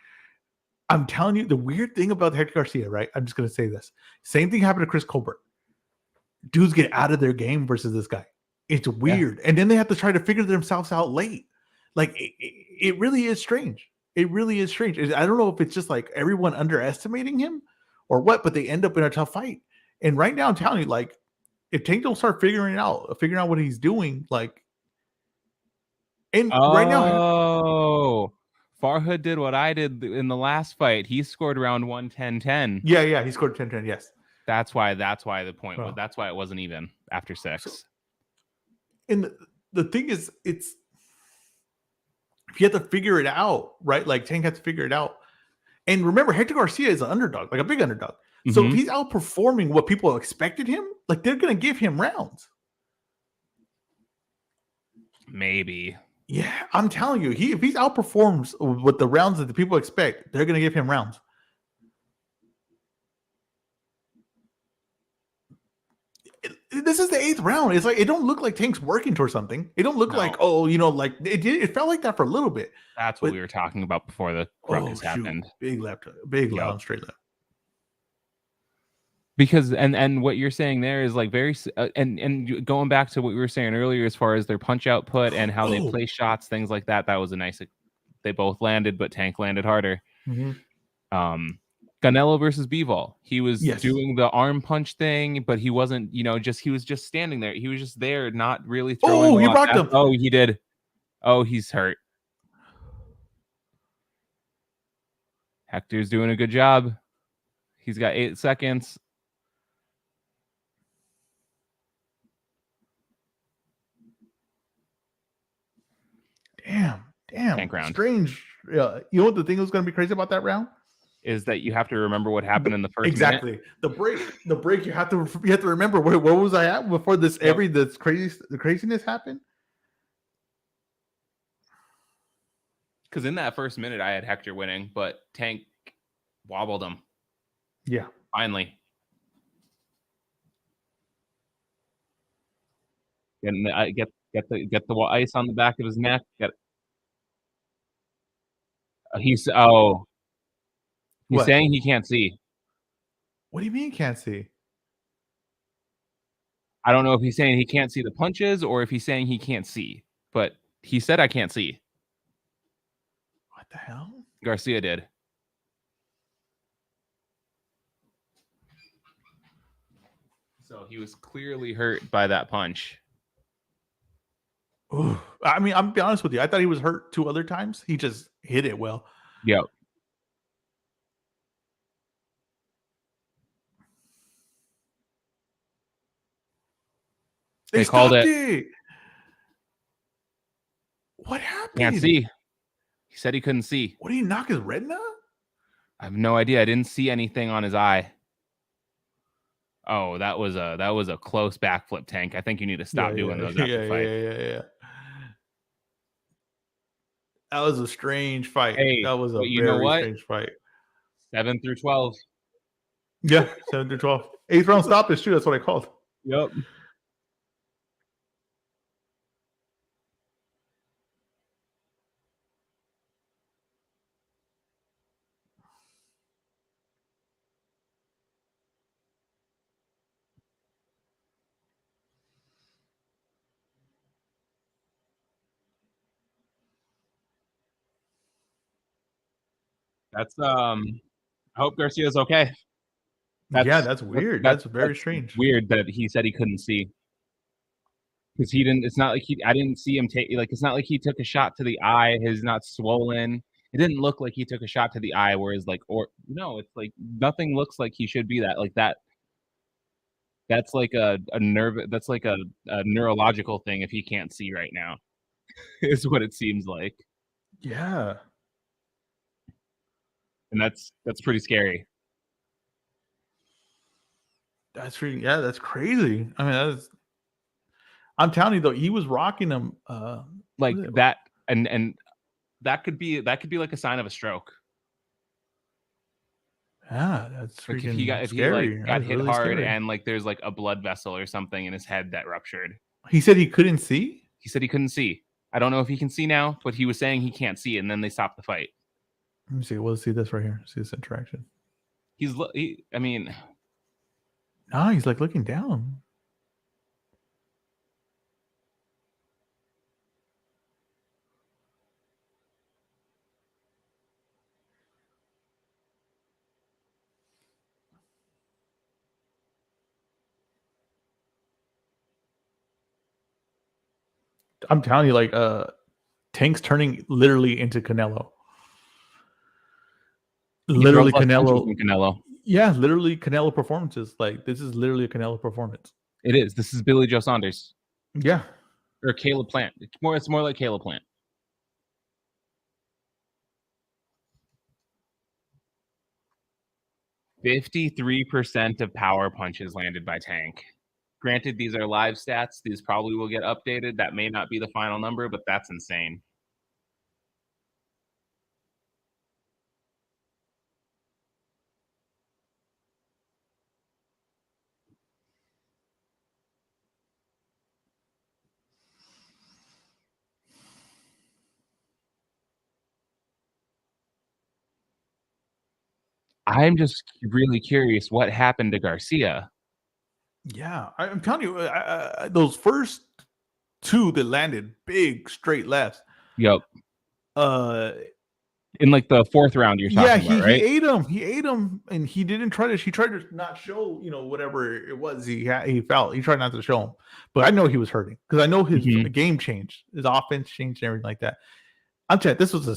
I'm telling you, the weird thing about Hector Garcia, right? I'm just gonna say this. Same thing happened to Chris Colbert. Dudes get out of their game versus this guy. It's weird. Yeah. And then they have to try to figure themselves out late. Like it really is strange. It really is strange. I don't know if it's just like everyone underestimating him or what, but they end up in a tough fight. And right now, I'm telling you, like, if Tank don't start figuring out what he's doing, like, and right now, Farhood did what I did in the last fight. He scored around 1-10-10. Yeah, he scored 10-10. Yes, that's why the point was. That's why it wasn't even after 6. So, and the thing is, it's if you have to figure it out, right? Like Tank has to figure it out. And remember, Hector Garcia is an underdog, like a big underdog. Mm-hmm. So if he's outperforming what people expected him, like they're going to give him rounds. Maybe. Yeah, I'm telling you, if he outperforms with the rounds that the people expect, they're going to give him rounds. This is the 8th round. It's like it don't look like Tank's working towards something. It don't look like like it felt like that for a little bit. That's what we were talking about before the ruckus happened. Big left, big left, straight left. Because and what you're saying there is like very and going back to what we were saying earlier as far as their punch output and how they play shots, things like that. That was a nice. They both landed, but Tank landed harder. Mm-hmm. Canelo versus Bivol. He was doing the arm punch thing, but he wasn't, he was just standing there. He was just there, not really throwing. Oh, he rocked him. Oh, he did. Oh, he's hurt. Hector's doing a good job. He's got 8 seconds. Damn. Tank round. Strange. You know what the thing was going to be crazy about that round? Is that you have to remember what happened in the first minute. The break you have to remember where was I at before this the craziness happened. Because in that first minute I had Hector winning, but Tank wobbled him. Yeah, finally. Get the ice on the back of his neck. He's saying he can't see. What do you mean he can't see? I don't know if he's saying he can't see the punches or if he's saying he can't see. But he said I can't see. What the hell? Garcia did. So he was clearly hurt by that punch. Ooh. I mean, I'm be honest with you. I thought he was hurt 2 other times. He just hit it well. Yep. They called it. What happened? Can't see. He said he couldn't see. What did he knock his retina? I have no idea. I didn't see anything on his eye. Oh, that was a close backflip, Tank. I think you need to stop doing those after fight. Yeah. That was a strange fight. Hey, that was a very strange fight. 7 through 12. Yeah, 7 through 12. 8th round stoppage too. That's what I called. Yep. That's I hope Garcia's okay. That's weird. That's very strange. Weird that he said he couldn't see. Because he didn't. It's not like I didn't see him take. Like it's not like he took a shot to the eye. He's not swollen. It didn't look like he took a shot to the eye. Whereas like, or no, it's like nothing looks like he should be that. Like that. That's like a nerve. That's like a neurological thing. If he can't see right now, is what it seems like. Yeah. And that's pretty scary. That's crazy. I mean, I'm telling you though, he was rocking them like that, and that could be like a sign of a stroke. Yeah, that's freaking like if scary. He got hit really hard scary. And like there's like a blood vessel or something in his head that ruptured. He said he couldn't see? He said he couldn't see. I don't know if he can see now, but he was saying he can't see, and then they stopped the fight. Let me see. Well, let's see this right here. See this interaction. I mean, no, he's like looking down. I'm telling you, like, Tank's turning literally into Canelo. Literally Canelo. Yeah, literally Canelo performances. Like, this is literally a Canelo performance. It is. This is Billy Joe Saunders. Yeah. Or Caleb Plant. It's more like Caleb Plant. %53 of power punches landed by Tank. Granted, these are live stats. These probably will get updated. That may not be the final number, but that's insane. I'm just really curious what happened to Garcia. Yeah, I'm telling you, those first two that landed big straight lefts. Yep. In like the fourth round, you're talking about, right? He ate him, and he didn't try to. He tried to not show, whatever it was he felt. He tried not to show him, but I know he was hurting because I know his game changed, his offense changed, and everything like that. I'm telling you, this was a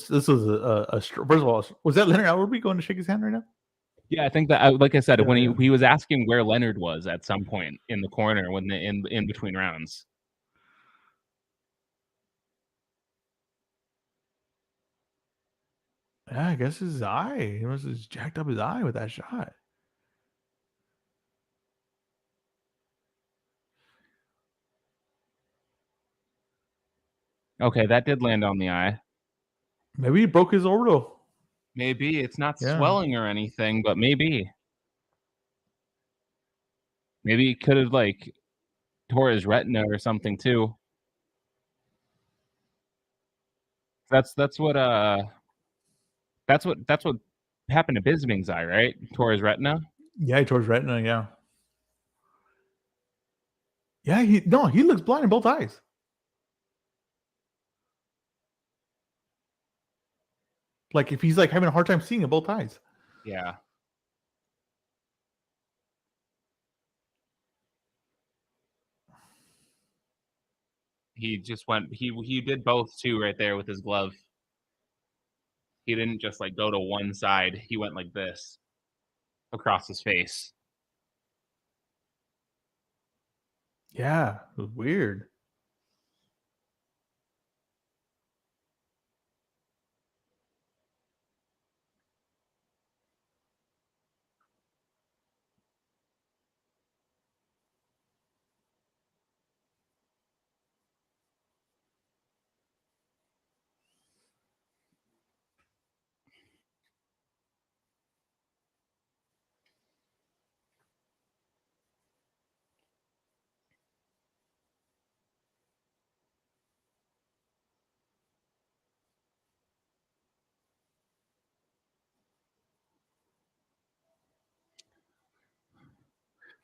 first of all, was that Leonard Ellerbe going to shake his hand right now? Yeah, I think that, like I said, when he was asking where Leonard was at some point in the corner when in between rounds. Yeah, I guess his eye. He must have jacked up his eye with that shot. Okay, that did land on the eye. Maybe he broke his orbital. Maybe it's not swelling or anything, but maybe he could have like tore his retina or something too. That's what happened to Bisping's eye, right? Tore his retina. Yeah, he tore his retina. Yeah. Yeah, he looks blind in both eyes. Like if he's like having a hard time seeing in both eyes. Yeah. He just went. He did both too, right there with his glove. He didn't just like go to one side. He went like this across his face. Yeah, it was weird.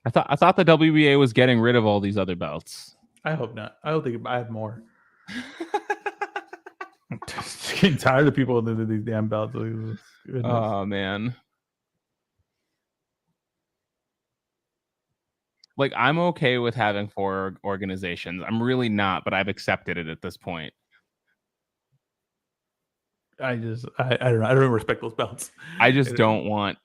I thought the WBA was getting rid of all these other belts. I hope not. I don't think I have more. I'm just getting tired of people with these damn belts. Goodness. Oh man. Like, I'm okay with having 4 organizations. I'm really not, but I've accepted it at this point. I don't know. I don't respect those belts. I just don't want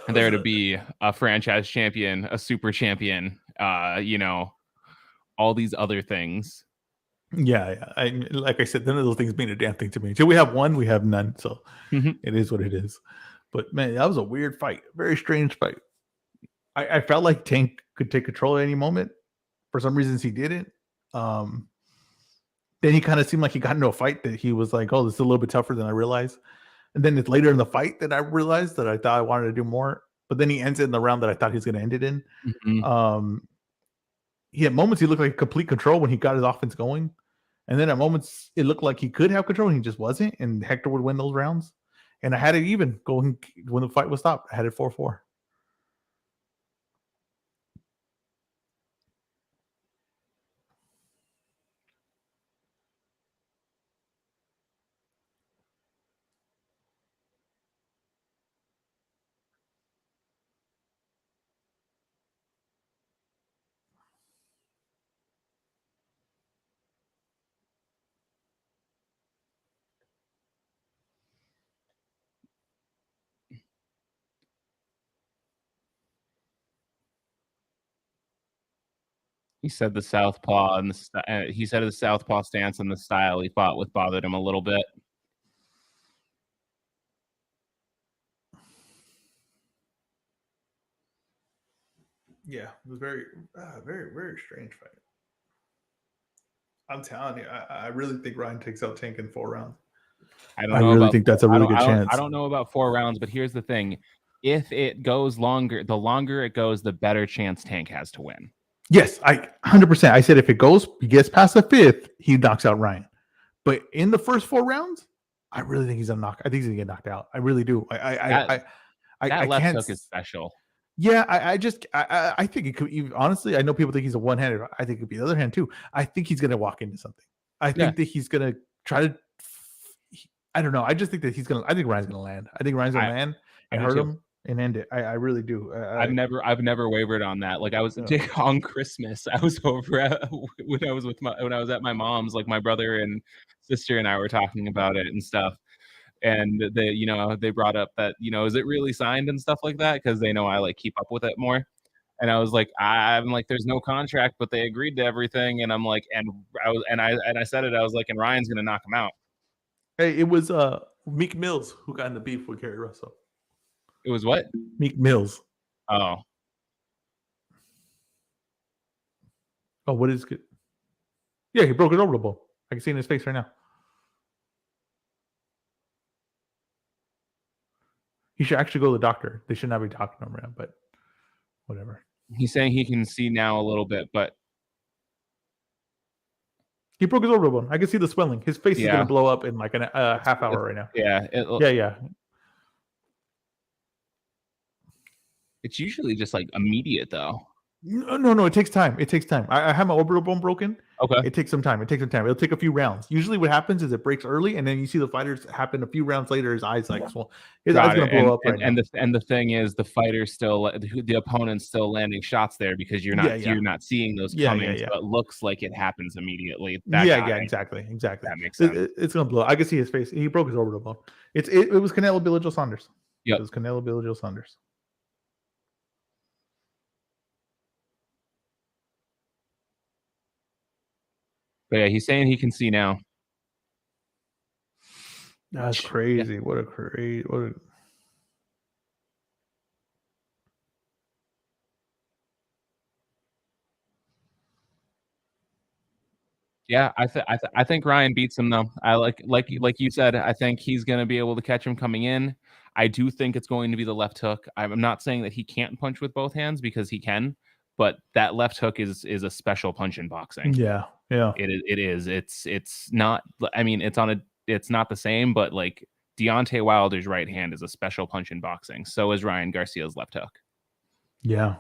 there to be a franchise champion, a super champion, all these other things. Yeah. Like I said, none of those things mean a damn thing to me. Until we have one, we have none. So it is what it is. But man, that was a weird fight. Very strange fight. I felt like Tank could take control at any moment. For some reasons, he didn't. Then he kind of seemed like he got into a fight that he was like, "Oh, this is a little bit tougher than I realized." And then it's later in the fight that I realized that I thought I wanted to do more. But then he ends it in the round that I thought he was going to end it in. He had moments he looked like complete control when he got his offense going, and then at moments it looked like he could have control and he just wasn't. And Hector would win those rounds. And I had it even going when the fight was stopped. I had it 4-4. He said the southpaw and he said the southpaw stance and the style he fought with bothered him a little bit. Yeah, it was very, very strange fight. I'm telling you, I really think Ryan takes out Tank in 4 rounds. I really think that's a really good chance. I don't know about 4 rounds, but here's the thing: if it goes longer, the longer it goes, the better chance Tank has to win. Yes, 100%. I said if it goes, he gets past the 5th, he knocks out Ryan. But in the first 4 rounds, I really think he's gonna knock. I think he's gonna get knocked out. I really do. That left hook is special. Yeah, I think it could even, honestly, I know people think he's a one-handed. I think it could be the other hand too. I think he's gonna walk into something. I think that he's gonna try to. I don't know. I just think that he's gonna. I think Ryan's gonna land. I think Ryan's gonna land and hurt him and end it. I really do. I've never wavered on that. Like I was on Christmas. I was over when I was at my mom's. Like my brother and sister and I were talking about it and stuff. And they brought up that, is it really signed and stuff like that? Because they know I like keep up with it more. And I was like, there's no contract, but they agreed to everything. And I'm like, and I said it. I was like, and Ryan's gonna knock him out. Hey, it was Meek Mills who got in the beef with Gary Russell. It was what? Meek Mills. Oh, what is good? Yeah, he broke his orbital. I can see it in his face right now. He should actually go to the doctor. They should not be talking to him around, but whatever. He's saying he can see now a little bit, but he broke his orbital bone. I can see the swelling. His face is going to blow up in like a half hour right now. Yeah. Yeah. It's usually just like immediate though. No. It takes time. I have my orbital bone broken. Okay. It takes some time. It'll take a few rounds. Usually what happens is it breaks early, and then you see the fighters happen a few rounds later. His eyes swell. His eyes going to blow up right now. And the thing is, the opponent's still landing shots there because you're not seeing those coming. So it looks like it happens immediately. Exactly. That makes sense. It's going to blow. I can see his face. He broke his orbital bone. It was Canelo Billy Joe Saunders. Yep. It was Canelo Billy Joe Saunders. But yeah, he's saying he can see now. That's crazy. What a Yeah, I think Ryan beats him though. I like you said. I think he's going to be able to catch him coming in. I do think it's going to be the left hook. I'm not saying that he can't punch with both hands because he can, but that left hook is a special punch in boxing. Yeah. It is. It's not. I mean, it's not the same, but like Deontay Wilder's right hand is a special punch in boxing. So is Ryan Garcia's left hook. Yeah.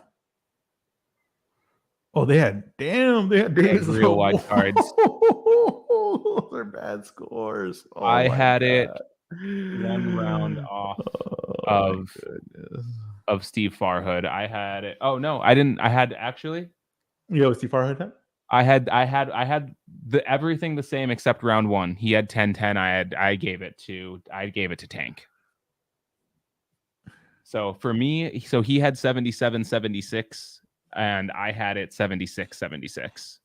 Oh, they had real wide cards. Those are bad scores. I had it one round off of Steve Farhood. I had it. Oh no, I didn't. I had actually. Steve Farhood. I had the everything the same except round 1. He had 10-10. I gave it to Tank. So for me, he had 77-76 and I had it 76-76.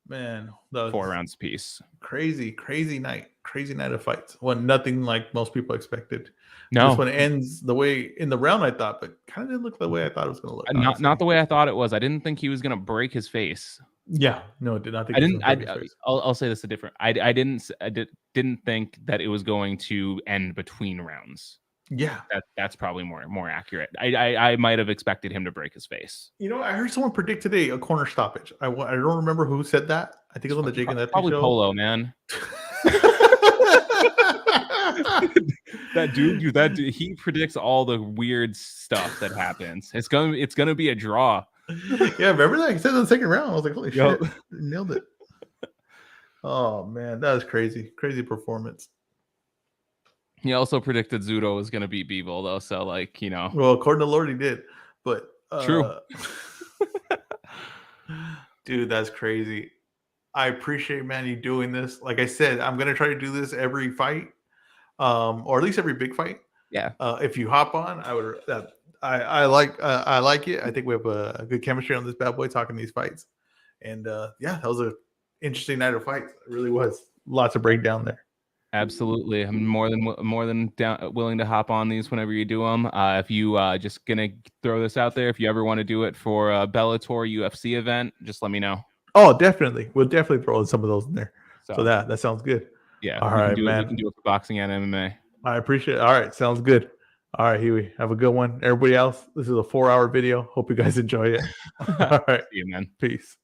Man, that was 4 rounds apiece. Crazy night of fights. Nothing like most people expected. No, this one ends the way in the round I thought, but kind of didn't look the way I thought it was going to look. Not the way I thought it was. I didn't think he was going to break his face. Yeah, no, I did not think. I'll say this a different. I didn't think that it was going to end between rounds. Yeah, that's probably more accurate. I might have expected him to break his face. I heard someone predict today a corner stoppage. I don't remember who said that. I think it was on the Jake and that probably show. Polo, man. that dude, he predicts all the weird stuff that happens. It's gonna be a draw. Yeah, remember that? He said in the second round. I was like, holy shit, nailed it. Oh man, that was crazy performance. He also predicted Zudo was gonna beat Bivol though, so Well, according to Lord, he did, but true. Dude, that's crazy. I appreciate, man, you doing this. Like I said, I'm gonna try to do this every fight, or at least every big fight. Yeah. If you hop on, I would. I like it. I think we have a good chemistry on this bad boy talking these fights, and that was an interesting night of fights. It really was. Lots of breakdown there. Absolutely, I'm more than willing to hop on these whenever you do them. If you just gonna throw this out there, if you ever want to do it for a Bellator UFC event, just let me know. Oh, definitely. We'll definitely throw some of those in there. So that sounds good. Yeah. All right, man. We can do it for boxing and MMA. I appreciate it. All right. Sounds good. All right, Huey. Have a good one. Everybody else, this is a 4-hour video. Hope you guys enjoy it. All right. See you, man. Peace.